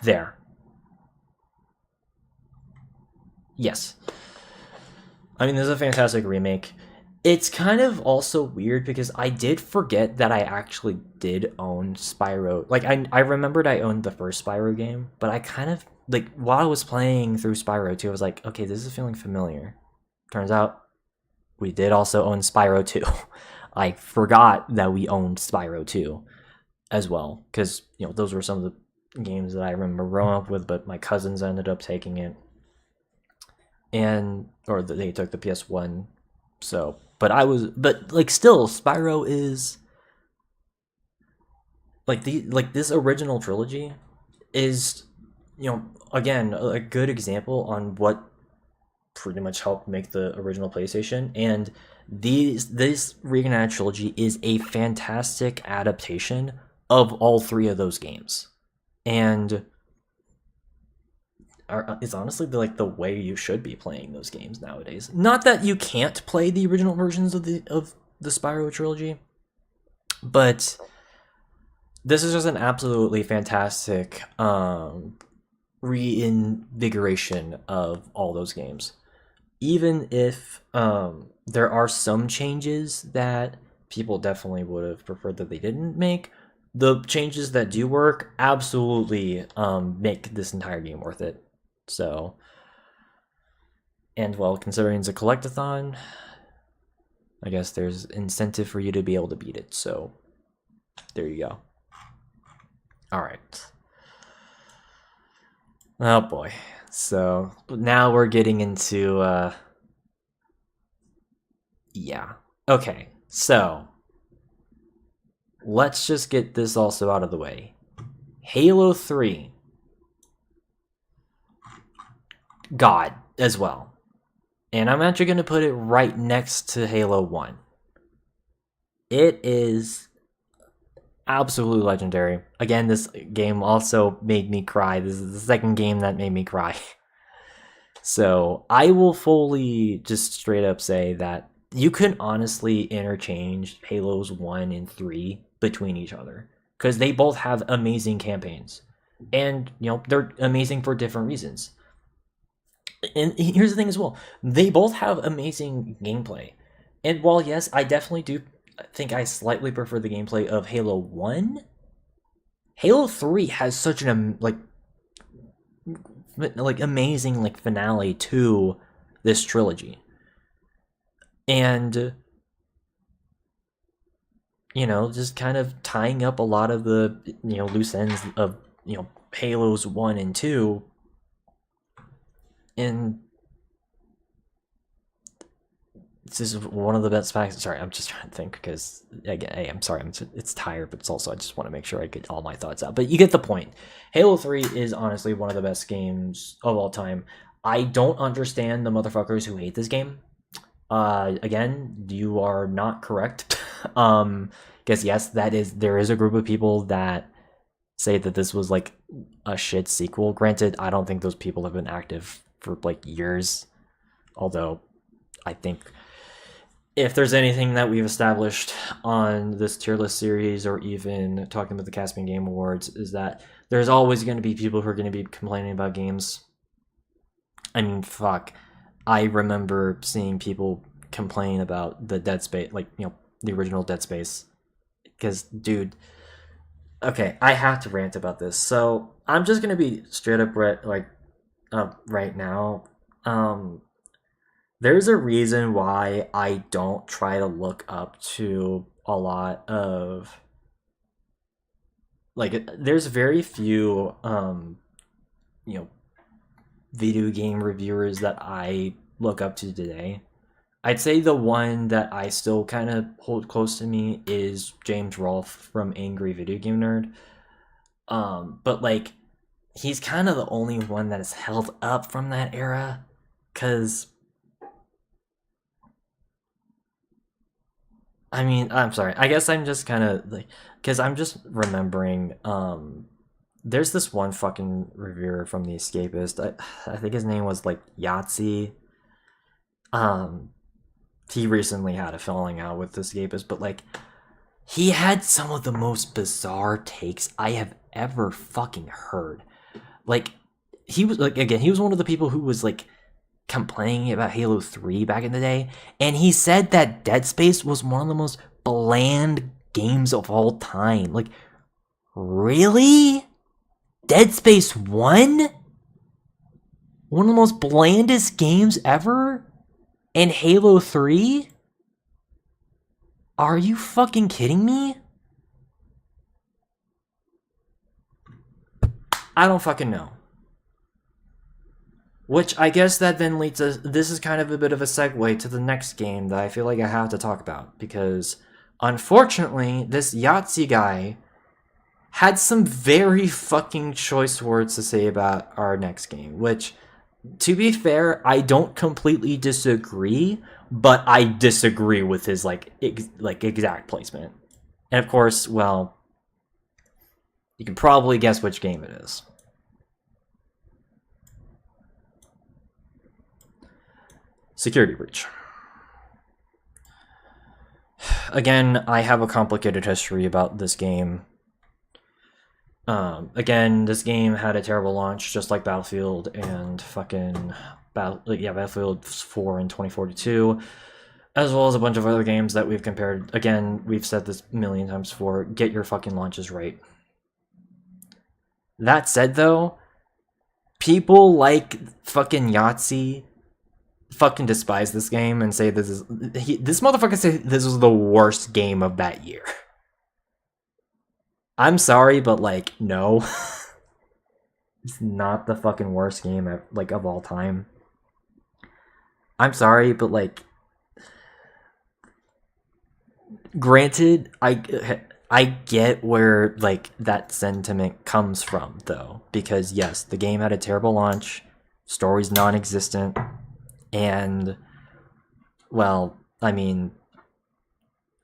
Speaker 3: there. Yes. I mean, this is a fantastic remake. It's kind of also weird because I did forget that I actually did own Spyro. Like I remembered I owned the first Spyro game, but I kind of like while I was playing through Spyro 2, I was like, okay, this is feeling familiar. Turns out we did also own Spyro 2. I forgot that we owned Spyro 2 as well because those were some of the games that I remember growing up with, but my cousins ended up taking it, and or they took the PS1. So, but like still, Spyro is like this original trilogy is, again, a good example on what pretty much helped make the original PlayStation. And this Reignited trilogy is a fantastic adaptation of all three of those games, and it's honestly the way you should be playing those games nowadays. Not that you can't play the original versions of the Spyro trilogy, but this is just an absolutely fantastic reinvigoration of all those games. Even if there are some changes that people definitely would have preferred that they didn't make, the changes that do work absolutely make this entire game worth it. So, and well, considering it's a collectathon, I guess there's incentive for you to be able to beat it. So, there you go. All right. Oh boy. So now we're getting into yeah. Okay. So let's just get this also out of the way. Halo 3. God as well. And I'm actually going to put it right next to Halo 1. It is absolutely legendary. Again, this game also made me cry. This is the second game that made me cry. So I will fully just straight up say that you can honestly interchange Halos 1 and 3 between each other, because they both have amazing campaigns. And, they're amazing for different reasons. And here's the thing as well. They both have amazing gameplay. And while, yes, I definitely do think I slightly prefer the gameplay of Halo 1, Halo 3 has such an amazing finale to this trilogy. And just kind of tying up a lot of the loose ends of Halos 1 and 2. And this is one of the best facts. Sorry, I'm just trying to think because, again, hey, I'm sorry, it's tired, but it's also I just want to make sure I get all my thoughts out. But you get the point. Halo 3 is honestly one of the best games of all time. I don't understand the motherfuckers who hate this game. Again, you are not correct. Because yes, there is a group of people that say that this was like a shit sequel. Granted, I don't think those people have been active for years. Although, I think if there's anything that we've established on this tier list series, or even talking about the Caspian Game Awards, is that there's always going to be people who are going to be complaining about games. I mean, fuck. I remember seeing people complain about the Dead Space, the original Dead Space. Because, dude, okay, I have to rant about this. So, I'm just going to be straight up right now. There's a reason why I don't try to look up to a lot of there's very few video game reviewers that I look up to today. I'd say the one that I still kind of hold close to me is James Rolfe from Angry Video Game Nerd. But he's kind of the only one that is held up from that era, because I mean, I'm sorry. I guess I'm just kind of because I'm just remembering. There's this one fucking reviewer from The Escapist. I think his name was Yahtzee. He recently had a falling out with The Escapist, but he had some of the most bizarre takes I have ever fucking heard. He was again, he was one of the people who was complaining about Halo 3 back in the day, and he said that Dead Space was one of the most bland games of all time. Like, really? Dead Space 1? One of the most blandest games ever? And Halo 3? Are you fucking kidding me? I don't fucking know. Which I guess that then leads us... This is kind of a bit of a segue to the next game that I feel like I have to talk about. Because, unfortunately, this Yahtzee guy had some very fucking choice words to say about our next game. Which, to be fair, I don't completely disagree, but I disagree with his, exact placement. And of course, well, you can probably guess which game it is. Security breach. Again, I have a complicated history about this game. Again, this game had a terrible launch, just like Battlefield and Battlefield 4 in 2042, as well as a bunch of other games that we've compared. Again, we've said this a million times before, get your fucking launches right. That said, though, people like fucking Yahtzee fucking despise this game and say this motherfucker say this was the worst game of that year. I'm sorry, but no. It's not the fucking worst game of all time. I'm sorry, but granted, I get where that sentiment comes from, though, because yes, the game had a terrible launch, story's non-existent, and well, I mean,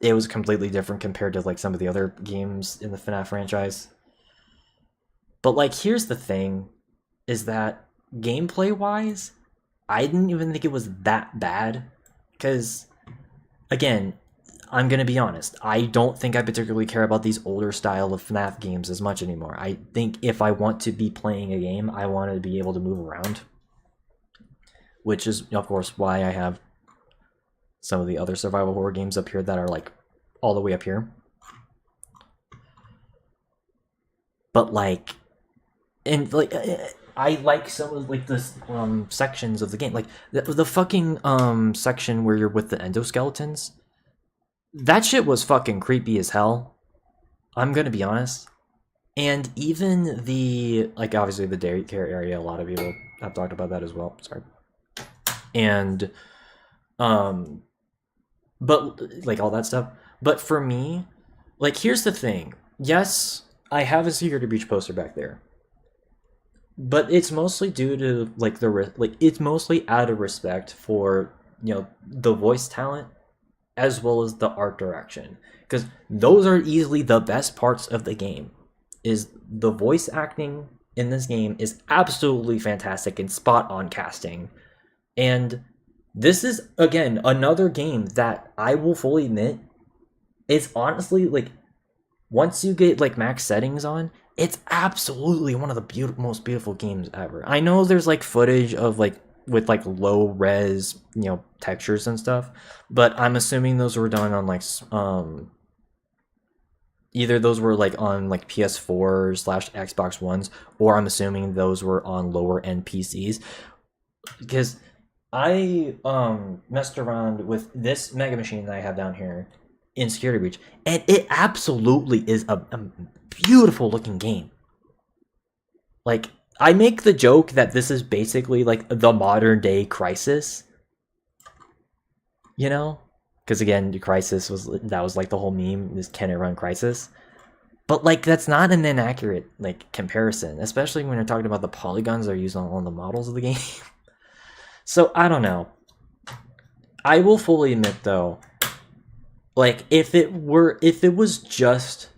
Speaker 3: it was completely different compared to some of the other games in the FNAF franchise. But here's the thing, is that gameplay wise, I didn't even think it was that bad, because again, I'm gonna be honest, I don't think I particularly care about these older style of FNAF games as much anymore. I think if I want to be playing a game, I want to be able to move around, which is of course why I have some of the other survival horror games up here that are all the way up here. But I like some of the sections of the game, the fucking section where you're with the endoskeletons. That shit was fucking creepy as hell. I'm gonna be honest. And even the obviously the daycare area, a lot of people have talked about that as well. Sorry. And but all that stuff. But for me, here's the thing. Yes, I have a security breach poster back there, but it's mostly due to it's mostly out of respect for the voice talent as well as the art direction, because those are easily the best parts of the game. Is the voice acting in this game is absolutely fantastic and spot on casting. And this is, again, another game that I will fully admit is honestly, once you get, max settings on, it's absolutely one of the most beautiful games ever. I know there's, footage of, with, low res, textures and stuff, but I'm assuming those were done on, either those were, on, PS4/Xbox Ones, or I'm assuming those were on lower-end PCs, because I messed around with this Mega Machine that I have down here in Security Breach, and it absolutely is a beautiful looking game. I make the joke that this is basically the modern day Crysis, because again, Crysis was the whole meme is, can it run Crysis? But that's not an inaccurate comparison, especially when you're talking about the polygons that are used on the models of the game. So, I don't know. I will fully admit, though, if it was just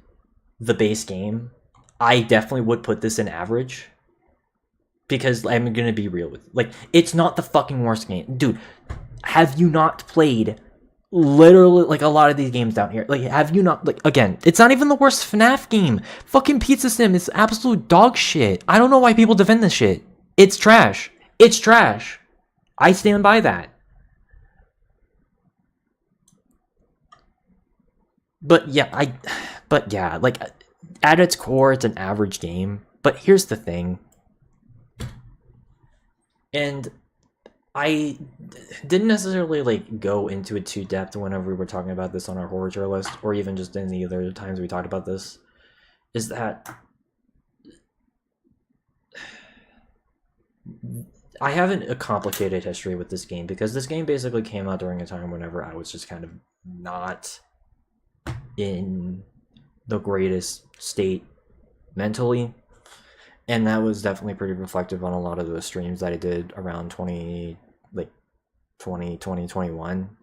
Speaker 3: the base game, I definitely would put this in average. Because I'm gonna be real with you. It's not the fucking worst game. Dude, have you not played literally, a lot of these games down here? Have you not, again, it's not even the worst FNAF game. Fucking Pizza Sim is absolute dog shit. I don't know why people defend this shit. It's trash. It's trash. I stand by that. But yeah, like at its core, it's an average game. But here's the thing. And I didn't necessarily like go into it too depth whenever we were talking about this on our horror tier list, or even just in the other times we talked about this, is that I haven't a complicated history with this game, because this game basically came out during a time whenever I was just kind of not in the greatest state mentally. And that was definitely pretty reflective on a lot of the streams that I did around 2021.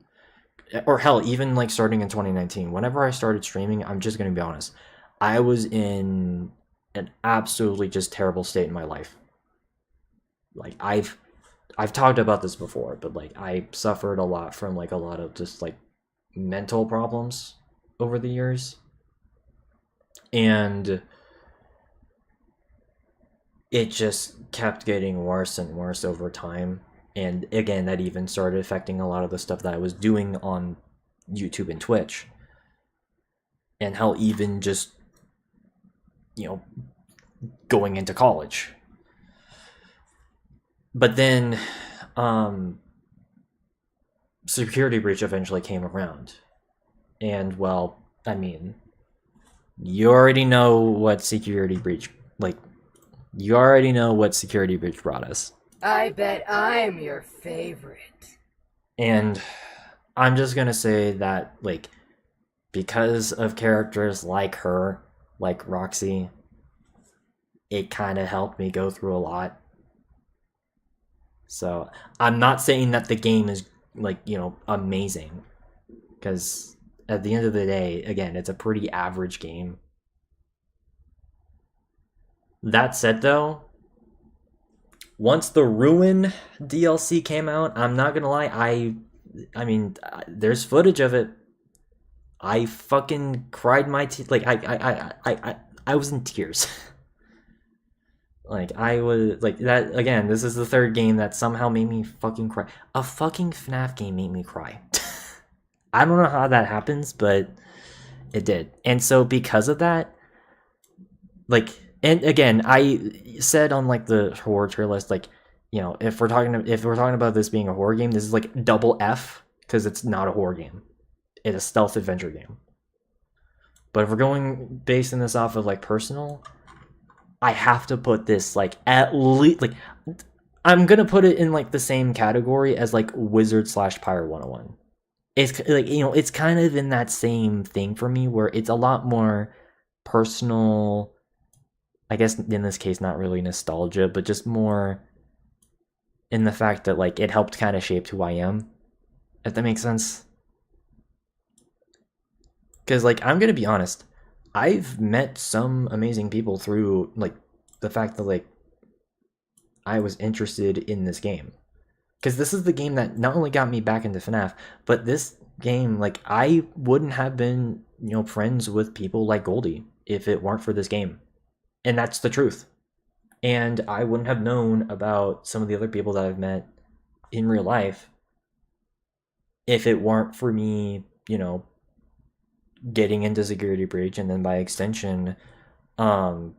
Speaker 3: Or hell, even like starting in 2019. Whenever I started streaming, I'm just going to be honest, I was in an absolutely just terrible state in my life. Like I've talked about this before, but like I suffered a lot from like a lot of just like mental problems over the years. And it just kept getting worse and worse over time. And again, that even started affecting a lot of the stuff that I was doing on YouTube and Twitch. And how even just, going into college. But then, security breach eventually came around. And, well, I mean, you already know what security breach, brought us.
Speaker 4: I bet I'm your favorite.
Speaker 3: And I'm just gonna say that, like, because of characters like her, like Roxy, it kind of helped me go through a lot. So I'm not saying that the game is, like, amazing, because at the end of the day, again, it's a pretty average game. That said, though, once the Ruin DLC came out, I'm not gonna lie, I mean, there's footage of it. I fucking cried my teeth. Like, I was in tears. Like, I was, like, that, again, this is the third game that somehow made me fucking cry. A fucking FNAF game made me cry. I don't know how that happens, but it did. And so because of that, like, and again, I said on like the horror tier list, like, if we're talking about this being a horror game, this is like double F, because it's not a horror game. It's a stealth adventure game. But if we're basing this off of like personal, I have to put this like at least, like, I'm gonna put it in like the same category as like Wizard/Pyre 101. It's like, it's kind of in that same thing for me, where it's a lot more personal. I guess in this case, not really nostalgia, but just more in the fact that, like, it helped kind of shape who I am, if that makes sense. Because, like, I'm gonna be honest, I've met some amazing people through, like, the fact that, like, I was interested in this game. Because this is the game that not only got me back into FNAF, but this game, like, I wouldn't have been, friends with people like Goldie if it weren't for this game. And that's the truth. And I wouldn't have known about some of the other people that I've met in real life if it weren't for me, getting into Security Breach, and then by extension, feeling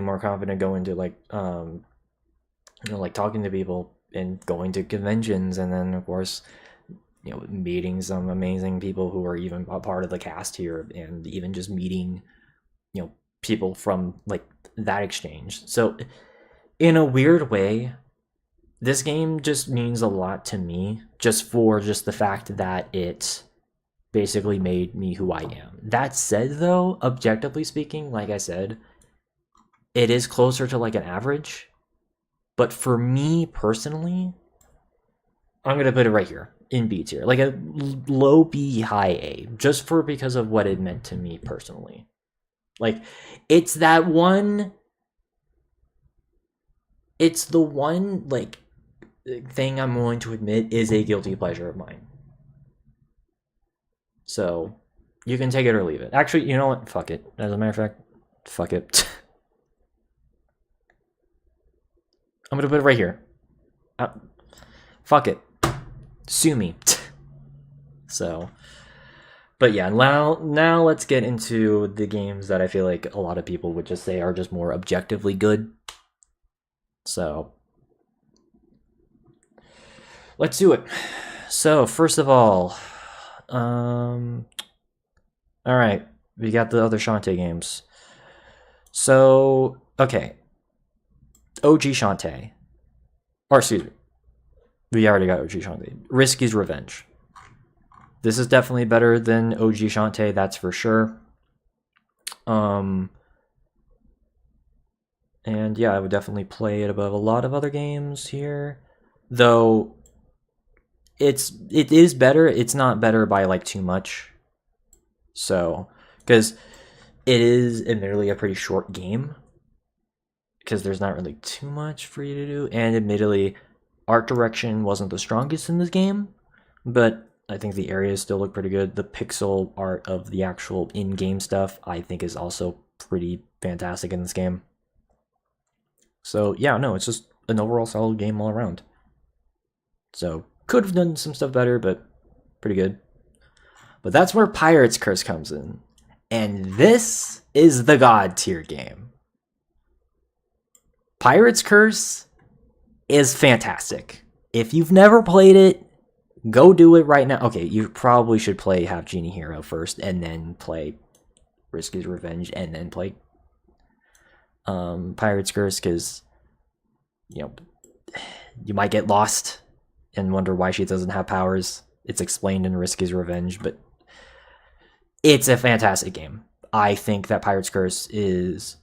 Speaker 3: more confident going to like talking to people and going to conventions, and then of course, meeting some amazing people who are even a part of the cast here, and even just meeting, people from like that exchange. So in a weird way, this game just means a lot to me, just for just the fact that it basically made me who I am. That said, though, objectively speaking, like I said, it is closer to like an average. But for me personally, I'm gonna put it right here in B tier, like a low B, high A, just because of what it meant to me personally. Like, it's the one like thing I'm willing to admit is a guilty pleasure of mine. So you can take it or leave it. Actually, you know what? Fuck it. As a matter of fact, fuck it. I'm gonna put it right here.
Speaker 1: Fuck it. Sue me. So, but yeah, now let's get into the games that I feel like a lot of people would just say are just more objectively good. So, let's do it. So, first of all, all right, we got the other Shantae games. So, okay, OG Shantae, or excuse me, we already got OG Shantae. Risky's Revenge. This is definitely better than OG Shantae, that's for sure. And yeah, I would definitely play it above a lot of other games here. Though it is better, it's not better by like too much. So, because it is admittedly a pretty short game, because there's not really too much for you to do, and admittedly, art direction wasn't the strongest in this game, but I think the areas still look pretty good. The pixel art of the actual in-game stuff, I think, is also pretty fantastic in this game. So yeah, no, it's just an overall solid game all around. So could have done some stuff better, but pretty good. But that's where Pirate's Curse comes in. And this is the God tier game. Pirate's Curse is fantastic. If you've never played it, go do it right now. Okay, you probably should have Genie Hero first, and then play Risky's Revenge, and then play Pirate's Curse, because, you know, you might get lost and wonder why she doesn't have powers. It's explained in Risky's Revenge, but it's a fantastic game. I think that Pirate's Curse is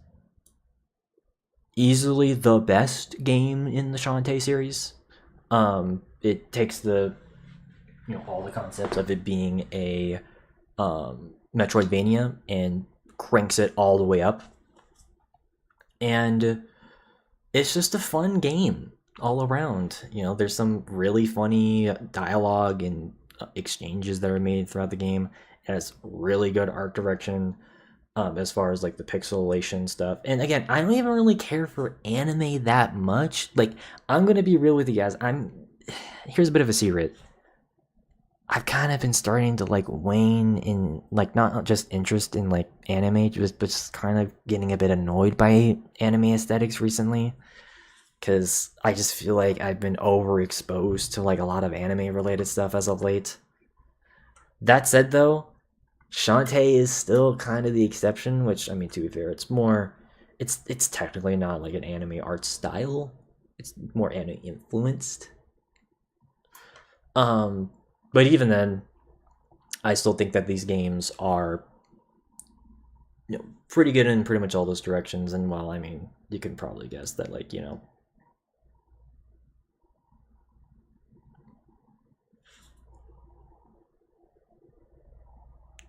Speaker 1: easily the best game in the Shantae series. It takes all the concepts of it being a Metroidvania and cranks it all the way up. And it's just a fun game all around. You know, there's some really funny dialogue and exchanges that are made throughout the game. It has really good art direction as far as like the pixelation stuff. And again, I don't even really care for anime that much. Like, I'm gonna be real with you guys. Here's a bit of a secret. I've kind of been starting to like wane in like not just interest in like anime, but just kind of getting a bit annoyed by anime aesthetics recently, because I just feel like I've been overexposed to like a lot of anime related stuff as of late. That said, though, Shantae is still kind of the exception, which, I mean, to be fair, it's technically not like an anime art style. It's more anime influenced. But even then, I still think that these games are, pretty good in pretty much all those directions. And well, I mean, you can probably guess that, like,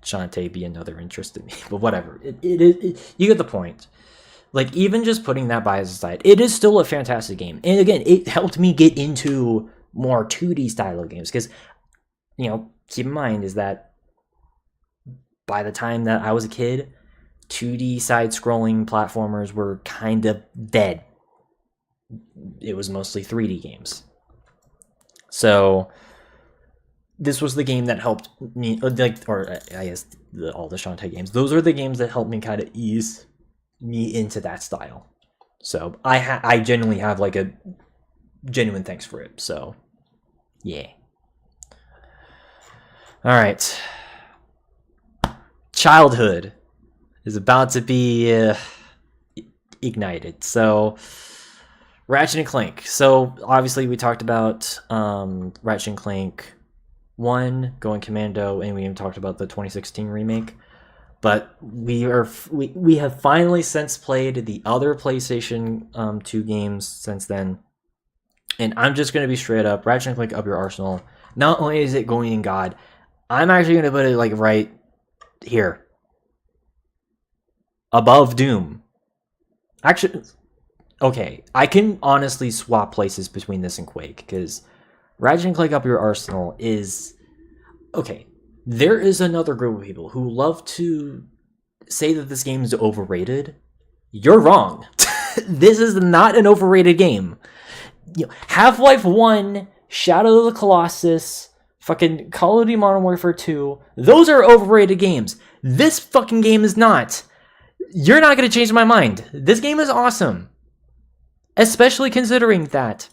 Speaker 1: Shantae be another interest in me, but whatever. You get the point. Like, even just putting that bias aside, it is still a fantastic game. And again, it helped me get into more 2D style of games, because, keep in mind is that by the time that I was a kid, 2D side-scrolling platformers were kind of dead. It was mostly 3D games. So this was the game that helped me, all the Shantae games. Those are the games that helped me kind of ease me into that style. So I genuinely have like a genuine thanks for it. So yeah. All right. Childhood is about to be ignited. So Ratchet and Clank. So obviously we talked about Ratchet and Clank 1 going commando, and we even talked about the 2016 remake. But we have finally since played the other PlayStation 2 games since then. And I'm just going to be straight up, Ratchet and Clank Up Your Arsenal. Not only is it going in God, I'm actually going to put it like right here. Above Doom. Actually, okay, I can honestly swap places between this and Quake, because Ratchet and Clank Up Your Arsenal is... Okay, there is another group of people who love to say that this game is overrated. You're wrong. This is not an overrated game.
Speaker 3: Half-Life 1, Shadow of the Colossus, fucking Call of Duty Modern Warfare 2, those are overrated games. This fucking game is not. You're not going to change my mind. This game is awesome. Especially considering that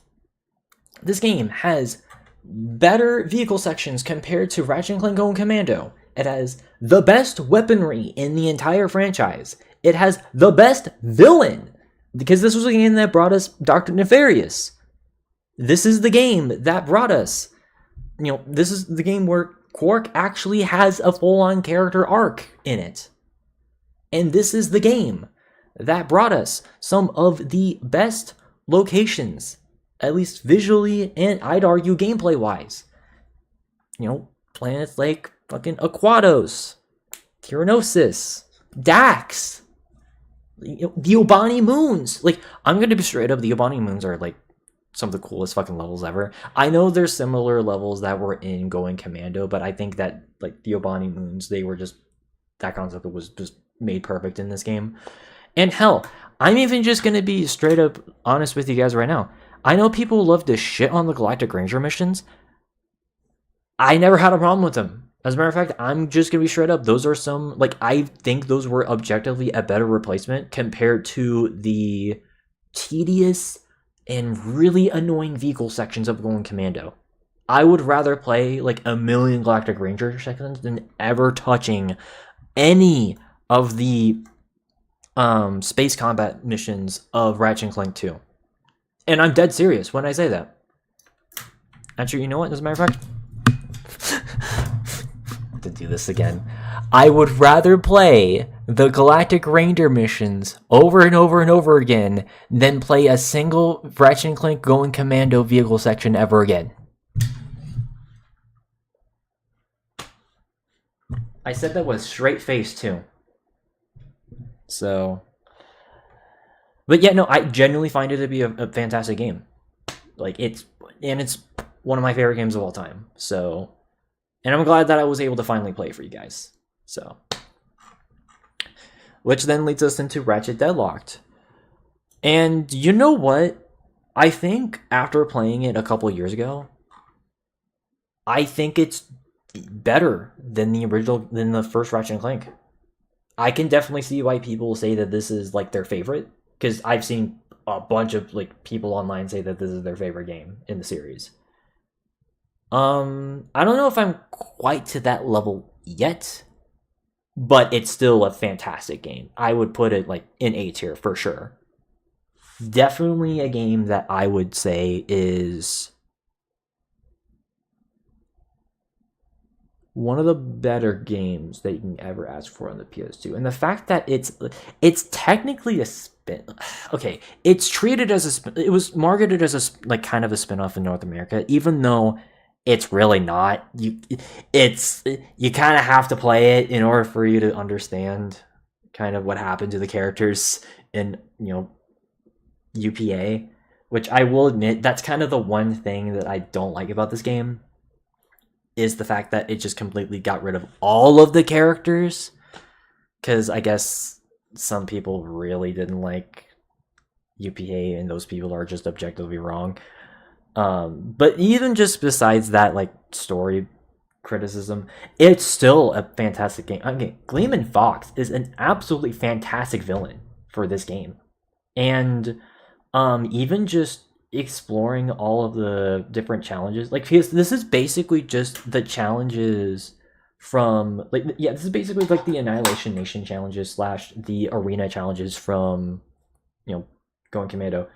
Speaker 3: this game has better vehicle sections compared to Ratchet & Clank Going Commando. It has the best weaponry in the entire franchise. It has the best villain, because this was a game that brought us Dr. Nefarious. This is the game that brought us, this is the game where Quark actually has a full-on character arc in it. And this is the game that brought us some of the best locations, at least visually and I'd argue gameplay-wise. Planets like fucking Aquatos, Tyrannosis, Dax, the Obani Moons. Like, I'm gonna be straight up, the Obani Moons are like some of the coolest fucking levels ever. I know there's similar levels that were in Going Commando, but I think that like the Obani Moons, that concept was just made perfect in this game. And hell, I'm even just gonna be straight up honest with you guys right now. I know people love to shit on the Galactic Ranger missions. I never had a problem with them. As a matter of fact, I'm just gonna be straight up. Those are some, I think those were objectively a better replacement compared to the tedious and really annoying vehicle sections of Going Commando. I would rather play a million Galactic Ranger sections than ever touching any of the space combat missions of Ratchet & Clank 2. And I'm dead serious when I say that. Actually, you know what? As a matter of fact, to do this again, I would rather play the Galactic Ranger missions over and over and over again than play a single Ratchet & Clank Going Commando vehicle section ever again. I said that with straight face too. So, but yeah, no, I genuinely find it to be a fantastic game. It's one of my favorite games of all time. So, and I'm glad that I was able to finally play for you guys. So, which then leads us into Ratchet Deadlocked. And you know what? I think after playing it a couple years ago, I think it's better than the first Ratchet & Clank. I can definitely see why people say that this is their favorite, because I've seen a bunch of people online say that this is their favorite game in the series. I don't know if I'm quite to that level yet, but it's still a fantastic game. I would put it in A tier for sure. Definitely a game that I would say is one of the better games that you can ever ask for on the PS2. And the fact that it's technically a spin. Okay, it's treated as a spin. It was marketed as a kind of a spin-off in North America, even though it's really not. You kind of have to play it in order for you to understand kind of what happened to the characters in UPA, which I will admit, that's kind of the one thing that I don't like about this game, is the fact that it just completely got rid of all of the characters, because I guess some people really didn't like UPA, and those people are just objectively wrong. But even just besides that, story criticism, it's still a fantastic game. Okay, Gleeman Fox is an absolutely fantastic villain for this game. And even just exploring all of the different challenges, because this is basically just the challenges from this is basically the Annihilation Nation challenges / the arena challenges from Going Commando,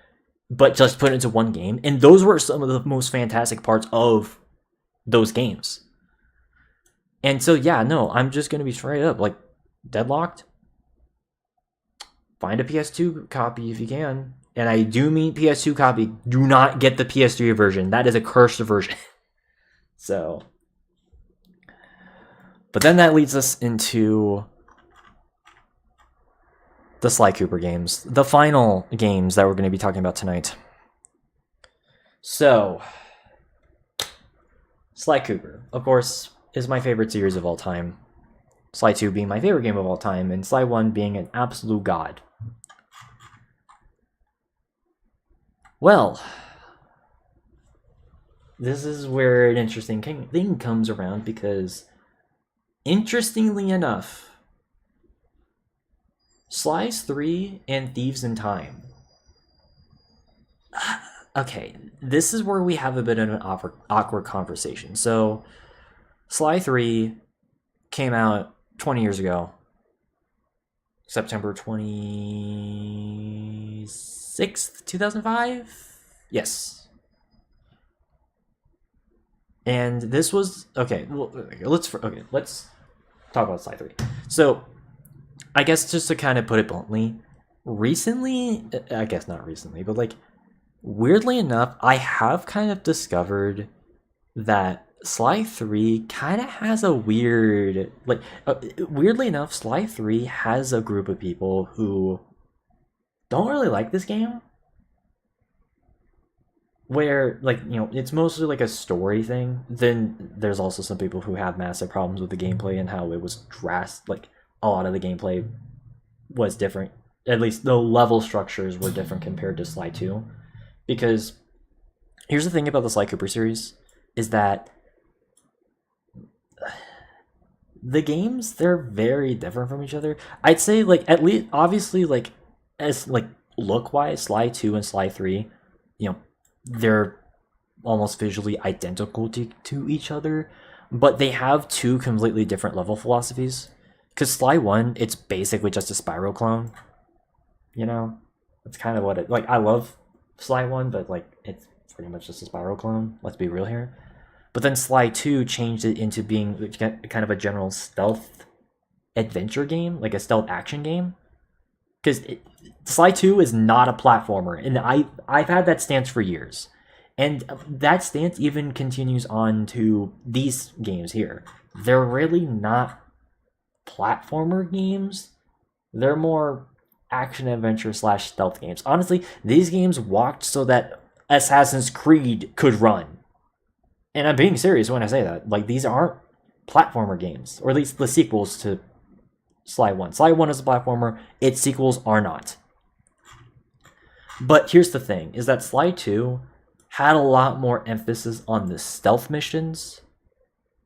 Speaker 3: but just put it into one game. And those were some of the most fantastic parts of those games. And so yeah, no, I'm just gonna be straight up Deadlocked, find a PS2 copy if you can. And I do mean PS2 copy. Do not get the PS3 version. That is a cursed version. So, but then that leads us into the Sly Cooper games, the final games that we're going to be talking about tonight. So, Sly Cooper, of course, is my favorite series of all time. Sly 2 being my favorite game of all time, and Sly 1 being an absolute god. Well,
Speaker 1: this is where an interesting thing comes around, because interestingly enough, Slice 3 and Thieves in Time. Okay, this is where we have a bit of an awkward conversation. So, Sly 3 came out 20 years ago. September 26th, 2005? Yes. And this was okay. Let's talk about Sly 3. So, I guess just to kind of put it bluntly, recently, I guess not recently, but like weirdly enough, I have kind of discovered that Sly 3 kind of has a weird, like, weirdly enough, Sly 3 has a group of people who don't really like this game. Where, like, you know, it's mostly like a story thing. Then there's also some people who have massive problems with the gameplay and how it was like, a lot of the gameplay was different. At least the level structures were different compared to Sly 2. Because here's the thing about the Sly Cooper series, is that the games, they're very different from each other. I'd say, like, at least, obviously, like, as, like, look-wise, Sly 2 and Sly 3, you know, they're almost visually identical to each other, but they have two completely different level philosophies. Because Sly 1, it's basically just a Spyro clone. You know? That's kind of what it... Like, I love Sly 1, but, like, it's pretty much just a Spyro clone. Let's be real here. But then Sly 2 changed it into being kind of a general stealth adventure game, like a stealth action game. Because Sly 2 is not a platformer, and I've had that stance for years. And that stance even continues on to these games here. They're really not platformer games. They're more action-adventure / stealth games. Honestly, these games walked so that Assassin's Creed could run. And I'm being serious when I say that. Like, these aren't platformer games, or at least the sequels to Sly 1. Sly 1 is a platformer, its sequels are not. But here's the thing, is that Sly 2 had a lot more emphasis on the stealth missions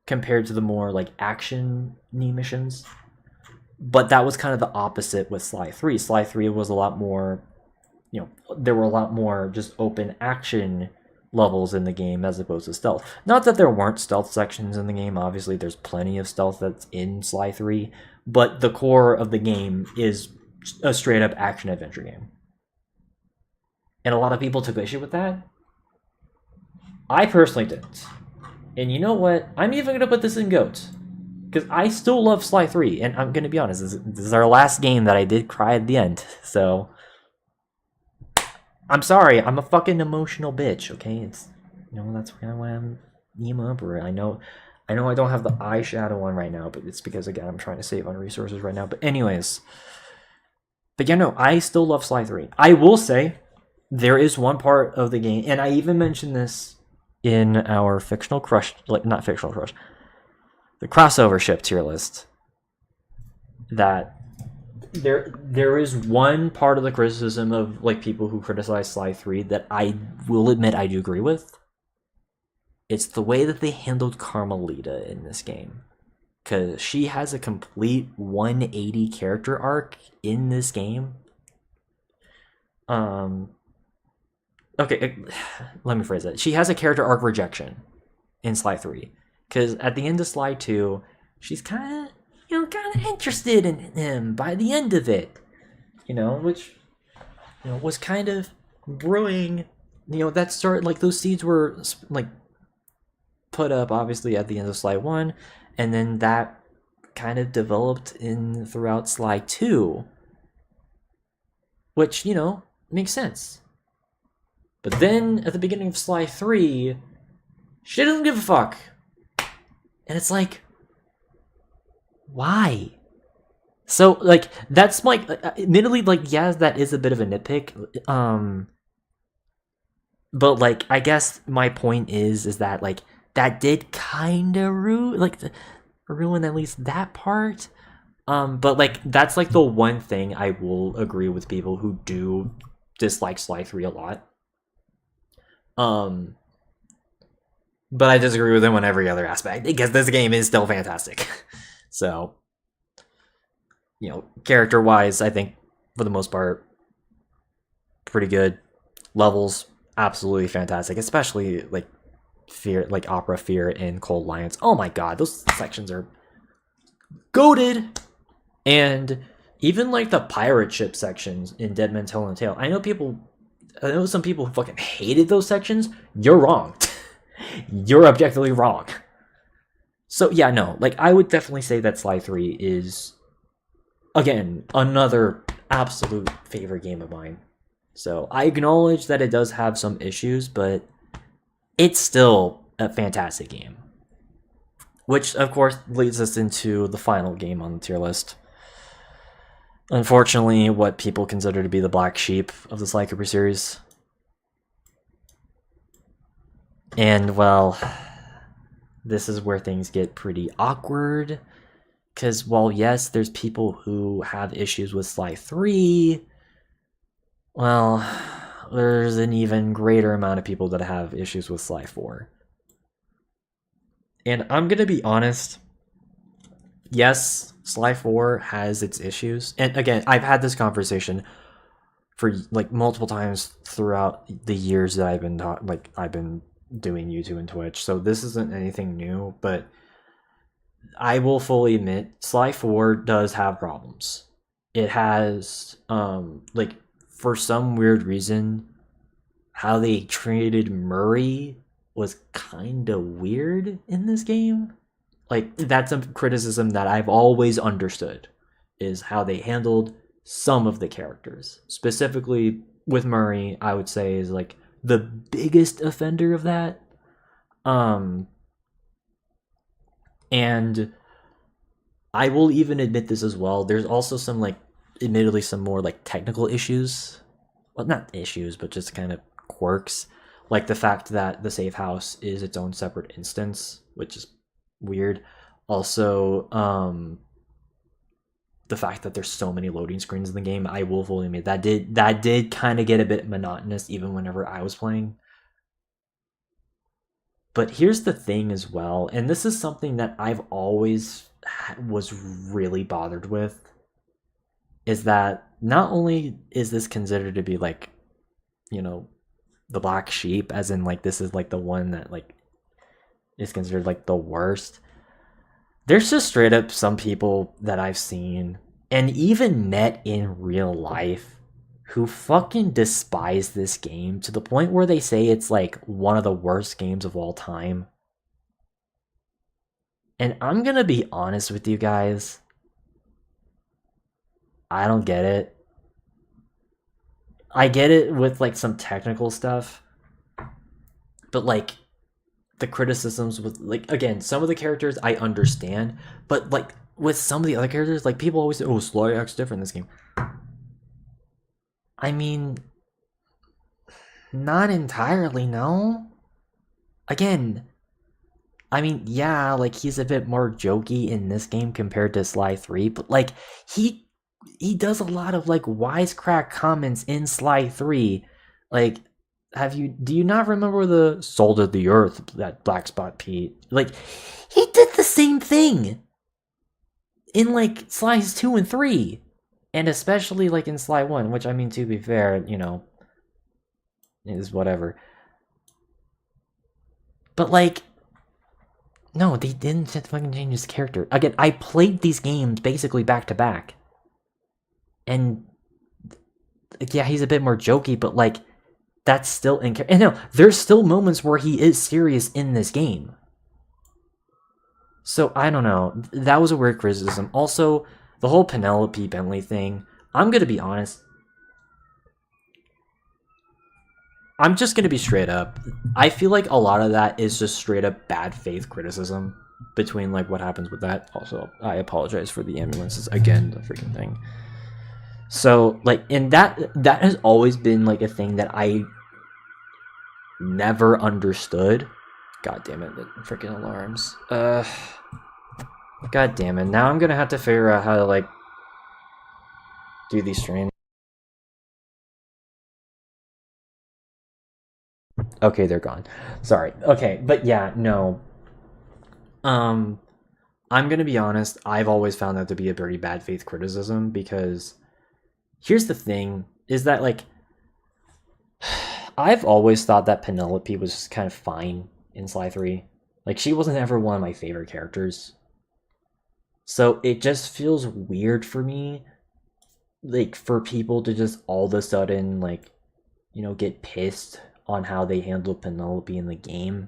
Speaker 1: compared to the more, like, action-y missions. But that was kind of the opposite with Sly 3. Sly 3 was a lot more, you know, there were a lot more just open action levels in the game as opposed to stealth. Not that there weren't stealth sections in the game, obviously there's plenty of stealth that's in Sly 3, but the core of the game is a straight up action adventure game. And a lot of people took issue with that. I personally didn't. And you know what? I'm even going to put this in GOAT. Because I still love Sly 3, and I'm going to be honest, this is our last game that I did cry at the end, so... I'm sorry, I'm a fucking emotional bitch, okay? It's, you know, that's kind of why I'm emo emperor. I know I don't have the eyeshadow on right now, but it's because, again, I'm trying to save on resources right now. But anyways, but yeah, no, I still love Sly 3. I will say, there is one part of the game, and I even mentioned this in our fictional crush, like, not fictional crush, the crossover ship tier list, that there is one part of the criticism of, like, people who criticize Sly 3 that I will admit I do agree with. It's the way that they handled Carmelita in this game. Because she has a complete 180 character arc in this game. Okay, let me phrase it. She has a character arc rejection in Sly 3. Because at the end of Sly 2, she's kind of interested in him by the end of it, which, was kind of brewing, that started, like, those seeds were, like, put up, obviously, at the end of Sly 1, and then that kind of developed throughout Sly 2, which, makes sense. But then, at the beginning of Sly 3, she doesn't give a fuck. And it's like, why? So, like, that's, like, admittedly, like, yes, that is a bit of a nitpick. But, like, I guess my point is that, like, that did kind of ruin at least that part. But, like, that's, like, the one thing I will agree with people who do dislike Sly 3 a lot. but I disagree with him on every other aspect because this game is still fantastic. So, you know, character-wise, I think for the most part, pretty good. Levels, absolutely fantastic, especially like Fear, like Opera Fear and Cold Lions. Oh my god, those sections are goated. And even like the pirate ship sections in Dead Man's Hell and Tale. I know some people who fucking hated those sections. You're wrong. You're objectively wrong. So yeah, no, like I would definitely say that Sly 3 is, again, another absolute favorite game of mine. So I acknowledge that it does have some issues, but it's still a fantastic game. Which, of course, leads us into the final game on the tier list. Unfortunately, what people consider to be the black sheep of the Sly Cooper series. And, well, this is where things get pretty awkward. Because, while yes, there's people who have issues with Sly 3, well, there's an even greater amount of people that have issues with Sly 4. And I'm going to be honest, yes, Sly 4 has its issues. And again, I've had this conversation for like multiple times throughout the years that I've been doing YouTube and Twitch. So this isn't anything new, but I will fully admit Sly 4 does have problems. It has like, for some weird reason, how they treated Murray was kind of weird in this game. Like, that's a criticism that I've always understood, is how they handled some of the characters. Specifically with Murray, I would say is like the biggest offender of that. And I will even admit this as well. There's also some, like, admittedly some more like technical issues. Well, not issues, but just kind of quirks. Like the fact that the safe house is its own separate instance, which is weird. Also, the fact that there's so many loading screens in the game, I will fully admit that did kind of get a bit monotonous even whenever I was playing. But here's the thing as well, and this is something that I've always was really bothered with, is that not only is this considered to be like, you know, the black sheep, as in like this is like the one that like is considered like the worst. There's just straight up some people that I've seen and even met in real life who fucking despise this game to the point where they say it's like one of the worst games of all time. And I'm gonna be honest with you guys, I don't get it. I get it with like some technical stuff, but like the criticisms with, like, again, some of the characters I understand, but like with some of the other characters, like people always say, oh, Sly acts different in this game. I mean, not entirely, no. Again, I mean, yeah, like he's a bit more jokey in this game compared to Sly 3, but like he does a lot of like wisecrack comments in Sly 3. Like, do you not remember the Salt of the Earth, that Black Spot Pete? Like, he did the same thing in like Sli's 2 and 3. And especially like in Sly 1, which, I mean, to be fair, you know, is whatever. But like, no, they didn't fucking change his character. Again, I played these games basically back to back. And yeah, he's a bit more jokey, but like that's still in character. And no, there's still moments where he is serious in this game. So I don't know. That was a weird criticism. Also, the whole Penelope Bentley thing. I'm gonna be honest. I'm just gonna be straight up. I feel like a lot of that is just straight up bad faith criticism between like what happens with that. Also, I apologize for the ambulances again. The freaking thing. So, like, and that has always been, like, a thing that I never understood. God damn it, the freaking alarms. God damn it. Now I'm gonna have to figure out how to, like, do these streams.
Speaker 3: Okay, they're gone. Sorry. Okay, but yeah, no. I'm gonna be honest. I've always found that to be a very bad faith criticism because here's the thing: is that like I've always thought that Penelope was kind of fine in Sly 3. Like she wasn't ever one of my favorite characters. So it just feels weird for me, like for people to just all of a sudden like, get pissed on how they handle Penelope in the game,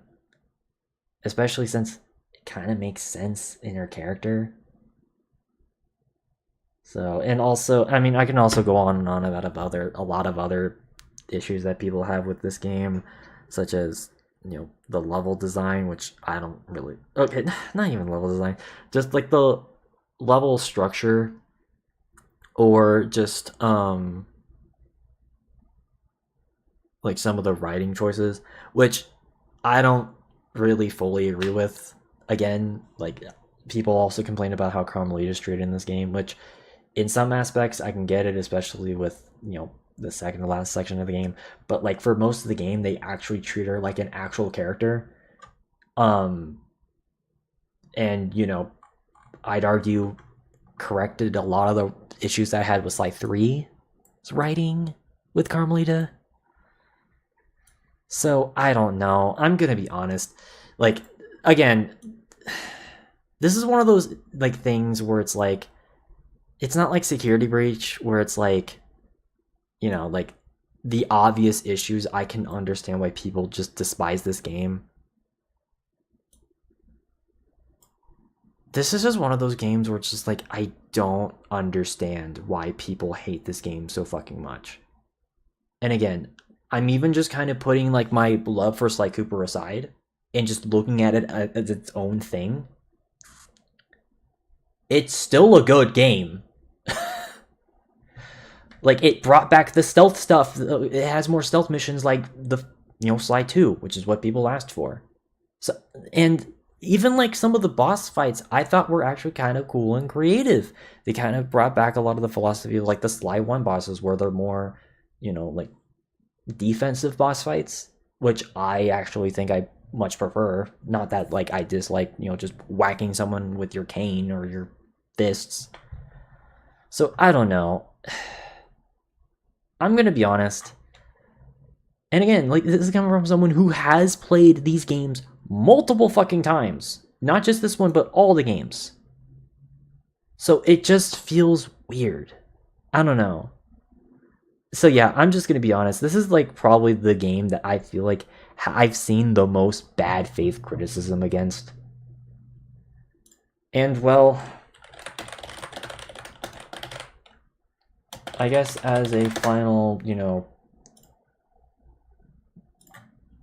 Speaker 3: especially since it kind of makes sense in her character. So, and also, I mean, I can also go on and on about a lot of other issues that people have with this game, such as the level design, which I don't really. Okay, not even level design, just like the level structure, or just like some of the writing choices, which I don't really fully agree with. Again, like people also complain about how Carmelita is treated in this game, which in some aspects I can get it, especially with the second to last section of the game. But like for most of the game, they actually treat her like an actual character. And I'd argue corrected a lot of the issues that I had with Sly 3's writing with Carmelita. So I don't know. I'm gonna be honest. Like again, this is one of those like things where it's like it's not like Security Breach where it's like like the obvious issues. I can understand why people just despise this game. This is just one of those games where it's just like I don't understand why people hate this game so fucking much. And again, I'm even just kind of putting like my love for Sly Cooper aside and just looking at it as its own thing. It's still a good game. Like it brought back the stealth stuff. It has more stealth missions like the Sly 2, which is what people asked for. So and even like some of the boss fights I thought were actually kind of cool and creative. They kind of brought back a lot of the philosophy of like the Sly 1 bosses where they're more, like defensive boss fights, which I actually think I much prefer. Not that like I dislike, just whacking someone with your cane or your fists. So I don't know. I'm gonna be honest. And again, like this is coming from someone who has played these games multiple fucking times. Not just this one, but all the games. So it just feels weird. I don't know. So yeah, I'm just gonna be honest. This is like probably the game that I feel like I've seen the most bad faith criticism against. And well, I guess as a final,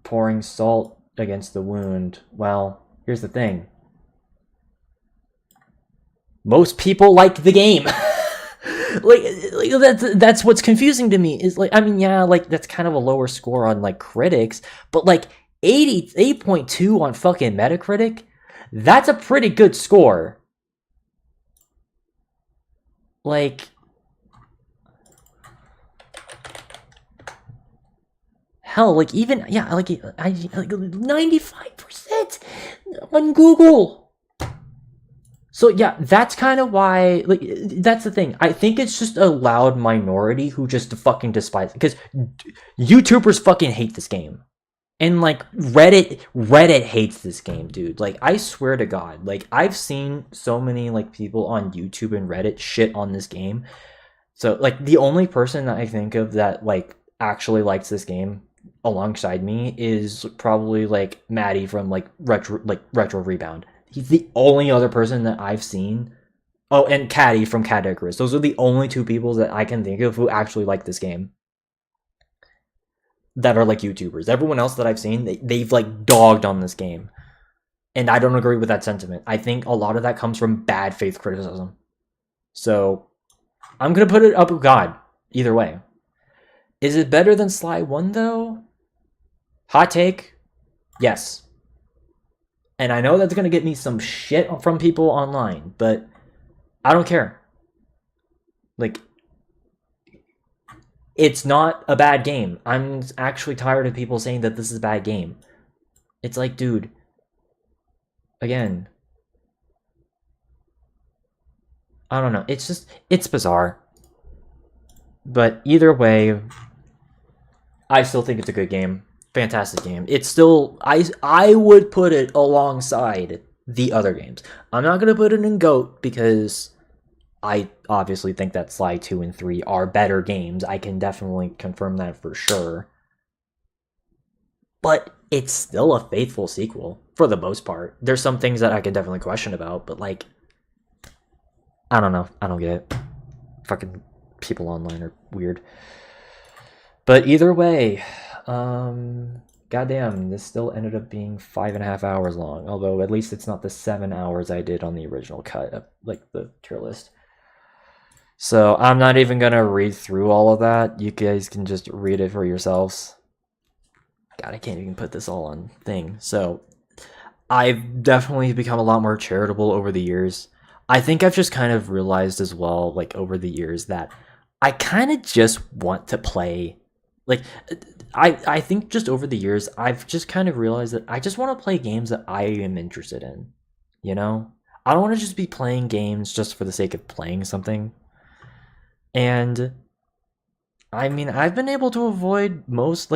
Speaker 3: pouring salt against the wound, well, here's the thing. Most people like the game. like that's what's confusing to me is like, I mean, yeah, like that's kind of a lower score on like critics, but like 88.2 on fucking Metacritic, that's a pretty good score. Like hell, like even like 95% on Google. So yeah, that's kind of why, like, that's the thing. I think it's just a loud minority who just fucking despise it, because YouTubers fucking hate this game. And like Reddit hates this game, dude. Like I swear to God, like I've seen so many like people on YouTube and Reddit shit on this game. So like the only person that I think of that like actually likes this game alongside me is probably like Maddie from like Retro Rebound. He's the only other person that I've seen. Oh, and Caddy from Cat Icarus. Those are the only two people that I can think of who actually like this game. That are like YouTubers. Everyone else that I've seen, they've like dogged on this game. And I don't agree with that sentiment. I think a lot of that comes from bad faith criticism. So, I'm going to put it up with God. Either way. Is it better than Sly 1 though? Hot take? Yes. And I know that's going to get me some shit from people online, but I don't care. Like, It's not a bad game. I'm actually tired of people saying that this is a bad game. It's like, dude, again, I don't know. It's bizarre. But either way, I still think it's a good game. Fantastic game. It's still, I would put it alongside the other games. I'm not going to put it in GOAT because I obviously think that Sly 2 and 3 are better games. I can definitely confirm that for sure. But it's still a faithful sequel for the most part. There's some things that I can definitely question about, but like, I don't know. I don't get it. Fucking people online are weird. But either way, goddamn, this still ended up being 5.5 hours long. Although at least it's not the 7 hours I did on the original cut of like the tier list. So I'm not even gonna read through all of that. You guys can just read it for yourselves. God, I can't even put this all on thing. So I've definitely become a lot more charitable over the years. I think I've just kind of realized as well, like over the years, that I kind of just want to play. Like, I think just over the years, I've just kind of realized that I just want to play games that I am interested in. You know? I don't want to just be playing games just for the sake of playing something. And I mean, I've been able to avoid most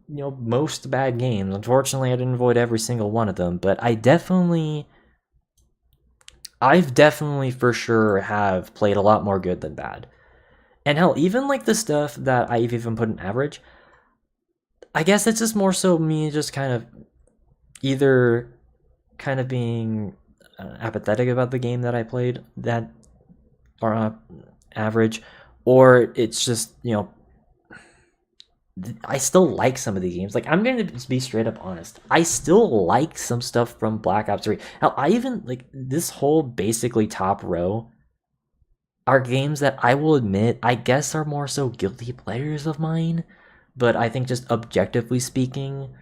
Speaker 3: most bad games. Unfortunately, I didn't avoid every single one of them, but I've definitely for sure have played a lot more good than bad. And hell, even like the stuff that I've even put in average, I guess it's just more so me just kind of either kind of being apathetic about the game that I played that are average, or it's just, I still like some of the games. Like, I'm going to be straight up honest. I still like some stuff from Black Ops 3. Hell, I even, like, this whole basically top row are games that I will admit, I guess are more so guilty pleasures of mine. But I think just objectively speaking,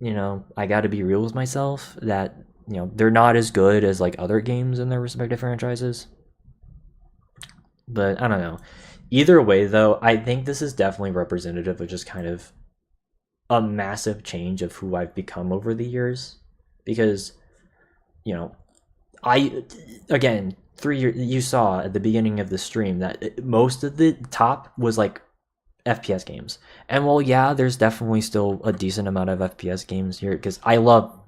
Speaker 3: I got to be real with myself that, they're not as good as, like, other games in their respective franchises. But I don't know. Either way, though, I think this is definitely representative of just kind of a massive change of who I've become over the years. Because, again, 3 years, you saw at the beginning of the stream that most of the top was like FPS games. And well, yeah, there's definitely still a decent amount of FPS games here because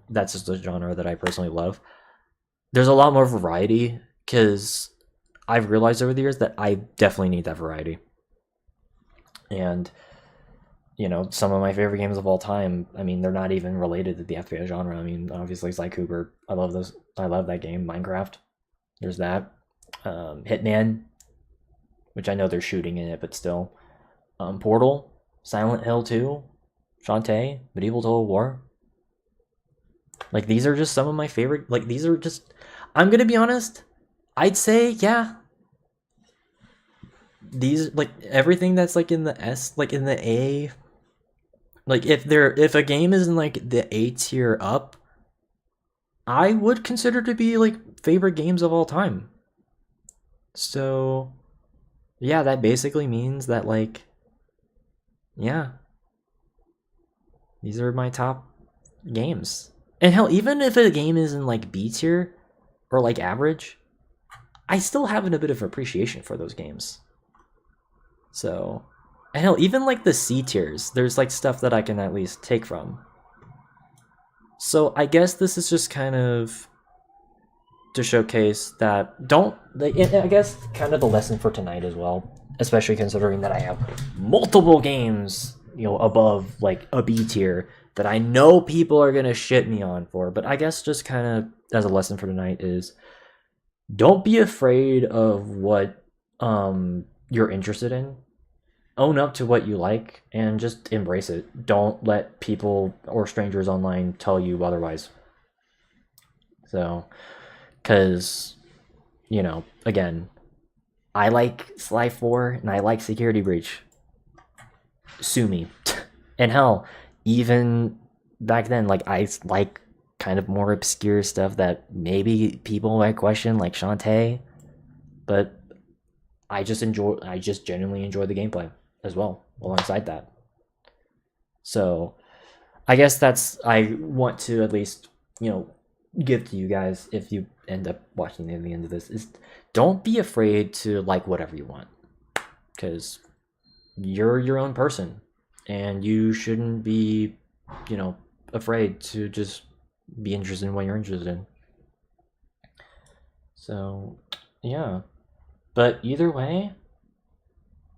Speaker 3: that's just a genre that I personally love. There's a lot more variety because I've realized over the years that I definitely need that variety. And, some of my favorite games of all time, I mean, they're not even related to the FPS genre. I mean, obviously, Sly Cooper, I love those. I love that game. Minecraft, there's that. Hitman, which I know they're shooting in it, but still. Portal, Silent Hill 2, Shantae, Medieval Total War. Like, these are just some of my favorite, like, these are just, I'm gonna be honest, I'd say, yeah. These, like, everything that's, like, in the S, like, in the A, like, if a game is in, like, the A tier up, I would consider to be, like, favorite games of all time. So, yeah, that basically means that, like, yeah, these are my top games. And hell, even if a game is in, like, B tier, or, like, average, I still have a bit of appreciation for those games. So, and hell, even like the C tiers, there's like stuff that I can at least take from. So I guess this is just kind of to showcase that I guess kind of the lesson for tonight as well, especially considering that I have multiple games, above like a B tier that I know people are gonna shit me on for. But I guess just kind of as a lesson for tonight is don't be afraid of what you're interested in. Own up to what you like and just embrace it. Don't let people or strangers online tell you otherwise. So, because, again, I like Sly 4 and I like Security Breach. Sue me. And hell, even back then, like, I like kind of more obscure stuff that maybe people might question, like Shantae. But I just genuinely enjoy the gameplay as well alongside that. So I guess I want to at least, give to you guys, if you end up watching the end of this, is don't be afraid to like whatever you want, because you're your own person and you shouldn't be, afraid to just be interested in what you're interested in. So yeah, but either way,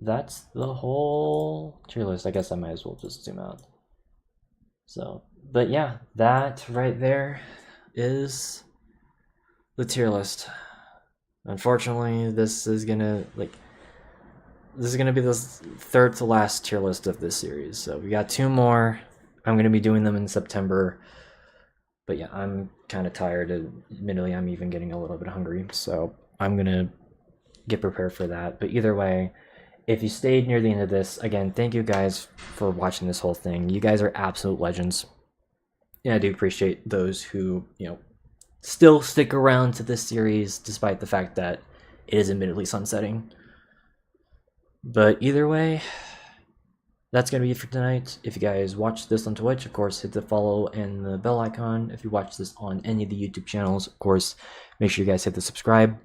Speaker 3: that's the whole tier list. I guess I might as well just zoom out. So, but yeah, that right there is the tier list. Unfortunately, this is gonna be the third to last tier list of this series. So we got 2 more. I'm gonna be doing them in September. But yeah, I'm kind of tired. Admittedly, I'm even getting a little bit hungry. So I'm gonna get prepared for that. But either way, if you stayed near the end of this, again, thank you guys for watching this whole thing. You guys are absolute legends. And I do appreciate those who, still stick around to this series despite the fact that it is admittedly sunsetting. But either way, that's going to be it for tonight. If you guys watch this on Twitch, of course, hit the follow and the bell icon. If you watch this on any of the YouTube channels, of course, make sure you guys hit the subscribe.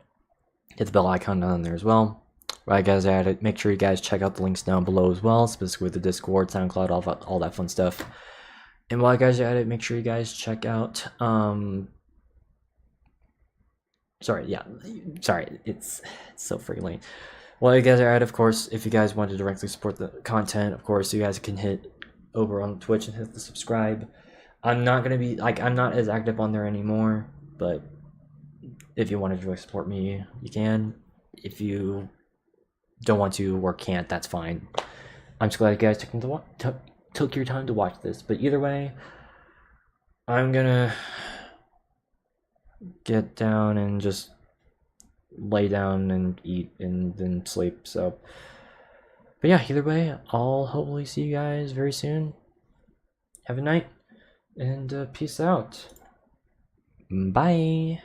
Speaker 3: Hit the bell icon down there as well. While you guys are at it, make sure you guys check out the links down below as well, specifically the Discord, SoundCloud, all that fun stuff. And while you guys are at it, make sure you guys check out it's so freaking late. While you guys are at it, of course, if you guys want to directly support the content, of course, you guys can hit over on Twitch and hit the subscribe. I'm not as active on there anymore, but if you want to directly support me, you can. If you don't want to or can't, that's fine. I'm just glad you guys took your time to watch this. But either way, I'm gonna get down and just lay down and eat and then sleep. So, but yeah, either way, I'll hopefully see you guys very soon. Have a night and peace out. Bye.